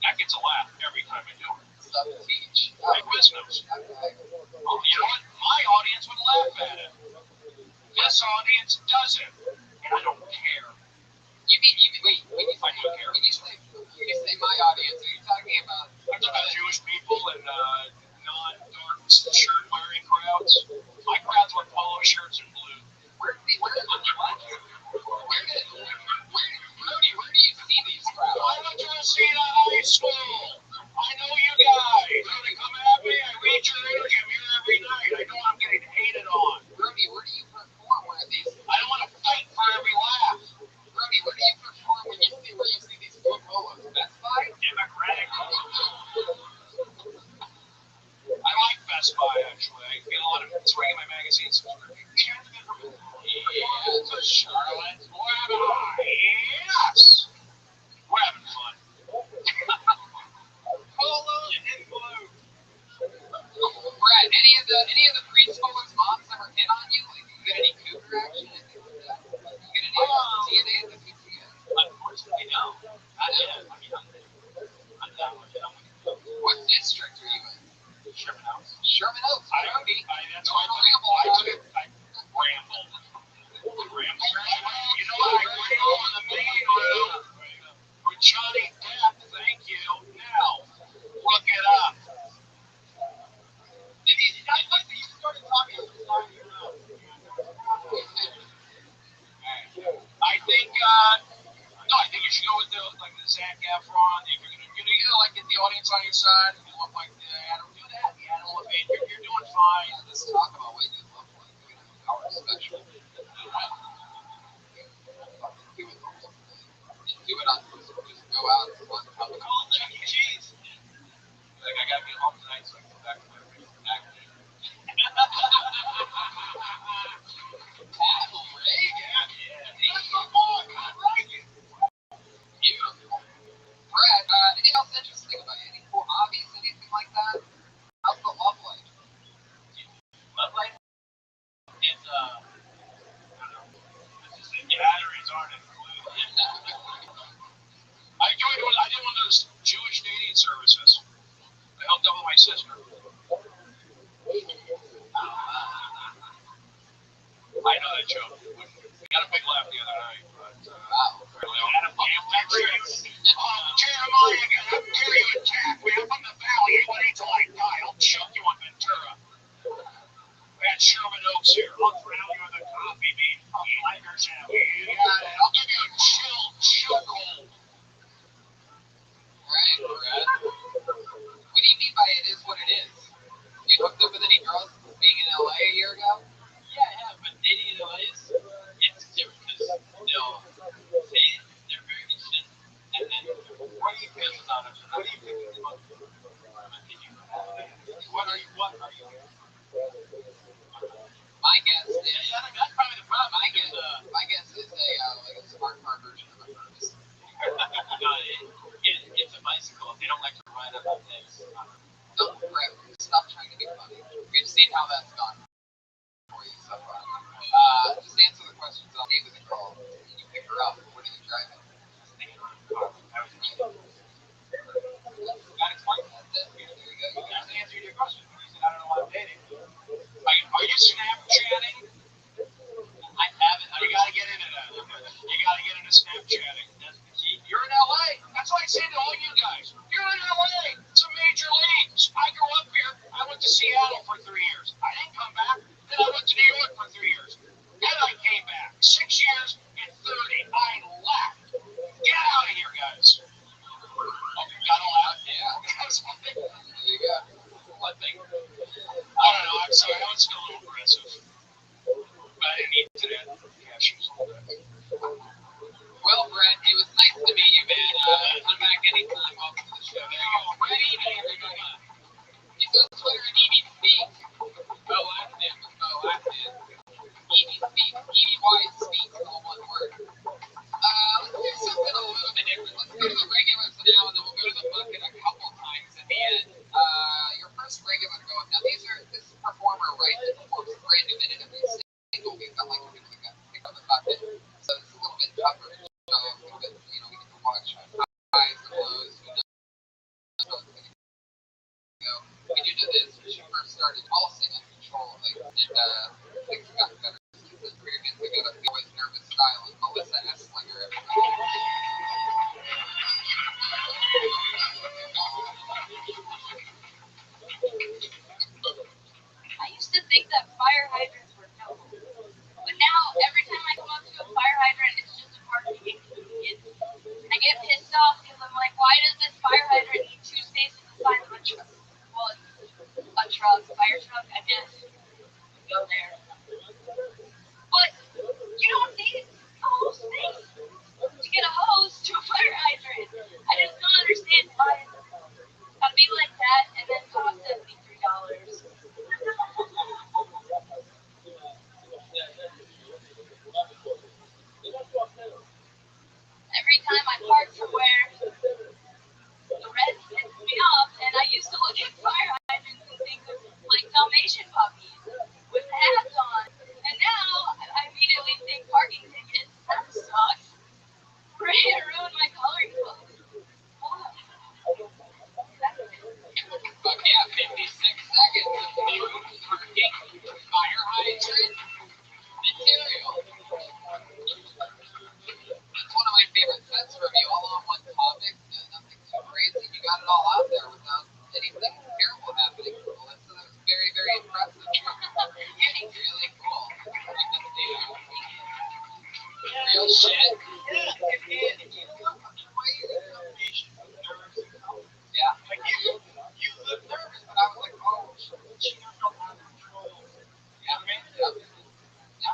That gets a laugh every time I do it. Sub-teach. I quiz knows. Okay. Oh, you know what? My audience would laugh at it. This audience doesn't. And I don't care. Wait, when you say my audience, are you talking about? I'm talking about Jewish people and non-dark shirt wearing crowds. My crowds wear polo shirts and blue. Where do you see these crowds? I went to a Cena high school. I know you guys. You want to come at me? I read your energy. I'm here every night. I know I'm getting hated on. Brody, where do you perform? Where are these? I don't want to fight for every laugh. Brody, where do you perform when you see these blue polos? Best Buy? Democratic. I like Best Buy, actually. I get a lot of it's right in my magazine subscription. Yeah, So Charlotte, yes. We're having fun. Polo and blue. Brett, any of the preschoolers' moms ever hit on you? Like, you get any cougar action? Anything like that? You get any TNA at the PTA? Unfortunately, no. Not yet. I mean, I'm down with it. What district are you in? Sherman Oaks. Sherman Oaks. Brody. That's why I rambled. You know what? I rambled in the main room with Johnny Depp. Thank you. Now, look it up. I like that you started talking to the side of your mouth. I think you should go with the Zac Efron. If you're gonna like get the audience on your side, if you look like the Adam, do that. The Adam Levine, you're doing fine. Yeah, let's talk about what you look like. We have an hour special. Do it on go out and one cup of Call Chuck E. Cheese. Like, I gotta get home tonight so I can go back to my acting. Adam Ray? Yeah. That's my boy. I like it. Beautiful. Brett, anything else interesting about you? Any cool hobbies? Anything like that? How's the love life? Love life? It's, I don't know. Let's just say batteries aren't included. I did one of those Jewish dating services. I hooked up with my sister. I know that joke. We got a big laugh the other night, but Jeremiah, how dare you attack me? I'm from the valley. You wait till I die. I'll choke you on Ventura. We had Sherman Oaks here. I'll drown you in the coffee bean. Tigers out. Yeah, I'll give you a chokehold. Right, Brett. What do you mean by it is what it is? You hooked up with any girls being in LA a year ago? Yeah, but dating in LA it's different because they'll say they're very interested, and then what do you feel about it? What do you think about it? What are you? My guess is That's probably the problem. my guess is like a smart car version of a Hermes. It's a bicycle. They don't like to ride up on things. Don't Brett, stop trying to be funny. We've seen how that's gone for you so far. Just answer the questions. I'll date with a girl. And you pick her up. What are you driving? Got explained. That's it. There you go. That's the answer to your question. You said, I don't for 3 years. I didn't come back. Then I went to New York for 3 years. Then I came back. 6 years and 30. I left. Get out of here, guys. Oh, you got all out? Yeah. There you go. One thing. I don't know. I'm sorry. I was still a little aggressive. But I didn't need to do that. Cashews all day. Well, Brett, it was nice to meet you, man. Come back anytime. Welcome to the show. There you go. Brett Evie, everybody. He's on Twitter at Evie Speaks. Last name. Evie Speaks. E-V-Y Speaks, all one word. Let's do something a little bit different. Let's go to the regulars now, and then we'll go to the bucket a couple times at the end. Your first regular to go up. Now, this performer, right, that performs a brand new minute every single week. I'm like, we're going to pick up the bucket. So it's a little bit tougher. So a little bit, we get to watch highs and lows. Who knows how it's going to go. We do know this. When she first started pulsing in control, and things got better. This is pretty good. We got a always nervous style. And Melissa Esslinger, everybody. I used to think that fire hydrants were noble, but now every time I come up to a fire hydrant, it's just a parking inconvenience. I get pissed off because I'm like, why does this fire hydrant need 2 spaces the size of a truck? Well, it's a truck, fire truck, I guess. Go there. But you don't need a whole space to get a hose to a fire hydrant. I just don't understand why it's gotta be like that and then cost $73. Every time I park somewhere, the red pisses me off, and I used to look at fire hydrants and think of like Dalmatian puppies with hats on, and now I immediately think parking tickets. That sucks. It ruined my coloring book. Yeah, 56 seconds of new parking fire hydrant material. That's one of my favorite sets from you, all on one topic, nothing too crazy. You got it all out there without anything terrible happening. Melissa, that was very, very impressive. Really cool. Real shit. You look a crazy combination of nerves and color. Yeah. Like you look nervous, but I was like, oh, she knows how to control. You know what I mean? Yeah.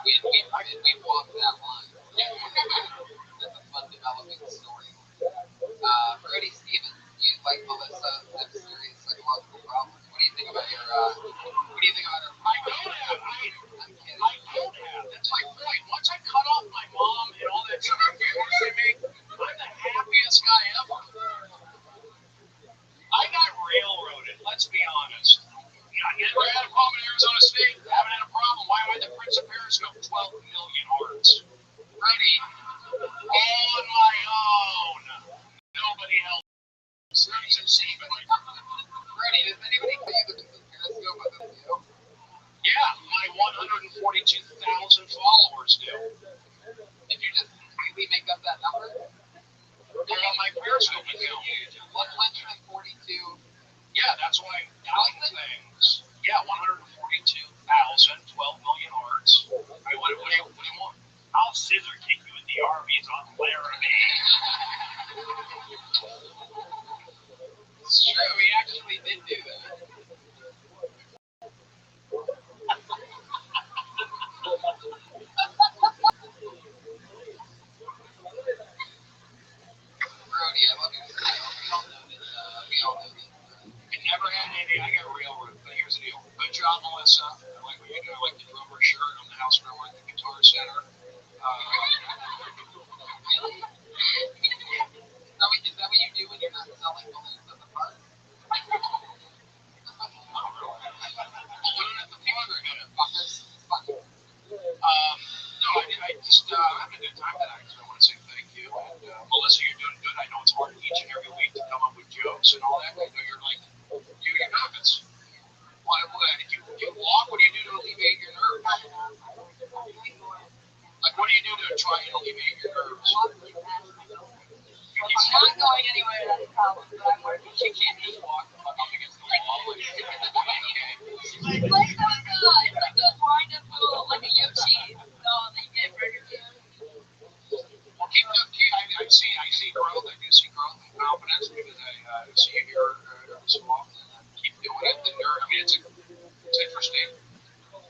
We've walked that line. That's a fun developing story. Brody Stevens, you like Melissa have serious psychological problems. What do you think about her? I don't have. I don't have. That's my point. Once I cut off my mom and all that stuff they make, I'm the happiest guy ever. I got railroaded. Let's be honest. You never had a problem in Arizona State. Haven't had a problem. Why am I the Prince of Periscope? 12 million hearts. Brody, On my own. Nobody helps. Brody, does anybody tell you the Periscope other than you? Yeah, my 142,000 followers do. Did you just completely make up that number? They're on my Periscope account. 142. Yeah, that's why I count things. Yeah, 142,000, 12 million hearts. I mean, what do you want? I'll scissor kick you in the armies on Laramie. It's true, we actually did do that. Brody, I love you. We all know this. I never had any. I got railroad. But here's the deal. Good job, Melissa. I like what you do. I like the drummer shirt. I'm the house drummer at the Guitar Center. Really? Is that what you do when you're not selling balloons at the park? Not really. Balloon at the park or no? Fuckers? Fuckers. No, I just having a good time tonight. So I want to say thank you. And Melissa, you're doing good. I know it's hard each and every week to come up with jokes and all that. I know you're like, you're nervous. What, do you walk? What do you do to alleviate your nerves? Like, what do you do to try and alleviate your nerves? I'm not going anywhere, that's a problem, but I'm working. You can't just walk up against the wall and It's interesting.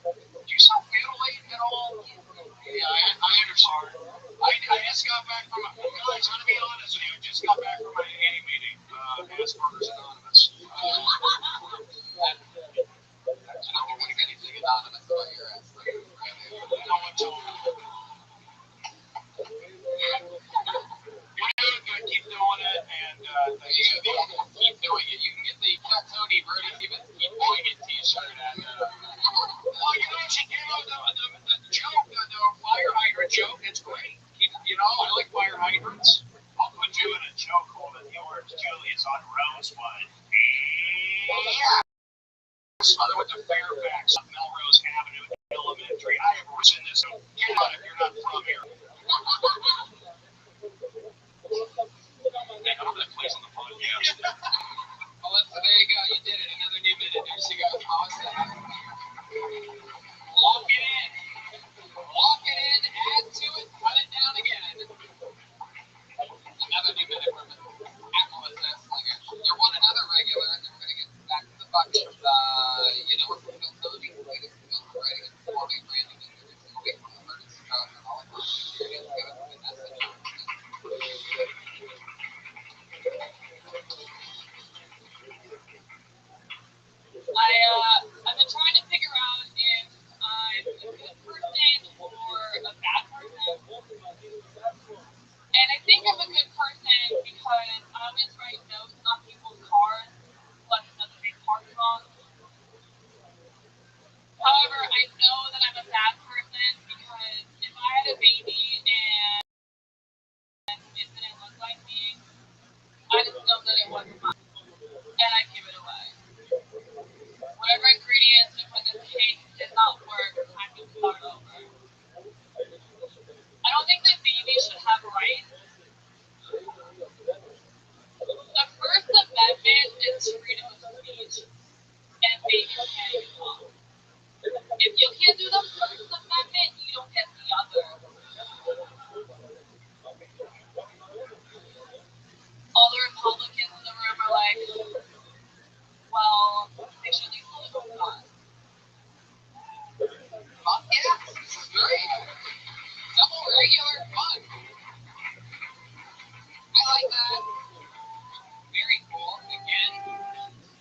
Do you self-mutilate at all? Yeah, I understand. I just got back from guys, I'm gonna be honest with you, I just got back from my AA meeting, Asperger's Anonymous. I don't want to get anything anonymous about your ass. No one told me. You're good, good, keep doing it, and Keep doing it. You can get the Kill Tony Birdie Keep Doing It t-shirt at well, you know, she came out the joke, the fire hydrant joke, it's great. You know, I like fire hydrants. I'll put you in a chokehold of yours. Julius on Rosebud. Yeah. Other with the Fairfax on Melrose Avenue Elementary. I have written this. So get out if you're not from here. I know that plays on the podcast. Well, there you go. You did it. Another new minute. There she goes. Awesome. Lock it in. Lock it in. Add to it. Cut it down again. Another new minute from Aquilus Slinger. You want another regular, and then we're going to get back to the bucket. You know we're from Bill Tony, latest film writing and performing brand new music every single week from the artist and all across the area. Give us a good message. I've been trying to figure out if I'm a good person or a bad person. And I think I'm a good person because I always write notes on people's cars, let them know that they parked wrong. However, I know that I'm a bad person because if I had a baby and it didn't look like me, I just know that it wasn't mine. And I give it away. Whatever ingredients we put in this cake did not work, time to start over. I don't think that baby should have rights. The First Amendment is freedom of speech, and babies can't get off. If you can't do the First Amendment, you don't get the other. All the Republicans in the room are like, well, they should at least live with God. Fuck yeah. This is great. Double regular fun. I like that. Very cool. Again,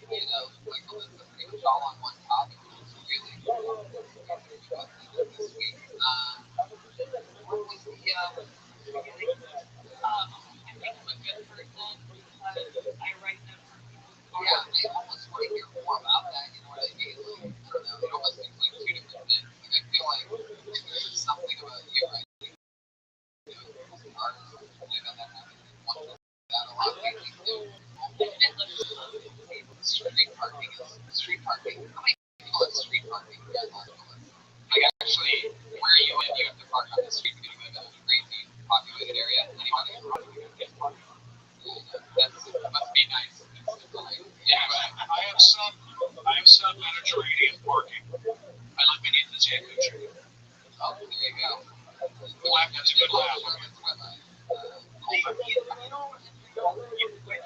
you know, like Melissa pretty much all on one topic, which is really cool. This week. What was the beginning? I think I'm a good person because I write them for people's cars. Yeah, I almost want to hear more about that. You know what I mean? Like, I don't know. It almost seems like two different things. Like, I feel like there's something about you, right? You know, as an artist, you know, that happens. One that a lot of people do. Street parking is street parking. How many people have street parking? Like, actually, where you live, you have to park on the street because you live in a crazy populated area. Anybody can park. That must be nice. Yeah, I have some Mediterranean parking. I live beneath the Jacuzzi. Oh, there you go. Laugh, that's a good laugh. When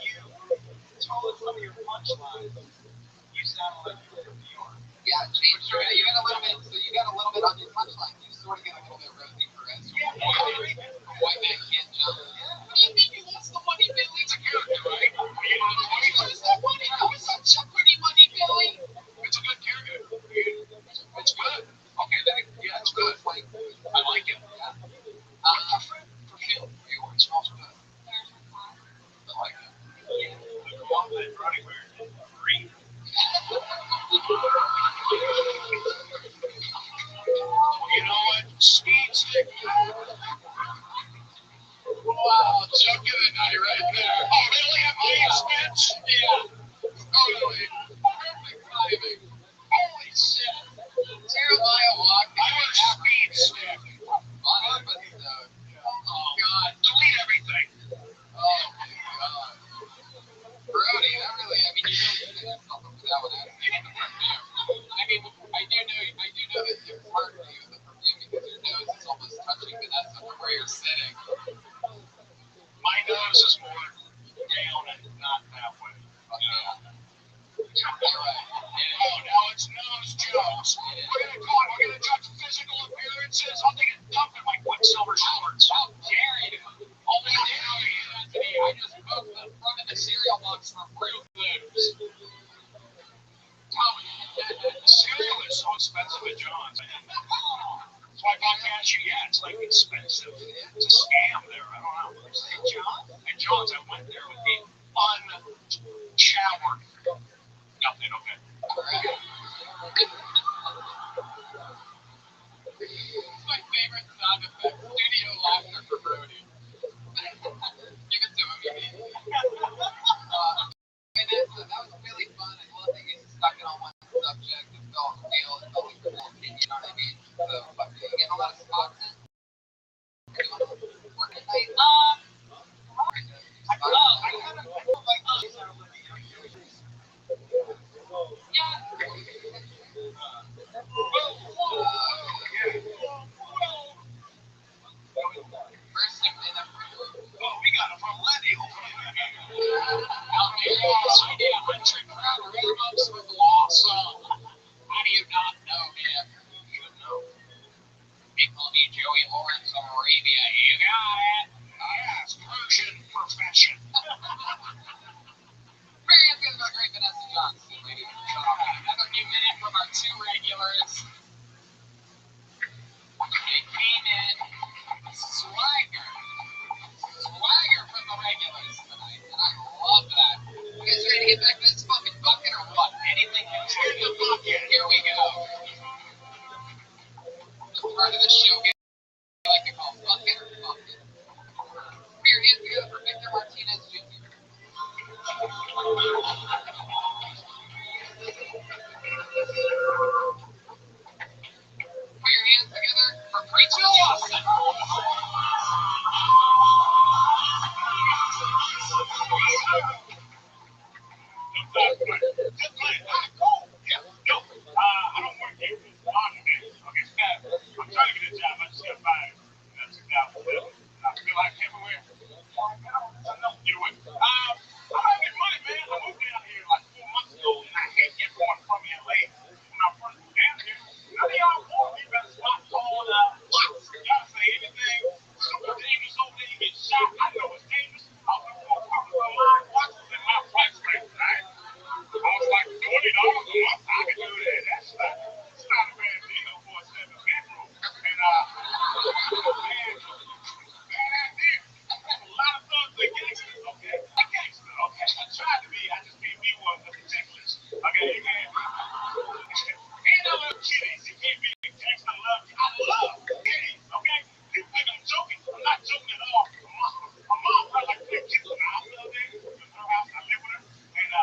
you told us some of your punchlines, you sound like you were from New York. Yeah, James, you got a little bit. So you got a little bit on your punchline. You sort of get a little bit Rosie Perez. White man can't jump. What do you mean you lost the money, Billy? It's a character, right? What is that money? How is that Jeopardy money, Billy? It's a good character. It's good. Okay, then yeah, it's good. Like, I like it. for Phil, it smells good. I like it. The one that Ronnie wears green. You know what? Speed stick. Well, house. We're gonna go. We're gonna judge physical appearances. I'll take a dump in my Quicksilver shorts. How dare you? Only now you do that to me. I just poked the front of the cereal box for Fruit Loops. Tommy, cereal is so expensive at John's. So I bought cashew. Yeah, it's like expensive. It's a scam there. I don't know. Hey, John? At John's, I went there with the unshowered. Nothing, okay. All right. It's my favorite sound effect. Studio laughter for Brody. Give it to him, you mean. That was really fun. I love that you stuck it on one subject and felt real and felt like the whole opinion, you know what I mean? So, but you get a lot of spots in. Are you on work at night? Oh, we got a from Lenny. Out there, I did 100 wrap-ups with Lawson. How do you not know him? You should know. People need Joey Lawrence of Arabia. You got it. Yes, Persian profession. Very happy about great Vanessa Johnson, ladies and gentlemen. Another new minute from our two regulars. They came in swagger from the regulars tonight, and I love that. You guys ready to get back to this fucking bucket or what? Anything can turn the bucket. Here we go. Part of the show, we like to call bucket or bucket. Put your hands together for Victor Martinez Jr. Put your hands together for Preacher Lawson. I don't work here. Okay, Stab. I'm trying to get a job. I just got fired. That's 2011. I feel like everywhere. Get away. I'm making money, man. I moved down here like 4 months ago, and I hate everyone from LA. When I first moved down here, none of y'all warned me about stop calling y'all say anything super dangerous over there, you get shot. I know it's dangerous. I was going to talk to line. What's in my price range, right? I was like, $20 a month, I can do that. That's not a bad deal for a 7-bedroom. And, man, bad idea. A lot of thugs are gangsters, okay? I'm gangster, okay? I tried to be, I just can't be one of the checklist. Okay, you can't be. And I love kitties. You can't be a gangster. I love kitties, okay? People think I'm joking. I'm not joking at all. My mom got like 3 kids in the house the other day. In her house, I live with her. And I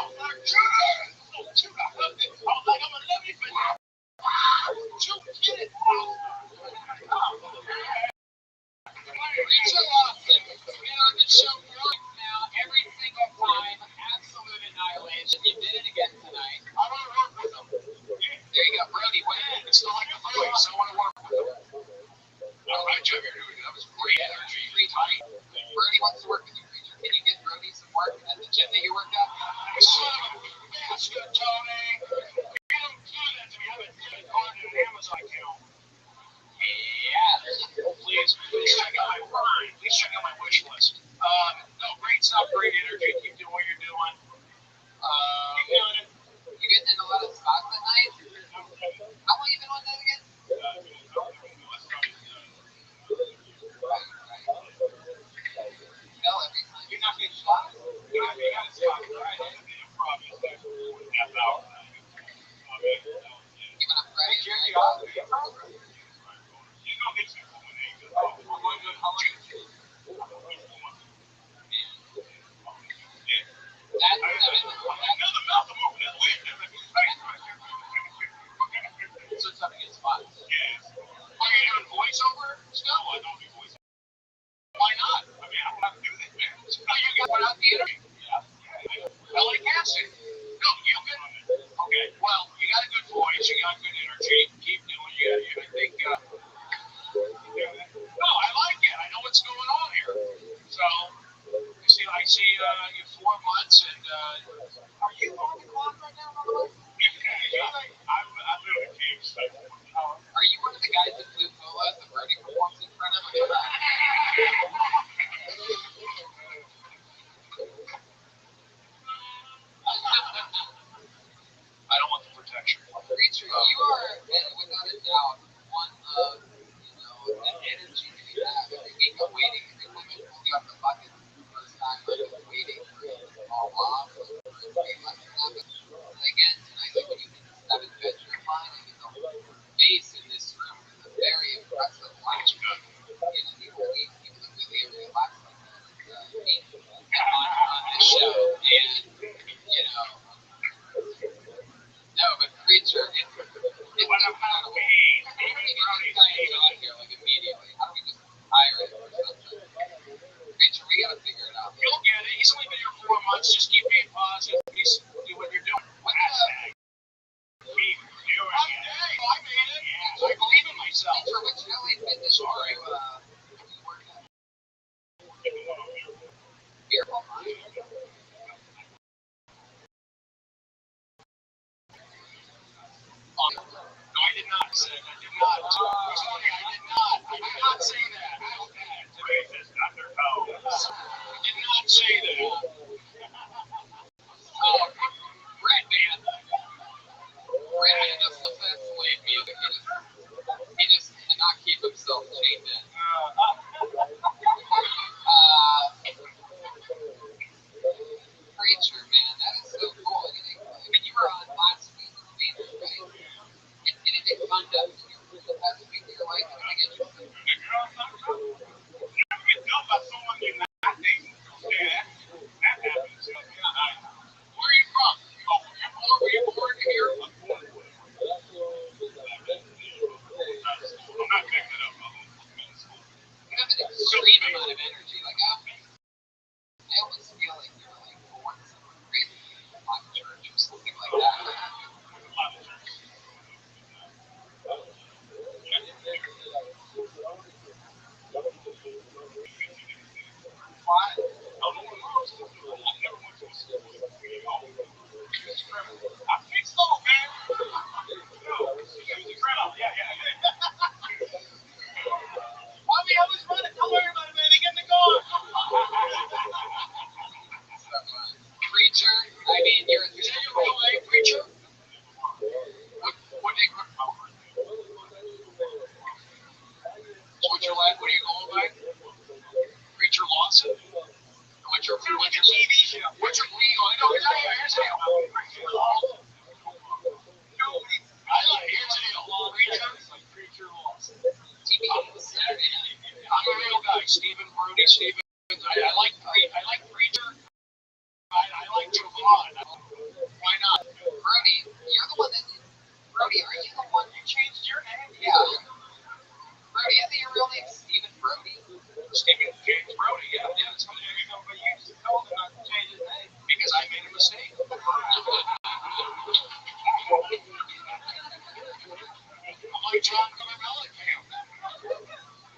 was like, Judah! So cute, I loved it. I was like, I'm going to love you for now. Wow, 2 kids. Preacher Lawson, been on the show right now every single time. Absolute annihilation. You did it again tonight. I want to work with them. There you go, Brody. Win. It's not like a voice. I want to work with them. All right, Jugger, that was great energy. Great height. Brody wants to work with you, Preacher. Can you get Brody some work at the gym that you work at? Son of a bastard, Tony. You don't do that to me. I haven't done it on an Amazon account. Yes. Please check out my line. Please check out my wish list. No, great stuff, great energy. Keep doing what you're doing. Keep doing it. You getting in a lot of spots at night? How long you been on that again? No, every time. You're not getting shot. You got to stop right. Improv is like half hour. Giving up credit? Jerry Osborne. You know these people when they go, oh, we're going to how long is it? Another Malcolm over there. So it's up against spots. Yes. Are you doing voiceover still? No, I don't do voiceover. Why not? I mean, I don't have to do that, man. Oh, you got one out the interview? Yeah. LA Cassie. No, you can. Okay, well, you got a good voice. You got good energy. Keep doing it. I think, no, I like it. I know what's going on here. So, I see you 4 months, and said. I did not. Tony, I did not. I did not say that. Racist undertones. I did not say that. Oh, Brett, man. Brett just offensively music. He just cannot keep himself chained in. Preacher, man, that is so cool. I mean, you were on last week, right? And it did conduct the best week of your life. I think it's just The girl's not cool. You can tell by someone you're not dating. Yeah, that happens. where are you from? Oh, were you born here? I'm not picking it up. You have an extreme amount of energy. Like, I always feel like you're like born somewhere crazy, like church or something like that. Why? I think so, man. No, yeah. Mommy, I was running. Don't worry about it, man. They get in the car. Preacher, I mean, you're a real life preacher. What do you go for? What are you going by? Preacher Lawson? What's your TV show? What's your legal? I know, here's the deal. No, I like here's the deal. Preacher Lawson. TV Saturday night. I'm a real guy, Stephen Brody. I like preacher. I like Javon. Why not? Brody, you're the one that. Brody, are you the one who changed your name? Yeah. Brody, isn't your real name Stephen Brody? Stephen James Brody, yeah. That's what you know, but you told him not to change his name. Because I made a mistake. I'm like John Mellencamp.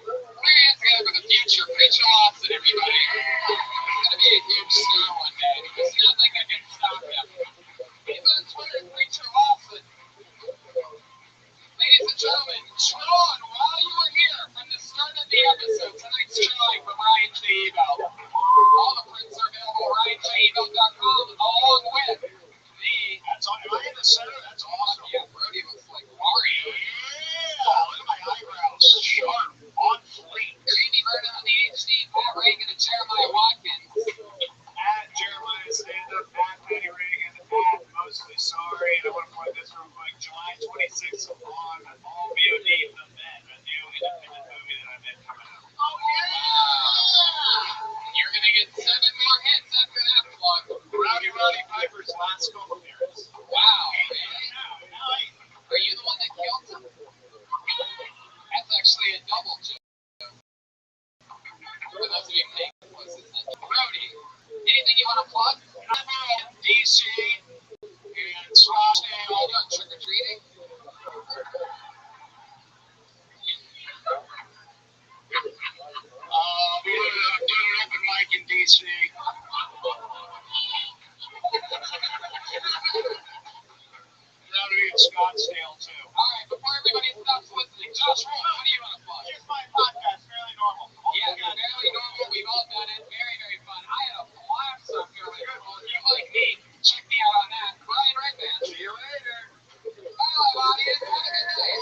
We're together for the future. Preacher Lawson, everybody. He's going to be a huge star one day. There's nothing that can stop him. He's on Twitter, Preacher Lawson. Ladies and gentlemen, Sean, while you were here from the start of the episode, tonight's showing from Ryan J. Ebel. All the prints are available at RyanJEbel.com, along with the. That's on. Am I in the center? That's awesome. Yeah, Brody looks like Mario. Yeah, look at my eyebrows. Sharp, on fleek. Jamie Vernon on the HD, Pat Reagan, and Jeremiah Watkins. At Jeremiah Stand Up, at Patty Reagan, at Mostly Sorry. I want to point this real quick. July 26th on all VOD, The Men, a new independent movie that I've been coming out. Oh, yeah! You're going to get 7 more hits after that plug. Roddy Piper's last film appearance. Wow, man. Are you the one that killed him? That's actually a double joke. For those of you who think it was Brody, anything you want to plug? I'm in DC and Scottsdale. Are you on trick or treating? we did an open mic in DC. That'll be in Scottsdale too. All right, before everybody stops listening, Joshua, what do you want to plug? Here's my podcast, Fairly Normal. Yeah, Fairly Normal. We've all done it. Very, very fun. I had a blast on Fairly Normal. If you like me, check me out on that. Brian Redman. See you later. Bye, live audience. Have a good night.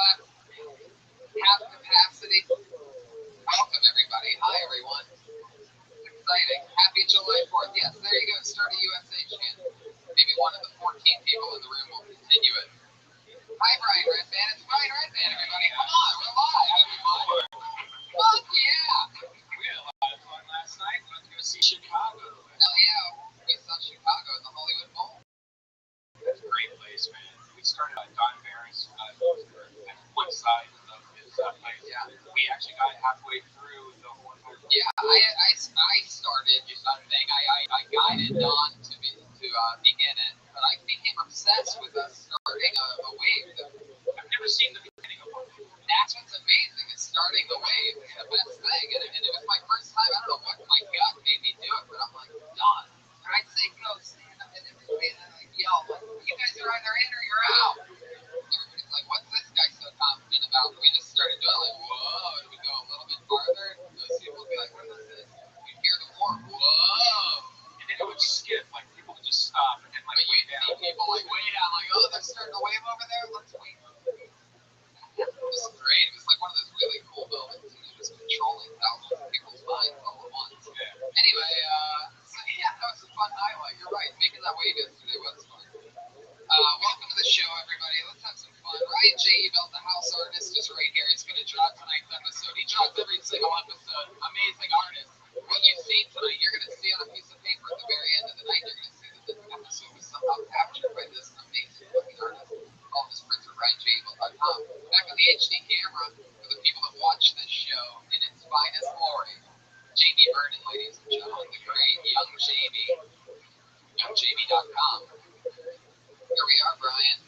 left. Half capacity. Welcome, everybody. Hi, everyone. It's exciting. Happy July 4th. Yes, there you go. Start a USA chant. Maybe one of the 14 people in the room will continue it. Hi, Brian Redband. It's Brian Redband, everybody. Come on, we're live, everyone. Fuck yeah! We had a lot of fun last night. We went to go see Chicago. Hell yeah. We saw Chicago in the Hollywood Bowl. That's a great place, man. We started on Don Barris, west side of his place. Yeah. We actually got halfway through the whole entire. Yeah, I started something. I guided Don to begin it, but I became obsessed with us starting a wave. I've never seen the beginning of one. That's what's amazing, is starting the wave. It's the best thing. And it was my first time. I don't know what my gut made me do it, but I'm like, Don. And I'd say, go stand up. And everybody would like yell, like, you guys are either in or you're out. Everybody's like, what's this guy so confident about? We just started doing like, whoa. And we go a little bit farther. And those people would be like, what is this? We'd hear the roar, whoa. And then it would skip, like people would just stop and then like But way you'd down. see people like way down, like, oh, they're starting to wave over there. Let's wait. It was great. It was like one of those really cool moments. And it was controlling thousands of people's minds all at once. Yeah. Anyway, so yeah, that was a fun highlight. You're right. Making that wave yesterday was fun. Welcome to the show, everybody. Let's have some fun. Ryan J. Ebelt, the house artist, is right here. He's going to drop tonight's episode. He drops every single episode. Amazing artist. What you've seen tonight, you're going to see on a piece of paper at the very end of the night. You're going to see that this episode was somehow captured by this amazing looking artist. All his prints are RyanJebelt.com. Back on the HD camera for the people that watch this show in its finest glory. Jamie Vernon, ladies and gentlemen, the great young Jamie. YoungJamie.com. Here we are, Brian.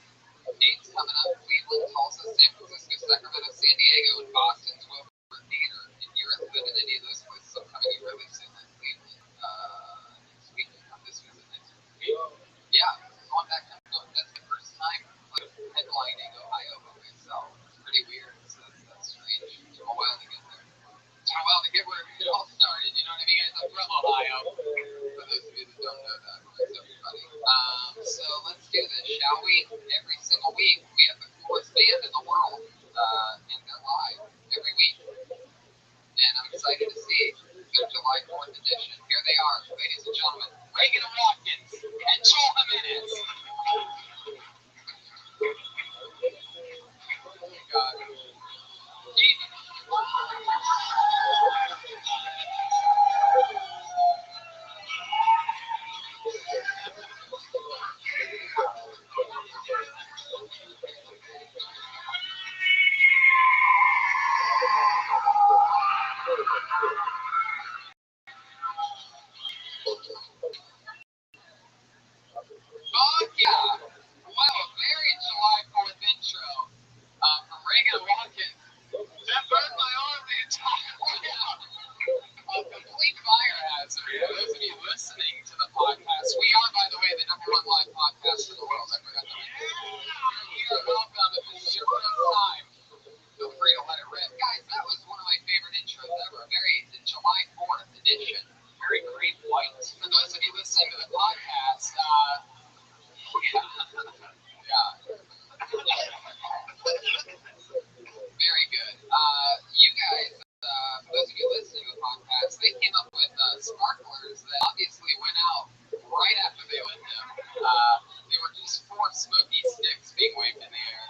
Dates coming up: Cleveland, Tulsa, San Francisco, Sacramento, San Diego, and Boston's Wilbur Theater. If you're live in any of those places, I'm coming to you really soon in Cleveland next week. This week and next week. Yeah, going back to that's the first time like headlining Ohio by myself. It's pretty weird. That's strange. It took a while to get there. It took a while to get where it all started. You know what I mean, guys? I'm from Ohio. For those of you that don't know that, thanks everybody. So let's do this, shall we? Every single week, we have the coolest band in the world, and they're live every week. And I'm excited to see their July 4th edition. Here they are, ladies and gentlemen. Reagan and Watkins and Joel Jimenez. Oh my God. Oh yeah! Wow, a very July 4th intro from Reagan and Watkins. That burned my arm the entire way out. A complete fire hazard. For those of you listening to the podcast, we are, by the way, the #1 live podcast in the world. I forgot to mention. You're welcome if this is your first time. Feel free to let it rip. Guys, that was one of my favorite intros ever. The July 4th edition. Very great white. For those of you listening to the podcast, yeah. Very good. You guys, for those of you listening to the podcast, they came up with sparklers that obviously went out right after they lit them. They were just 4 smoky sticks being waved in the air.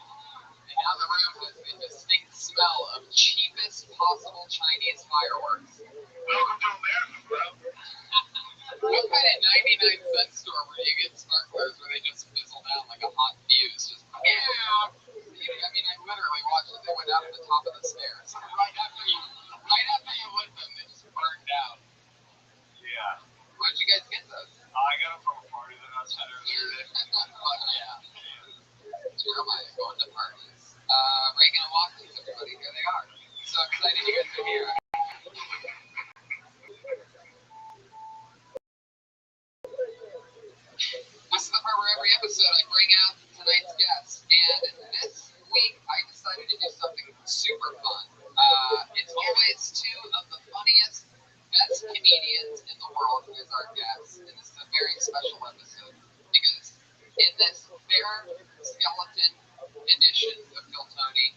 And now the room has a distinct smell of cheapest possible Chinese fireworks. Welcome to America, bro. What kind of 99-cent store where you get sparklers where they just fizzle down like a hot fuse? Just, yeah. I mean, I literally watched it. They went out at the top of the stairs. Right after you lit them, they just burned down. Yeah. Where'd you guys get those? I got them from a party that I was at earlier today. Fuck yeah. Jeremiah going to parties. Reagan and Watkins, everybody, here they are. So excited you guys are here. This is the part where every episode I bring out tonight's guest. And this week I decided to do something super fun. It's always 2 of the funniest, best comedians in the world as our guests. And this is a very special episode because in this bare skeleton edition of Kill Tony,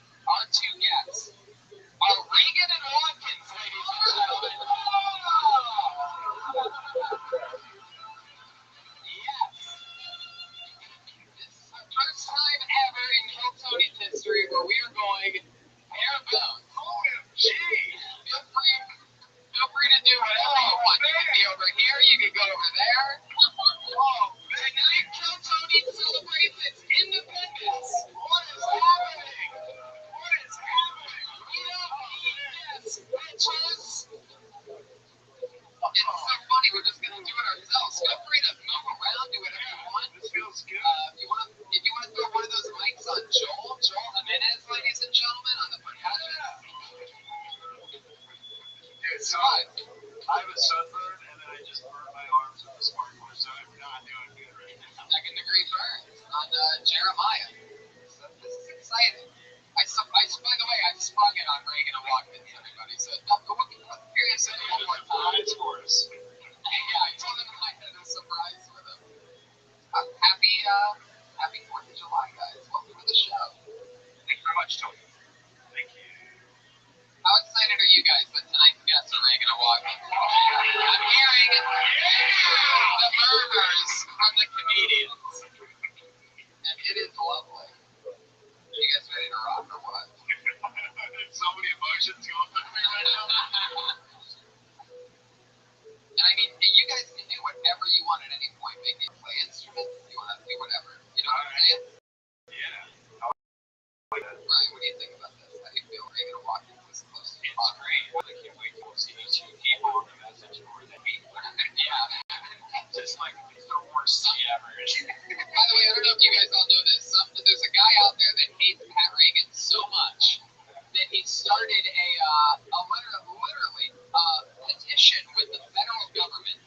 and gentlemen, on the percussion. Dude, so I have a sunburn, and then I just burned my arms with the sparkler, so I'm not doing good right now. Second-degree burns on Jeremiah. So this is exciting. By the way, I sprung it on Reagan and Watkins, everybody. So curious one more time. Yeah, I told him I had a surprise for them. Happy 4th of July, guys. Welcome to the show. Thank you very much, Tony. Thank you. How excited are you guys that tonight's guests are Reagan and Watkins? I'm hearing the murmurs from the comedians. And it is lovely. You guys ready to rock or what? There's so many emotions going through me right now. And I mean, you guys can do whatever you want at any point. Make me play instruments. You want to do whatever. You know what I'm saying? Yeah. Ryan, what do you think about this? How do you feel Reagan and Watkins this close to the It's great. I can't wait to see these two people on the message board that we Yeah. just like the worst thing ever. By the way, I don't know if you guys all know this. There's a guy out there that hates Pat Reagan so much that he started literally petition with the federal government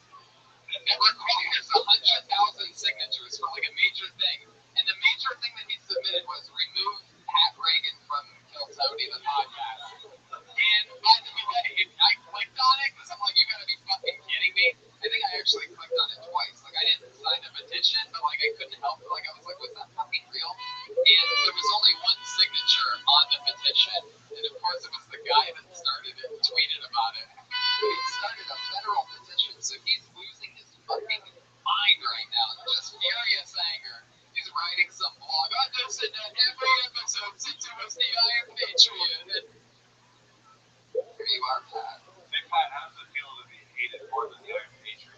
that requires 100,000 signatures for like a major thing. And the major thing that he submitted was remove Pat Reagan from Kill Tony, the podcast. And by the way, I clicked on it because I'm like, you gotta be fucking kidding me. I think I actually clicked on it twice. Like, I didn't sign a petition, but like, I couldn't help it. Like, I was like, was that fucking real? And there was only one signature on the petition. And of course, it was the guy that started it and tweeted about it. He started a federal petition, so he's losing his fucking mind right now. Just furious anger. He's writing some blog. I listen to every episode since it was the Iron Patriot. And here you are, Pat. Big Pat, how does it feel to be hated more than the Iron Patriot?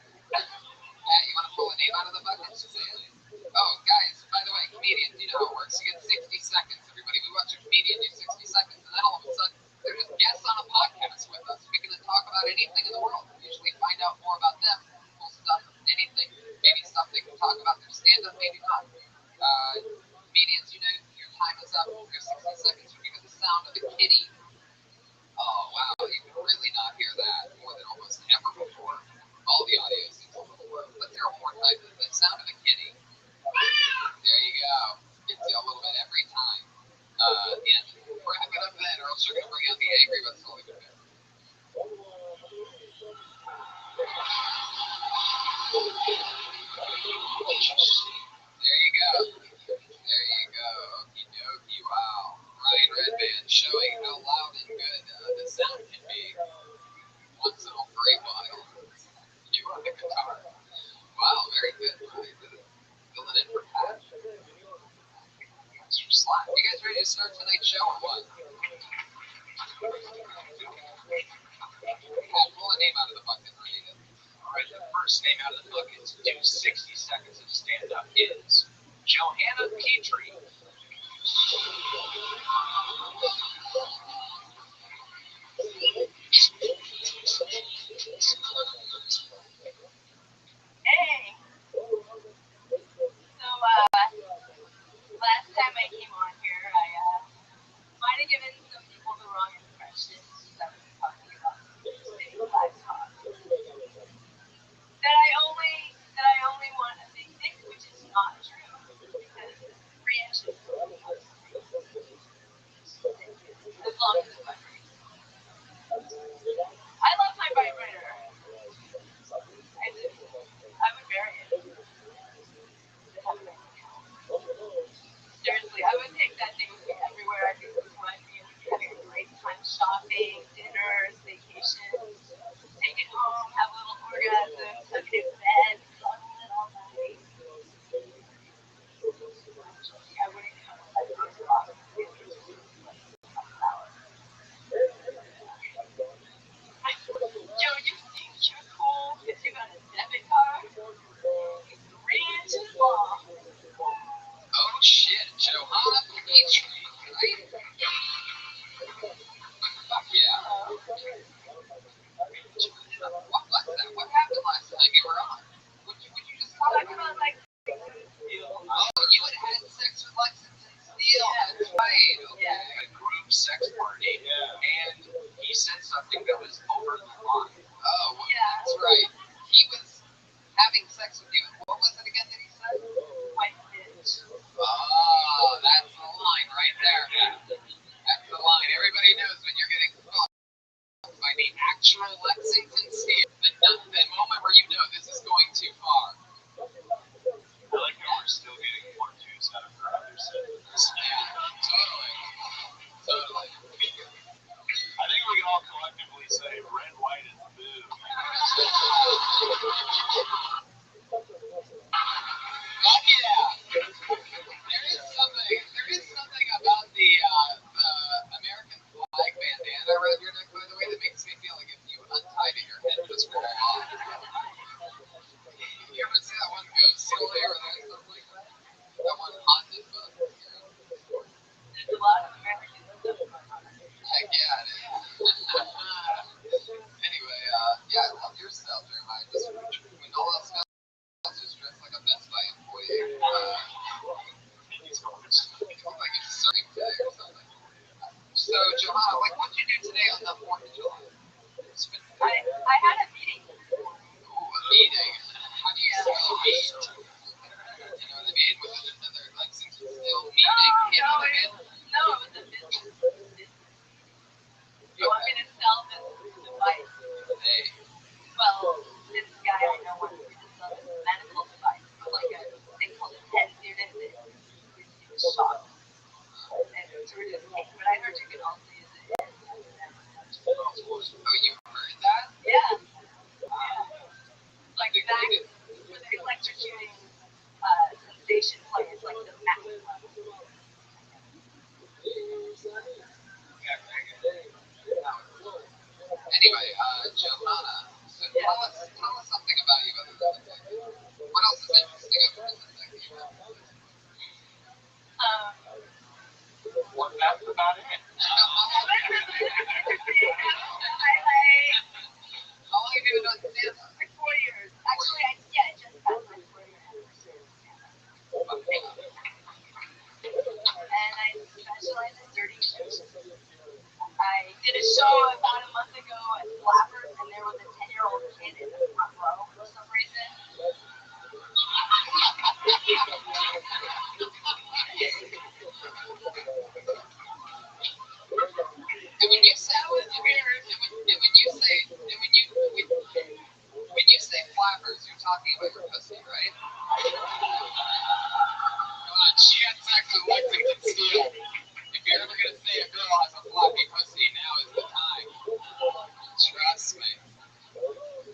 Pat, you want to pull a name out of the bucket? Oh, guys, by the way, comedians, you know how it works. You get 60 seconds, everybody. We watch a comedian do 60 seconds, and then all of a sudden, they're just guests on a podcast with us. We can talk about anything in the world. We usually find out more about them, cool stuff, anything. Maybe stuff they can talk about their stand-up, maybe not. Comedians, you know, your time is up. Your 60 seconds, you hear the sound of a kitty. Oh, wow, you can really not hear that more than almost ever before. All the audio seems a little low. Let's hear it one more time. The sound of a kitty. There you go. Gets you a little bit every time. And wrap it up then, or else you're going to bring out the angry but slowly but there. There you go. There you go. Okie dokie. Wow. Ryan Redband showing how loud and good the sound can be once in a great while. You on the guitar. Wow, very good. Very good. Filling in for Pat. Thanks for Slack. You guys ready to start tonight's show or what? Pat, pull a name out of the bucket. All right, the first name out of the book is do 60 seconds of stand-up is Johanna Petrie. Hey. So, last time I came on here, I might have given some people the wrong impression that I was talking about spitting livestock. That I only want a big dick, which is not true, because 3 inches sex with Lexington Steele. That's right. Okay. A group sex party. And he said something that was over the line. Oh, well, that's right. He was having sex with you. What was it again that he said? White bitch. Oh, that's the line right there. That's the line. Everybody knows when you're getting fucked by the actual Lexington Steele. The moment where you know this is going too far. I like how we're still getting more juice out of her other sentences. Yeah, totally. I think we can all collectively say red, white, and blue. Oh yeah. There is something about the American flag bandana around your neck, by the way, that makes me feel like if you untied it, your head just roll off. You ever see that one ghost story or something like that? That one haunted book. There's a lot of American stuff going on. Heck yeah, it is. Anyway, yeah, I love your style, Jeremiah. Just when all else fails, just dress like a Best Buy employee. Like it's serving day or something. So, Johanna, like, what'd you do today on the 4th of July? I had a meeting. Ooh, a meeting. How do you say meet? You know what I mean? Was it another Lexington Steel meeting? No, it was a business. You want me to sell this device? Hey. Well, this guy I know wants me to sell this medical device. It's like a thing called a 10 unit that gives you a shock. And so we're just kidding. But I heard you can also use it in Oh, you heard that? Yeah. Like that for the electrocuting sensation play. It's like the max level. Anyway, Johanna, so tell us something about you other than the thing. What else is interesting about business that you have? Well, that's about it. How long have you been doing stand-up? Like 4 years. Actually, I just passed my 4-year anniversary of stand-up. And I specialize in dirty jokes. I did a show about a month ago at Flappers, and there was a 10-year-old kid in the front row for some reason. And when you say when you say flappers, you're talking about your pussy, right? Come on, she had sex with Lexington Steele. If you're ever gonna say a girl has a floppy pussy, now is the time. Trust me.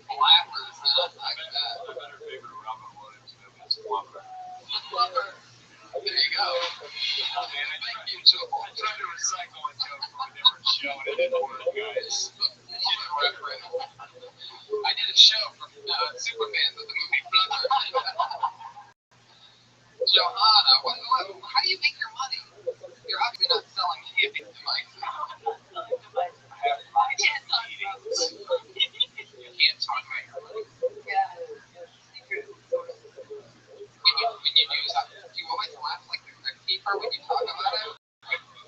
Flappers, huh? Like that. My better favorite Robin Williams movie is Flubber. Flubber. There you go. Thank you, Joel. I tried to recycle a joke from a different show and it didn't work, guys. I did a show for Superman with the movie Flubber. Johanna, how do you make your money? You're obviously not selling hippie devices. I can't talk about it. You can't talk about your money. Yeah. Secret sources. When you do you always laugh like the crypt keeper when you talk about it?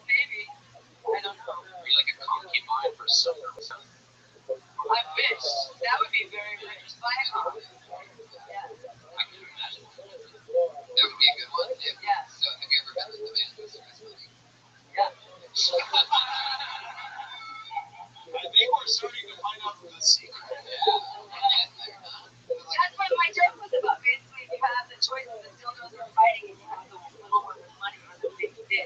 Maybe. I don't know. Are you like a concubine for silver? I wish. That would be very rich. Buy a car. Yeah. I can imagine. That would be a good one. Yeah. So have you ever been to the man who serves money? Yeah. I think we're starting to find out the secret. That's what my joke was about. Basically, you have the choice of the dildos or fighting, and you have the little one with money or the big dick.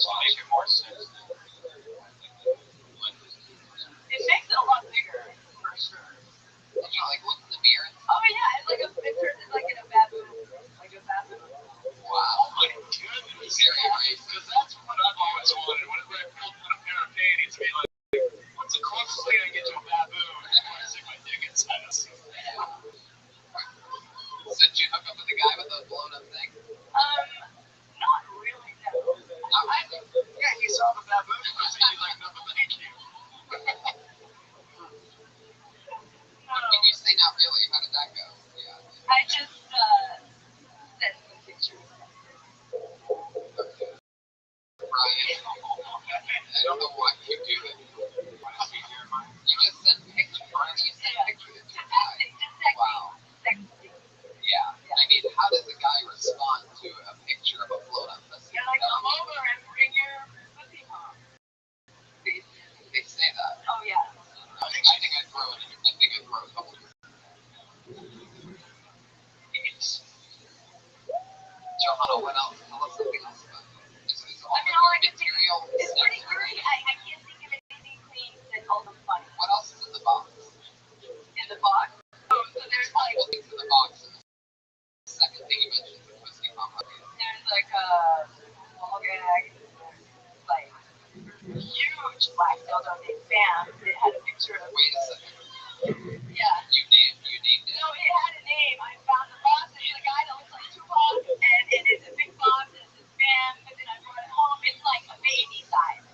to make it more sense. It makes it a lot bigger, for sure. Did you like look in the mirror? Oh yeah, it's like a picture, it's like in a baboon. Like a baboon. Wow. Oh my goodness. Very nice. Because that's what I've always wanted. Whenever I pulled out a pair of panties, to be like, what's the closest thing I get to a baboon? I want to stick my dick inside of it. So did you hook up with the guy with the blown up thing? Not really, no. Yeah, he saw the baboon. So he's like, no, thank you. No. When you say not really, how did that go? Yeah. I just, sent some pictures. Brian, I don't know why you do that. You just sent pictures, Brian. You sent pictures to a guy. Wow. Yeah. I mean, how does a guy respond to a picture of a blown up pussy? You're like, come over and bring your pussy home. They say that. Oh yeah. I think I'd throw it. I think I'd throw a couple. Johanna, what else? Tell us something else about it. Is all all I the can think material? it's pretty great. I can't think of anything clean that's also funny. What else is in the box? In the box. Oh, so there's like, Multiple things in the box. The second thing you mentioned is the pussy pump. there's like a ball gag, like huge black dildo named Bam. It had a picture of, Wait a second. yeah. You named it? No, it had a name. I found the box. It's a guy that looks like Tupac, and it's a big box. And it says Bam, but then I brought it home. It's like a baby size,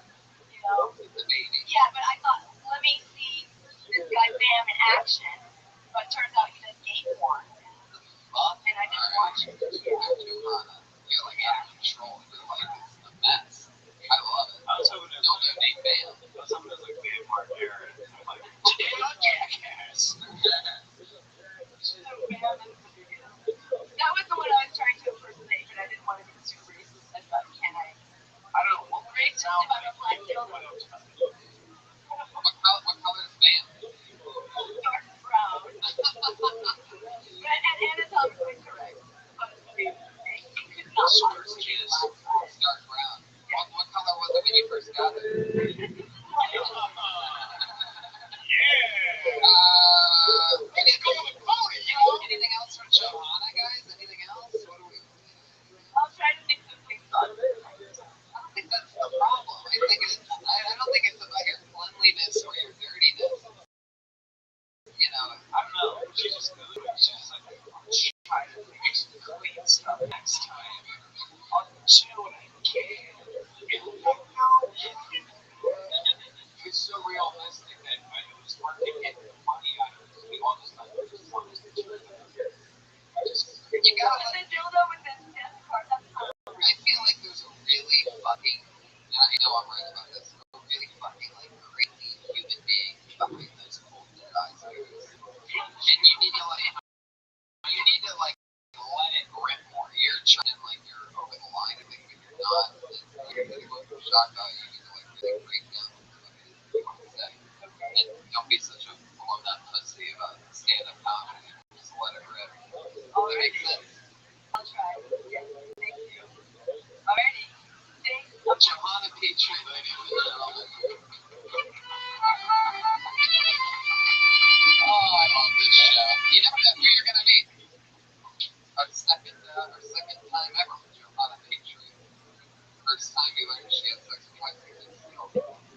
you know? It's a baby. Yeah, but I thought, let me see this guy Bam in action. But it turns out he does game porn. And I just watched it. Yeah. Johanna, you're like out of control. You're like, it's a mess. I love it. I was hoping it was Don't donate Bam. I was hoping it was like Bam Margera. I'm like, damn jackass. So Bam is the biggest. That was the one I was trying to impersonate, but I didn't want to be too racist. I thought, can I? I don't know. What Racist about a black dildo. What color is Bam? Dark brown. And it's obviously correct. But it could not possibly be black. It's dark brown. What color was it when you first got it? Yeah. Let's go with Cody, you know? Anything else from Johanna, guys? Anything else? What do we... I'll try to think of things on it. I don't think that's the problem. I don't think it's about your cleanliness or your dirtiness. You know, I don't know. She's just good. She's just like, try to make some clean stuff next time. I'll do what I can. It's so realistic that when it was working, getting the money out of it, we all just like, just want to do it. you gotta The dildo with the death card, that's not. I feel like there's a really fucking, and I know I'm right about this, a really fucking like crazy human being behind those cold dead eyes movies. And you need to like let it rip more. You're trying like you're over the line of it, but you're not. And you're gonna go for shock value. You need to like really break down what you want to say. And don't be such a blown up pussy about stand-up comedy. Just let it rip. That makes sense. I'll try. Yeah, thank you. Alrighty. Thanks. Johanna Petrie, ladies and gentlemen. Oh, I love this show. You never know who you're gonna meet. Our second time ever with Johanna Petrie. First time you learned she had sex with white people.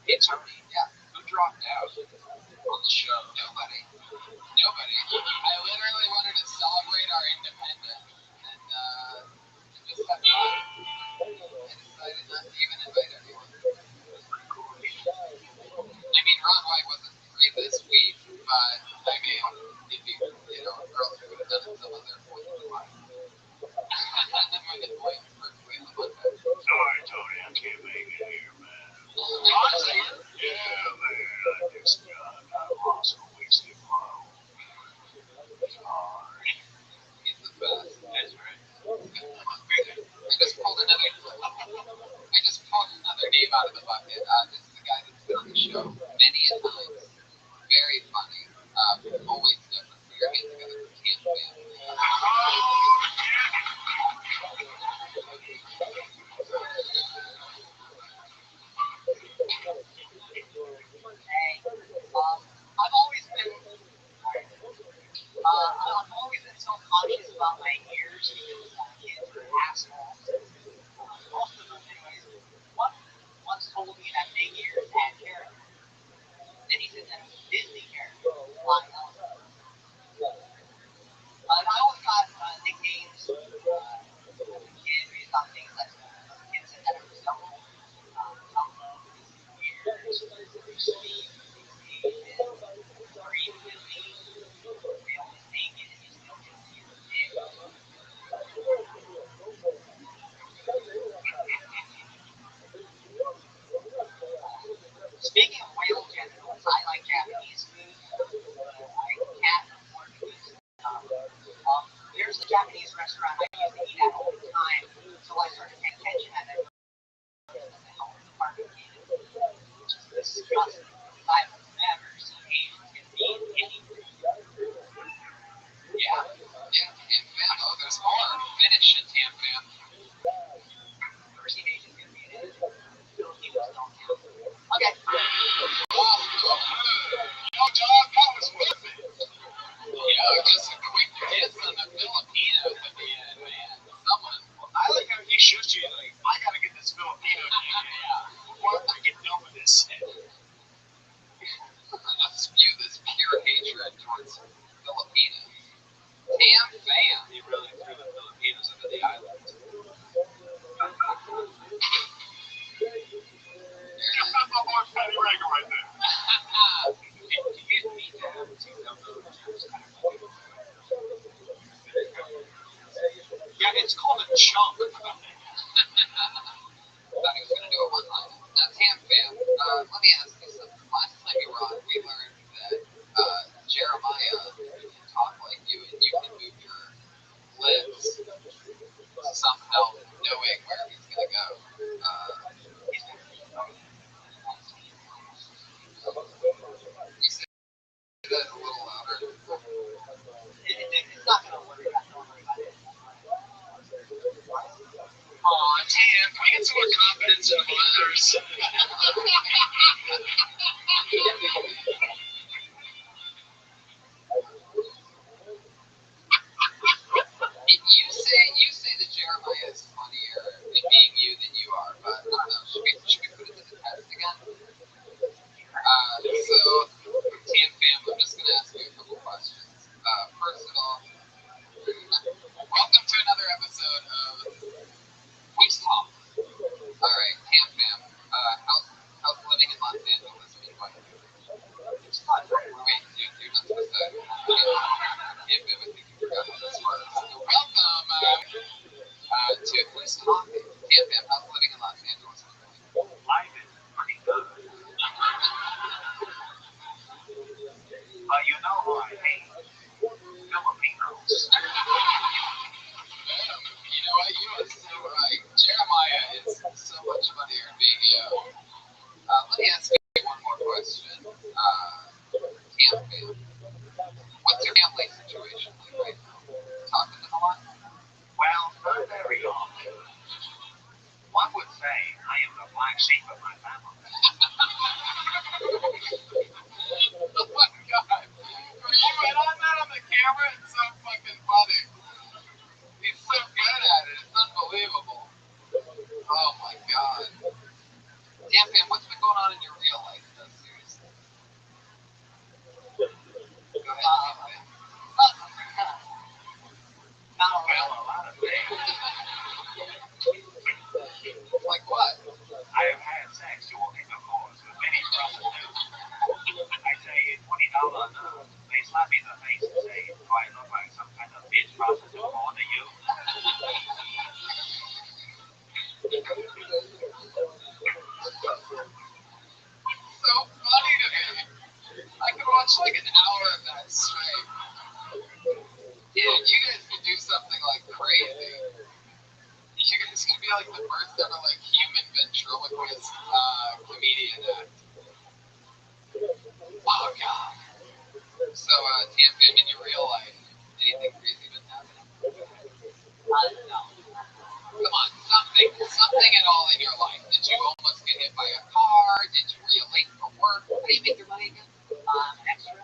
It's already, Yeah. who dropped out on the show? Nobody. I literally wanted to celebrate our independence and just have fun. I decided not to even invite anyone. I mean, Ron White wasn't free this week, but I mean, if you know, girls would have done it some other point in life. When the boy was perfectly in the Monday. Sorry, Tony, I can't make it here, man. Yeah, man, I just got lost a wasted bottle. Sorry. He's the best. That's right. I just pulled another name out of the bucket. This is the guy that's been on the show many a times. Very funny. Always different. Put your hands together for Cam Fan. this. Trust me. I've never seen him be anywhere. Yeah. Yeah, Tam Fam. Oh, there's more. Finish it, Tam Fam. First teenage is going to be an age. Filipinos don't count. Okay. Oh, John, that was worth it. Just a quick diss on the Filipinos at the end, man. Someone. I like how he shoots you like, I gotta get this Filipino before I get done with this. Just spew this pure hatred towards Filipinos. Tam Fam. He really threw the Filipinos under the island. That's Patty Rager right there. Yeah, it's called a chunk. Thought he was going to do a one-liner. Now, Tam Fam, let me ask you something. Last time you were on, we learned that Jeremiah can talk like you and you can move your lips somehow knowing where he's going to go. You said that a little louder. It's not going to work. Don't worry about it. Aw, Tam, can we get some more confidence in others? You say that Jeremiah is funnier in being you than you are, but I don't know. Should we put it to the test again? So, Tam Fam, I'm just going to ask you a couple questions. First of all, welcome to another episode of We Talk. All right, Tam Fam, how's living in Los Angeles been going? It's fun. Wait, you're not supposed to give him a thing. You forgot how this works. Welcome to Who's Talking. Tam Fam, how's living in Los Angeles been going? Life is pretty good. But you know who I hate? Filipinos. You know what? You are so right. Jeremiah is so much funnier being you. Let me ask you one more question. Tam Fam, what's your family situation like right now? Talking to them a lot? Well, not very often. One would say I am the black sheep of my family. Oh my god. When I'm not on the camera, it's so fucking funny. He's so good at it. It's unbelievable. Oh my god. Tam Fam, what's been going on in your real life, though? Seriously. Go ahead, Tam Fam. Well, a lot of things. Like what? I have had sex to intercourse with many prostitutes. I say $20 note. They slap me in the face and say, do I look like some kind of bitch prostitute born to you? So funny to me. I could watch like an hour of that straight. Dude, you guys could do something like crazy. You guys could be like the first ever like human ventriloquist comedian act. Oh god. So Tam Fam, in your real life, anything crazy been happening? No. Come on, something at all in your life. Did you almost get hit by a car? Were you late for work? How do you make your money again? An extra.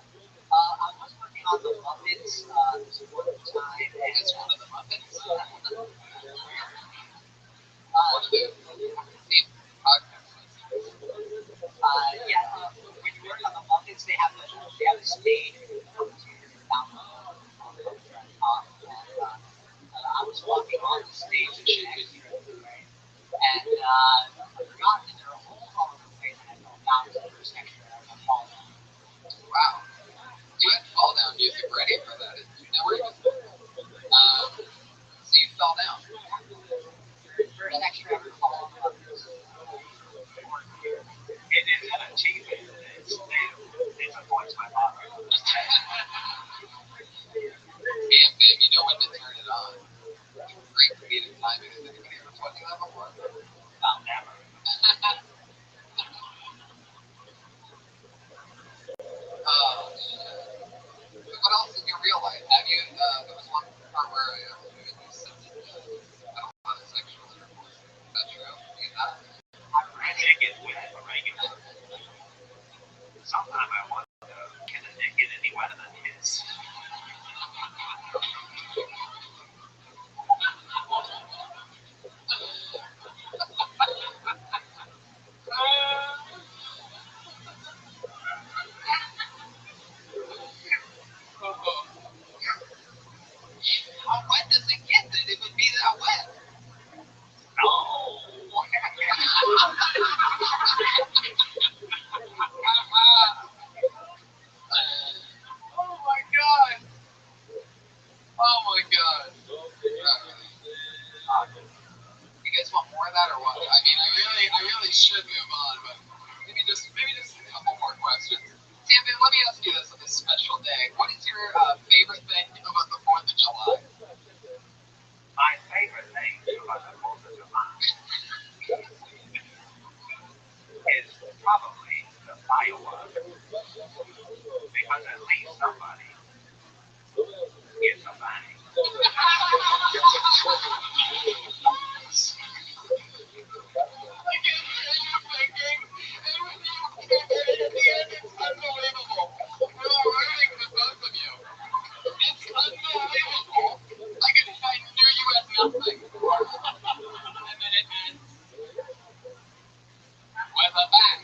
should move on, but maybe just a couple more questions. Tampa, let me ask you this on this special day. What is your favorite thing about the 4th of July? My favorite thing about the 4th of July is probably the fireworks. Because at least somebody gets a bang. Unbelievable. We're rooting for both of you. It's unbelievable. I knew you had nothing. And then it ends with a bang.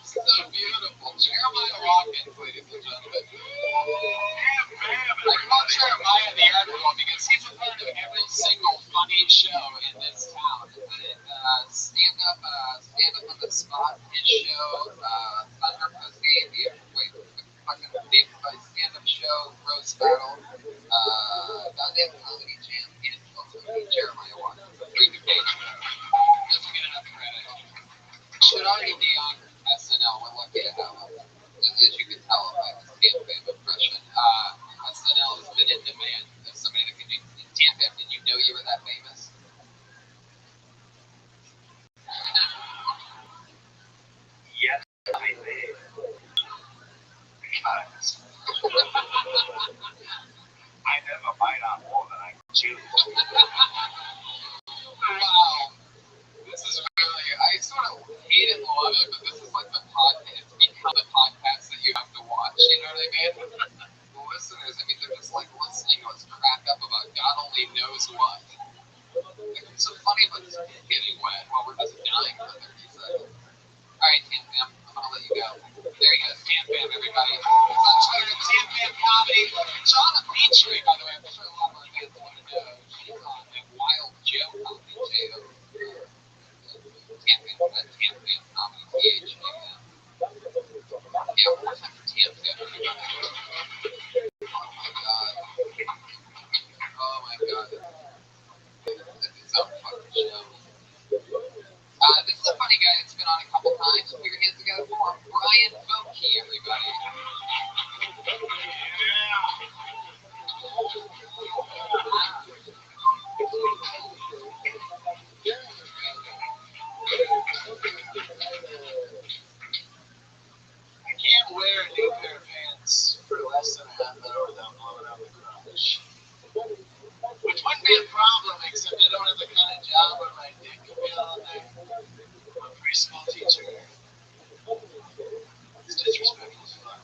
So beautiful. Jeremiah Watkins, ladies and gentlemen. I call Jeremiah the Admiral because he's a part of every single funny show in this town. Stand up on the spot, his show, Thunder Pussy, the fucking stand-up show, Roast Battle, Goddamn Comedy Jam, and also Jeremiah Watkins. Three new page. Doesn't get enough credit. Should already be on SNL. We're lucky to have him. As you can tell by his Tampa impression, SNL has been in demand. There's somebody that can do Tampa. Did you know you were that famous? Yes, I did. Because I never bite on more than I can chew. Wow. This is really, I sort of hate it and love it, but this is like the podcast, it's become the podcast that you have to watch, you know what I mean? The listeners, I mean, they're just like listening to us crack up about God only knows what. It's so funny, but it's getting wet while we're just dying for 30 seconds. Alright, Tam Fam, I'm gonna let you go. There you go, Tam Fam, everybody. It's on Twitter, Tam Fam Comedy. Shauna featuring, by the way, I'm sure a lot of our fans want to know. She's on a Wild Joe comedy too. Tam Fam, that's Tam Fam Comedy, THAM. Yeah, one more time for Tam Fam. Oh my god. Oh my god. That's its own fucking show. This is a funny guy that's been on a couple times. Put your hands together for him. Brian Vokey, everybody. I can't wear a new pair of pants for less than a half hour without blowing out the crotch. Which wouldn't be a problem, except I don't have the kind of job where my dick can be all day. I'm a preschool teacher. It's disrespectful as fuck.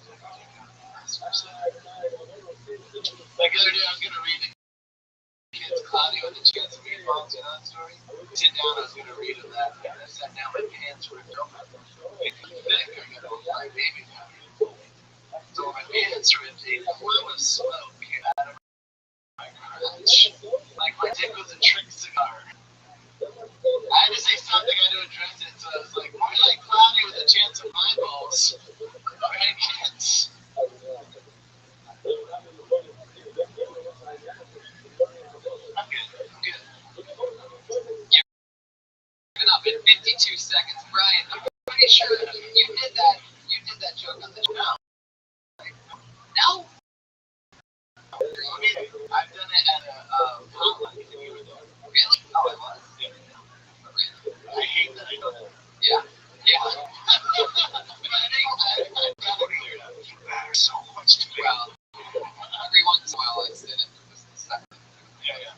Like the other day, I was going to read the kids Claudio and the Chance of Meatballs, you know that story? Sit down, I was going to read him that, and I sat down, my pants were open. Thick, I got a fly baby down. So my pants ripped, a plume of smoke came out of my crotch. Like my dick was a trick cigar. I had to say something, I had to address it, so I was like, more like Claudio with a chance of eyeballs. Alright, kids. I'm good. Coming up in 52 seconds. Brian, I'm pretty sure you did that joke on the show. No? I mean, I've done it at a potluck and you were there. Really? Oh, I was. I hate that I don't know. Yeah. I'd rather clear it up. You matter so much to me. Well, every once in a while I sit in for just a second. Yeah.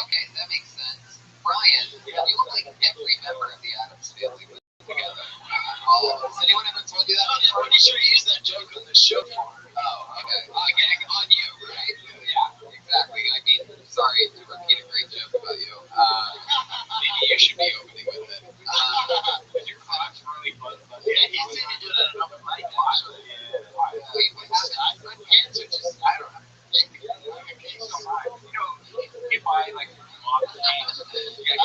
Okay, that makes sense. Brian, you look like every member of the Addams family put together. Has anyone ever told you that? I'm pretty sure you used that joke on the show before. Oh, okay. Again, on you, right? Yeah, exactly. I mean, sorry to repeat a great joke about you. Maybe you should be opening with it. Because your crotch really buzzed. Yeah, he said you do that at open mic. Wait, what happened? My pants are just, I don't know. You know, if I like off the pants, I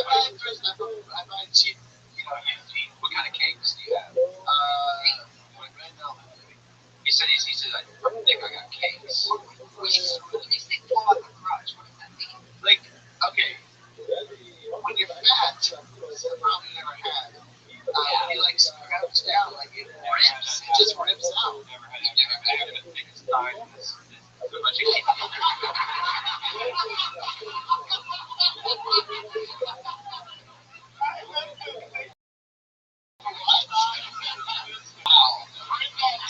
buy cheap, used jeans. What kind of cakes do you have? Like Red Velvet. He said that's the problem you never had. When he like crouches down, like it rips. It just rips out. Never had the biggest thigh in this. So much you keep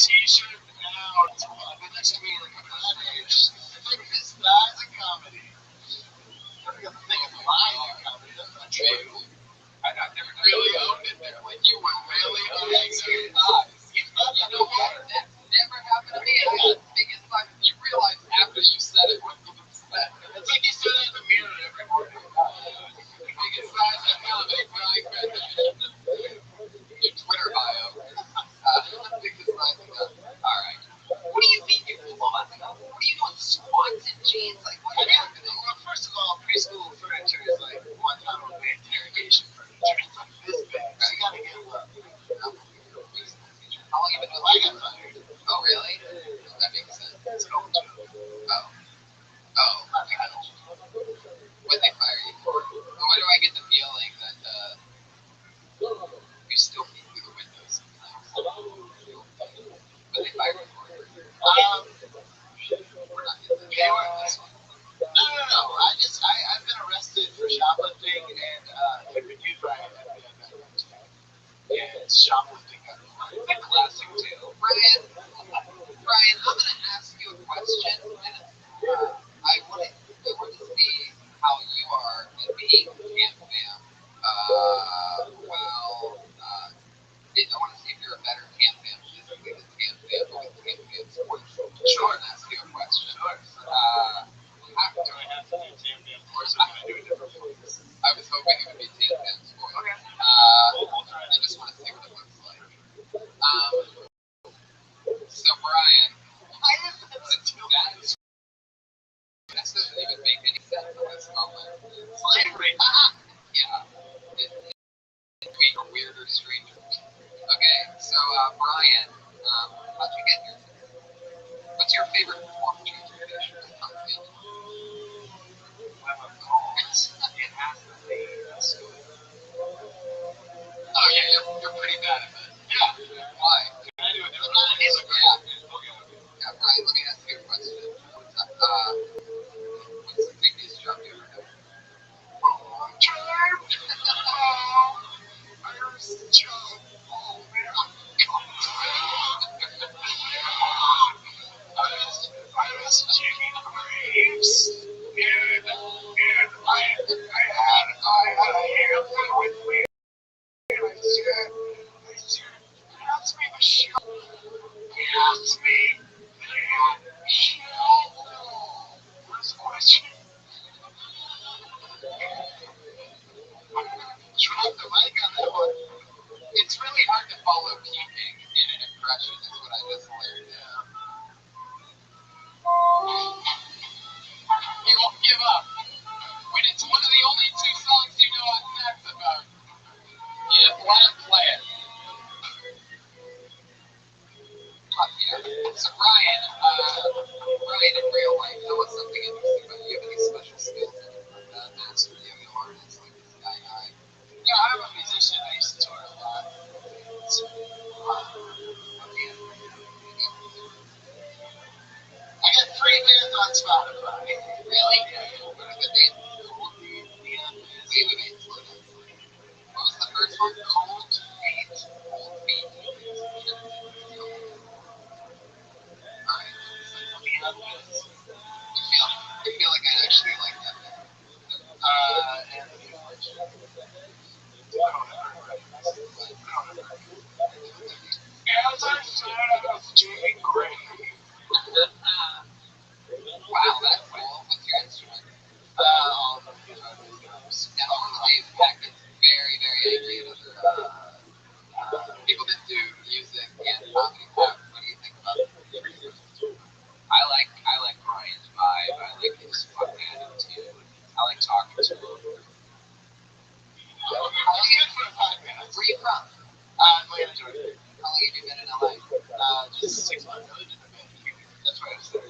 T-shirt now. But that's to me like at that age. His thighs a comedy. I think the thing is lying in comedy. That's not true. I've never really owned it there. Like you were really owning your thighs. You know what? That never happened to me. I got the biggest fuck. You realize after you said it what you said. It's like you said it in the mirror every morning. Biggest size of elevate right your Twitter bio. Biggest size of Alright. What do you think you're doing? What are you doing? Squats and jeans? Like what are you doing? Well, first of all, preschool furniture is like one time of the interrogation furniture. It's like this big. So you gotta get up. How long you been doing I got fired. Oh really? That makes sense. It's going to. Oh. I got it. What they fire you for? Why do I get the feeling that you still peek through the windows sometimes? What they fire you for? We're not getting that. You are This one. No. I've been arrested for shoplifting and I've been used by and shoplifting. The classic tale. Brian, I'm gonna ask you a question, and I want to see how you are at being camp fam. I want to see if you're a better camp fam physically than camp fam, but with camp fam sports. Sure, and ask you a question. Sure. Do I have to do Tam Dam Force or can I do a different voice? I was hoping it would be camp fam sports. Okay. We'll try I just want to see what it looks like. So Brian, why is that? That doesn't even make any sense in this moment. Slavery. Yeah. Being a weirder stranger. Okay, so Brian, how'd you get here? What's your favorite forfeiture tradition? It has to be school. Oh yeah, you're pretty bad at that. Yeah. Why? Can I do a different Not voice? Okay. Yeah, Brian, let me ask you a question. What's the biggest job you ever done? I was digging graves, and I had a hammer with me, and I said, pass me the shovel, pass me that shovel. First question. Drop the mic on that one. It's really hard to follow peeking in an impression, is what I just learned. You won't give up. When it's one of the only two songs you know I'm next about. You just let it play it. Yeah. So Brian, in real life, tell us something interesting about you. Do you have any special skills like master yoga artist, like this guy? Yeah, I'm a musician. I used to tour a lot. I got 3 bands on Spotify. Really? What are the names? Wait. Slow down. What was the first one? Cold Feet. Alright. I feel like I actually like that. And as I said, I was digging grave. Wow, that's cool. What's your instrument? Now, Dave Packard's very, very angry at other people that do music and comedy. What do you think about it? I like Brian's vibe. I like his fun attitude. I like talking to him. Where are you from? Atlanta, Georgia. How long have you been in LA? Just 6 months. I lived in the band. That's why I was there.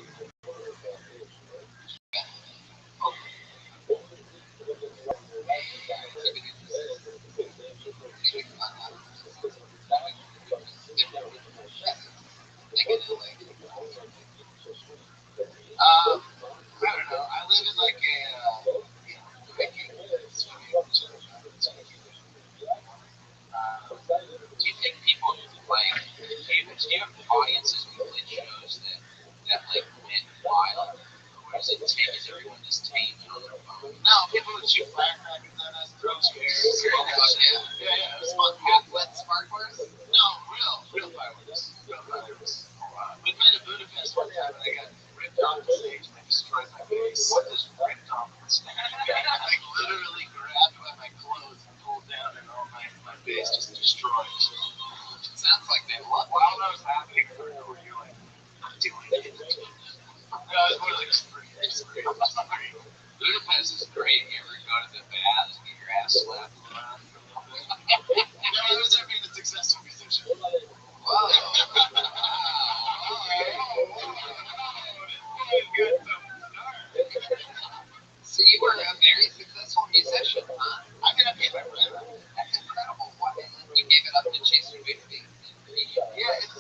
you have audiences who play shows that like went wild? Or does it take is everyone just tame and on their phone? No, people would shoot firecrackers at us, throw chairs. Yeah, it was fun. Half-lit sparklers? No, real fireworks. Real fireworks. We played at Budapest one time and I got ripped off the stage and I destroyed my face. What does ripped off the stage? Like literally grabbed by my clothes and pulled down and all my face just destroyed. It sounds like they love While that was happening, you're like, I'm doing it. No, it was more like it's great. Budapest is great. You ever go to the baths and get your ass slapped around for a little bit? No, it was being a successful musician. Wow. So you were a very successful musician, huh? I'm gonna pay my rent. That's incredible. What, you gave it up to chase your dreams? Yeah, it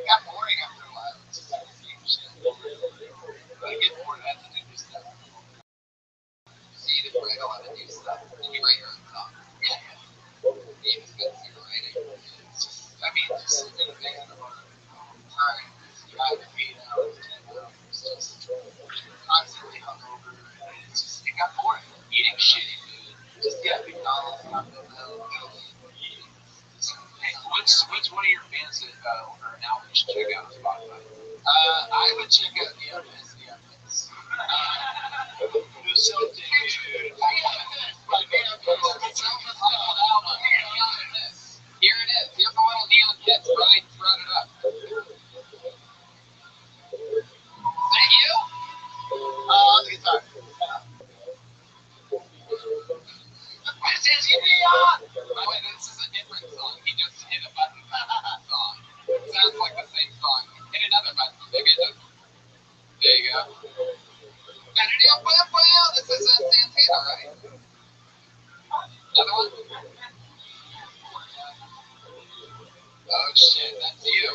got boring after a while. It's just like the same shit. But I get bored, I have to do new stuff. So you didn't write a lot of new stuff. Did you write your own song? Yeah. You just got to writing. It's just, I mean, just sitting there thinking about it. Time, driving 8 hours, 10 hours, just constantly hungover. It's just, it got boring. Eating shitty food. Just, yeah, McDonald's, Taco Bell, What's one of your bands that or an album you should check out on Spotify? I would check out the Office. There's something. Here it is. Here's the one on Neon Kids. Brian brought it up. Is that you? On the guitar. This is Neon! Oh, wait, this is a different song. He just hit a button for that song. It sounds like the same song. Hit another button. Maybe it doesn't. There you go. This is Santana, right? Another one? Oh shit, that's you.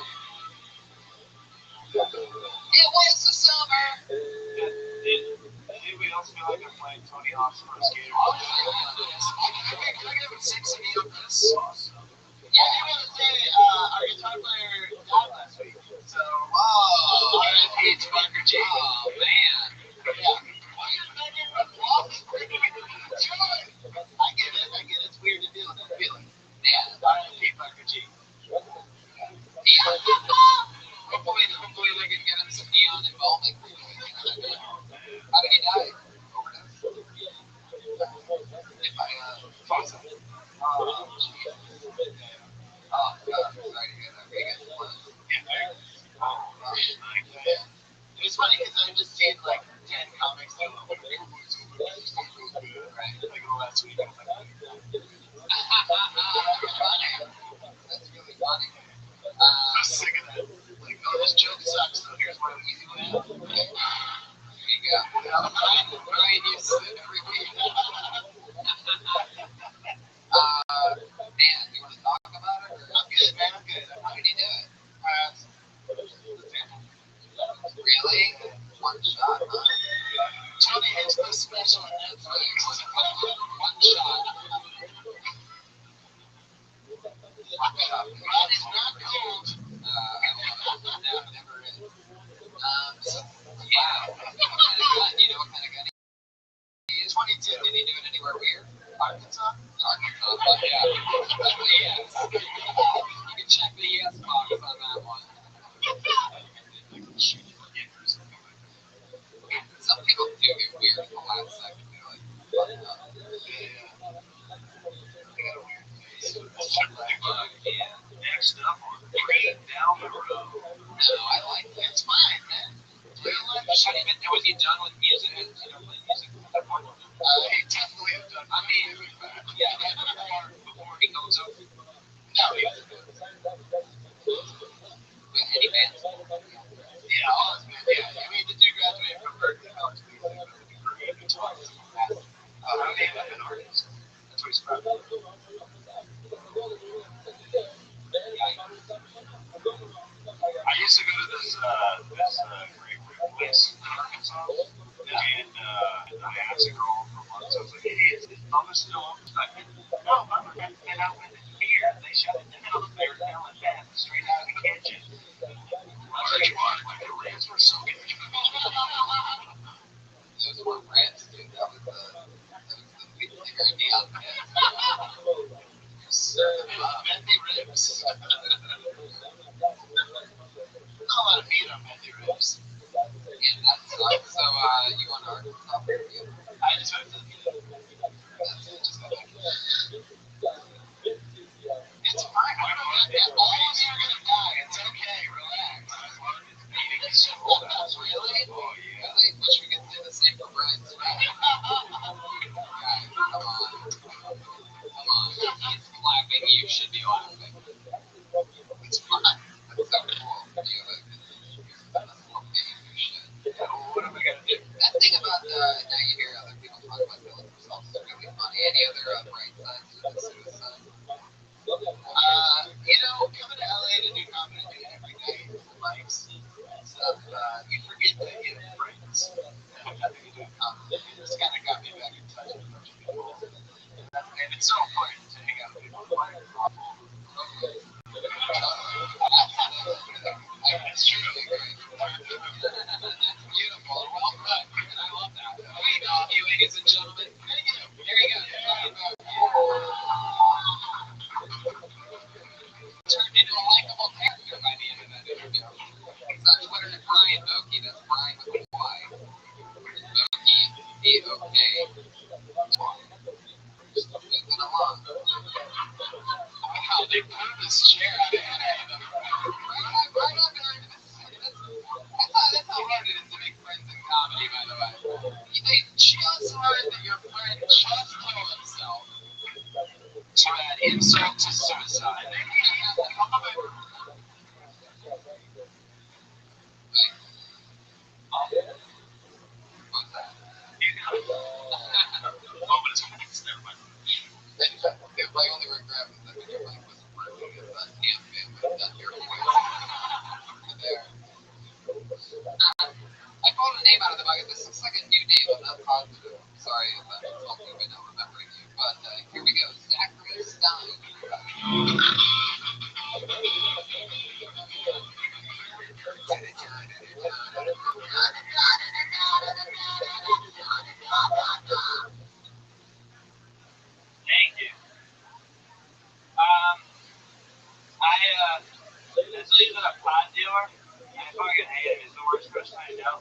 It was the summer. Anybody else feel like I'm playing Tony Hawk's Pro Skater? I give it 6 in Neopus. Yeah, I want to say our guitar player died last week. So, R.I.P. to Parker G. Oh man. Yeah. I get it. It's weird to deal with that feeling. Yeah. R.I.P. Parker G. Yeah. Hopefully they can get him some neon involvement. How did he die? Overdose. If I faucet. Oh, jeez. Oh, God. I'm sorry to hear that. Were you guys close? Yeah. It was funny because I just seen like 10 comics that were like, right? Like last week. I was like, That's really funny. I'm sick of that. Like, oh, this joke sucks, so here's my easy way out. There you go. Brian used to it every week. Man, you want to talk about it? Or? I'm good, man. I'm good. How did you do it? The sample. Really? One shot, huh? Tony hits the special on Netflix. One shot. One shot. That is not cold. I love it. No, it never is. So, yeah. What kind of gun? Do you know what kind of gun he is? 22. Did he do it anywhere weird? Arkansas? Arkansas. Oh, yeah. Yes. You can check the yes box on that one. Some people do get weird in the last second. They're like, what the? Yeah. Next up on Down the Road. No, I like that. It's fine, man. Was he done with music? Has he done with music? He definitely has done. I mean, yeah, before he goes over. No, he was Any bands? Yeah, all his bands. Yeah, I mean, the dude graduated from Berkeley College of Music with a degree in guitar. How do they end up an artist? That's what he's from. I used to go to this great place in Arkansas, and I asked a girl for months. I was like, "Hey, is Mama still open?" She's like, "No, Mama got to get out with the beer. They shut it down. They're selling fast straight out of the kitchen." he's clapping, you should be laughing. It's fun. That's so cool. You have a little game, you should. Yeah, well, what am I gonna do? That thing about now you hear other people talk about killing themselves is really funny. Any other bright sides to the suicide? You know, coming to LA to do comedy every night, mics and stuff, you forget that you have friends that have nothing to do with comedy. It's kind of got me back in touch with a bunch of people. And it's so important to hang out with people who are awful. That's truly great. Beautiful. Well done. And I love that. We know you, ladies and gentlemen. Here you go. Turned into a likable character by the end of that interview. It's on Twitter at Brian Oki. That's Brian with a Y. Oki, B-O-K. Just moving along. Wow, they put this chair out of hand. Right up there. That's how hard it is to make friends in comedy, by the way. They just heard that your friend just killed himself. To add insult to suicide. They're gonna have to come up with. What's that? Oh, but it's never mind. My only regret was that your mic wasn't working as that damn bandwidth that your voice there. I pulled a name out of the bucket. This looks like a new name. I'm not positive. Sorry if I'm insulting by not remembering you. But here we go. Zachary Stein. Thank you. This leaves a pot dealer. I fucking hate him. He's the worst person I know.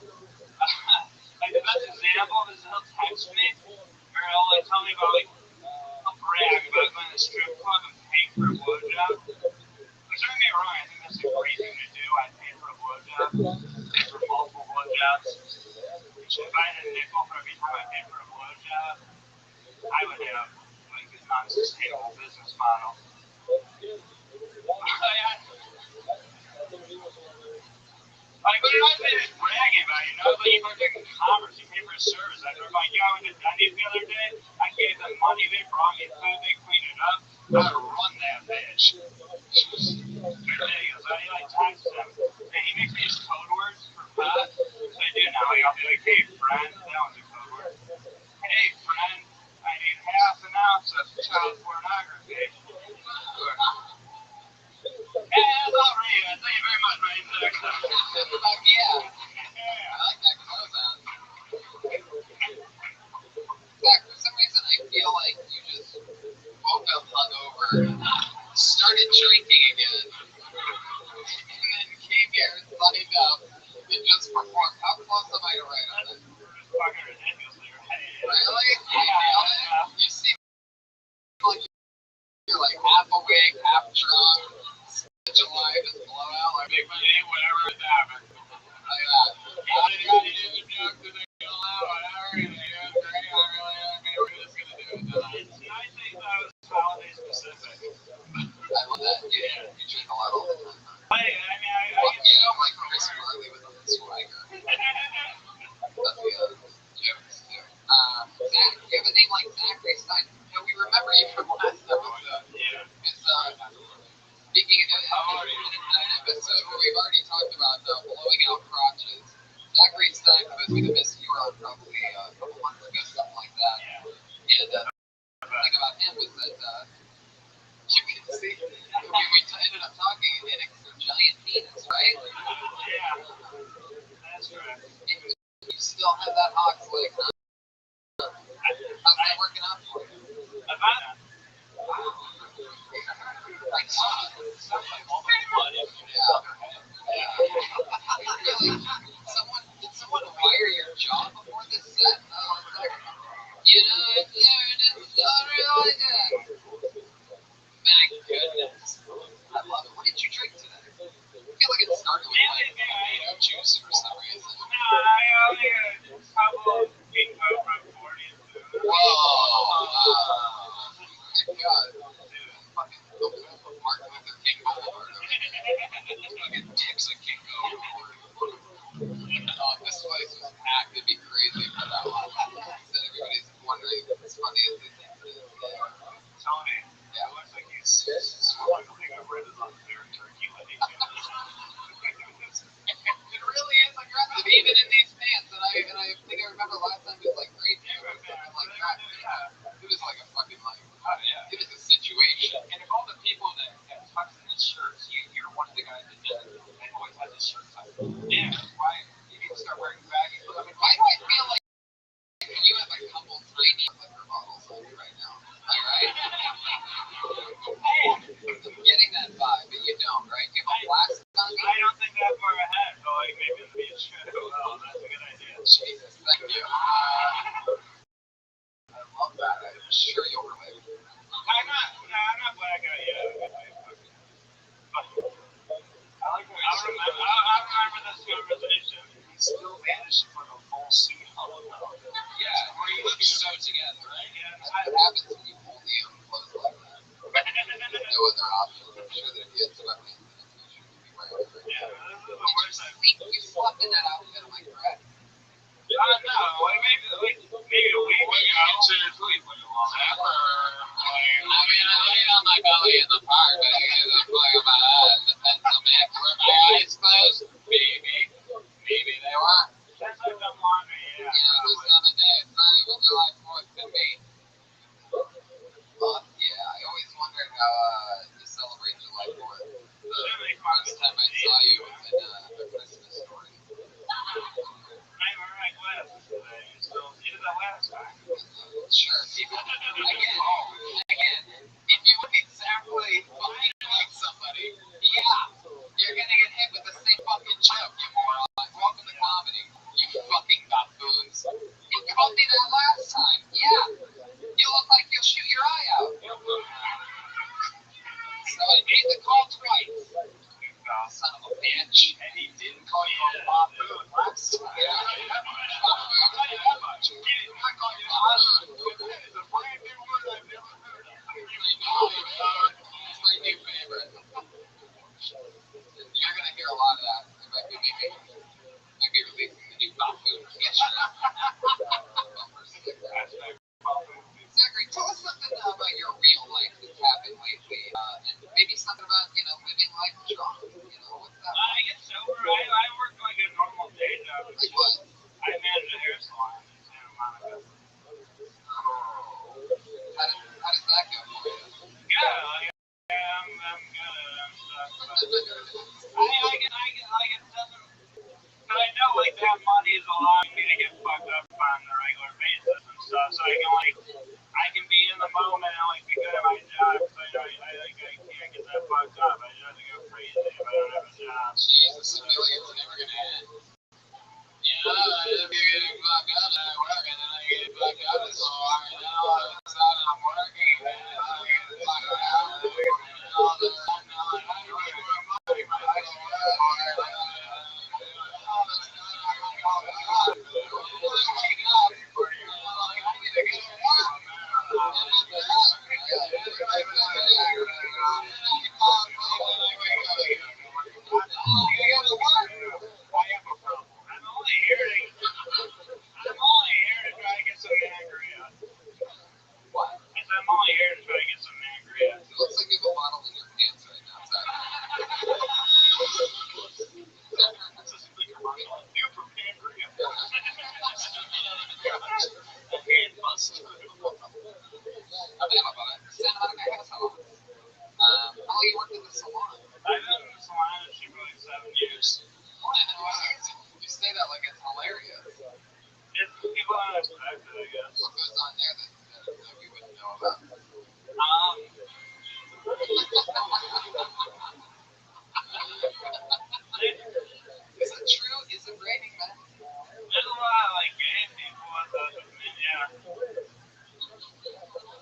Like, the best example is he'll text me, or he'll like tell me about, like, he'll brag about going to the strip club and paying for a blowjob. Which, don't get me wrong, I think that's a great thing to do. I pay for a blowjob, pay for multiple blowjobs. Which, if I had a nickel for every time I paid for a blowjob, I would have, like, a non-sustainable business model. Like, what did I say this bragging about? You know, like, you were taking commerce, you pay for a service. I remember, like, I went to Dundy's the other day, I gave them money, they brought me food, they cleaned it up. I would run that bitch. Ridiculous. I like text him. And he makes me use code words for pot. So I do now. Like, I'll be like, hey, friend. That one's a code word. Hey, friend. I need half an ounce of child pornography. As already, thank you very much, man. Yeah. I like that close on. Zach, for some reason, I feel like you just woke up hungover, started drinking again, and then came here and signed up and just performed. How close am I to right on that? Fucking ridiculously right. Really? Yeah. You seem like you're like half awake, half drunk. July just blow out like big money, whatever has happened. Like that. How did you do the joke to the chill out, whatever? And you agree, we're just gonna do it tonight. I think that was holiday specific. I love that. Yeah, you drink a lot all the time. I'm like Chris Farley with the swagger. That's the jokes too. Zach, you have a name like Zachary Stein. You know, we remember you from last episode. Yeah. It's speaking of an episode where we've already talked about blowing out crotches, Zachary Stein was with the Miss remember this conversation. He still managed to put a full suit on. Yeah, where you look so together, right? Yeah. That's what happens when you only own clothes like that. No other option. I'm sure that if you had sweatpants and a t-shirt, you'd be wearing it. Yeah, this is the worst time. You slept in that outfit, am I correct? I don't know. Maybe a week ago. Seriously, like a long time. I mean, I laid on my belly in the park, but I get a plug on my head, but then some man were my eyes closed. Maybe they weren't. That's like the laundry, yeah. This other day, it's not even July 4th to me. But, yeah, I always wondered how you celebrate July 4th. The first time I saw you was in A Christmas Story. Sure, people. Again, if you look exactly fucking like somebody, yeah, you're gonna get hit with the same fucking joke, you moron. Welcome to comedy, you fucking buffoons. You called me that last time, yeah. You look like you'll shoot your eye out. So I made the call twice. Son of a bitch. And he didn't call you a buffoon last time. Yeah. I'll tell you that much. He did not call you a buffoon. That is a brand new word I've never heard of. It's my new favorite. You're gonna hear a lot of that. I might be releasing the new buffoon t-shirt. Zachary, tell us something about your real life that's happened lately, and maybe something about living life drunk. What's that? I get sober. I work like a normal day job. Like what? I manage a hair salon in Santa Monica. How does that go for you? Yeah, like, I'm good at stuff. I get doesn't. But I know like that money is allowing me to get fucked up on a regular basis and stuff. So I can be in the moment and like be good at my job. So I can't get that fucked up. I just have to go crazy if I don't have a job. Jesus, I feel like it's never gonna end. If you're getting fucked up at work and then I get fucked up so hard, now all of a sudden I'm working and I get fucked up and all of a sudden I'm like, I don't need more money, but I don't work hard. All of a sudden I'm like, oh God, when I wake up, I'm like, I need to get to work. You say that like it's hilarious. People don't expect it, I guess. What goes on there that we wouldn't know about? Is it true? Is it raining men? There's a lot of like gay people with us. I mean, yeah.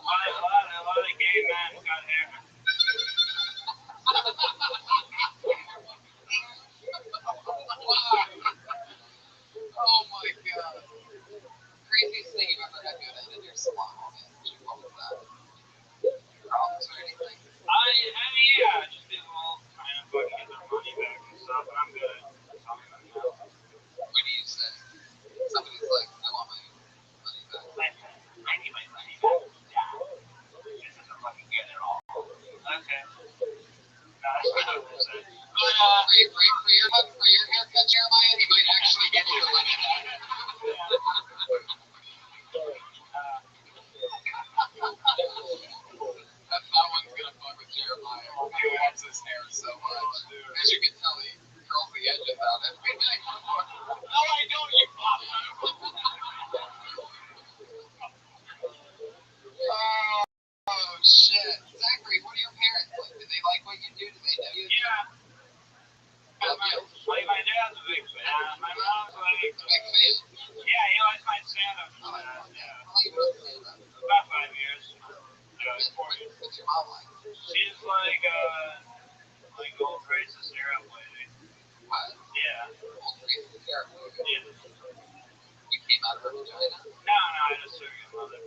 A lot of gay men got hair. Oh my god. Craziest thing you've ever had go down in your salon, man. What was that? Problems or anything? I mean, yeah, just people trying to fucking get their money back and stuff, and I'm good at telling them no. What do you say? Somebody's like, I want my money back. I need my money back. Yeah. This isn't looking good at all. Okay. No, that's not what I said. But for your haircut, Jeremiah, he might actually get you the money back. That one's gonna fuck with Jeremiah. He wants his hair so much. As you can tell, he curls the edges out every night. No, I don't, you buffoon. Oh, shit. Zachary, what are your parents like? Do they like what you do? Do they know you? Yeah. Love you? She's like old racist Arab lady. What? Yeah. Old racist Arab lady. Yeah. You came out of her vagina? No, I just surrogate mother.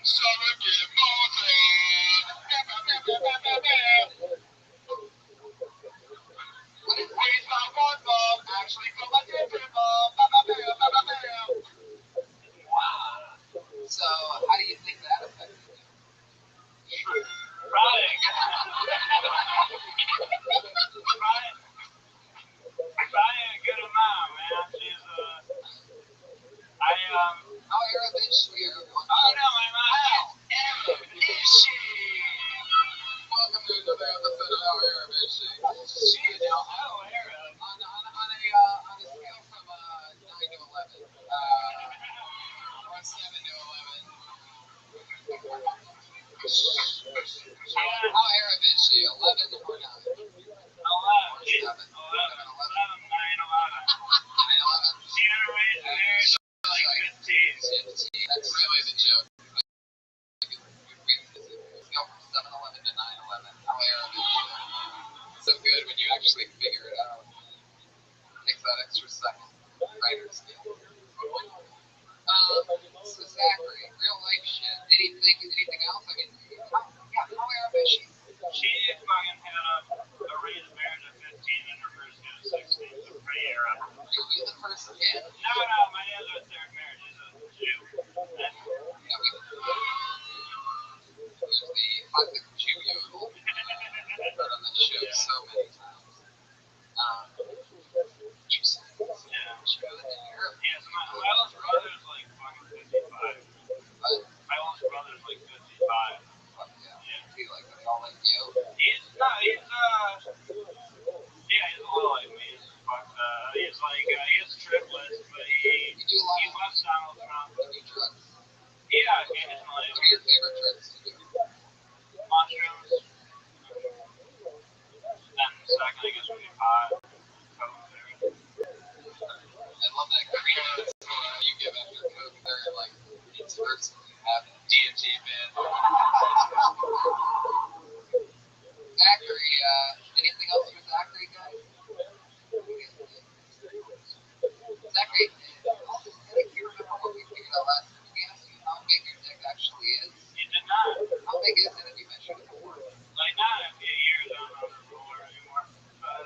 Surrogate mother. What is raised by one mom actually from a different mom? Wow. So, how do you think that affected you? Crying. Crying a good amount, man. She's How Arab is she? Oh no, my mom. Arab is she? Welcome to another episode of How Arab is she? She's so Arab. On a scale from 9 to 11, or 7 to 11. How Arab is she? 11 or 9? 11. Or 7? 11. 9, 11. She had a raise in there like 15. That's really the joke. We go from 7-11 to 9-11. How Arab is she? So good when you actually figure it out. Takes that extra second. Writer skill. So Zachary, real life shit. Anything else? I mean, how Arab is she? She fucking had a raised marriage at 15 and her first kid at 16. So pretty Arab. Are you the first kid? No, my dad's a third marriage. He's a Jew. Yeah, there's the classic Jew yodel. I've heard on this show so many times. Interesting. Yeah. Jew and Arab. Yeah, so my oldest brother's like fucking 55. But, My oldest brother's like 55. fuck yeah. I feel like they all like you. He's a little like me. He's like, he has triplets, but he You do a lot of loves Donald Trump. you do drugs. Yeah, occasionally. What are your favorite drugs to do? Mushrooms. Then second, I guess, would be pot. I love that cream you give after Coke. They're like, it's worse when you have DMT, man. Zachary, anything else for Zachary, guys? Zachary, I can't remember what we figured out last time. We asked you how big your dick actually is. You did not. How big is it if you measured it before? Like, not in a few years, I don't know the ruler anymore. But,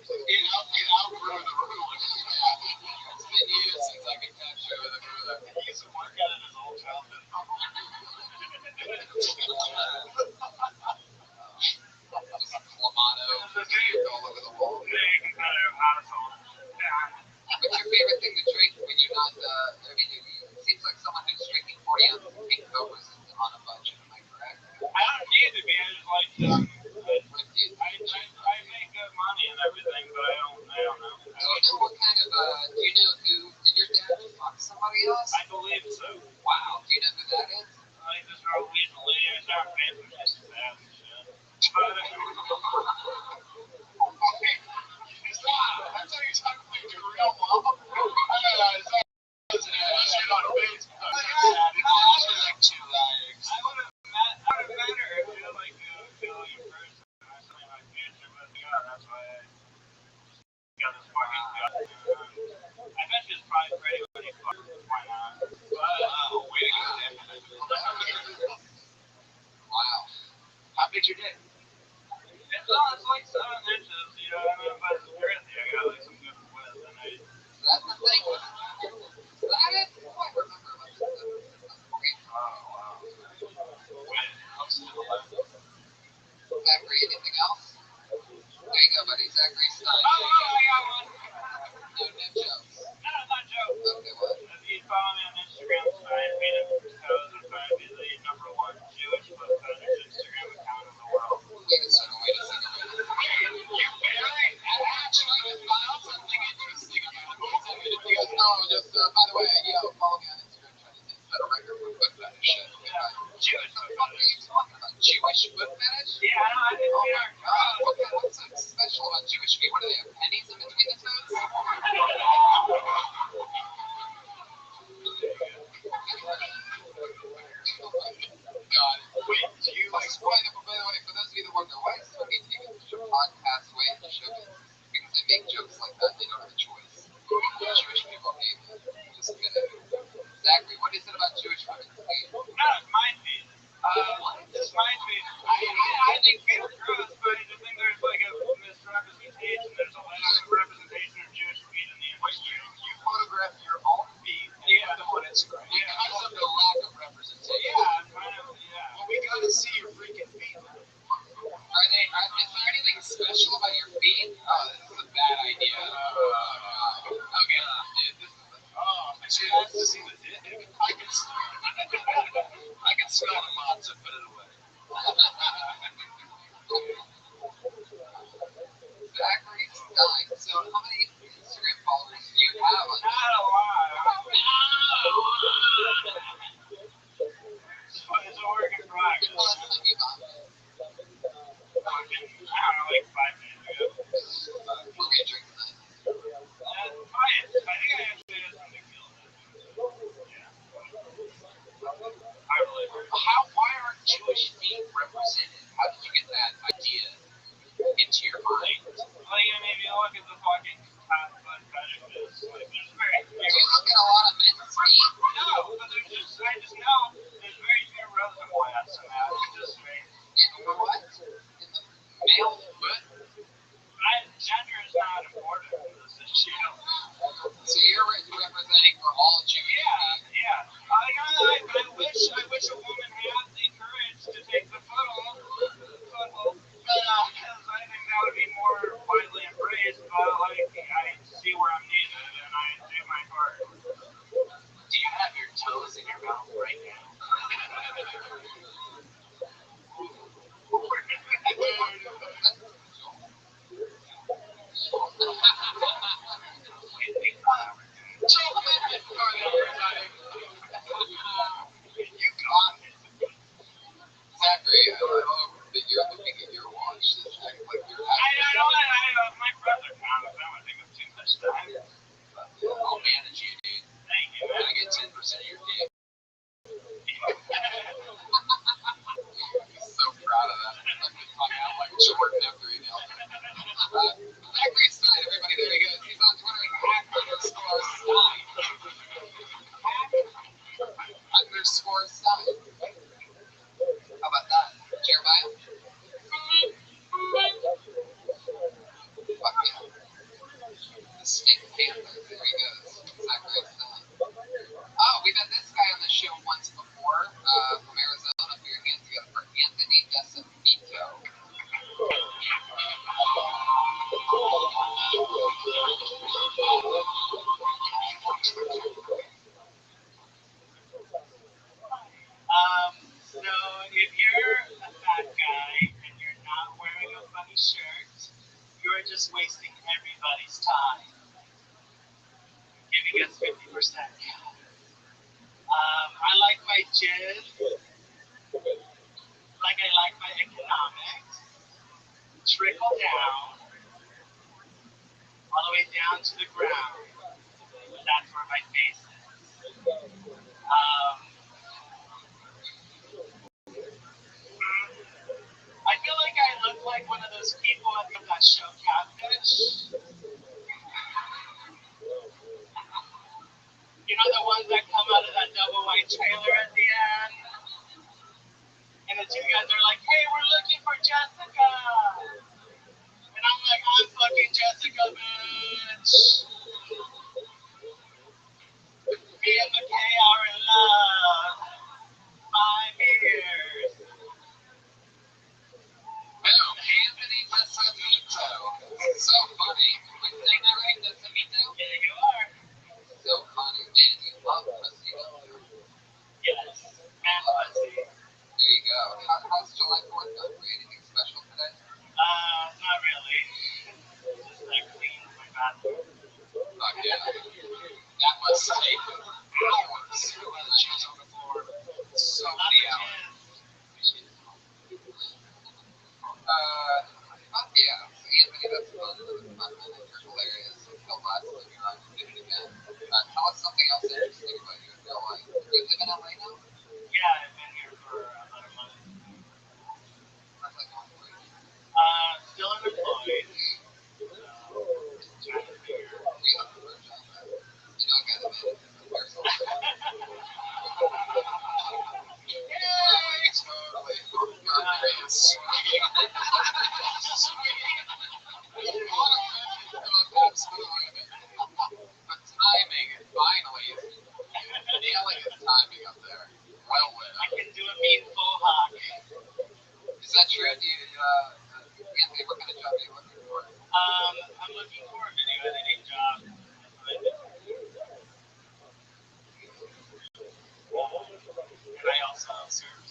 It outgrew the ruler. It's been years since I could capture with a ruler. he used to work out in his old childhood. Just Clamato, all over the wall. Big competitive household. Yeah. What's your favorite thing to drink when you're not, I mean, it seems like someone who's drinking 40 ounces of pink cobras is on a budget, am I correct? I don't need to be. I just like to. What do you, I make good money and everything, but I don't know. do you know what kind of, do you know who, did your dad fuck somebody else? I believe so. Wow, do you know who that is? Like this girl recently, I started paying for just that and shit. But, Wow, that's how you talk like your real mom? Like 2 legs. I would have met her if she was like feeling in person. I was telling my future, but yeah, that's why I got this fucking gut. I bet she's probably pretty when he fucked. Why not? But, way to go, Dan. Wow. How big's your dick? It's like 7 inches, you know what I mean? But it's girthy. I got like some good width, and That's the thing. Is that it? Oh, I remember like that. oh wow. Wait, I'm still alive. Zachary, anything else? There you go, buddy. Zachary Stein. Oh, I got one. No jokes. No, not joke. Okay, what? If you follow me on Instagram, Stein Peanut Toes would probably be the #1 Jewish foot fetish Instagram account in the world. Wait a second. You barely actually found something interesting about it. He goes, no, just, by the way, follow me on Instagram trying to set a record for foot fetish shit. Jewish What the foot fuck are you fetish. talking about? Jewish foot fetish? Yeah, I didn't Oh see my her. god, what's so special about Jewish feet? What do they have, pennies in between the toes? smell the matzah, put it away. Zachary's dying. So how many Instagram followers do you have? Not a lot. It's a work in progress. Last time you got it. I don't know, like 5 minutes ago. What were you drinking then? I think I actually had some tequila. Yeah. I believe it. Why aren't Jewish feet represented? How did you get that idea into your mind? Like, if you look at the fucking top foot fetishes, like, there's very Do few. you look at a lot of men's feet? No, but I just know there's very few Rosenblatt's in that. It's just me. In what? In the male foot? Gender is not important in this issue. So you're representing for all Jewish feet? Yeah. I wish a woman had the courage to take the foothold. Because I think that would be more widely embraced. But like, I see where I'm needed, and I do my part. Do you have your toes in your mouth right now? You got it. Zachary, I hope that you're looking at your watch. This acts like you're My brother found it. That would take up too much time. I'll manage you, dude. Thank you, I man. get 10% of your dick. He's so proud of that. I've been hung out like Jordan after he nailed it. Zachary Stein, everybody, there he goes. He's on Twitter at _Stein. _Stein. How about that? Jeremiah? Fuck yeah. The Stink Panther. There he goes. Zachary Stein. Oh, we've had this guy on the show once before, from Arizona. Put your hands together for Anthony Decimito. So if you're a fat guy and you're not wearing a funny shirt, you're just wasting everybody's time. Giving us 50%. I like my jizz, like I like my economics. Trickle down, all the way down to the ground. That's where my face is. I feel like I look like one of those people on that show Catfish. You know, the ones that come out of that double white trailer at the end? And the two guys are like, hey, we're looking for Jessica. And I'm like, I'm fucking Jessica, bitch. Me and McKay are in love. 5 years. Boom, Anthony Decimito. So funny. Am I saying that right? Decimito? There you are. So funny. Man, you love pussy, don't you? Yes. And pussy. There you go. How's July 4th going for you? Anything special today? Not really. Just like clean my bathroom. Fuck yeah. That must take hours. Cheese on the floor. So many hours. Fuck yeah. Anthony, that's fun. That's fun. You're hilarious. Until last time you're on, you did it again. Tell us something else interesting about you in real life. You live in LA now? Yeah, I've been here for about a month. How's that going for you? Still unemployed. Trying to figure. We have a first job. You know, a guy that made it. There's also. Totally. But timing, finally, nailing his timing up there. Well lit. I can do a mean full hawk. Is that true? Do you, Anthony, what kind of job are you looking for? I'm looking for a video editing job. That's what I do. And I also serve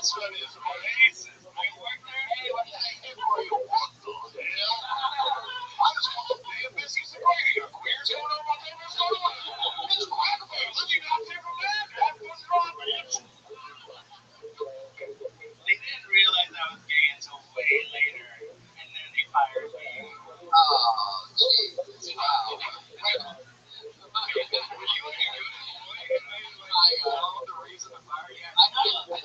This one is racist. I work there. Hey, what can I get for you? What the hell? I just want the damn biscuits and gravy. Are queers going on my neighbor's going on? It's cracker barrel. Look, you got different man. Have put it on, bitch. They didn't realize I was gay until way later, and then they fired me. Oh, jeez. Wow. The reason to fire you. I know.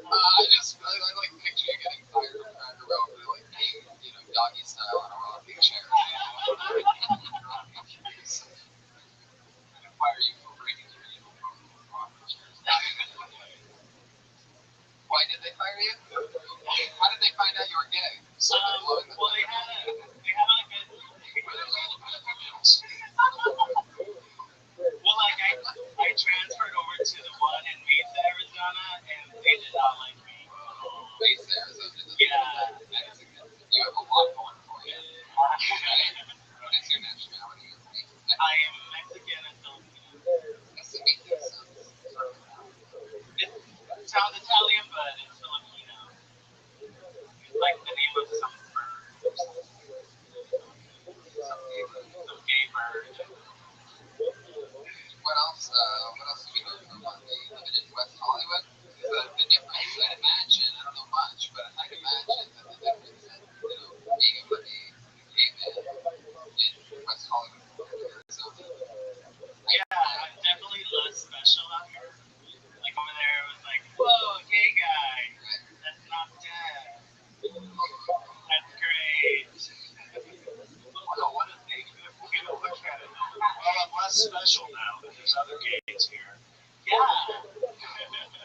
I just like picture you getting fired from Cracker Barrel for like being, doggy style on a rocking chair. Fire you for breaking your evil rocking chairs. Why did they fire you? How did they find out you were gay? Well, they had a well, like I transferred over to the one in Mesa, Arizona, and they did not like me. Mesa, Arizona. Yeah. You have a lot going for you. What is your nationality? I am Mexican and Filipino. It sounds Italian, but it's Filipino. It's like the name of some bird. Some gay bird. What else do we know about the living in West Hollywood? The difference, I imagine, I don't know much, but I imagine that the difference in, being able to be a gay man in West Hollywood compared to Arizona. Yeah, I'm definitely less special out here. Like over there, it was like, whoa, gay guy. That's not dead. That's great. Well, what if they look at it? Well, I'm less special now that there's other gays here. Yeah.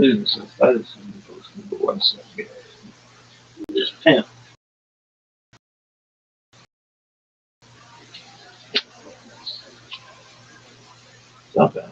businesses. That is Home Depot's number one selling gas. Pimp. Not bad.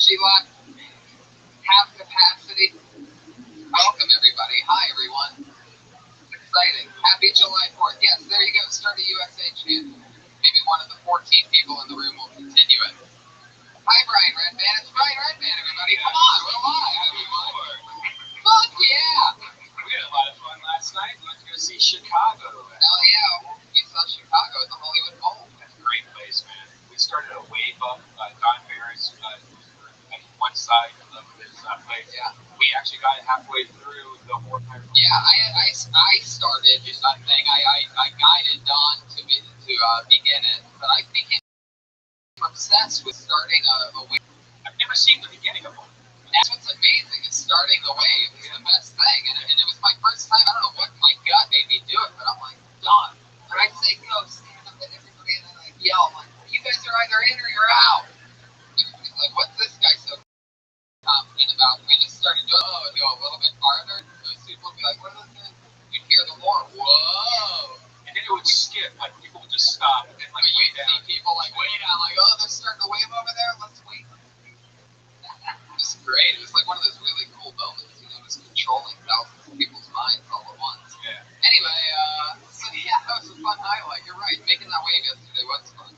She left half capacity. Welcome, everybody. Hi, everyone. Exciting. Happy July 4th. Yes, there you go. Start a USA chant. Maybe one of the 14 people in the room will continue it. Hi, Brian Redman. It's Brian Redman, everybody. Come on. What am I? Fuck yeah. We had a lot of fun last night. We went to go see Chicago. Hell yeah. We saw Chicago at the Hollywood Bowl. That's a great place, man. We started a wave up Don Barris at one side of this place. Yeah. We actually got halfway through the whole entire. Yeah, I started something. I guided Don to begin it, but I became obsessed with starting a wave. I've never seen the beginning of one. That's what's amazing is starting the wave is the best thing, and it was my first time. I don't know what my gut made me do it, but I'm like, Don, when I say go, stand up, and everybody, and I like yell, I'm like, you guys are either in or you're out. Everybody's like, what's this guy so confident about? We just started to go a little bit farther. Those people would be like, what is this? You'd hear the more, whoa. And then it would skip, like people would just stop and like But you see people like way down, like, oh, they're starting to wave over there. Let's wait. It was great. It was like one of those really cool moments, just controlling thousands of people's minds all at once. Yeah. Anyway, so yeah, that was a fun highlight. You're right. Making that wave yesterday was fun.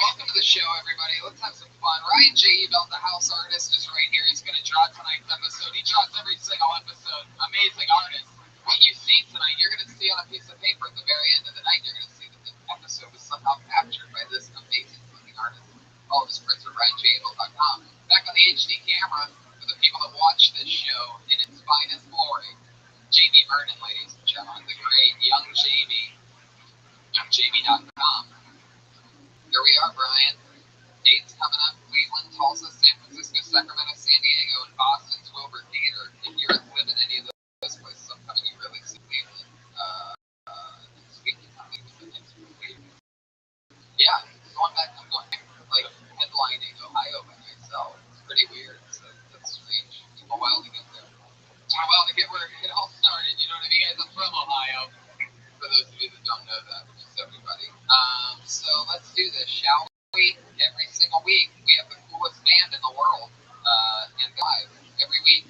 Welcome to the show, everybody. Let's have some fun. Ryan J. Ebelt, the house artist, is right here. He's going to draw tonight's episode. He draws every single episode. Amazing artist. What you see tonight, you're going to see on a piece of paper at the very end of the night. You're going to see that this episode was somehow captured by this amazing looking artist. All of his prints are RyanJAbelt.com. Back on the HD camera for the people that watch this show in its finest glory. Jamie Vernon, ladies and gentlemen, the great young Jamie. YoungJamie.com. Here we are, Brian. Dates coming up: Cleveland, Tulsa, San Francisco, Sacramento, San Diego, and Boston's Wilbur Theater. If you're living in any of those places, I'm coming. You really see Cleveland. Speaking of Cleveland, next week. Yeah, I'm going like headlining Ohio by myself. It's pretty weird. That's strange. It took a while to get there. It took a while to get where it all started. You know what I mean? Guys, I'm from Ohio. For those of you that don't know that, which is everybody. So let's do this, shall we? Every single week, we have the coolest band in the world in live every week.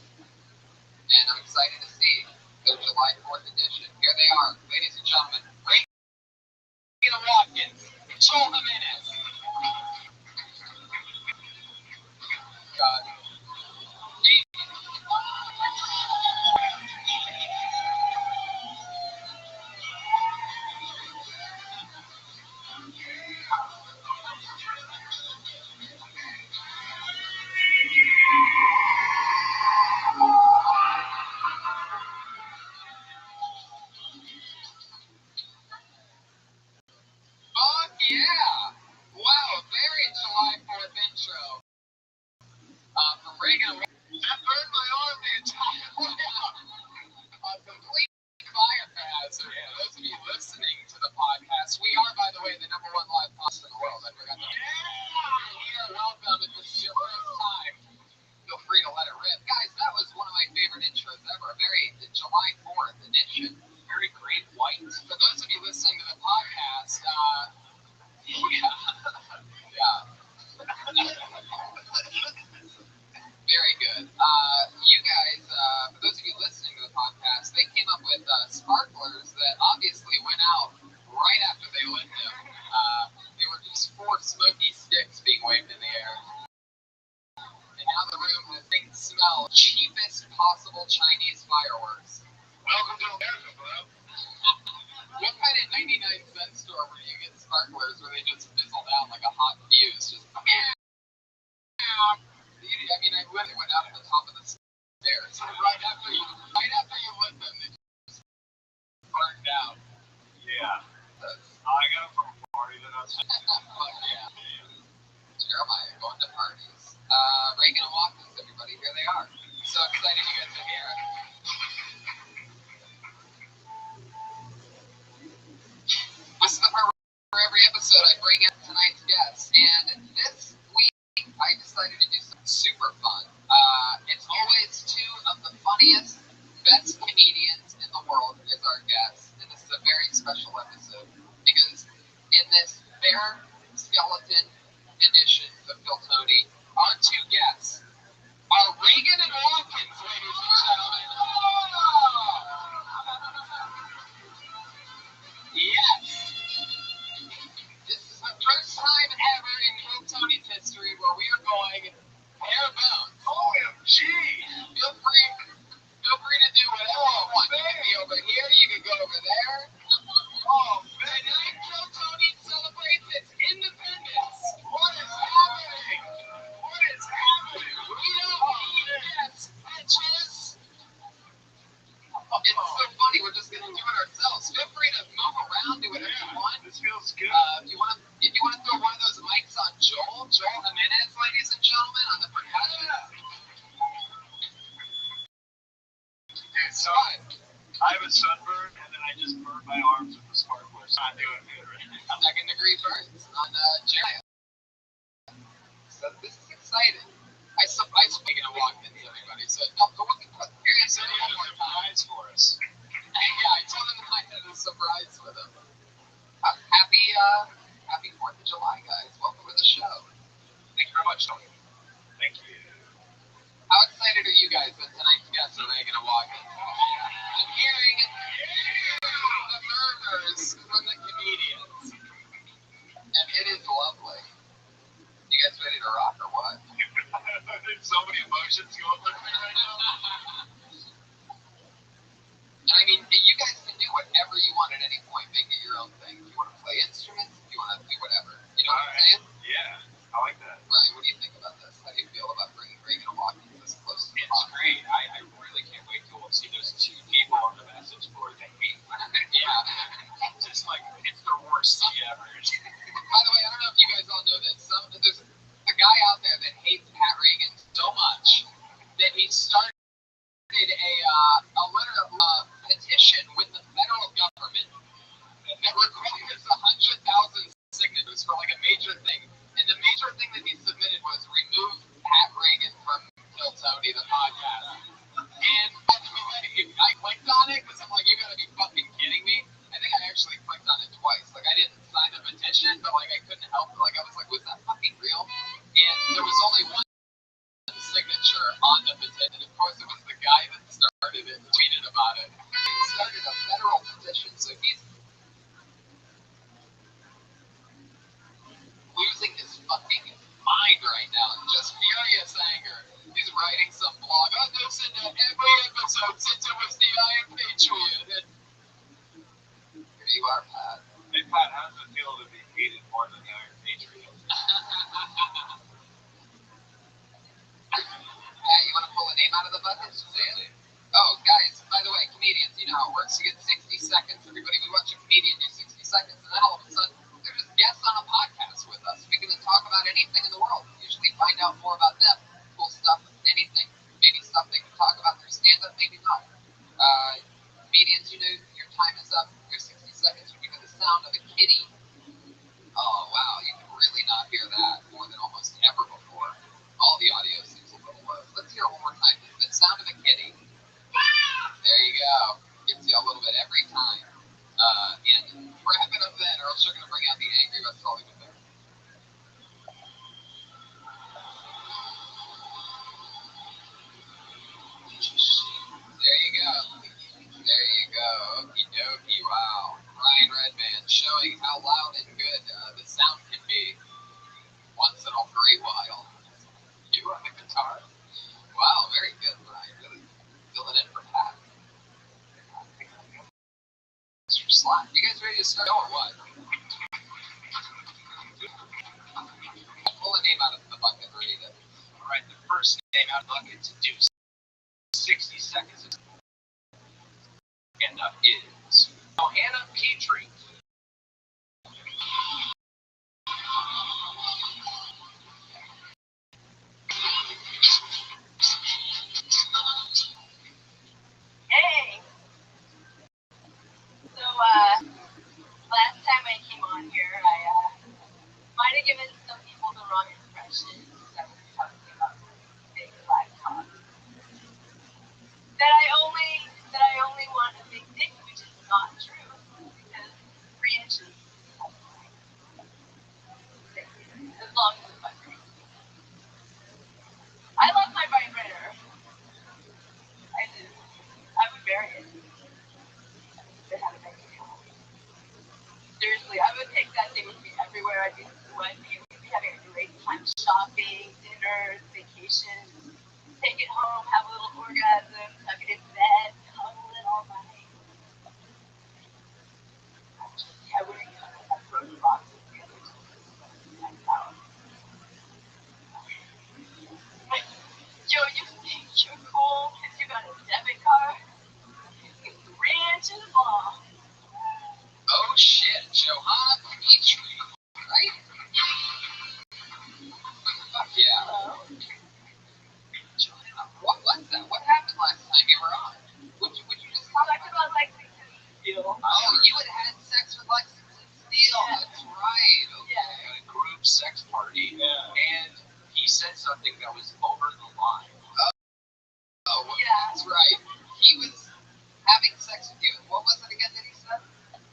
And I'm excited to see their July 4th edition. Here they are, ladies and gentlemen. Reagan Watkins, Joel Jimenez. God. Fuck yeah! Wow, very July 4th intro. From Reagan. That burned my arm the entire way out. A complete fire hazard. For those of you listening to the podcast, we are, by the way, the #1 live podcast in the world. I forgot that. You're welcome if this is your first time. Feel free to let it rip. Guys, that was one of my favorite intros ever. The July 4th edition. Very great white. For those of you listening to the podcast, yeah. Very good. You guys, for those of you listening to the podcast, they came up with sparklers that obviously went out right after they lit them. They were just 4 smoky sticks being waved in the air. And now the room has things smell cheapest possible Chinese fireworks. Welcome to America, bro. What kind of 99-cent store where you get sparklers where they just fizzle down like a hot fuse? Just I mean, I literally went out at the top of the stairs. Right after you lit them, they just burned down. Yeah. I got them from a party that I was at. Yeah. Jeremiah going to parties. Reagan and Watkins, everybody, here they are. So excited you guys are here. This is the part where every episode I bring in tonight's guest. And this week, I decided to do something super fun. It's always 2 of the funniest, best comedians in the world as our guests. And this is a very special episode because in this bare skeleton edition of Phil Tony, Our two guests are Reagan and Watkins, ladies and gentlemen. Yes. This is the first time ever in Hill Tony's history where we are going bare bones. OMG! Feel free to do whatever you want. You can be over here, you can go over there. Oh, man. Tonight, Hill Tony celebrates its independence. What is happening? What is happening? We don't need this, bitches. It's so funny, we're just gonna do it ourselves. Feel free to move around, do whatever you want. This feels good. If you wanna throw one of those mics on Joel Jimenez, ladies and gentlemen, on the percussion. Dude, so I have a sunburn, and then I just burned my arms with the sparkler. It's not doing good right now. Second degree burns on Jerry. So this is exciting. I speak of Watkins, everybody. So don't go look at here. He said he had a surprise for us. Yeah, I told him I had a surprise with him. Happy 4th of July, guys. Welcome to the show. Thank you very much, Tony. Thank you. How excited are you guys that tonight's guests are Reagan and Watkins? I'm hearing the murmurs from the comedians. And it is lovely. You guys ready to rock or what? There's so many emotions going through me right now. I mean, you guys can do whatever you want at any point. Make it your own thing. If you want to play instruments, if you want to do whatever. You know what I'm saying? Yeah, I like that. Ryan, what do you think about this? How do you feel about bringing Reagan and Watkins this close to the It's pot? great. I really can't wait till we'll see those two people on the message board that hate. Yeah. Just like, it's the worst thing ever. By the way, I don't know if you guys all know this. There's a guy out there that hates Pat Reagan so much that he started a petition with the federal government that requires 100,000 signatures for like a major thing. And the major thing that he submitted was remove Pat Reagan from Kill Tony, the podcast. And I clicked on it because I'm like, you gotta be fucking kidding me. I think I actually clicked on it twice. Like, I didn't sign the petition, but like I couldn't help it. Like, I was like, was that fucking real? And there was only one signature on the petition. And of course, it was the guy that started it, tweeted about it. He started a federal petition, so he's losing his fucking mind right now. Just furious anger. He's writing some blog. I listen to every episode since it was the Iron Patriot. And here you are, Pat. Hey, Pat, how does it feel to be hated more than the Iron Patriot? Pat, you want to pull a name out of the bucket? Say it. Oh, guys, by the way, comedians, you know how it works. You get 60 seconds. Everybody, we watch a comedian do 60 seconds, and then all of a sudden, they're just guests on a podcast with us. We can talk about anything in the world. Usually find out more about them, cool stuff, anything. Maybe stuff they can talk about their stand-up, maybe not. Comedians, you know, your time is up. Your 60 seconds. You hear the sound of a kitty. Oh, wow, you can really not hear that more than almost ever before. All the audio seems a little low. Let's hear it one more time. The sound of a kitty. There you go. Gets you a little bit every time. And wrap it up then, or else you're going to bring out the angry West Hollywood Bear. There you go. There you go. Okie dokie. Wow. Ryan Redman showing how loud and good the sound can be once in a great while. You on the guitar? Wow, very good, Ryan. Really filling in for Pat. Mr. Slack. You guys ready to start or what? Pull a name out of the bucket, read it. All right, the first name out of the bucket to do 60 seconds and up is Johanna Petrie. Hey. So, last time I came on here, I might have given some people the wrong impression that I was talking about big black cock. That I only want a big dick, which is not true, because 3 inches is as long as it's my face. shopping, dinners, vacations, take it home, have a little orgasm, tuck it in bed, cuddle it all night. Yeah, we're gonna have frozen boxes together. Yo, you think you're cool because you got a debit card? You ran to the mall. Oh shit, Johanna Petrie, right? Fuck yeah. Johanna, what was that? What happened last time you were on? Would you just talk About Lexington Steel. Oh, you had sex with Lexington Steel. Yeah. That's right. Okay. Yeah. At a group sex party. Yeah. And he said something that was over the line. Oh, Yeah. that's right. He was having sex with you. What was it again that he said?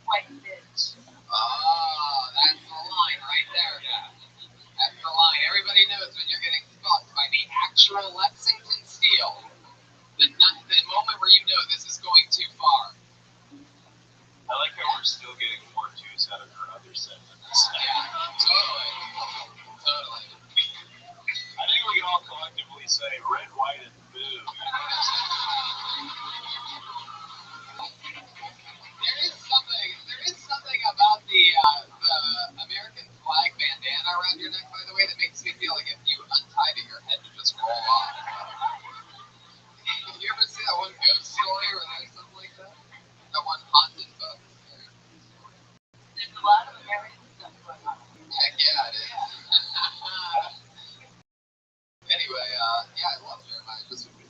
White bitch. Oh, that's the line right there. Yeah. That's the line. Everybody knows when you're getting fucked by the actual Lexington Steel. The moment where you know this is going too far. I like how we're still getting more juice out of her other segments. Yeah, totally. Totally. I think we can all collectively say red, white, and blue. There is something about the American flag bandana around your neck, by the way, that makes me feel like if you untied it, your head would just roll off. You ever see that one ghost story where there's something like that? That one haunted book. There's a lot of American stuff going on. Heck yeah, it is. Anyway, yeah, I love Jeremiah. Just when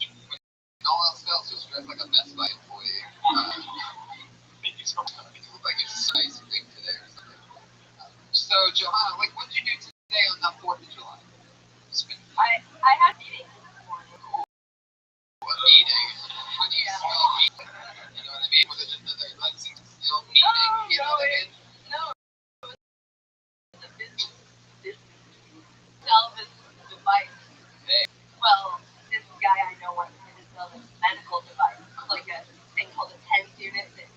all else fails, just dress like a Best Buy employee. You look like it's nice thing today or something. So, Johanna, like, what did you do today on the 4th of July? I had meetings this morning. What meeting? How do you spell meeting? You know what I mean? Was it another Lexington Steel meeting? You know what I mean? No, it's a business. Sell this device. Hey. Well, this guy I know wants me to sell this medical device, like a thing called a TENS unit that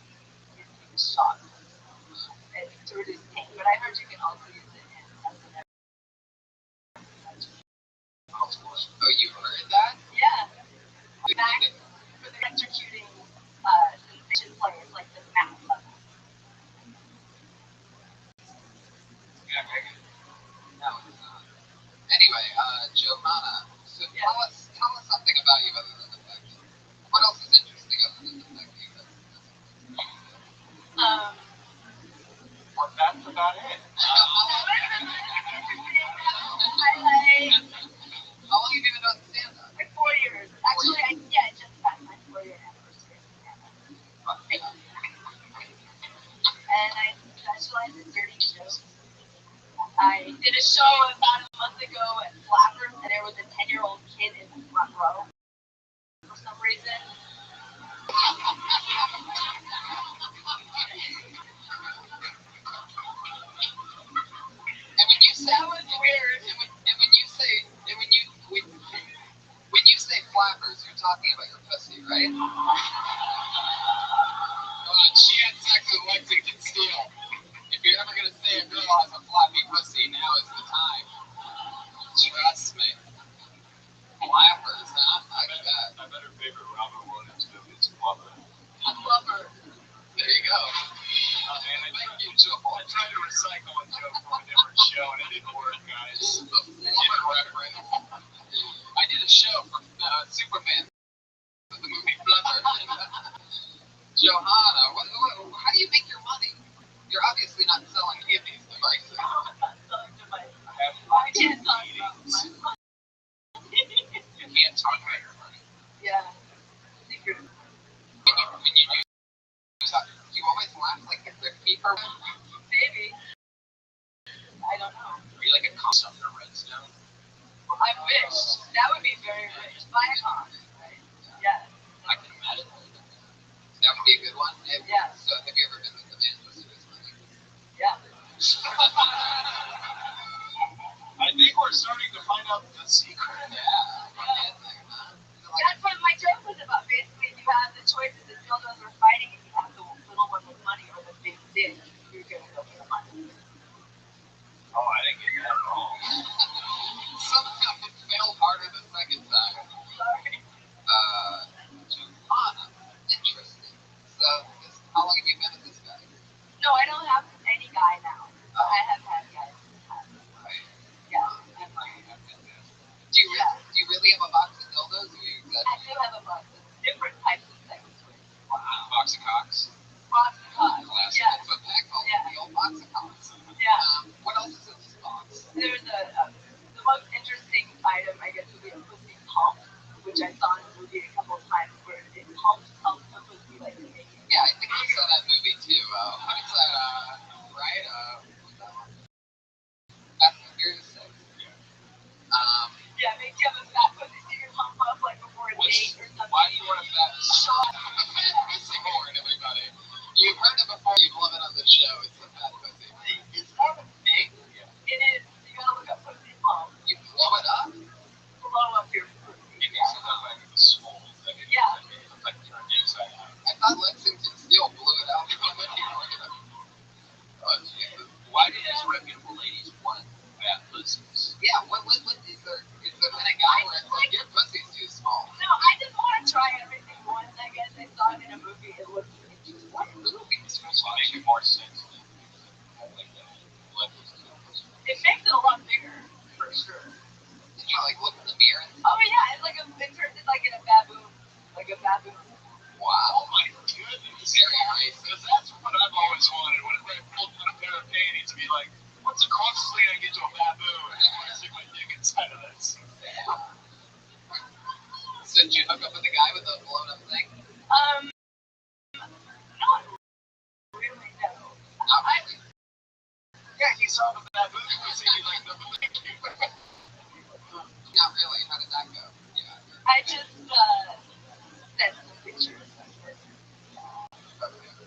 gives you the shock and to reduce pain. But I heard you can also use it as an Oh, you heard that? yeah. Back for the electrocuting sensation players like the map level. Yeah, Megan. No, it's not. Anyway, Johanna, so tell us something about you other than the fact that, what else is interesting other than the fact that you guys Well, that's about it. How long have you been doing stand-up? Like 4 years. Actually, I just passed my 4-year anniversary. And I specialize in dirty jokes. I did a show about a month ago at Flappers, and there was a 10-year-old kid in the front row for some reason. And when you say That was weird. when you say flappers, you're talking about your pussy, right? She had sex with Lexington Steel. If you're ever gonna say a girl has a flappy pussy, now is the time. Trust me. Flappers, huh? I bet her favorite Robin Williams movie is Flubber. Flubber. There you go. Thank you, Joel. I tried to recycle a joke from a different show, and it didn't work, guys. The Flubber reference. I did a show for Superman, the movie Flubber. Johanna, how do you make your money? You're obviously not selling any of these devices. I can't talk about my money. You can't talk about your money. Yeah. Secret. When you do you always laugh like a Rick Keeper? Maybe. I don't know. Are you like a custom to Redstone? I wish. That would be very rich. Buy a car. Right? Yeah. I can imagine. That would be a good one. Yeah. So have you ever been with the man who's his money? Yeah. I think we're starting to find out the secret. Yeah. That's what my joke was about. Basically, you have the choices. The dildos are fighting, and you have the little one with money or the big dick. You're gonna go for the money. Oh, I didn't get that at all. which I saw in the movie a couple of times, where it helps pussy like make it. Yeah, I think I saw that movie too. What's that? Right? What's that one? Fast and Furious 6. Yeah, it makes you have a fat pussy so you can pump up like before a date or something. Why do you want a fat pussy horn, everybody? You've heard it before. You love it on the show. It's a fat pussy. It's kind of big. It is. You gotta look up pussy pump. You blow it up. Blow up your pussy. It makes it look like it's swole. Like it, Yeah. It looks like it's turned inside out. I thought Lexington Steel blew it out. Oh, Jesus. Why do these reputable ladies want fat pussies? Yeah, what is there been a guy where it's like, your pussy's too small? No, I just want to try everything once. I guess I saw it in a movie. It looked interesting. What movie? It's supposed to make it more sense. Like that. It makes it a lot bigger, for sure. Did you like look in the mirror? Oh yeah, it's like it turns it like in a baboon, Wow. Oh my goodness. Very racist. Because that's what I've always wanted. Whenever I pulled out a pair of panties, to be like, what's the closest thing I can get to a baboon? I just want to stick my dick inside of this. So did you hook up with the guy with the blown up thing? Not really, no. Not really. Yeah, he saw the baboon pussy. He's like, no, thank you. Not really. How did that go? Yeah. I just sent some pictures.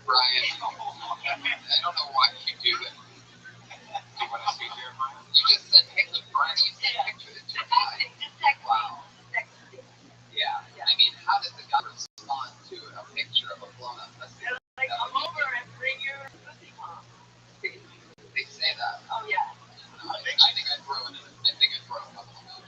Brian, I don't know why you do that. You want to see here, Brian? You just sent pictures, Brian. You sent pictures to a guy. Just text me. Wow. Text me. Yeah. I mean, how did the guy respond to a picture of a blown up pussy? They're like, come over and bring your pussy home. They say that. Oh yeah. I think I'd throw it in. I think I'd throw a couple of those.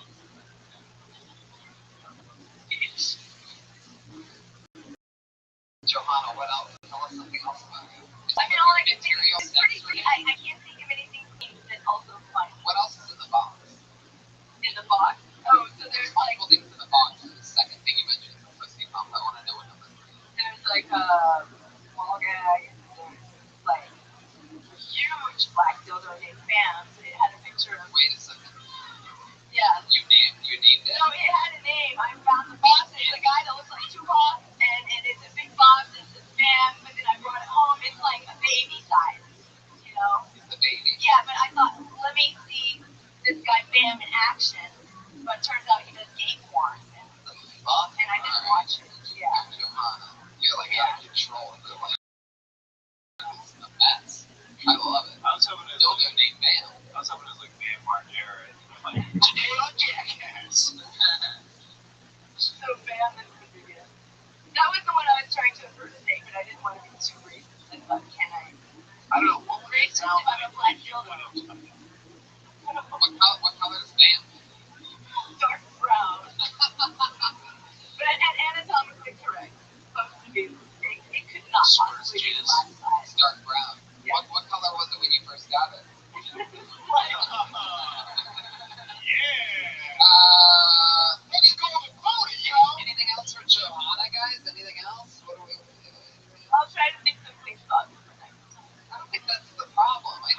Johanna, what else? Tell us something else about you. I mean, all I can think Material is pretty. sex. I can't think of anything that's also funny. What else is in the box? In the box. Oh, so there's like Multiple things in the box. The second thing you mentioned is the pussy pump. I want to know what number 3 is. there's like a small gag. There's like a huge black dildo named Bam. It had a picture of. Wait a second. Yeah. You named it? No, it had a name. I found the box. It's a guy that looks like Tupac, and it's a big box. It's a Bam, but then I brought it home. It's like a baby size, you know? It's the baby. Yeah, but I thought, let me see this guy Bam in action. But it turns out he does gay porn, and I just watch it. Yeah. Johanna, you're like out of control. You're like, it's a mess. I love it. I was hoping it was Dildo named Bam. I was hoping it was like Bam Margera. Like, today on Jackass. So Bam is the biggest. That was the one I was trying to impersonate, but I didn't want to be too racist. I thought, can I? I don't know what would it Racist sound about like. a black dildo. What color is Bam? Dark brown. But anatomically correct. It's supposed to be. It could not possibly be the black side. It's dark brown. Yeah. What color was it when you first got it? Yeah. Let's go with Bodie, yo. Anything else for Johanna, guys? Anything else? What do we? I'll try to think some things up for next time. I don't think that's the problem. I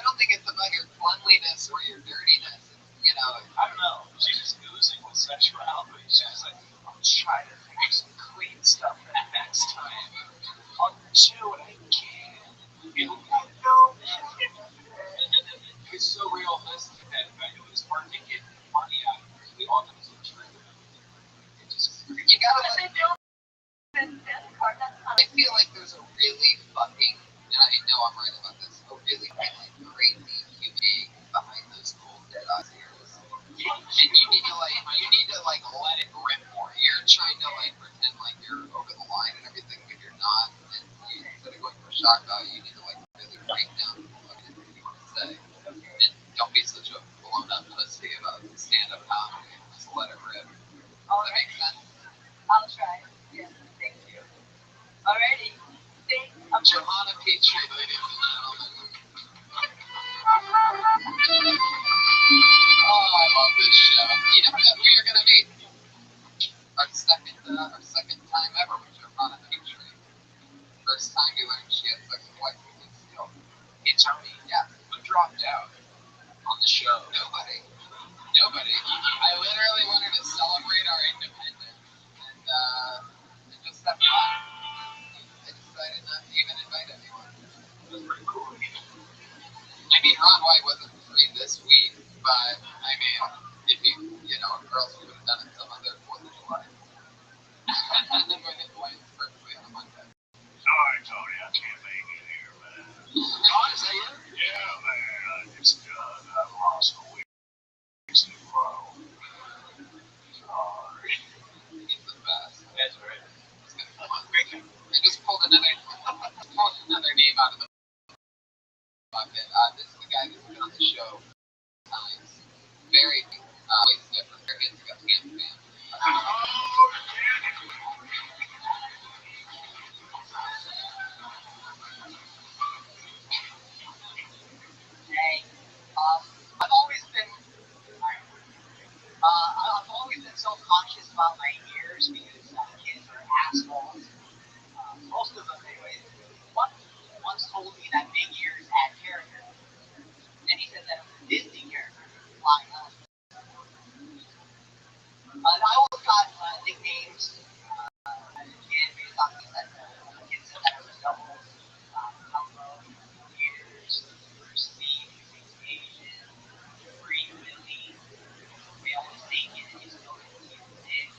don't think it's about your cleanliness or your dirtiness. It's, you know. I don't know. She's just oozing with sexuality. She's just like, I'll try to think of some clean stuff for next time. I'll do what I can. You know, it's so realistic that it was hard to get money out of her. We all know it's true. It just, You gotta But let. they build this card. That's not. I feel like there's a really fucking, and I know I'm right about this, a really crazy human being behind those cool dead eyes ears. And you need to let it rip more. You're trying to like pretend like you're over the line and everything, but you're not. And instead of going for shock value, you need to like really break down what it is you want to say. And don't be such a blown up pussy about stand-up comedy. Just let it rip. Does that make sense? I'll try. Yes, thank you. Alrighty. Thanks. I'm Johanna Petrie, ladies and gentlemen. Oh, I love this show. You never know who you're gonna meet. Our second time ever with Johanna Petrie. First time you learned she had sex with Lexington Steel. hey, Tony, Yeah. who dropped out on the show? Nobody. I literally wanted to celebrate our independence you know, girls who would have done it some other 4th of July. And then when it went perfectly on a Monday. Sorry, Tony, I can't make it here, man. God, is that you? Yeah, man, I just I lost a week in a row. Sorry. He's the best. That's right. He's gonna come on. I just pulled another name out of the bucket. This is the guy that's been on the show times. Very always different. Very good. Got Tam Fam. Hey, I've always been so conscious about my ears because kids are assholes. Most of them, anyway. One once told me that big ears had character, and he said that it was a Disney character, flying up. And I always got nicknames as a kid based on things that the kids said that I was double. Hello, ears, Steve, he's Asian, Free Willy. We always say it, he's still dick.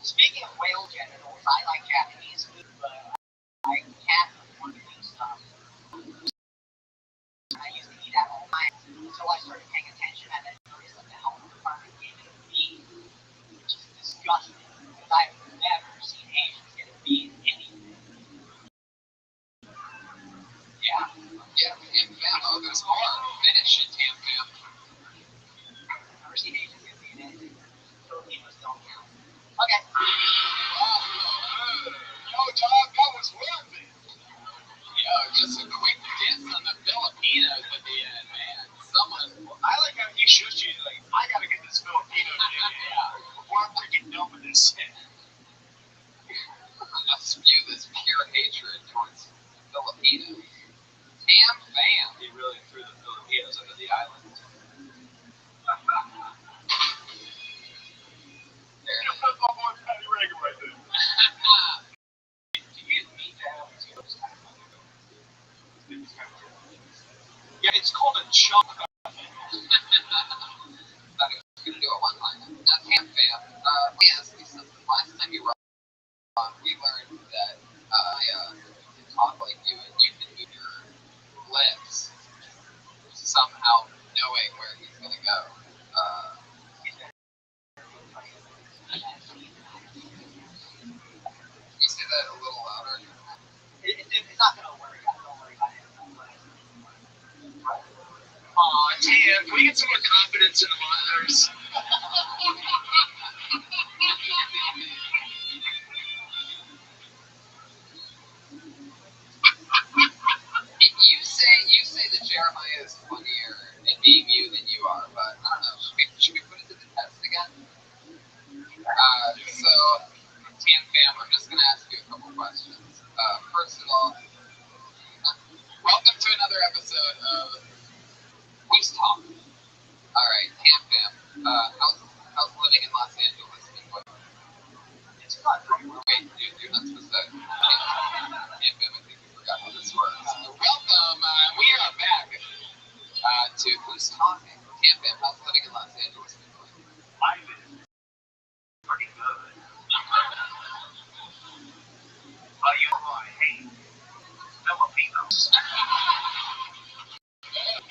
Speaking of whale genitals, I like Japanese food, but I can't afford to eat stuff. I used to eat that all night until I started paying attention and then noticed that the health department gave it a B, which is disgusting because I have never seen Asians get a B in anything. Yeah. Yeah, Tam Fam. Oh, there's more. Finish it, Tam Fam. I've never seen Asians get a B in anything. Filipinos don't count. Okay. Yo, Tom, that was worth it. Yo, just a quick diss on the Filipinos at the end, man. Someone. I like how he shoots you like, I gotta get this Filipino before I'm freaking done with this. I spew this pure hatred towards Filipinos. Tam Fam. He really threw the Filipinos under the island. There it is. That's my boy Patty Reagan right there. Do you mean that? Yeah, it's called a chunk. Thought he was going to do a one-liner. Now, Tam Fam, let me ask you something. Last time you were on, we learned that you talk like you and you can move your lips somehow knowing where he's going to go. You say that a little louder. It's not going to worry. Don't worry about it. Aw, Tam, can we get some more confidence in the monitors? You say that Jeremiah is funnier in being you than you are, but I don't know. Should we put it to the test again? So, Tam Fam, I'm just going to ask you a couple questions. First of all, welcome to another episode of Who's Talking? All right, Tam Fam, how's living in Los Angeles? It's not very well. Wait, you're not supposed to. Tam Fam, I think you forgot how this works. Welcome, we are back to Who's Talking? Tam Fam, how's living in Los Angeles? Life is pretty good. But you know I hate Filipinos.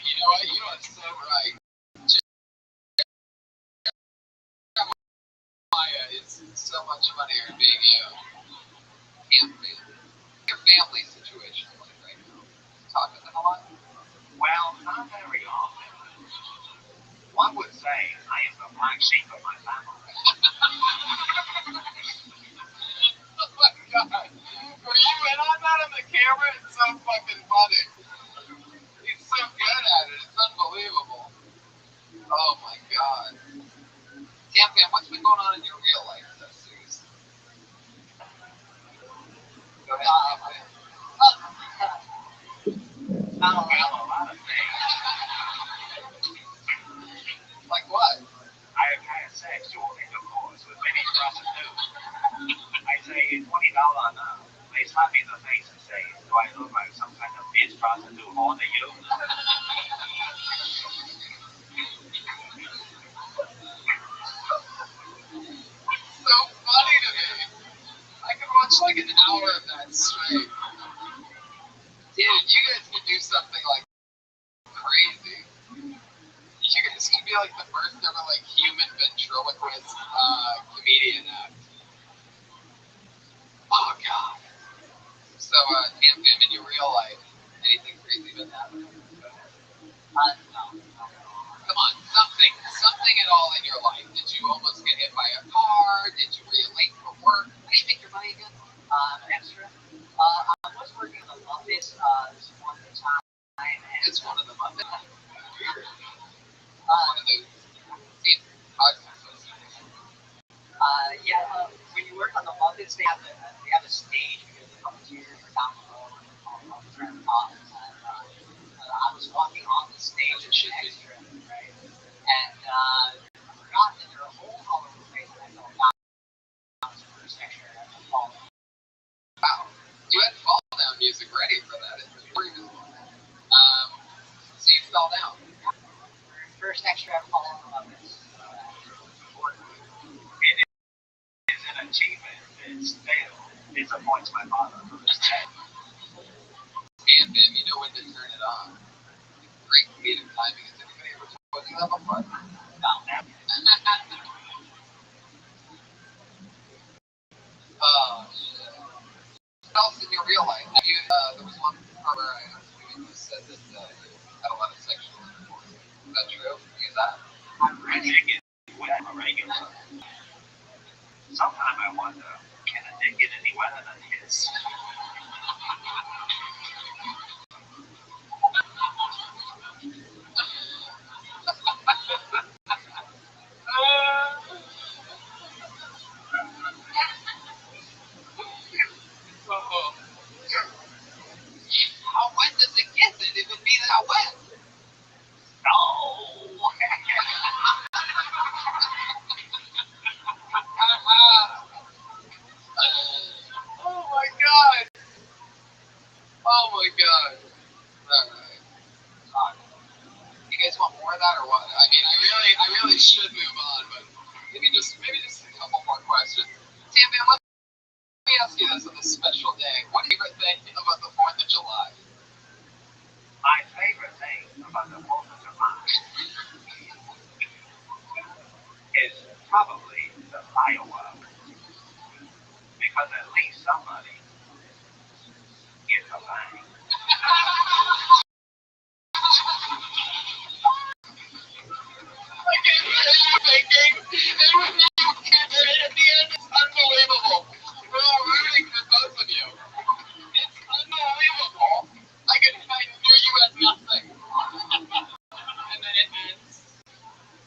You know what? You are so right. Jeremiah is so much funnier being you. Tam Fam, your family situation like right now. Talk to them a lot. Well, not very often. One would say I am the black sheep of my family. Oh my god. For you, and I'm not on the camera, it's so fucking funny. He's so good at it, it's unbelievable. Oh my god. Tam Fam, what's been going on in your real life, though, seriously? Go ahead, Tam Fam. Not a Well, lot. a lot of things. Like what? I have had sexual intercourse with many prostitutes. I say $20 now. They slap me in the face. face and say, do I look like some kind of bitch prostitute more than you? So funny to me. I could watch like an hour of that straight. Dude, you guys could do something like crazy. You guys could be like the first ever like human ventriloquist comedian act. Oh god. So Tam Fam, in your real life, anything crazy been happening? No. Come on, something at all in your life. Did you almost get hit by a car? Were you late for work? How do you make your money again? Extra. I was working in the office this one time. It's one of the Muppets. One of those theme podcasts. Yeah, when you work on the office, they have a stage because the puppeteers are down below and all the top. I was walking on the stage as an extra, right? And I forgot that there are holes all over the place, and I fell down to the first extra and I fall. Wow, you had fall down music ready for that. It's pretty good. So you fell down. First extra fall on the office. It is an achievement that still disappoints my father to this day. And then you know when to turn it on. Great comedic timing. Has anybody ever told you that before? No, never. Oh shit. What else in your real life? Have you? There was one part where I asked you and you said that you had a lot of sexual intercourse. Is that true? Is that? I'm ready to get wet on a regular. Sometimes I wonder, can a dick get any wetter than his? How wet does it get that it would be that wet? No. Oh my god. Oh my god. Alright. You guys want more of that or what? I mean, I really should move on, but maybe just a couple more questions. Tam, man, let me ask you this on this special day. What do you think about the 4th of July? My favorite thing about the 4th of July is probably the fireworks. Because at least somebody gets a bang. I can't hear you thinking, and when you get it at the end, it's unbelievable. We're all rooting for both of you. It's unbelievable. I knew you had nothing. And then it ends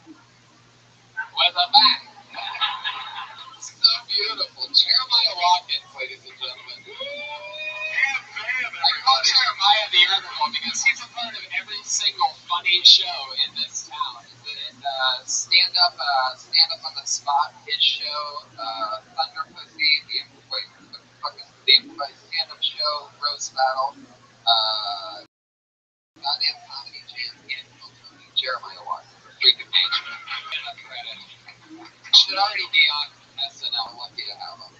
with a bang. So beautiful. Jeremiah Watkins, ladies and gentlemen. I call Jeremiah the Animal because he's a part of every single funny show in this town. Stand up on the spot, his show, Thunder Pussy, the improvised stand-up show, Roast Battle, Goddamn Comedy Jam, and Jeremiah Watkins. Freaking major. Credit. Should already be on SNL. Lucky to have him.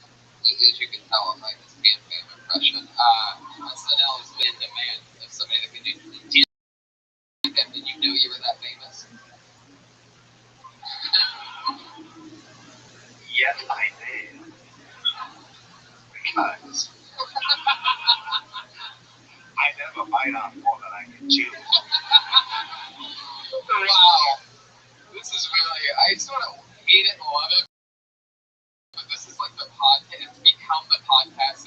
As you can tell in like this Tam Fam impression, SNL has been in demand of somebody that can do. Did you know you were that famous? Yes, I did. Because I never bite off more than I can chew. Wow. This is really, I sort of hate it and love it, but this is like the podcast, it's become the podcast